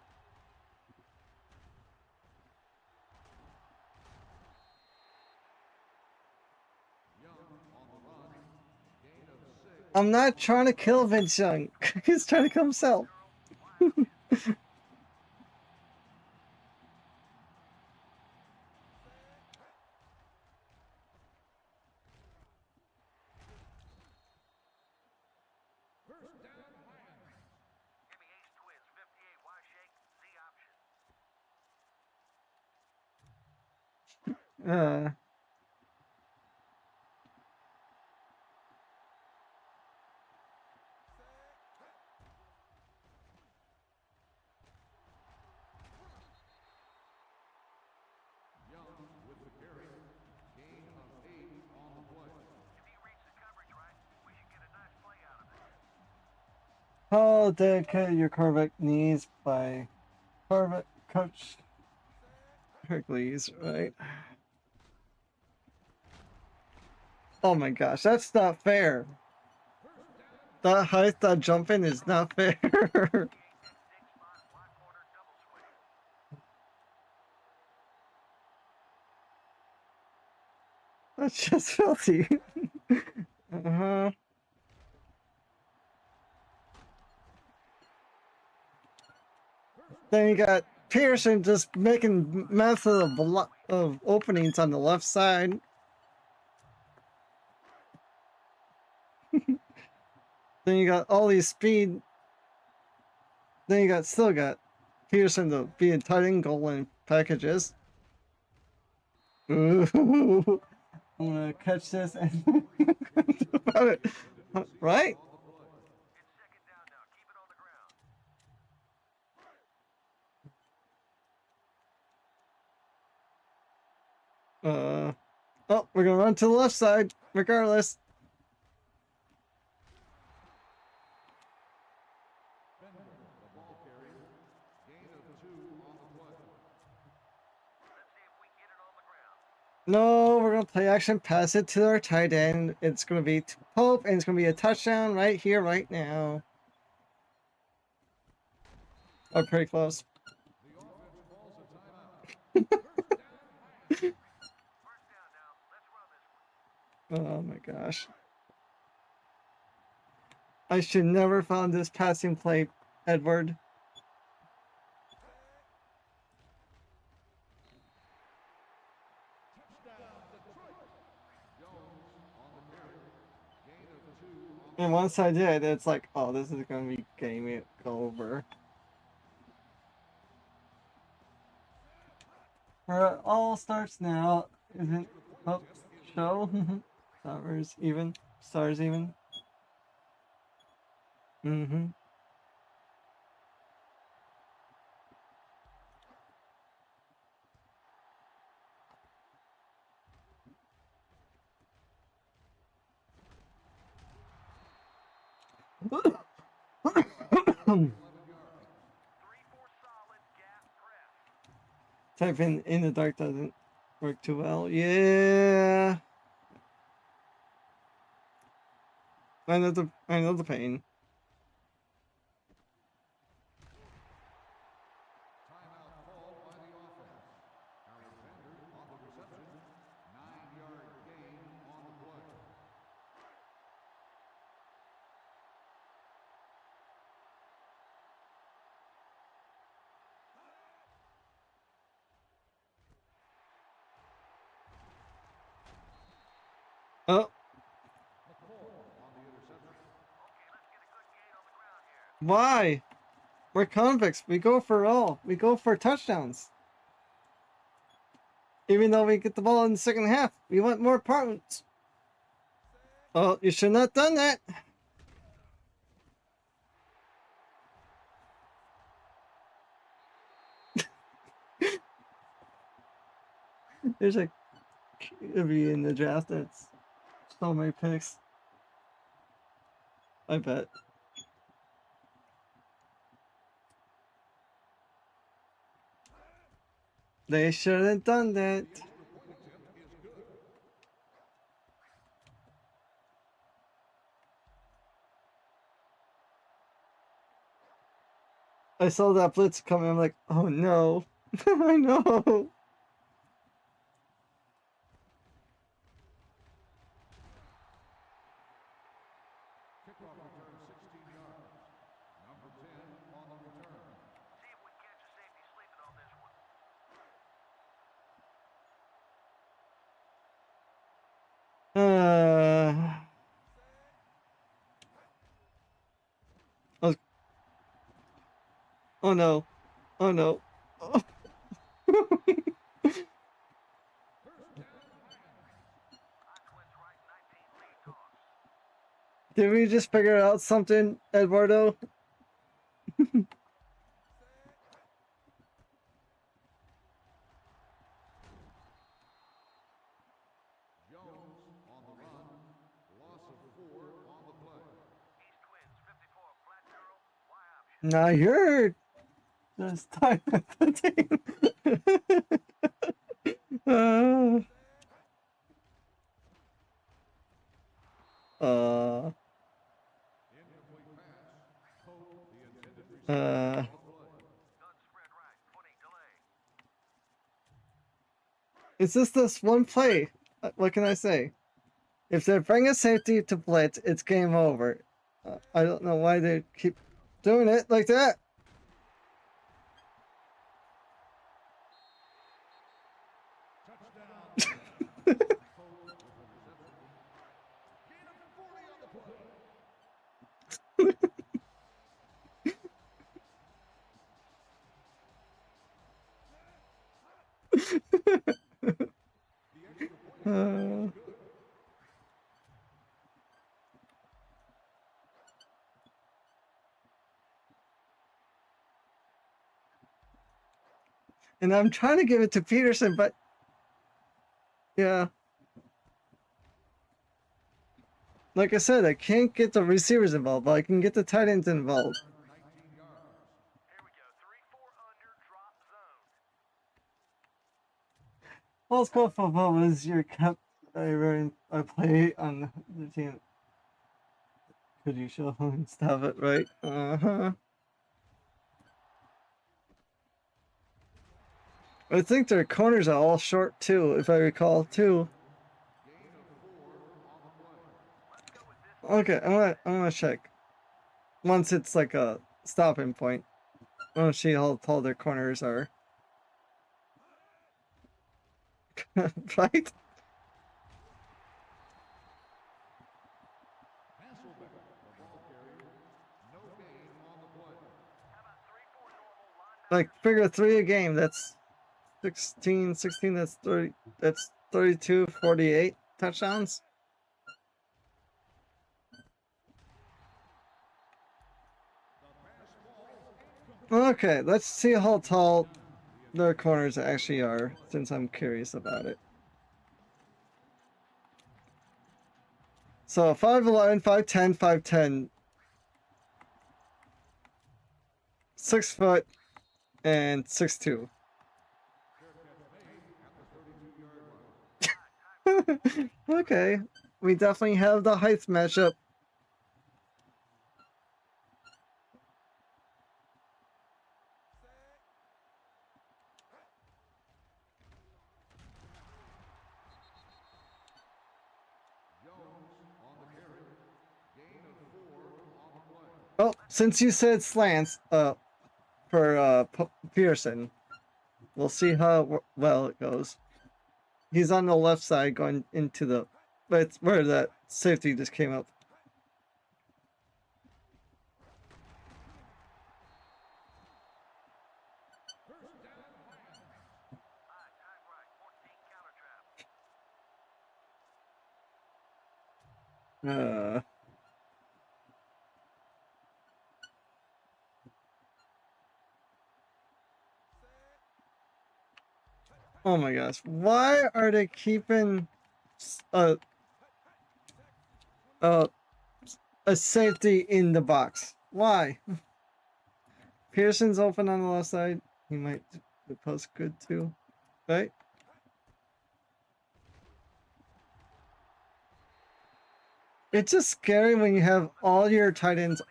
I'm not trying to kill Vince Young. He's trying to kill himself. Uh, how dedicate your quarterback needs by quarterback coach Hercules, right? Oh my gosh, that's not fair. That height, that jumping is not fair. That's just filthy. Uh-huh. Then you got Pearson just making method of openings on the left side. Then you got all these speed. Then you still got Pearson to be in tight end goal line packages. Ooh, I'm gonna catch this and about it, right? Oh, we're gonna run to the left side regardless. No, we're gonna play action, pass it to our tight end. It's gonna be to Pope, and it's gonna be a touchdown right here, right now. Oh, pretty close. Oh my gosh. I should never found this passing play, Edward. And once I did, it's like, oh, this is gonna be game over. It all starts now, isn't Pope's show? Stars even. Stars even. Mm-hmm. Type in the dark doesn't work too well. Yeah. I know the pain. Oh. Why? We're convicts. We go for all. We go for touchdowns. Even though we get the ball in the second half, we want more points. Oh, you should not have done that. There's a QB in the draft that's so many picks. I bet. They shouldn't done that. I saw that blitz coming. I'm like, oh no. I know. Kickoff return 16 yards. Number 10 on the return. See if we can catch a safety sleeping on this one. Oh, oh no. Oh no. Oh. Did we just figure out something, Eduardo? Jones on the run. Loss of 4 on the play. East Twins, 54, flat zero, Y option. Now you're just time with the team. Incomplete pass. Total the intended receiver on the play. Gun spread right, 20, delay. It's just this one play. What can I say? If they bring a safety to blitz, it's game over. I don't know why they keep doing it like that. And I'm trying to give it to Peterson, but yeah. Like I said, I can't get the receivers involved, but I can get the tight ends involved. Here we go, 3-4 under, drop zone. Well, school football was your cup. I play on the team. Could you show and stop it right? I think their corners are all short too, if I recall too. Okay, I'm gonna check. Once it's like a stopping point, I want to see how tall their corners are. Right? Like figure 3 a game, that's 16, that's 30, that's 32, 48 touchdowns. Okay, let's see how tall their corners actually are, since I'm curious about it. So 5'11", 5'10", 5'10", 6 foot, and 6'2". Okay, we definitely have the height matchup. Oh, since you said slants, for Pearson, we'll see how well it goes. He's on the left side going into the, that's where that safety just came up. Oh my gosh, why are they keeping a safety in the box? Why? Pearson's open on the left side. He might post good too. right? It's just scary when you have all your tight ends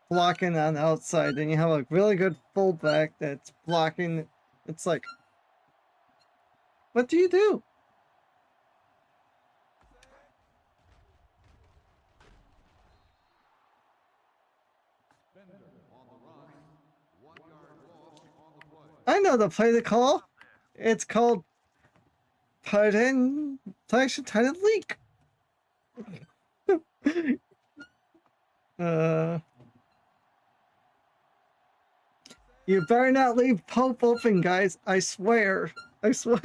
blocking on the outside, and you have a really good fullback that's blocking. It's like, what do you do? I know the play to call. It's called tight end leak. You better not leave Pope open, guys. I swear. I swear.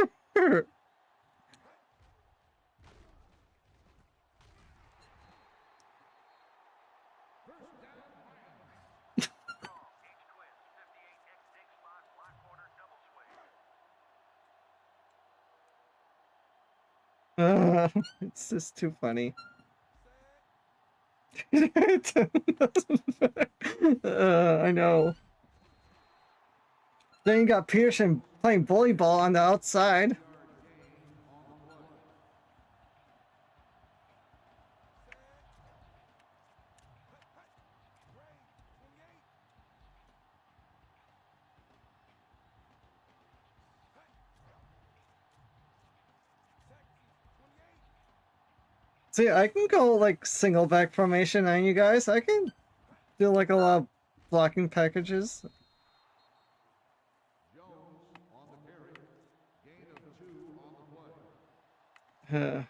It's just too funny. I know. Then you got Pearson playing bully ball on the outside. See, I can go like single back formation on you guys. I can do like a lot of blocking packages. Do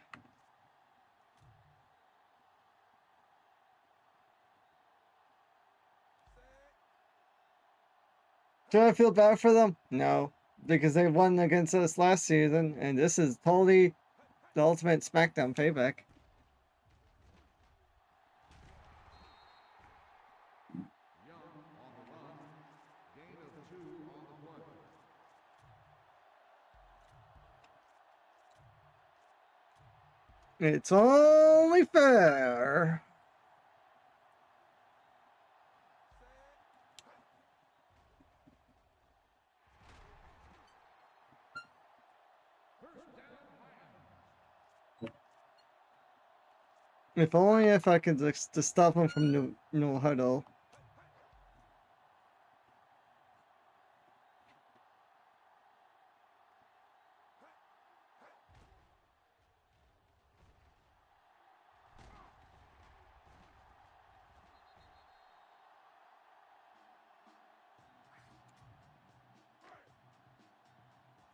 I feel bad for them? No, because they won against us last season, and this is totally the ultimate SmackDown payback. It's only fair. If only if I could just stop him from no huddle.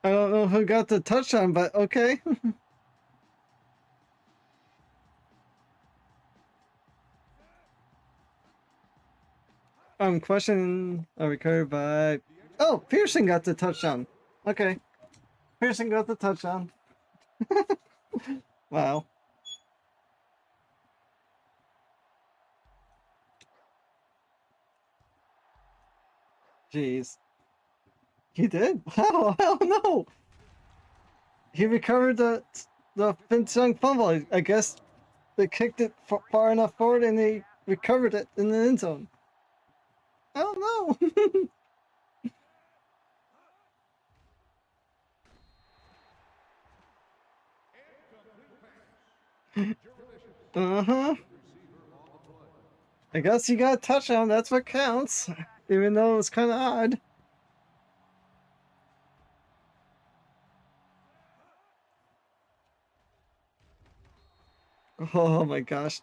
I don't know who got the touchdown, but okay. I'm questioning a recovery by... Oh, Pearson got the touchdown. Okay. Pearson got the touchdown. Wow. Jeez. He did? Wow, hell no! He recovered the Vince Young fumble. I guess they kicked it far enough forward and they recovered it in the end zone. I don't know. Uh-huh. I guess you got a touchdown. That's what counts. Even though it's kind of odd. Oh my gosh.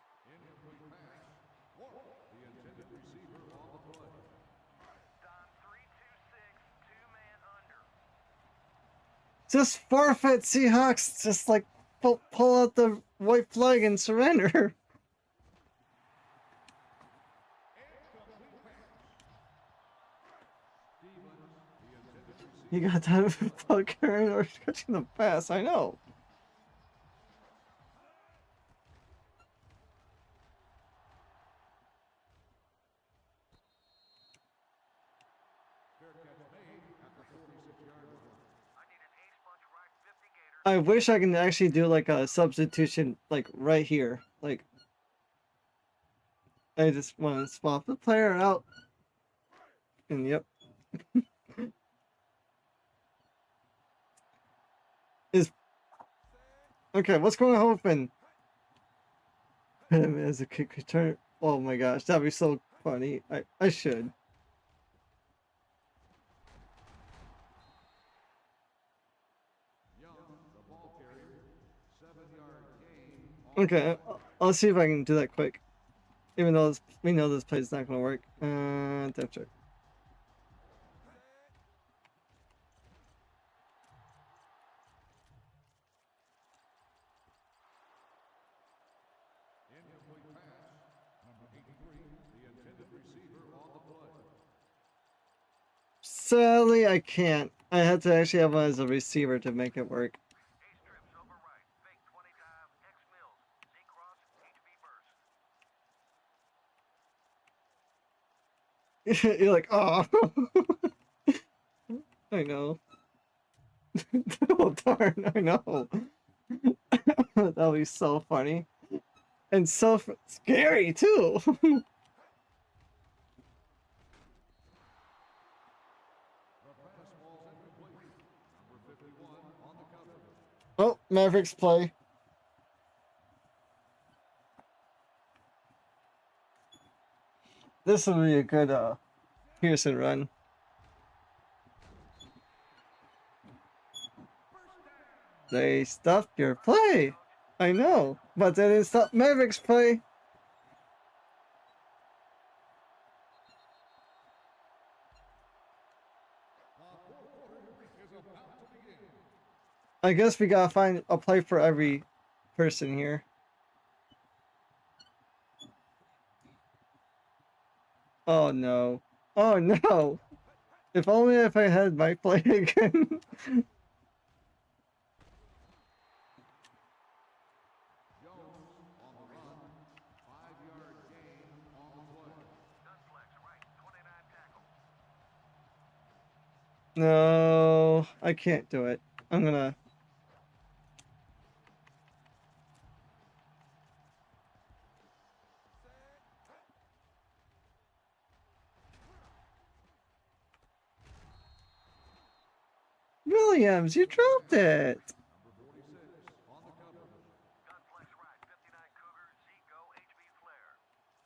Just forfeit, Seahawks. Just like pull out the white flag and surrender. You got that fuck Karen or catching the pass. I know. I wish I can actually do like a substitution like right here. Like I just want to swap the player out. And yep. Okay, what's going to happen? Him as a kick return. Oh my gosh, that'd be so funny. I should. Okay, I'll see if I can do that quick. Even though we know this play's not gonna work. Depth chart. Sadly, I can't. I had to actually have one as a receiver to make it work. You're like, oh. I know. Oh, darn, I know. That'll be so funny. And so scary, too. Oh, Mavericks play. This will be a good Pearson run. They stopped your play. I know, but they didn't stop Mavericks play. I guess we gotta find a play for every person here. Oh no. Oh no. If only if I had my play again. No, I can't do it. I'm gonna. Williams, you dropped it.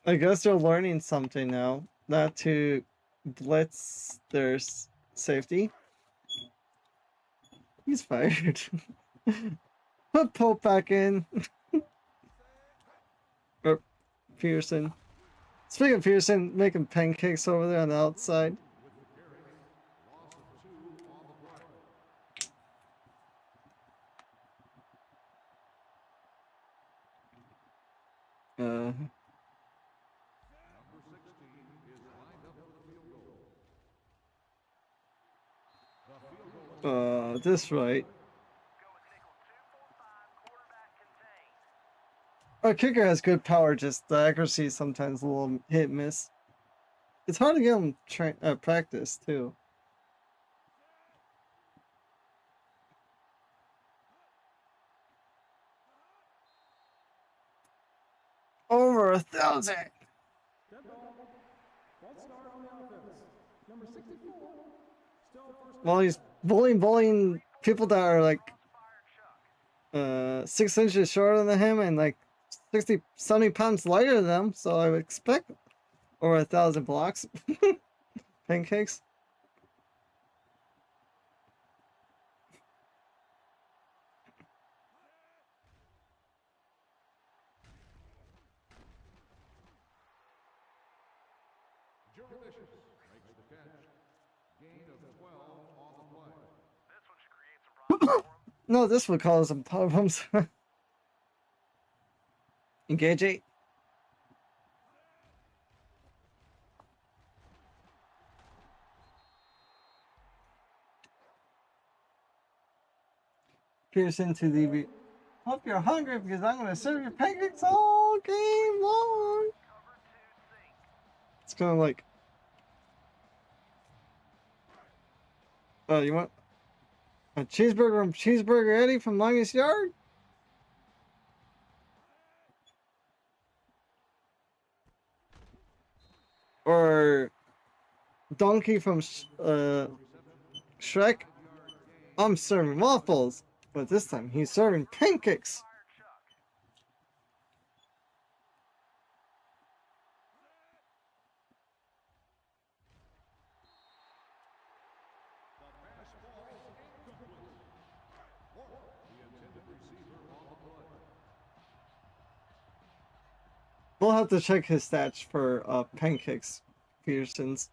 I guess they're learning something now, not to blitz their safety. He's fired. Put Pope back in. Or Pearson. Speaking of Pearson, making pancakes over there on the outside. This right. Our kicker has good power, just the accuracy is sometimes a little hit and miss. It's hard to get him practice too. Over 1,000. Well, he's bullying people that are like 6 inches shorter than him and like 60, 70 pounds lighter than them, so I would expect over 1,000 blocks. Pancakes. No, this would cause some problems. Engage 8. Pearson to the. Hope you're hungry because I'm gonna serve you pancakes all game long. It's kind of like. Oh, you want a cheeseburger from Cheeseburger Eddie from Longest Yard? Or Donkey from Shrek? I'm serving waffles. But this time he's serving pancakes. We'll have to check his stats for pancakes, Peterson's.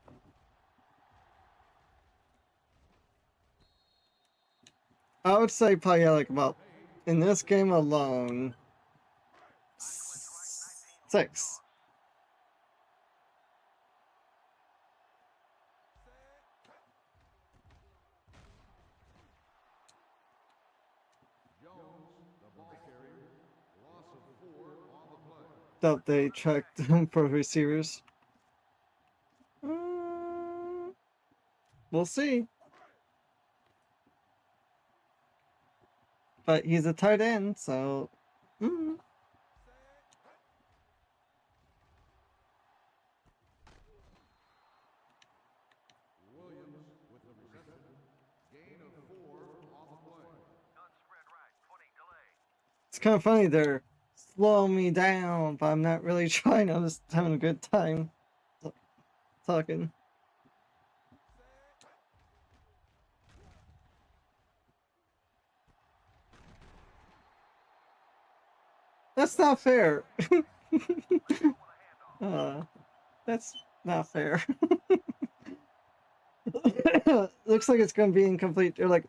I would say probably like about, in this game alone, 6. Doubt they checked him for receivers. We'll see. But he's a tight end, so. It's kind of funny, they're slowing me down, but I'm not really trying. I'm just having a good time talking. That's not fair. That's not fair. Looks like it's gonna be incomplete. They're like,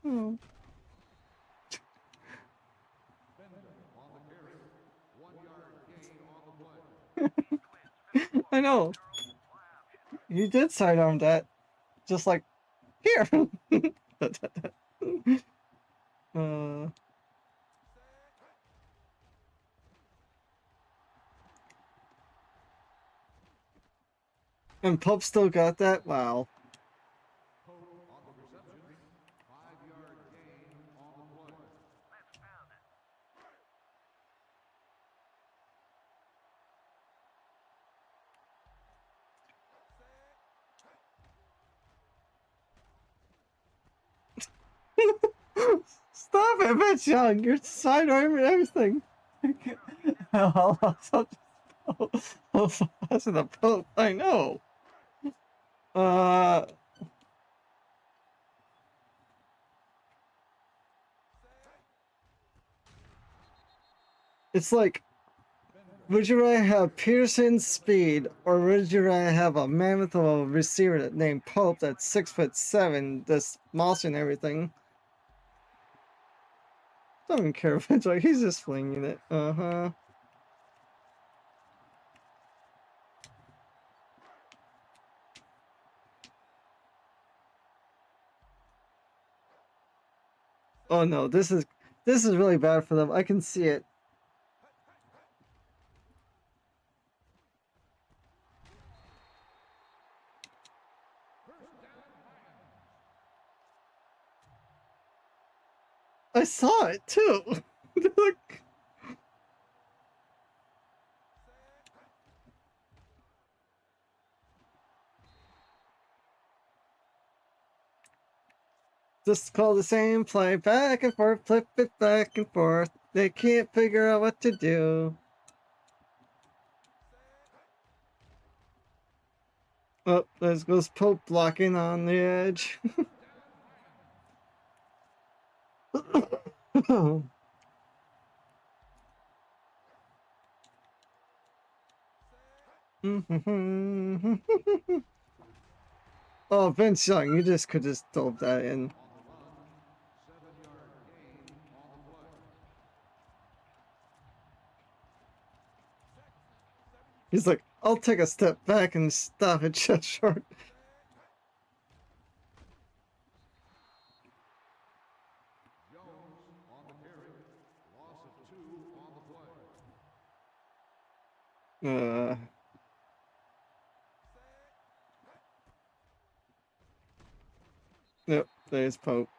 oh. I know. You did sidearm that. Just like, here. And Pope still got that? Wow. Stop it, Vince Young. You're sidearming everything. I'll pass the Pope. I know. It's like, would you rather have Pearson's speed, or would you rather have a mammoth of a receiver named Pope that's 6'7", that's mousing everything? Don't even care if it's like he's just flinging it. Oh no, this is really bad for them. I can see it. I saw it too. Look. Just call the same play, back and forth, flip it back and forth. They can't figure out what to do. Oh, there goes Pope blocking on the edge. Oh, Vince Young, you just could just dove that in. He's like, I'll take a step back and stop it just short. Yep, there's Pope.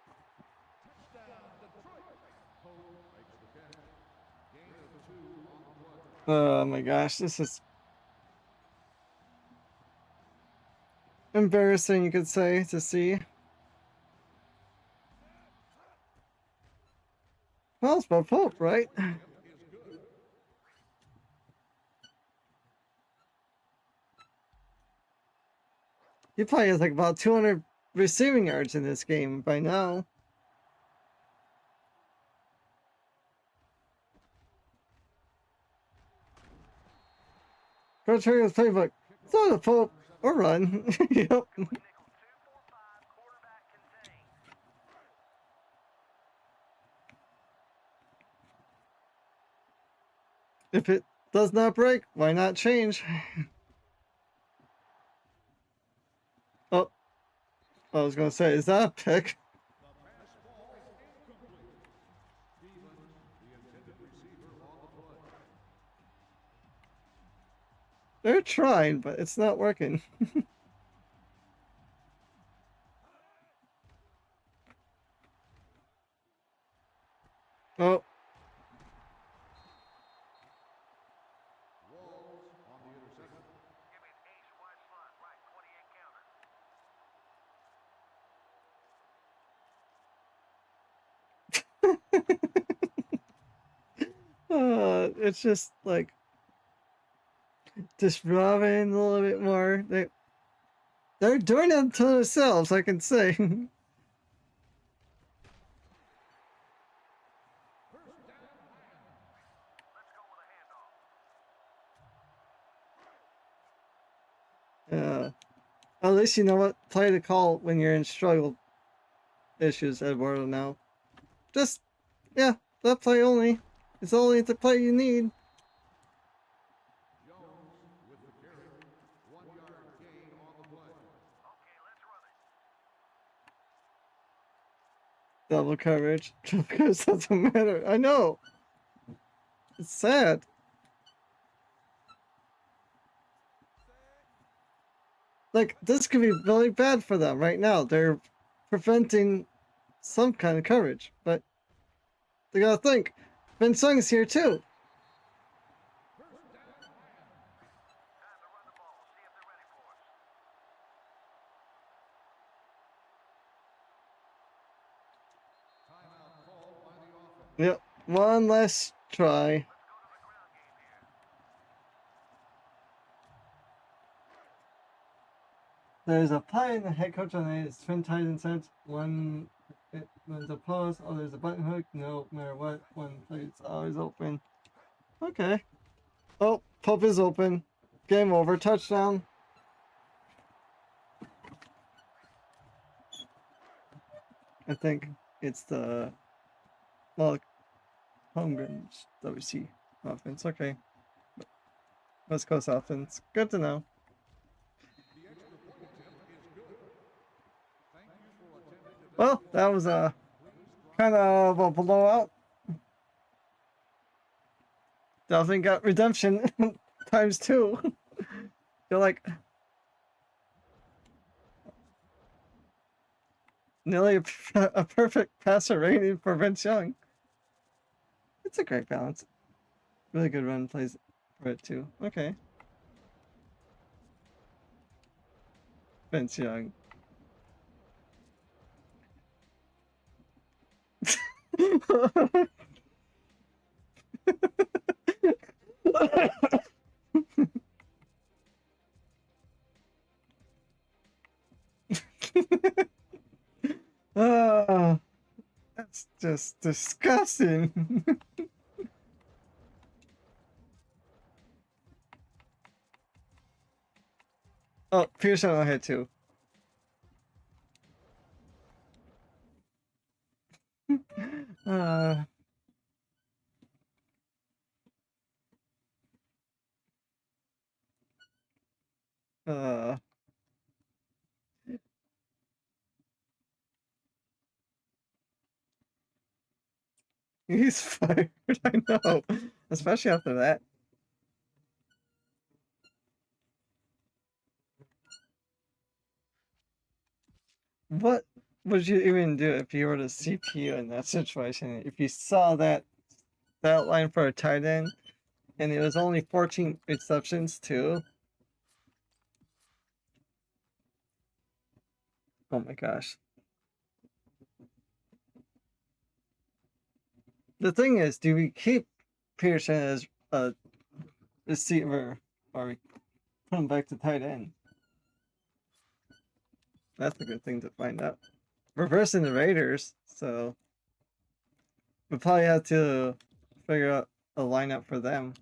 Oh my gosh, this is embarrassing, you could say, to see. Well, it's about Pope, right? He probably has like about 200 receiving yards in this game by now. Coach Harry's playbook. Throw the Pope or run. Yep. If it does not break, why not change? Oh, I was gonna say, is that a pick? They're trying, but it's not working. Oh. It's just like just rubbing a little bit more. They're doing it to themselves, I can say. At least you know what play to call when you're in struggle issues, Eduardo. Now, just yeah, that play only. It's only the play you need. Double coverage because doesn't matter. I know. It's sad. Like this could be really bad for them right now. They're preventing some kind of coverage, but they gotta think. Vince Young's here too. Yep, one last try. There's a play in the head coach on it. It's twin tight end sets. One's a post. Oh, there's a button hook. No matter what, one plays always open. Okay. Oh, Pope is open. Game over. Touchdown. I think it's the Holmgren's WC offense. Okay. West Coast offense. Good to know. Well, that was a kind of a blowout. Definitely got redemption times 2. You're like nearly a perfect passer rating for Vince Young. It's a great balance. Really good run plays for it too. Okay. Vince Young. Ah, that's just disgusting. Oh, Pearson on hit too. Uh, uh, he's fired. I know, especially after that. What would you even do if you were the CPU in that situation? If you saw that line for a tight end, and it was only 14 receptions too. Oh my gosh. The thing is, do we keep Pearson as a receiver or we put him back to tight end? That's a good thing to find out. We're versing the Raiders, so we'll probably have to figure out a lineup for them.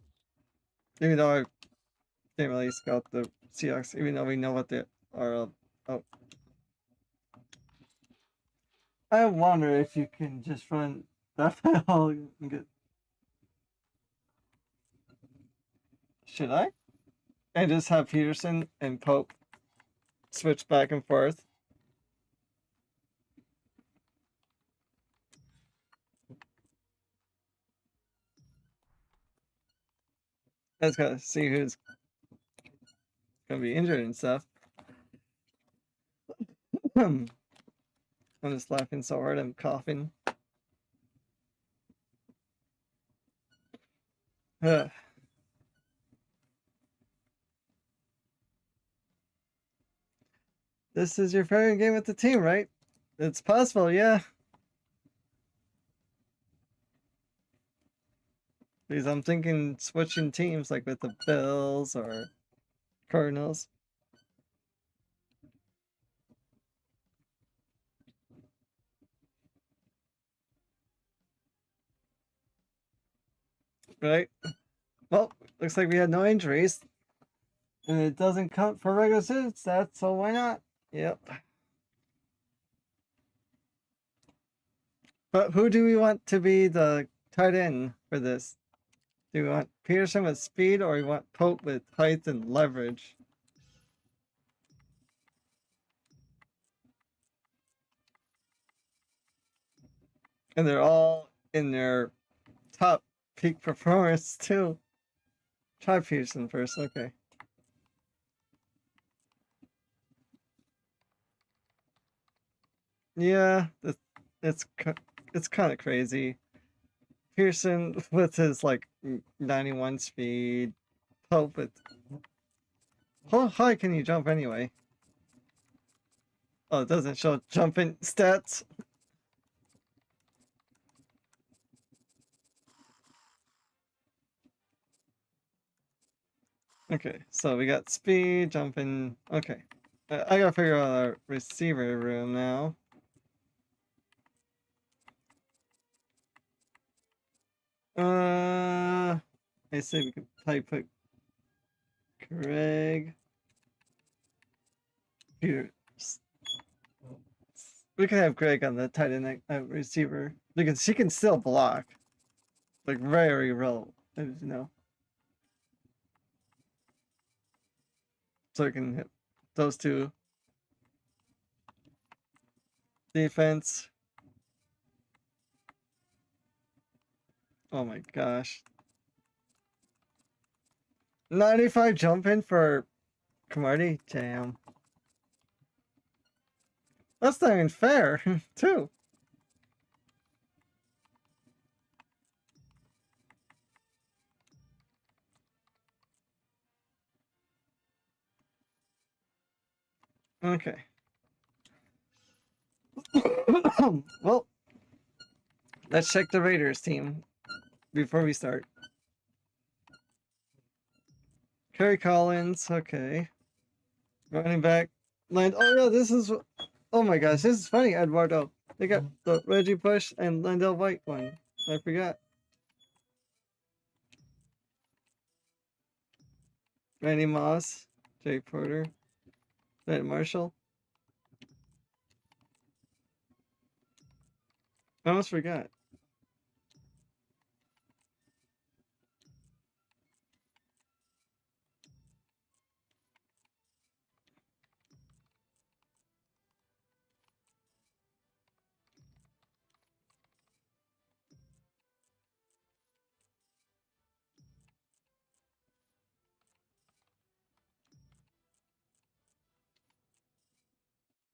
Even though I didn't really scout the Seahawks, even though we know what they are. Oh. I wonder if you can just run that all and get. Should I? And just have Peterson and Pope switch back and forth. I just gotta see who's gonna be injured and stuff. I'm just laughing so hard I'm coughing. Ugh. This is your favorite game with the team, right? It's possible, yeah. Because I'm thinking switching teams like with the Bills or Cardinals. Right? Well, looks like we had no injuries. And it doesn't count for regular season stats, so why not? Yep. But who do we want to be the tight end for this? Do we want Peterson with speed or we want Pope with height and leverage? And they're all in their top peak performance too. Try Peterson first, okay. Yeah, it's kind of crazy. Pearson with his like 91 speed, Pope with how high can you jump anyway? Oh, it doesn't show jumping stats. Okay, so we got speed, jumping. Okay, I gotta figure out our receiver room now. I say we could probably put Craig. Peter. We can have Greg on the tight end receiver because she can still block, like very well, you know. So we can hit those two. Defense. Oh my gosh. 95 jumping for Camardi? Damn. That's not even fair, too. Okay. Well, let's check the Raiders team before we start. Kerry Collins, okay. Running back. Oh yeah, this is. Oh my gosh, this is funny, Eduardo. They got the Reggie Bush and Lendell White one. I forgot. Randy Moss, Jay Porter, Ben Marshall. I almost forgot.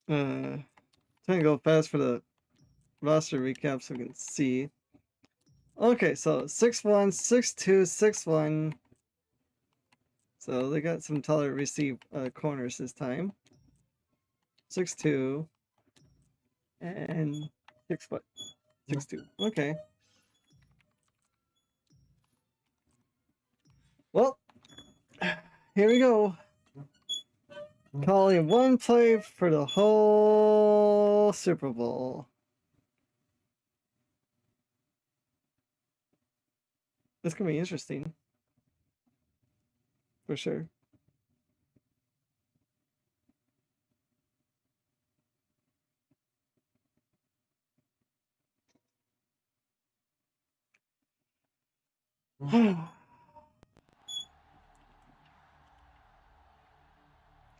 Trying to go fast for the roster recap so we can see. Okay, so 6'1", 6'2", 6'1". So they got some taller receive corners this time. 6'2", and 6 foot. 6'2". Okay. Well, here we go. Calling one play for the whole Super Bowl. This gonna be interesting. For sure.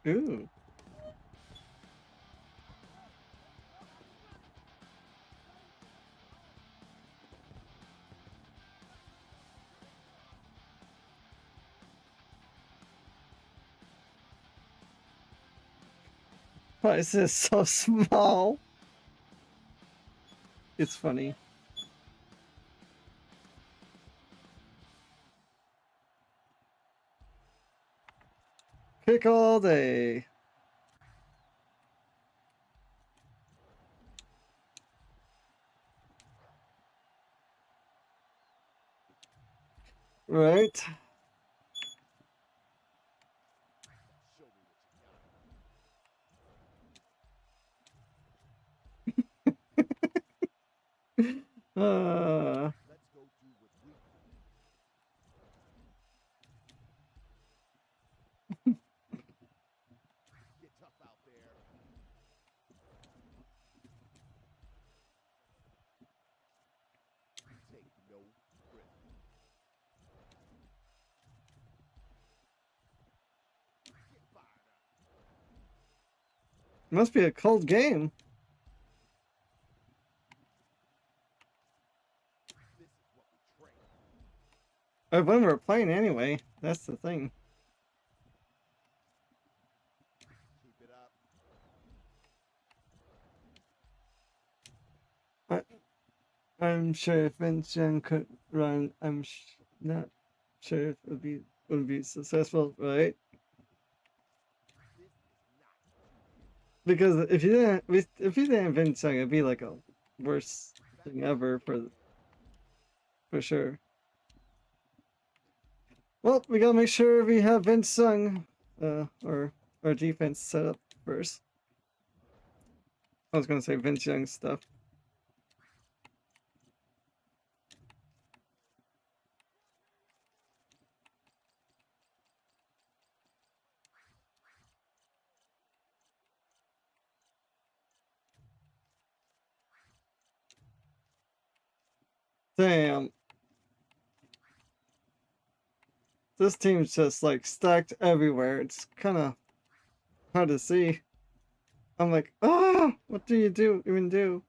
Ooh. Why is this so small? It's funny. Kick all day. Right. Let's go do what we do. Get tough out there. Take no prisoners. Get fired up. Must be a cold game. This is what we train. Or when we're playing anyway. That's the thing. Keep it up. I'm sure if Vince Young could run, not sure if it would be successful, right? This is not. Because if you didn't Vince Young, it'd be like a worst thing ever for sure. Well, we gotta make sure we have Vince Young, or our defense set up first. I was gonna say Vince Young stuff. Damn. This team's just like stacked everywhere. It's kind of hard to see. I'm like, ah, what do you even do?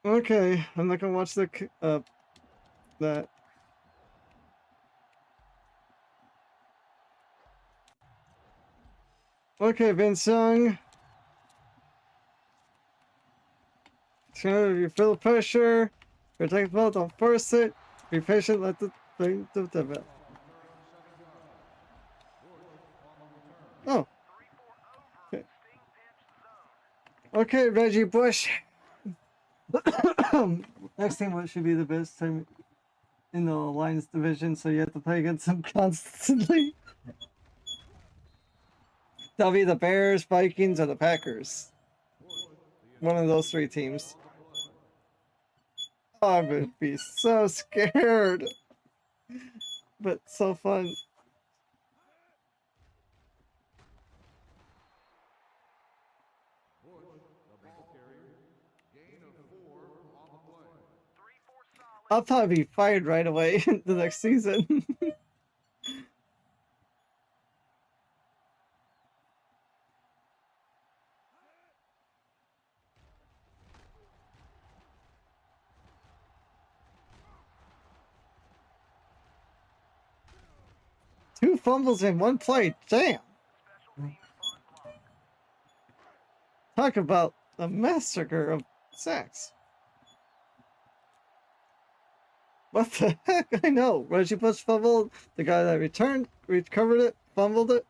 Okay, I'm not gonna watch that. Okay, Vince Young. So you feel the pressure. Protect the ball, don't force it. Be patient, let the thing develop. Oh. Okay. Okay, Reggie Bush. Next team what should be the best team in the Lions division, so you have to play against them constantly. That'll be the Bears, Vikings, or the Packers. One of those three teams. I would be so scared. But so fun. I'll probably be fired right away the next season. Two fumbles in one play. Damn. Talk about a massacre of sacks. What the heck? I know. Reggie Bush fumbled. The guy that recovered it, fumbled it.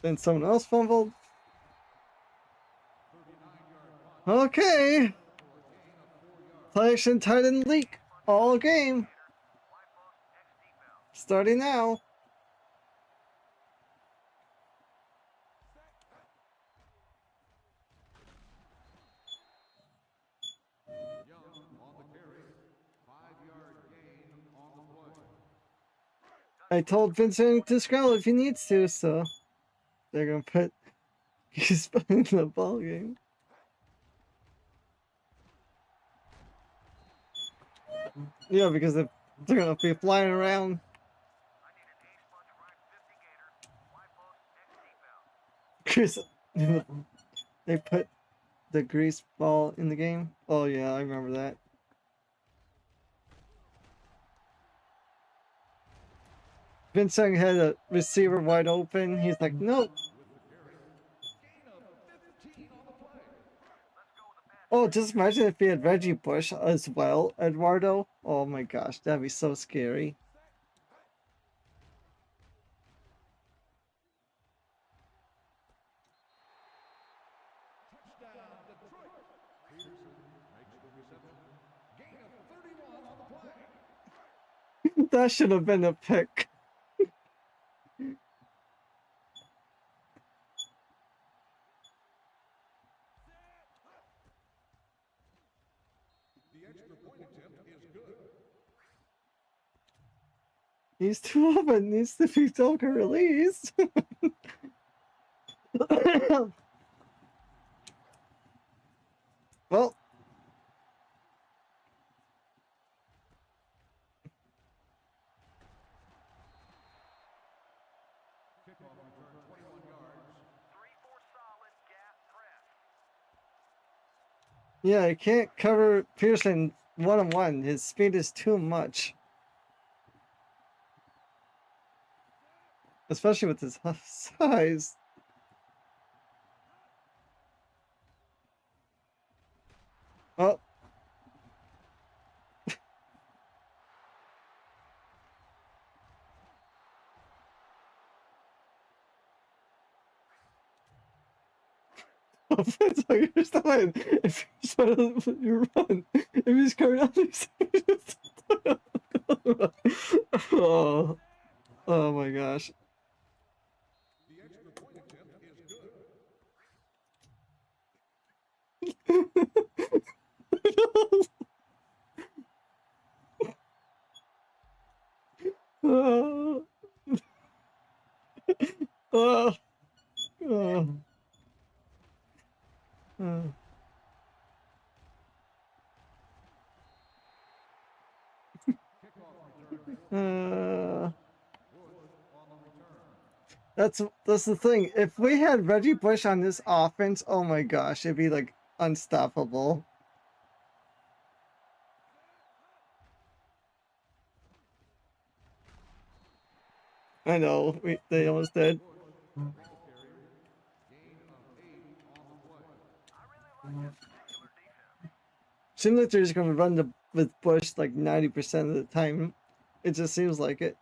Then someone else fumbled. Okay. Play action tight end leak all game. Starting now. I told Vincent to scroll if he needs to, so they're gonna put he's in the ball game. Yeah, because they're gonna be flying around. Chris, they put the grease ball in the game. Oh yeah, I remember that. Vincent had a receiver wide open. He's like, nope. Oh, just imagine if he had Reggie Bush as well, Eduardo. Oh my gosh, that'd be so scary. That should have been a pick. He's too open. Needs to be Joker released. Well. Yeah, I can't cover Pearson one-on-one. His speed is too much. Especially with his size. Oh. Offense, like you're fine. If you run, if he's coming out, oh, oh my gosh. Oh. Oh. Oh. Oh. That's the thing. If we had Reggie Bush on this offense, oh my gosh, it'd be like unstoppable. I know, they almost did. Seems like they're just gonna run with Bush like 90% of the time. It just seems like it.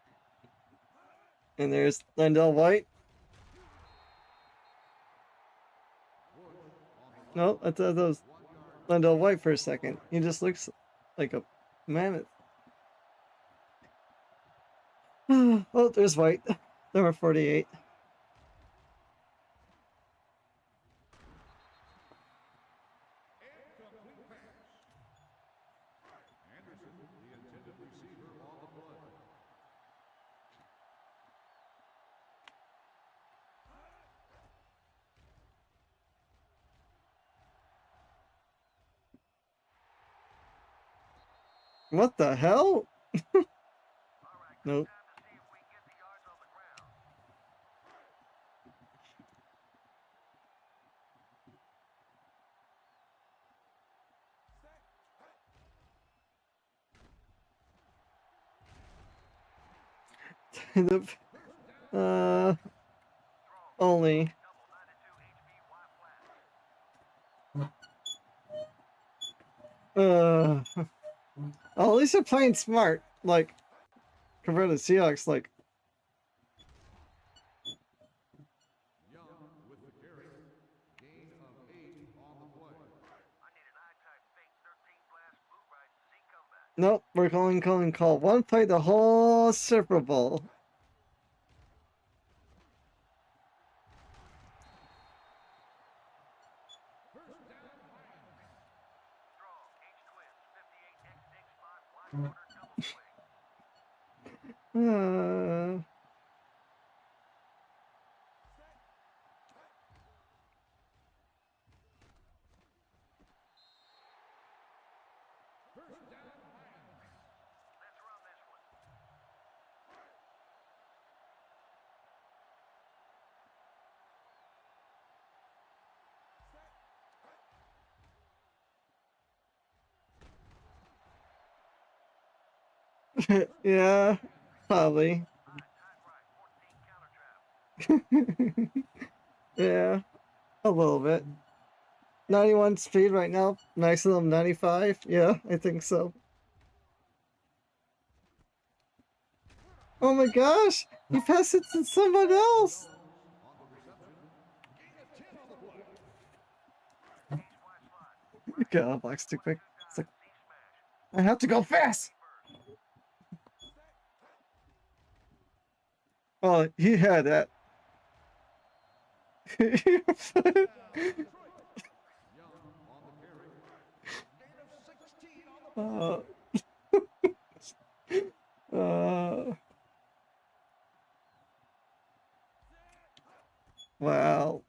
And there's Landell White. No, I thought that was Landell White for a second. He just looks like a mammoth. Oh, there's White. Number 48. What the hell? Nope. Only. Oh, at least they're playing smart. Like, compared to Seahawks, like. Nope, we're calling call. One play the whole Super Bowl. Uh, yeah, probably. Yeah, a little bit. 91 speed right now. Maximum 95. Yeah, I think so. Oh my gosh! You passed it to someone else! Get out of the box too quick. It's like, I have to go fast! Oh, he had that. uh, uh, wow.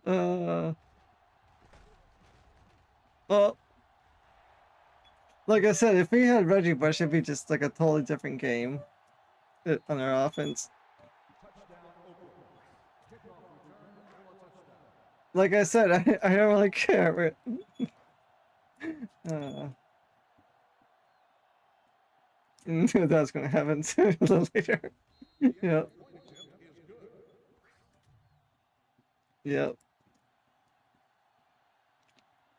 uh, well, like I said, if we had Reggie Bush, it'd be just like a totally different game on our offense. Like I said, I don't really care. Knew that was gonna happen sooner or later. Yep. Yep.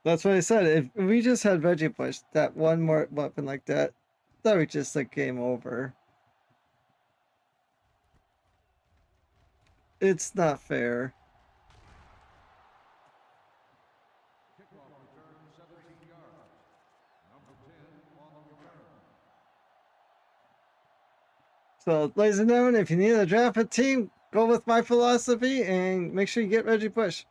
That's what I said. If we just had Reggie Bush, that one more weapon like that, that would just like game over. It's not fair. So, ladies and gentlemen, if you need a draft a team, go with my philosophy and make sure you get Reggie Bush.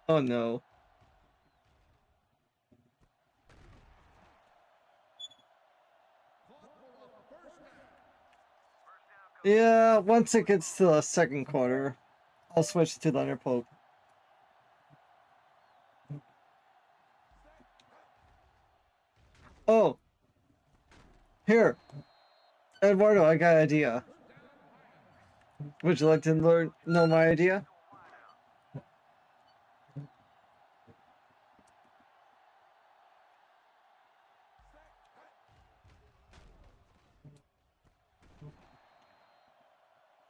Oh no. Yeah, once it gets to the second quarter, I'll switch to Leonard Pope. Oh, here, Eduardo, I got an idea. Would you like to know my idea?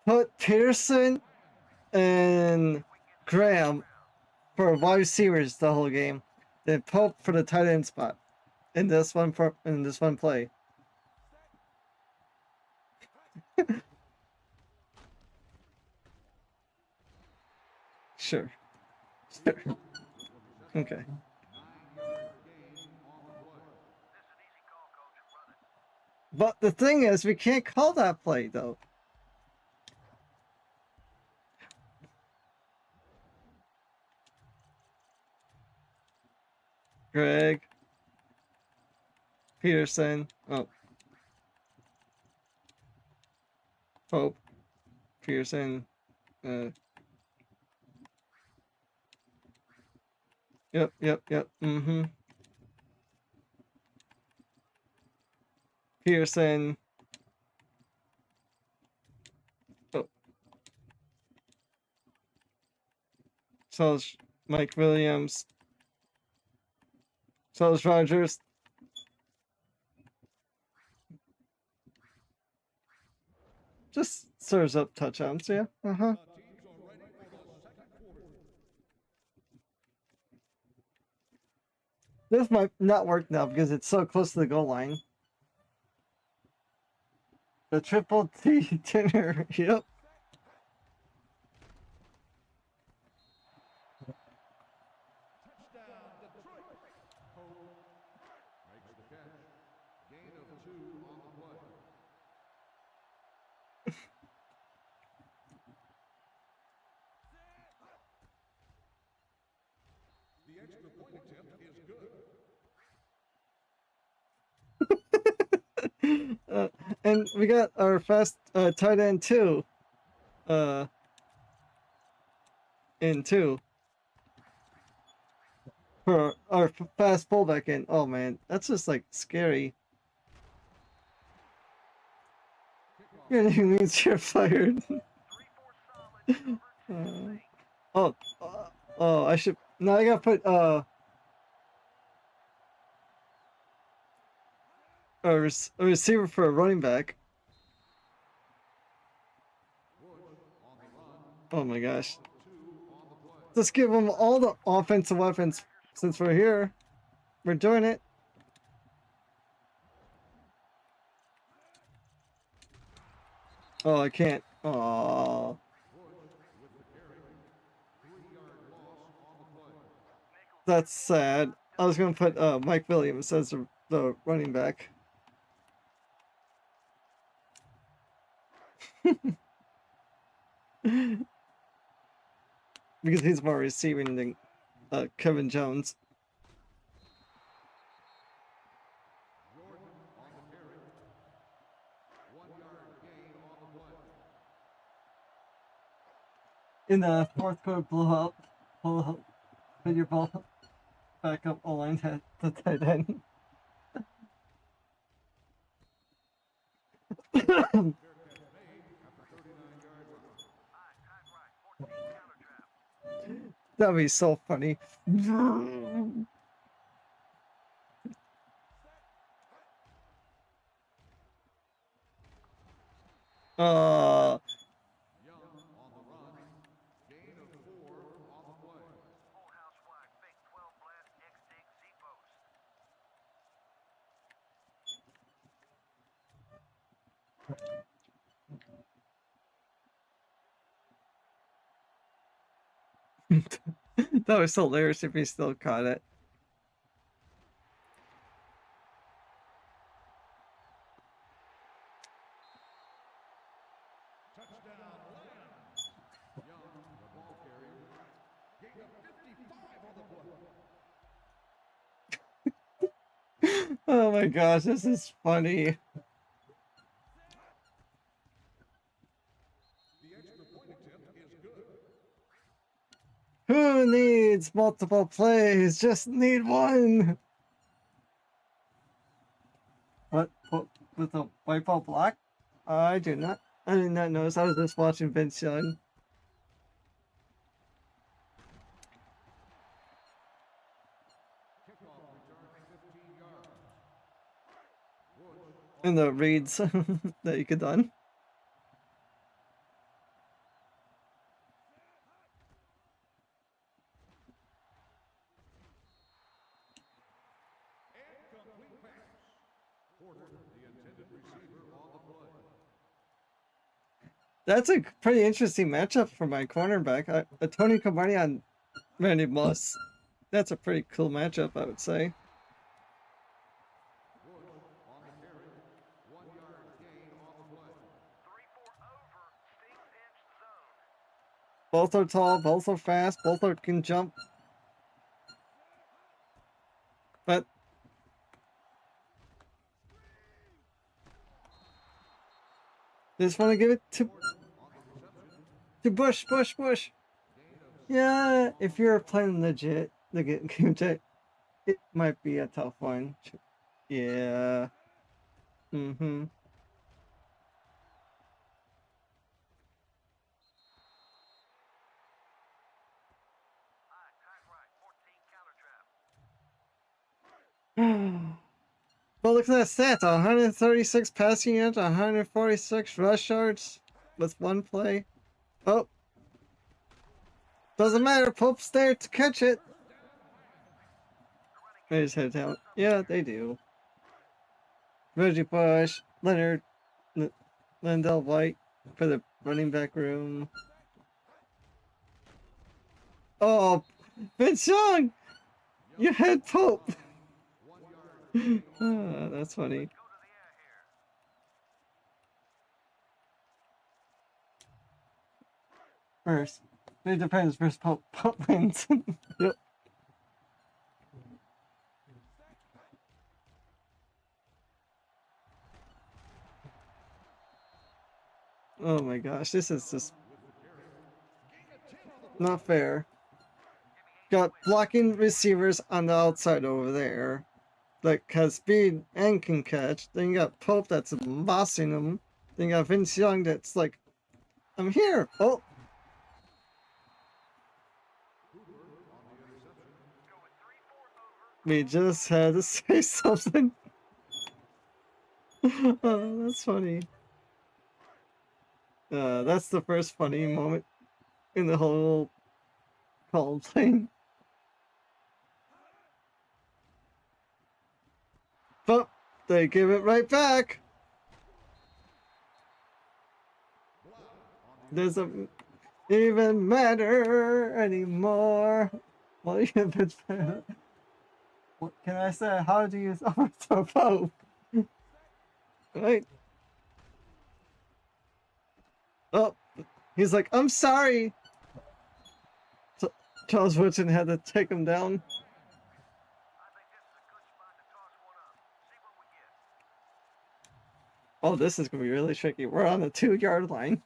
Put Pearson and Graham for wide receivers the whole game, then Pope for the tight end spot in this one play. Sure. Sure. Okay. But the thing is, we can't call that play though. Greg, Peterson, oh, Pope, Pearson, yep, mm-hmm. Pearson, oh, so Mike Williams, So is Rogers. Just serves up touchdowns, yeah. Uh-huh. This might not work now because it's so close to the goal line. The triple T dinner, yep. Makes the catch. Gain of 2 on the play. The extra point attempt is good. And we got our fast tight end too. In two. For our fast fullback in. Oh man, that's just like scary. It means you're fired. Oh, oh, I should. Now I gotta put a receiver for a running back. Oh my gosh. Let's give them all the offensive weapons since we're here. We're doing it. Oh, I can't. Oh. That's sad. I was gonna put Mike Williams as the running back. Because he's more receiving than Kevin Jones. In the fourth quarter pull up, put your ball back up O-line at the tight end. That'd be so funny. Uh, that was hilarious if he still caught it. Oh my gosh, this is funny. Who needs multiple plays? Just need one. What with a white ball block? I did not notice. I was just watching Vince Young. And the reads that you could done. That's a pretty interesting matchup for my cornerback. Tony Camardi on Randy Moss. That's a pretty cool matchup, I would say. Both are tall, both are fast, both can jump. But just want to give it to Bush. Yeah, if you're playing legit, the game check, it might be a tough one. Yeah. Mm-hmm. But look at that stat, 136 passing yards, 146 rush yards with one play. Oh, doesn't matter, Pope's there to catch it. They just head down. Yeah, they do. Reggie Bush, Leonard, Lindell White for the running back room. Oh, Vince Young! You had Pope! Ah, that's funny. First, it depends. First, Pope wins. Yep. Oh my gosh, this is just not fair. Got blocking receivers on the outside over there, like has speed and can catch. Then you got Pope that's bossing him. Then you got Vince Young that's like, I'm here. Oh. We just had to say something. Oh, that's funny. That's the first funny moment in the whole call thing. But they give it right back. Doesn't even matter anymore. Well, if it's better. What can I say? How do you overthrow Pope? Right? Oh, he's like, I'm sorry. So Charles Woodson had to take him down. Oh, this is gonna be really tricky. We're on the 2-yard line.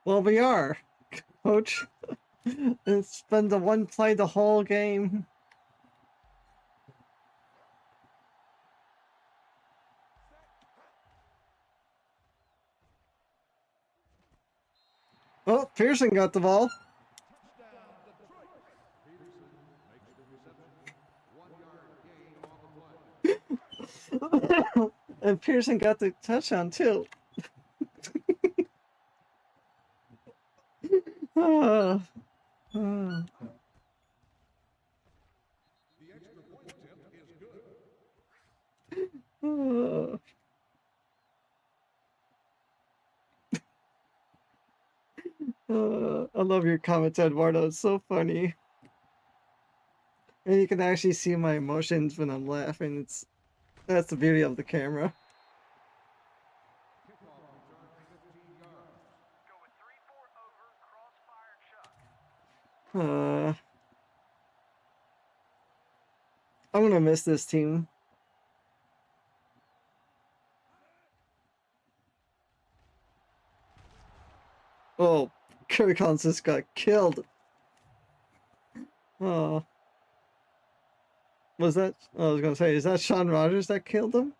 Well, we are, coach. It's been the one play the whole game. Oh, Pearson got the ball. And Pearson got the touchdown too. Oh, oh. Oh. I love your comments, Eduardo. It's so funny. And you can actually see my emotions when I'm laughing. That's the beauty of the camera. I'm gonna miss this team. Oh, Kerry Collins just got killed. Oh. Was that? I was gonna say, is that Sean Rogers that killed him?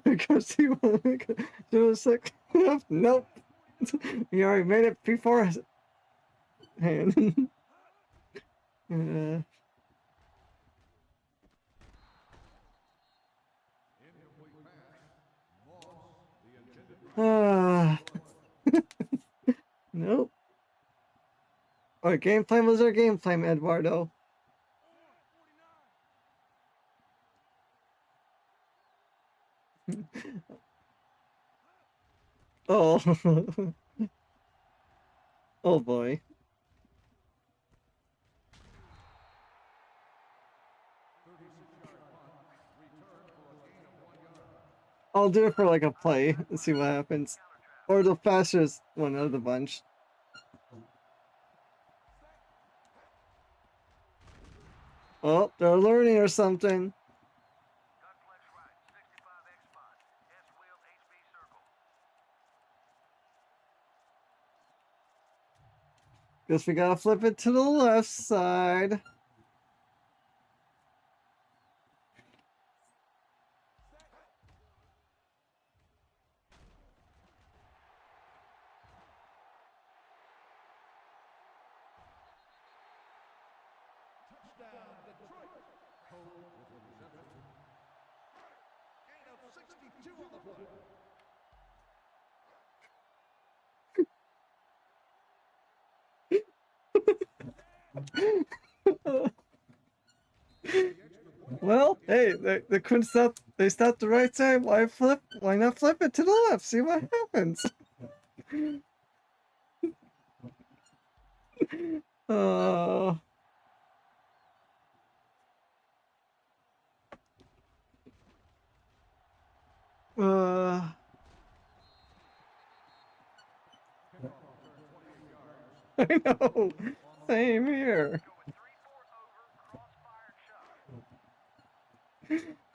Because he wanted to do a sec. Nope. He already made it beforehand. Nope. Our game plan was our game plan, Eduardo. Oh. Oh boy. I'll do it for like a play and see what happens. Or the fastest one of the bunch. Oh, they're learning or something. Guess we gotta flip it to the left side. Touchdown, Detroit. Cole with the reception. Gain of 62 on the play. Well, hey, they couldn't stop. They stopped the right side. Why flip? Why not flip it to the left? See what happens. Oh. Uh. I know. Same here.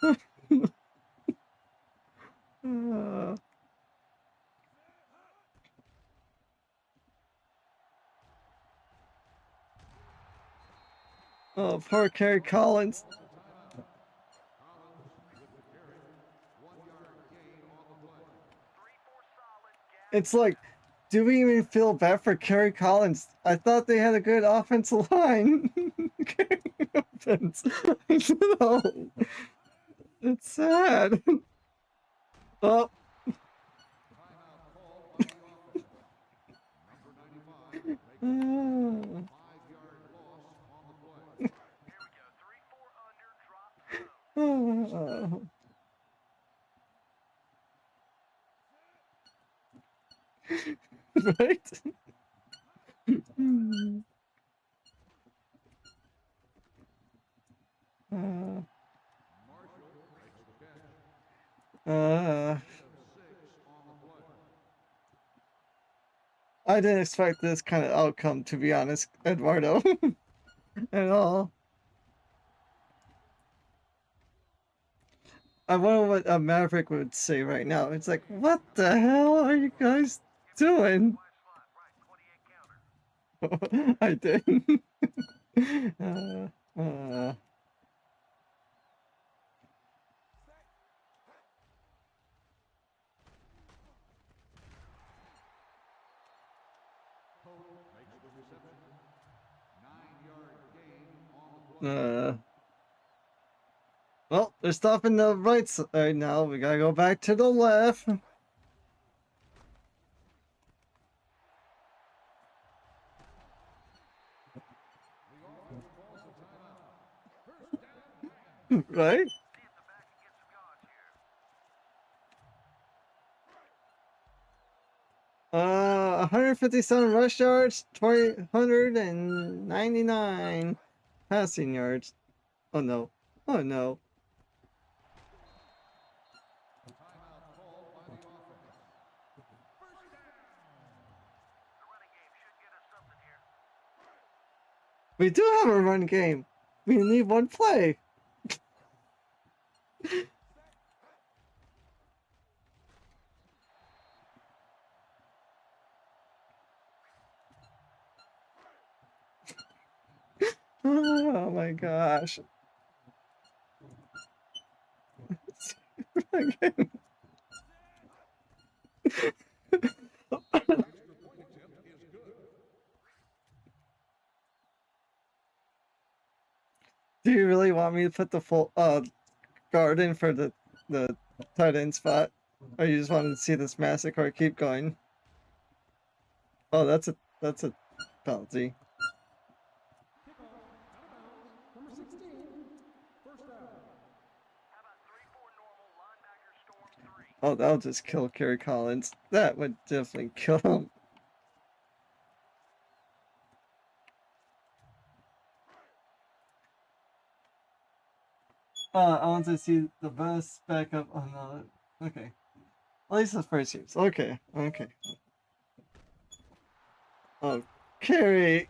Uh, oh, poor Kerry Collins. It's like, do we even feel bad for Kerry Collins? I thought they had a good offensive line. Offense. No. It's sad. Oh. Oh. Oh. Right? I didn't expect this kind of outcome, to be honest, Eduardo, at all. I wonder what a Maverick would say right now. It's like, what the hell are you guys doing? I did. uh. Well, they're stopping the right side now. We gotta go back to the left. Right? 157 rush yards, 199 passing yards. Oh no. Oh no. We do have a run game. We need one play. Oh my gosh. Do you really want me to put the full guard in for the tight end spot? Or you just want to see this massacre keep going? Oh, that's a penalty. Number 16, first down. Oh, that'll just kill Kerry Collins. That would definitely kill him. I want to see the best backup on the. Okay. At least the first years. Okay. Okay. Oh, Kerry.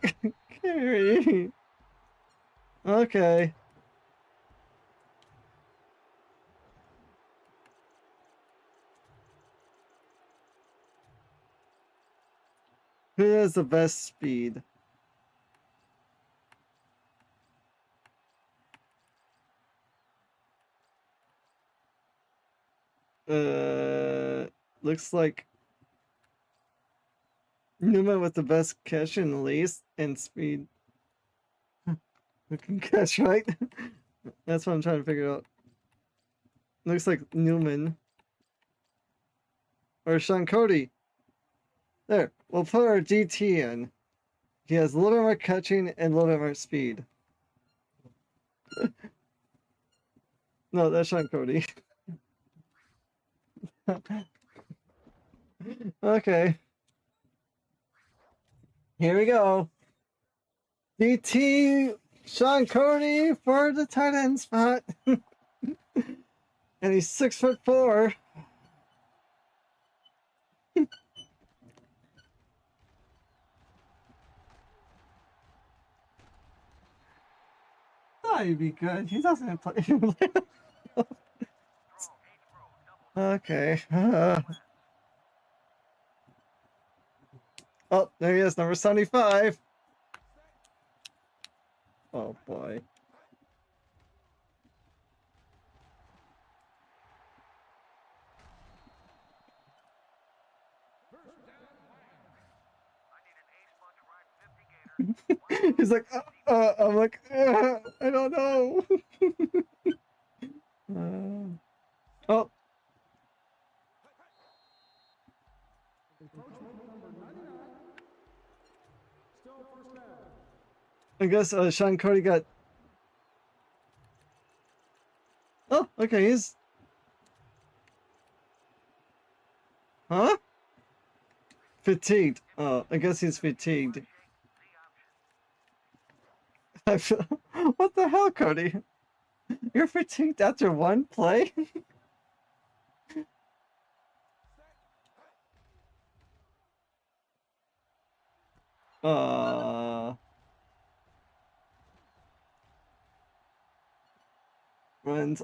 Kerry. Okay. Who has the best speed? Looks like Newman with the best catch and release and speed. Who can catch, right? That's what I'm trying to figure out. Looks like Newman. Or Sean Cody. There, we'll put our GT in. He has a little bit more catching and a little bit more speed. No, that's Sean Cody. Okay. Here we go. DT Sean Cody for the tight end spot. And he's 6'4". Thought he'd be good. He doesn't play. Okay. Oh, there he is, number 75. Oh boy. He's like, I'm like, I don't know. Oh, I guess Sean Cody got. Oh, okay, he's. Huh? Fatigued. Oh, I guess he's fatigued. I feel... What the hell, Cody? You're fatigued after one play? Runs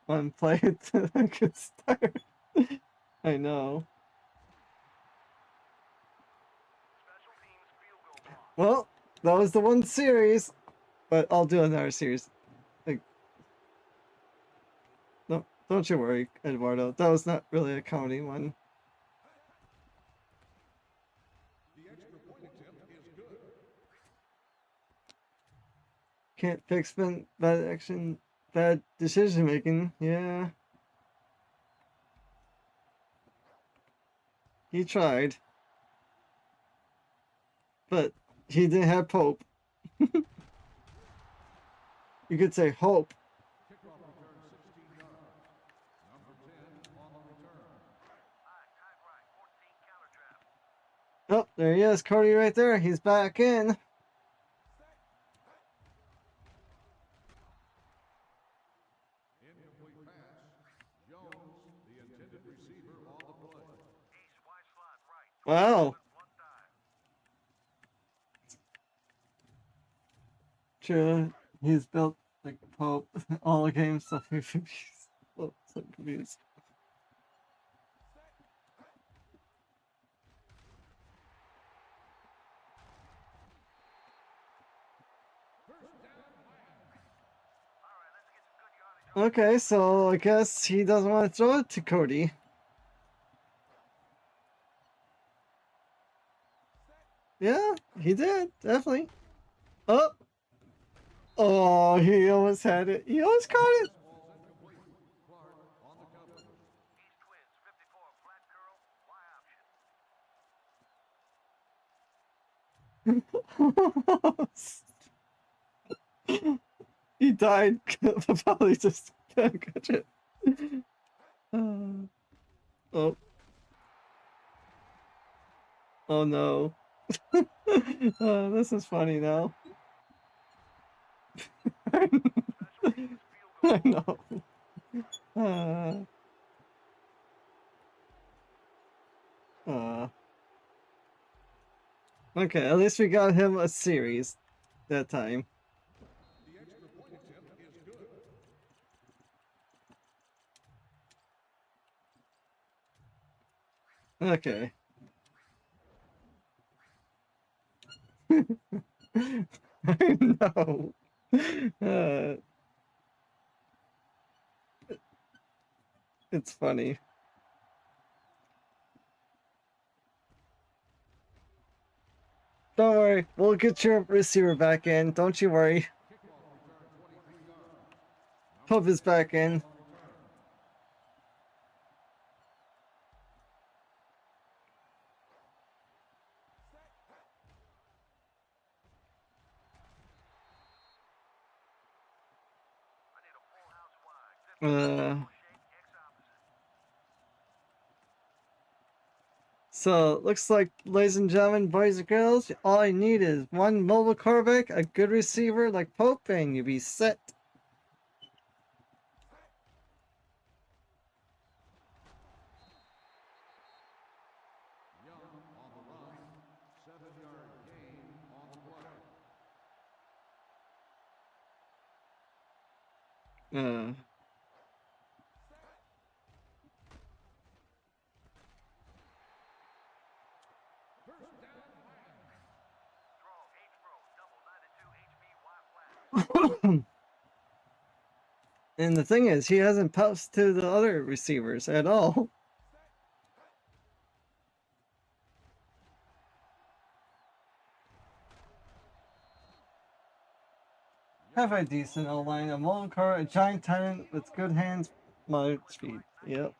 one play to a good start. I know. Well, that was the one series, but I'll do another series. Like, no, don't you worry, Eduardo. That was not really a comedy one. Can't fix bad action, bad decision making. Yeah. He tried. But he didn't have Pope. You could say hope. Oh, there he is, Cody right there. He's back in. Wow. True, he's built like Pope all the games, so he's so confused. Okay, so I guess he doesn't want to throw it to Cody. Yeah, he did, definitely. Oh! Oh, he almost had it. He almost caught it. He died. Probably just can't catch it. Oh. Oh no. This is funny now. I know. Okay, at least we got him a series that time. Okay. I know. It's funny. Don't worry, we'll get your receiver back in. Don't you worry. Pope is back in. So, looks like, ladies and gentlemen, boys and girls, all I need is one mobile quarterback, a good receiver like Pope, and you'll be set. Young on the run. 7-yard gain on the play. And the thing is, he hasn't passed to the other receivers at all. Have a decent O-line, a long car, a giant talent with good hands, moderate speed. Yep.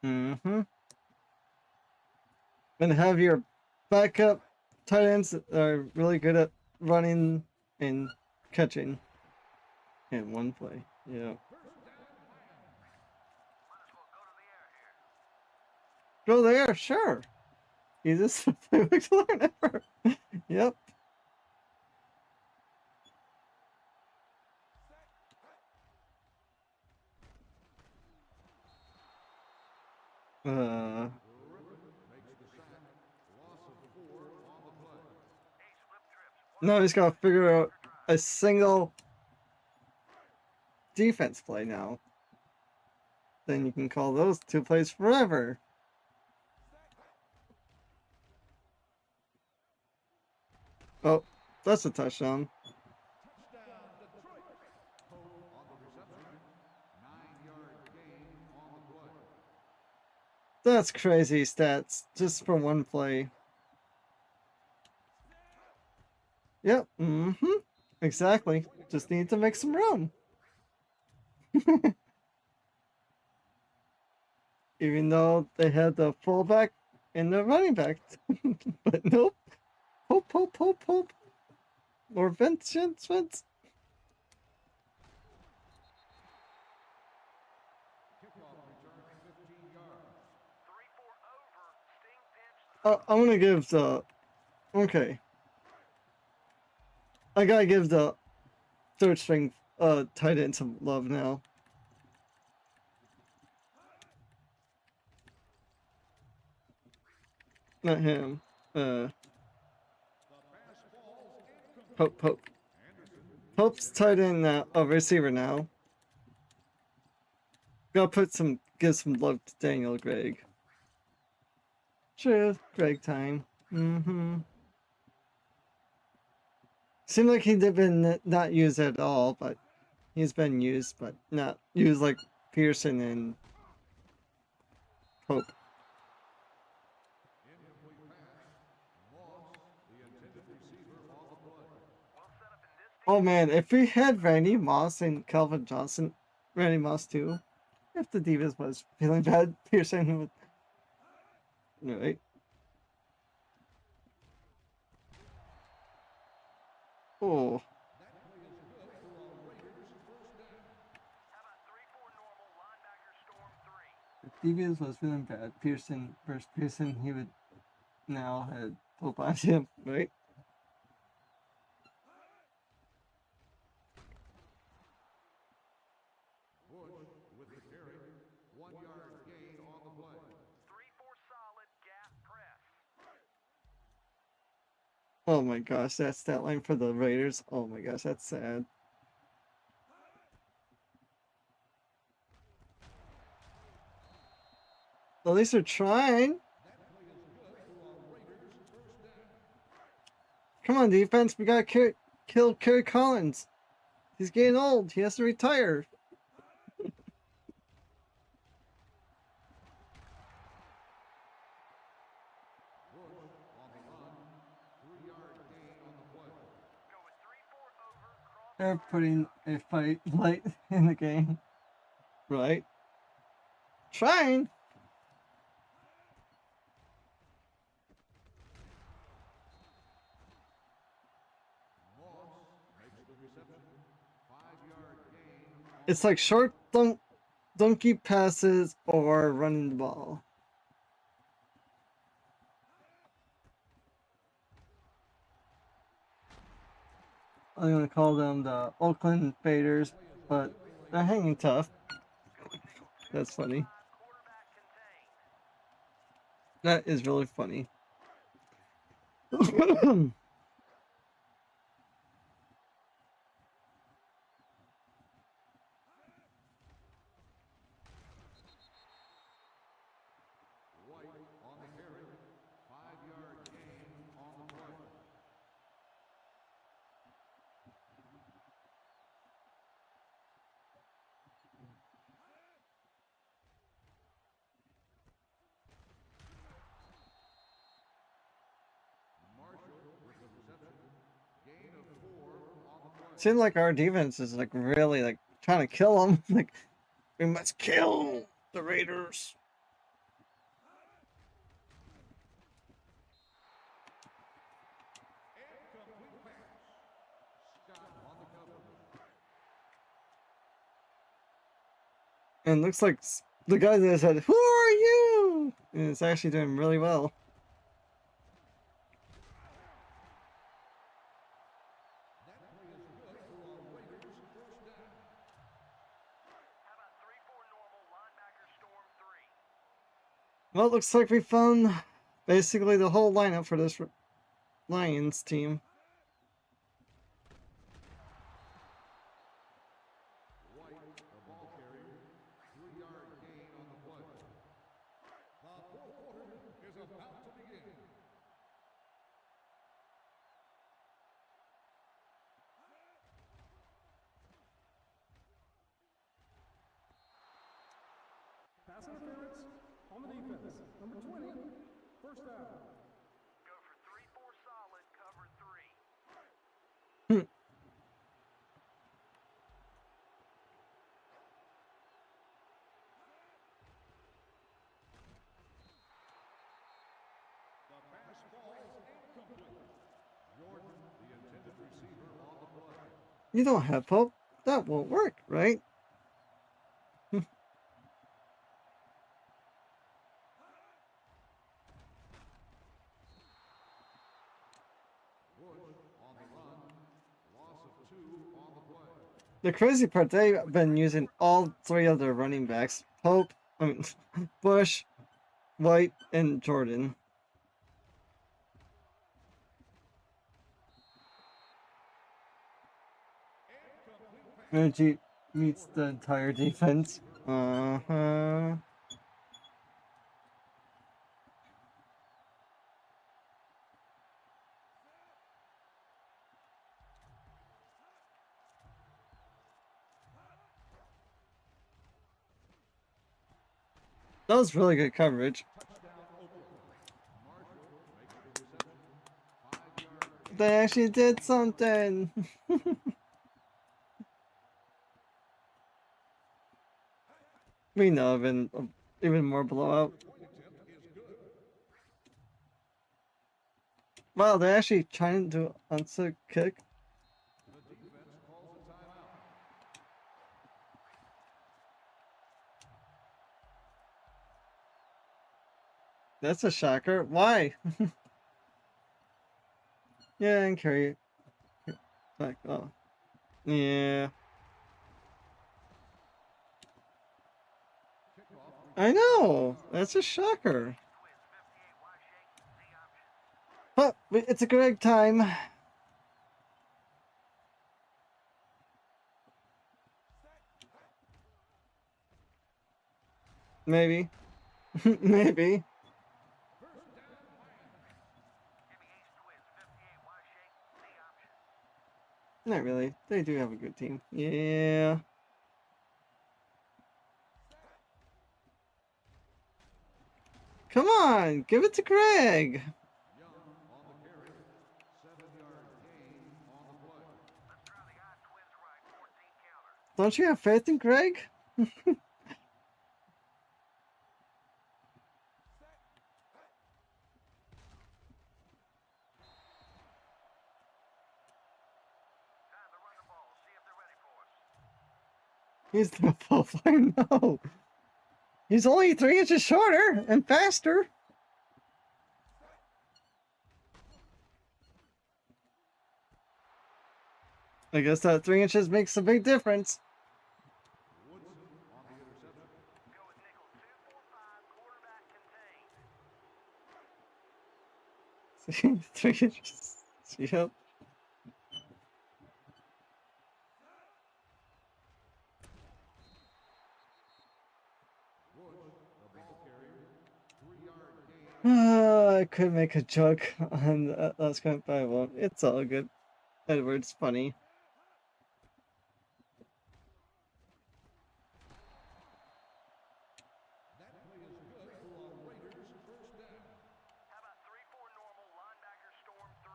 Mm-hmm. And have your backup tight ends that are really good at running and catching in one play. Yeah. Go there, sure. Easiest playbook to learn ever. Yep. No, he's got to figure out a single defense play now. Then you can call those two plays forever. Oh, that's a touchdown. Touchdown, Detroit. Pope on the reception. 9-yard gain on the play. That's crazy stats just for one play. Yep. Mm-hmm. Exactly. Just need to make some room. Even though they had the fullback and the running back. But nope. Hope. Or Vince. Kickoff return 15 yards. I'm gonna give the. Okay. I gotta give the third string tight end some love now. Not him. Pope. Pope's tight end now, a receiver now. Gotta give some love to Daniel Gregg. True, Gregg time. Mm-hmm. Seemed like he'd been not used at all, but he's been used, but not used like Pearson and Pope. Oh man, if we had Randy Moss and Calvin Johnson, Randy Moss too, if the Divas was feeling bad, Pearson would. Right. Oh. If Devious was feeling bad, Pearson versus Pearson, he would now have Pope on him, right? Bush with the carry. 1-yard gain on the play. 3-4 solid gap press. Oh my gosh, that stat line for the Raiders. Oh my gosh, that's sad. At least they're trying. Come on, defense. We gotta kill Kerry Collins. He's getting old. He has to retire. They're putting a fight light in the game. Right? Trying. It's like short donkey passes or running the ball. I'm gonna call them the Oakland Faders, but they're hanging tough. That's funny. That is really funny. Seems like our defense is like really like trying to kill them. Like we must kill the Raiders. And looks like the guy that said, "Who are you?" And it's actually doing really well. Well, it looks like we found basically the whole lineup for this Lions team. Pass interference on the defense. Number 20, first down. Go for 3-4 solid, cover 3. The pass falls incomplete. Jordan, the intended receiver on the play. You don't have hope. That won't work, right? The crazy part, they've been using all three of their running backs: Pope, Bush, White, and Jordan. Energy meets the entire defense. Uh-huh. That was really good coverage. They actually did something. We know of an even more blowout. Wow, they're actually trying to onside kick. That's a shocker. Why? Yeah, and carry it back. Oh, yeah. I know. That's a shocker. But it's a Greg time. Maybe. Maybe. Not really. They do have a good team. Yeah. Come on, give it to Greg. Don't you have faith in Greg? Time to run the ball. See if they're ready for us. He's the full I know. He's only 3 inches shorter and faster. I guess that 3 inches makes a big difference. Go with nickel 245, quarterback contained. 3 inches. Yep. I could make a joke on that last comment, but I won't. It's all good. Edward's funny. That play is good for a Raiders first down. How about 3-4 normal, linebacker storm 3?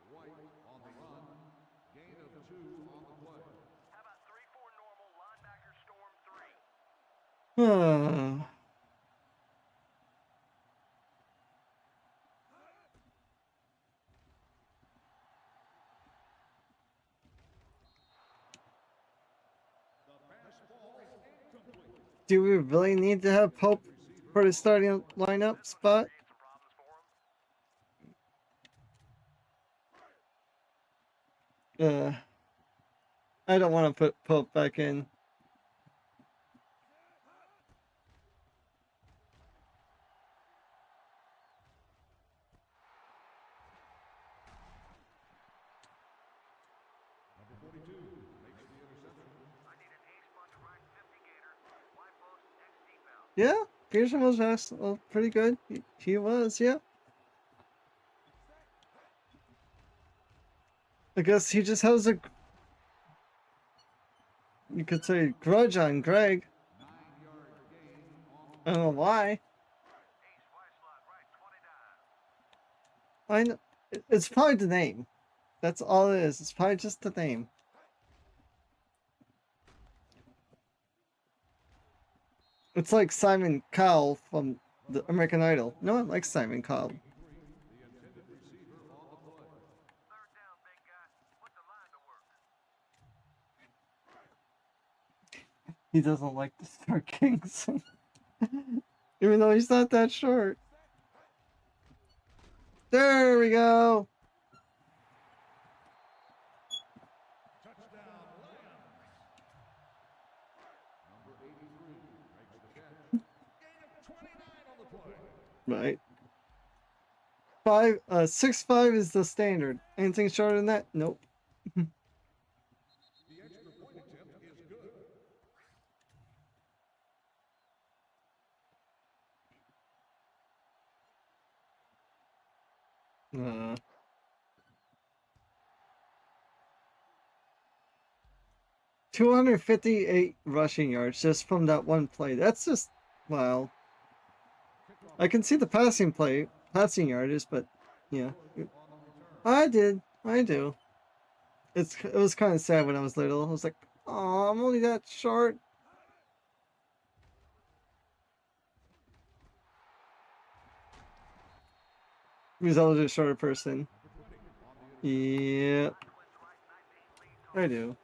White on the run. Gain of 2 on the play. How about 3-4 normal, linebacker storm 3? The pass falls incomplete. Do we really need to have Pope for the starting lineup spot? Create some problems for him. I don't want to put Pope back in. Number 42 makes the interception. I need an ace punch right 50 gator. Y post X deep out. Yeah, Pearson was pretty good. He was, yeah. I guess he just has a, you could say, grudge on Greg. 9-yard gain on I don't know why. Ace Y slot right 20 down. I know, it's probably the name. That's all it is. It's probably just the name. It's like Simon Cowell from the American Idol. No one likes Simon Cowell. the intended receiver on the play. 3rd down, big guy. Put the line to work. He doesn't like the Star Kings. Even though he's not that short. There we go. Touchdown, Lions. Number 83 makes the catch. Gain of 29 on the play. Right. 6'5" is the standard. Anything shorter than that? Nope. The extra point attempt is good. Uh, 258 rushing yards just from that one play. That's just, wow. I can see the passing yardage, but yeah. I do. It was kind of sad when I was little. I was like, oh, I'm only that short. Because I was a shorter person. Yeah, I do.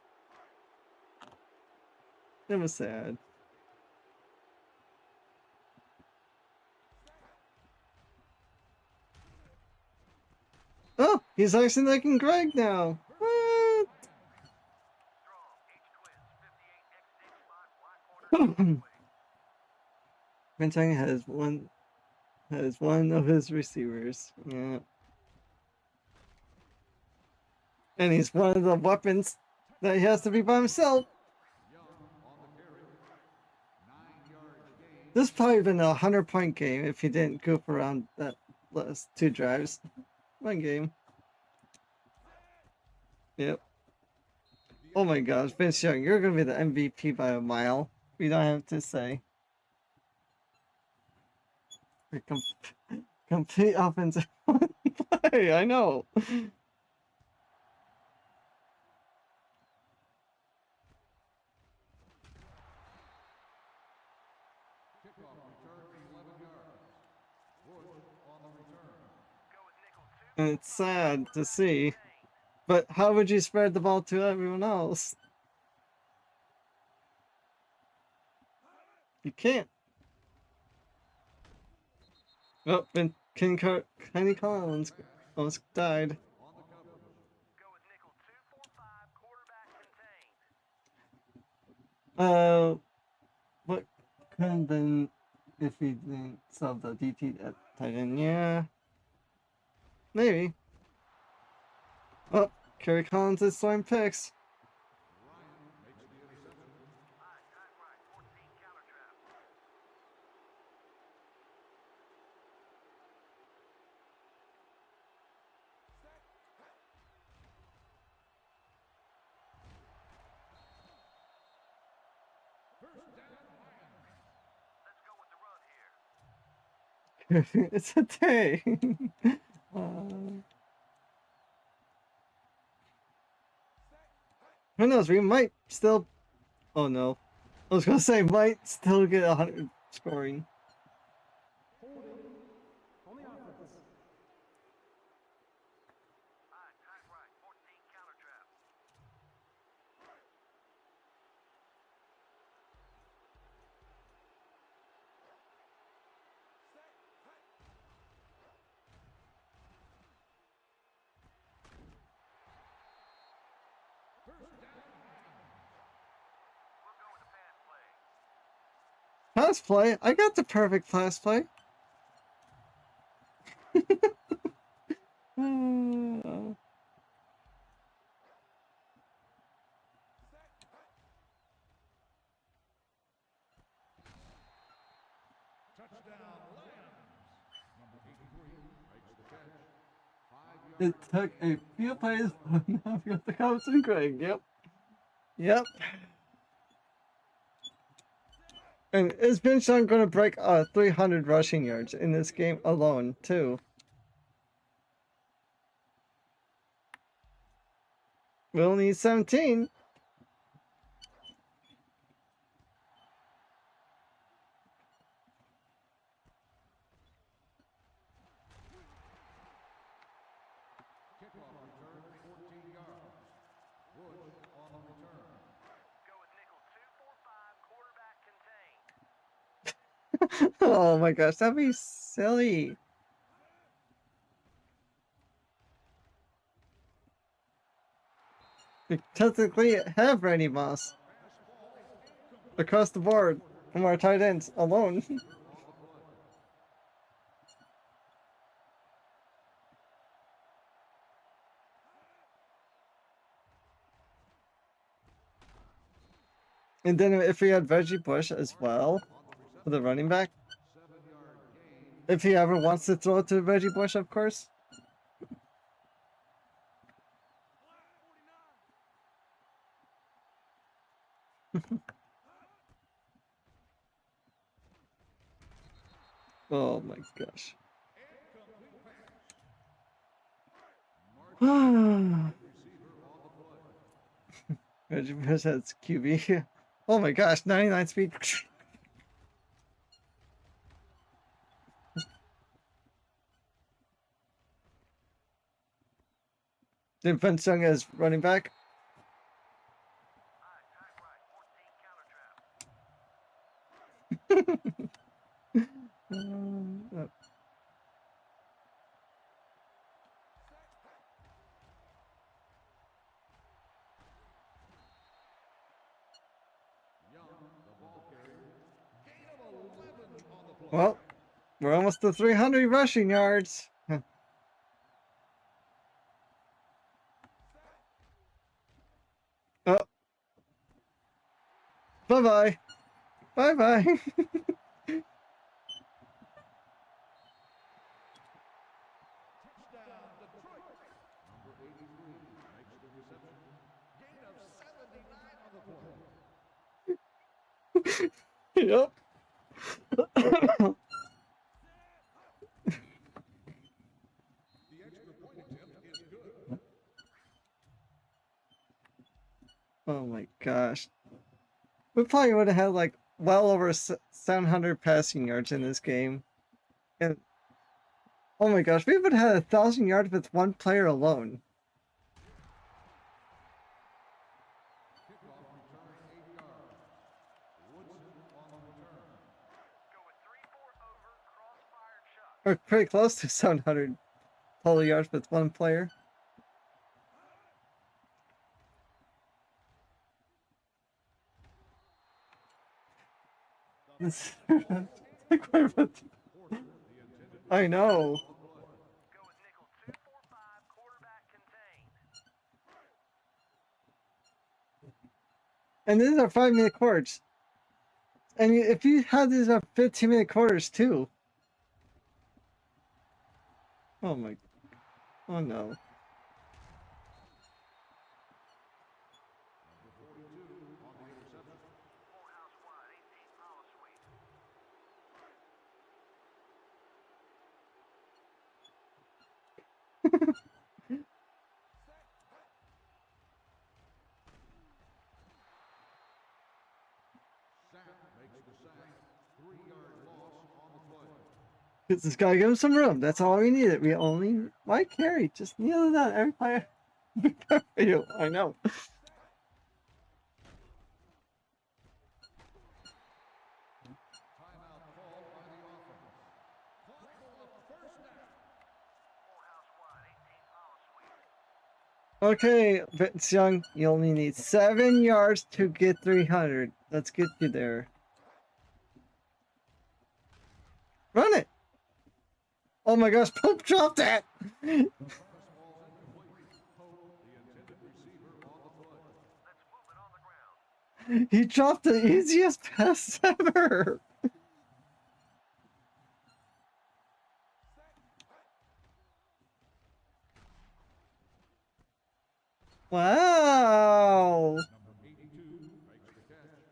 It was sad. Oh, he's actually liking Greg now. What? Strong. H twins. 58 X dig spot. Y corner. Bentang has one of his receivers. Yeah. And he's one of the weapons that he has to be by himself. Young on the carry. 9-yard gain. This probably been a 100-point game if he didn't goof around that last 2 drives. One game. Yep. Oh my gosh, Vince Young, you're gonna be the MVP by a mile. We don't have to say. A complete offensive play. I know. Kickoff return 11 yards. Wood on the return. And it's sad to see. But how would you spread the ball to everyone else? You can't. Oh, and Kenny Collins almost died. On the coverage. Go with nickel 245, quarterback contained. What could have been if he didn't sub the DT at tight end? Yeah. Maybe. Oh, Kerry Collins is throwing picks. Ryan makes the interception. Tight right, 14 counter trap. Let's go with the run here. It's a day. Who knows? We might still. Oh no. I was gonna say might still get 100 scoring. Holding on the offense. Tight right, 14 counter trap. We'll go with the pass play. Pass play? I got the perfect pass play. Touchdown, Lions. Number 83 makes the catch. 5 It yards. took a few plays, but now we got the Cubs and Craig. Yep. Yep. And is Benchon going to break 300 rushing yards in this game alone, too? We'll need 17. Kickoff return 14 yards. Wood on the return. Go with nickel 245, quarterback contained. Oh my gosh, that'd be silly. We technically have Randy Moss across the board from our tight ends alone. And then if we had Reggie Bush as well for the running back, 7-yard gain. if he ever wants to throw it to Reggie Bush, of course. Oh my gosh. Reggie Bush has QB. Oh my gosh, 99 speed. Then Vince Young as running back. Tight right, 14 counter trap. Young, the ball carrier. Gain of 11 on the play. Well, we're almost to 300 rushing yards. Oh. Bye-bye. Bye-bye. Touchdown, Detroit. Number 83 makes the reception. Gain of 79 on the play. Yep. Oh my gosh. We probably would have had like well over 700 passing yards in this game. And oh my gosh, we would have had 1,000 yards with one player alone. Kickoff return 8 yards. Woodson on the return. Going 3-4 over, crossfired shot. We're pretty close to 700 total yards with one player. I know. Go with nickel 2-4-5, quarterback contained. And these are 5-minute quarters. And if you had these are 15-minute quarters too. Oh my. Oh no. Number 42 on the interception. Morehouse wide, 18 power sweep. Sack makes the sack. 3-yard loss on the play. Just gotta give him some room. That's all we needed. We only Mike carry. Just kneel it down. Every player. You. I know. Timeout called by the offense. Clock for a first down. Morehouse wide, 18 power sweep. Okay, Vince Young, you only need 7 yards to get 300. Let's get you there. Run it! Oh my gosh, Pope dropped that! Pass falls incomplete. Pope, the intended receiver, on the play. Let's move it on the ground. He dropped the easiest pass ever! Wow! Number 82 makes the catch.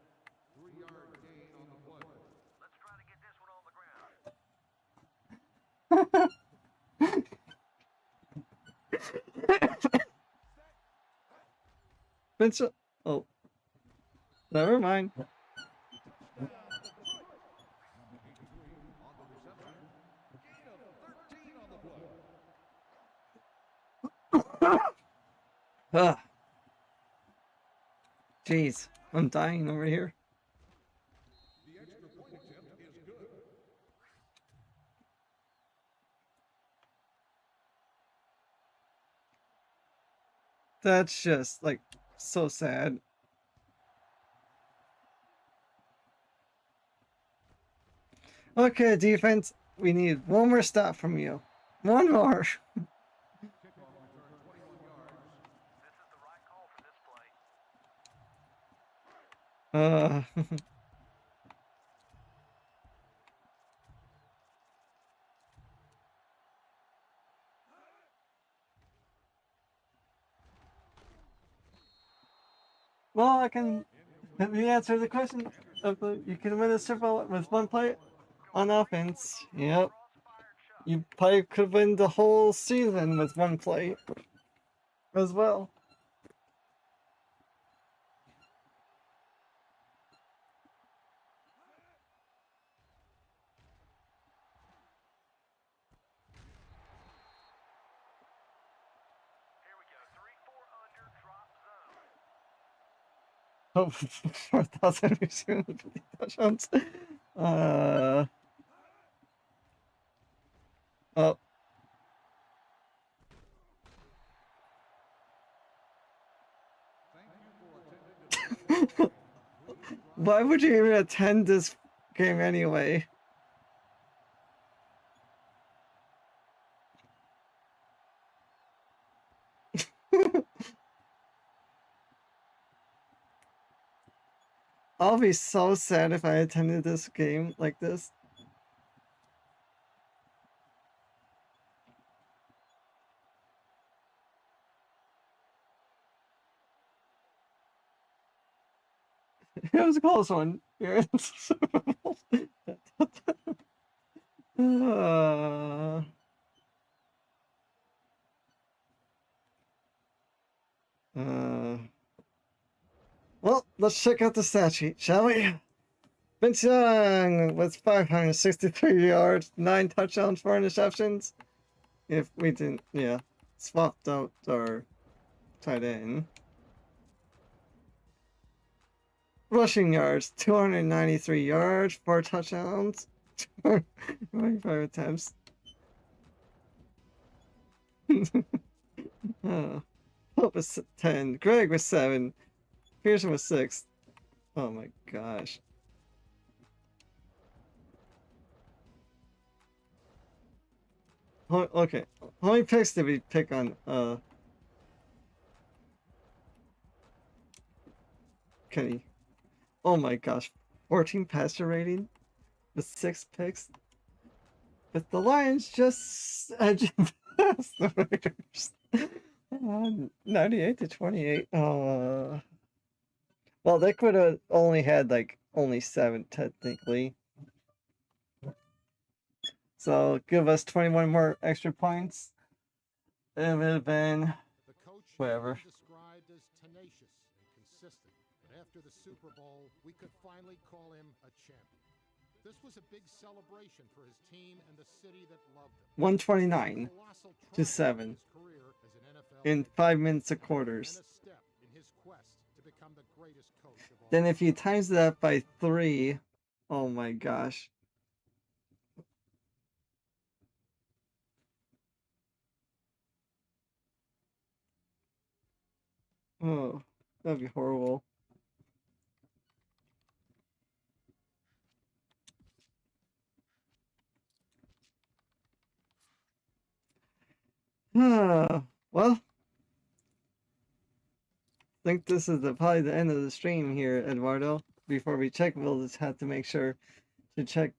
3-yard gain on the play. Let's try to get this one on the ground. Vincent. Oh. Never mind. Number 83 on the reception. Gain of 13 on the play. Ah. Jeez, I'm dying over here. The extra point attempt is good. That's just like so sad. Okay, defense, we need one more stop from you. One more. Kickoff return 21 yards. This is the right call for this play. Well, I can let me answer the question. You can win a Super Bowl with one play on offense. Yep. You probably could win the whole season with one play as well. Here we go, 3-4 under, drop zone. Oh, 4,000 receiving touchdowns. Oh. Thank you for attending the Why would you even attend this game anyway? I'll be so sad if I attended this game like this. It was a close one. You're in the Super Bowl. Uh, let's check out the stat sheet, shall we? Vince Young with 563 yards, 9 touchdowns, 4 interceptions. If we didn't, yeah, swapped out our tight end. Rushing yards, 293 yards, 4 touchdowns, 25 attempts. Pope was 10, Greg was 7, Pearson was 6. Oh my gosh. Okay, how many picks did we pick on, Kenny? Oh my gosh, 14 passer rating with 6 picks. But the Lions just edged past the Raiders. 98 to 28. Well, they could have only had like only 7 technically. So give us 21 more extra points. It would have been The coach whatever. described as tenacious and consistent. But after the Super Bowl, we could finally call him a champion. This was a big celebration for his team and the city that loved him. 129 Colossal to triumph 7 in his career as an NFL in coach, 5 minutes of and quarters. a step in his quest to become the greatest coach of all Then if you time. times that by 3, oh my gosh. Oh, that'd be horrible. Well, I think this is probably the end of the stream here, Eduardo. Before we check, we'll just have to make sure to check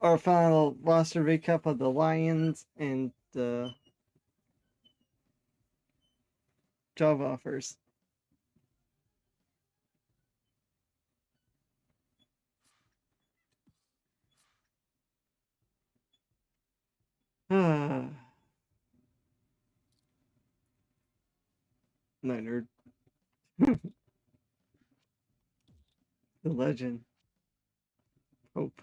our final roster recap of the Lions and the job offers. Nerd. The legend. Pope.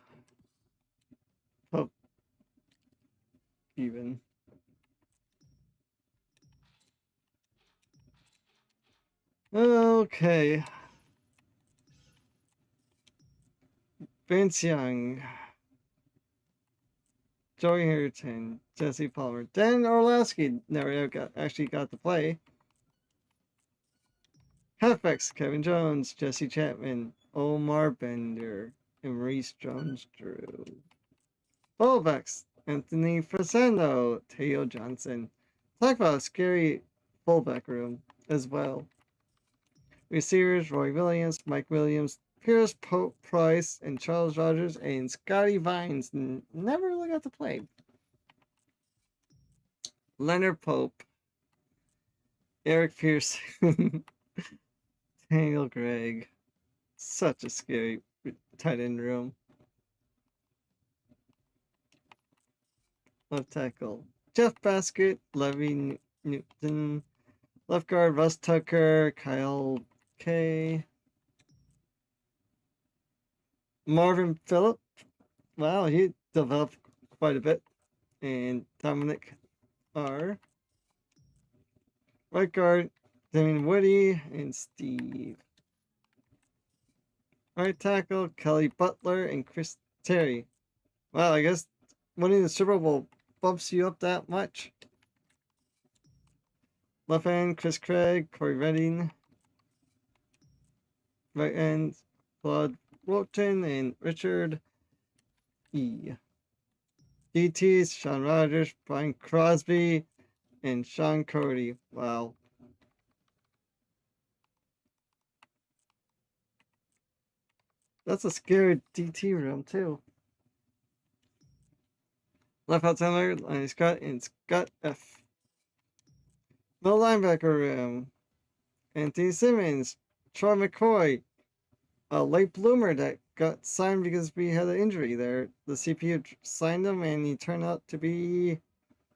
Pope. Even. Okay. Vince Young. Joey Harrington. Jesse Palmer. Dan Orlowski never actually got to play. Halfbacks, Kevin Jones, Jesse Chapman, Omar Bender, and Maurice Jones-Drew. Fullbacks, Anthony Fresno, Teo Johnson. Talk about a scary fullback room as well. Receivers, Roy Williams, Mike Williams, Pierce Pope Price, and Charles Rogers, and Scotty Vines never really got to play. Leonard Pope, Eric Pearson, Daniel Gregg. Such a scary tight end room. Left tackle, Jeff Baskett, Levy Newton. Left guard, Russ Tucker, Kyle K. Marvin Phillip. Wow, he developed quite a bit. And Dominic R. Right guard, Damien Woody and Steve. Right tackle, Kelly Butler and Chris Terry. Wow, I guess winning the Super Bowl bumps you up that much. Left end, Chris Craig, Corey Redding. Right end, Claude Wilton and Richard E. DTs, Sean Rogers, Brian Crosby, and Sean Cody. Wow. That's a scary DT room, too. Left outside, Lonnie Scott and Scott F. Middle linebacker room, Anthony Simmons, Troy McCoy, a late bloomer that got signed because we had an injury there. The CPU signed him and he turned out to be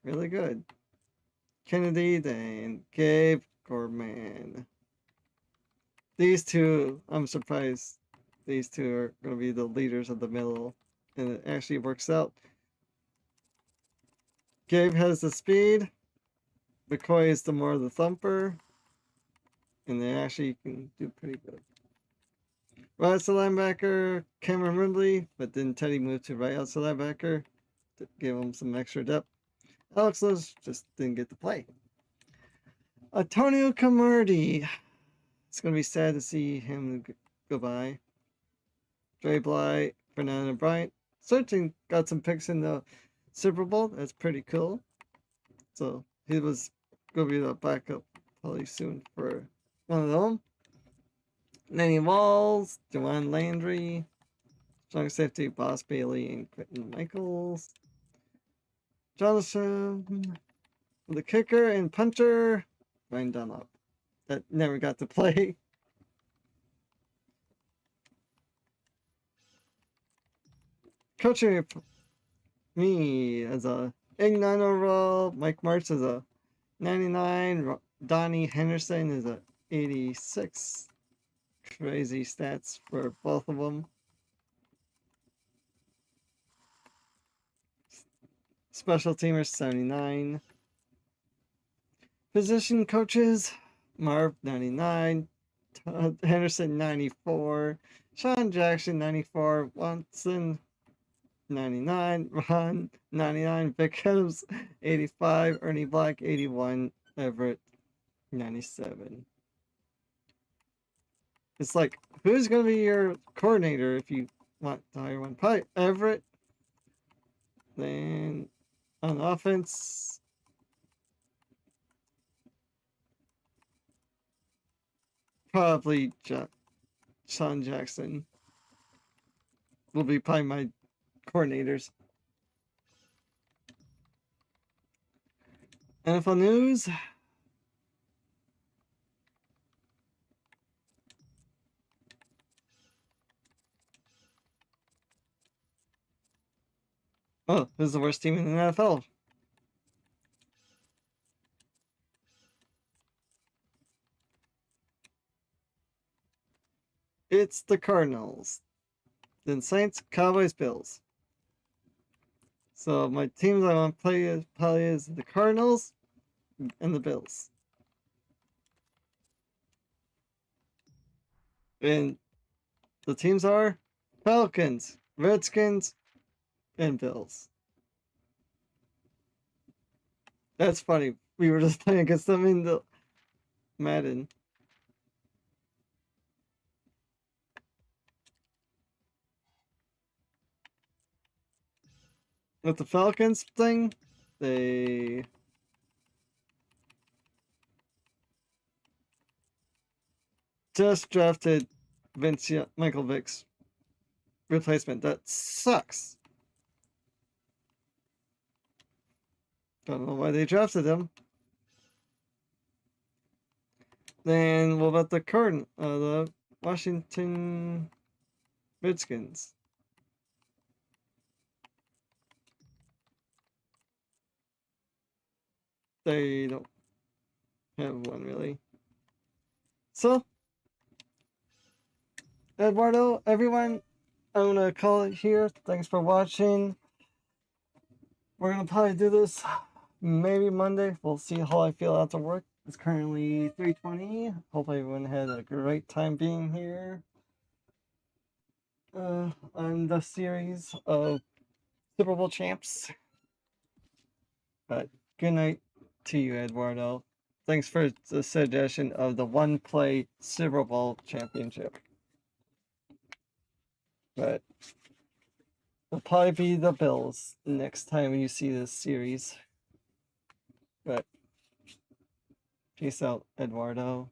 really good. Kennedy, then Gabe Gorman. these two, I'm surprised these two are going to be the leaders of the middle. And it actually works out. Gabe has the speed. McCoy is the more the thumper. And they actually can do pretty good. Right outside linebacker, Cameron Ridley, but then Teddy moved to right outside linebacker to give him some extra depth. Alex Lewis just didn't get to play. Antonio Camardi. It's going to be sad to see him go by. Dre Bly, Fernando Bryant. Certainly got some picks in the Super Bowl. That's pretty cool. So he was going to be the backup probably soon for one of them. Nanny Walls, Joanne Landry, strong safety Boss Bailey, and Quentin Michaels. Jonathan, the kicker and puncher, Ryan Dunlop. That never got to play. Coaching me as a 89 overall, Mike March as a 99, Donnie Henderson is a 86. Crazy stats for both of them. Special teamers 79. Position coaches Marv 99, Henderson 94, Sean Jackson 94, Watson 99, Ron 99, Vickers 85, Ernie Black 81, Everett 97. It's like, who's going to be your coordinator if you want to hire one? Probably Everett. Then on offense, probably Sean Jackson will be probably my coordinators. NFL news. Oh, who's the worst team in the NFL? It's the Cardinals. Then Saints, Cowboys, Bills. So my teams I want to play is probably is the Cardinals and the Bills. And the teams are Falcons, Redskins, and Bills. That's funny. We were just playing against them in the Madden. With the Falcons thing, they just drafted Michael Vick's replacement. That sucks. Don't know why they drafted him. Then what about the Washington Redskins? They don't have one really. So, Eduardo, everyone, I'm gonna call it here. Thanks for watching. We're gonna probably do this maybe Monday. We'll see how I feel after work. It's currently 3:20. Hope everyone had a great time being here on the series of Super Bowl champs. But good night to you, Eduardo. Thanks for the suggestion of the one-play Super Bowl championship. But it'll probably be the Bills next time you see this series. But peace out, Eduardo.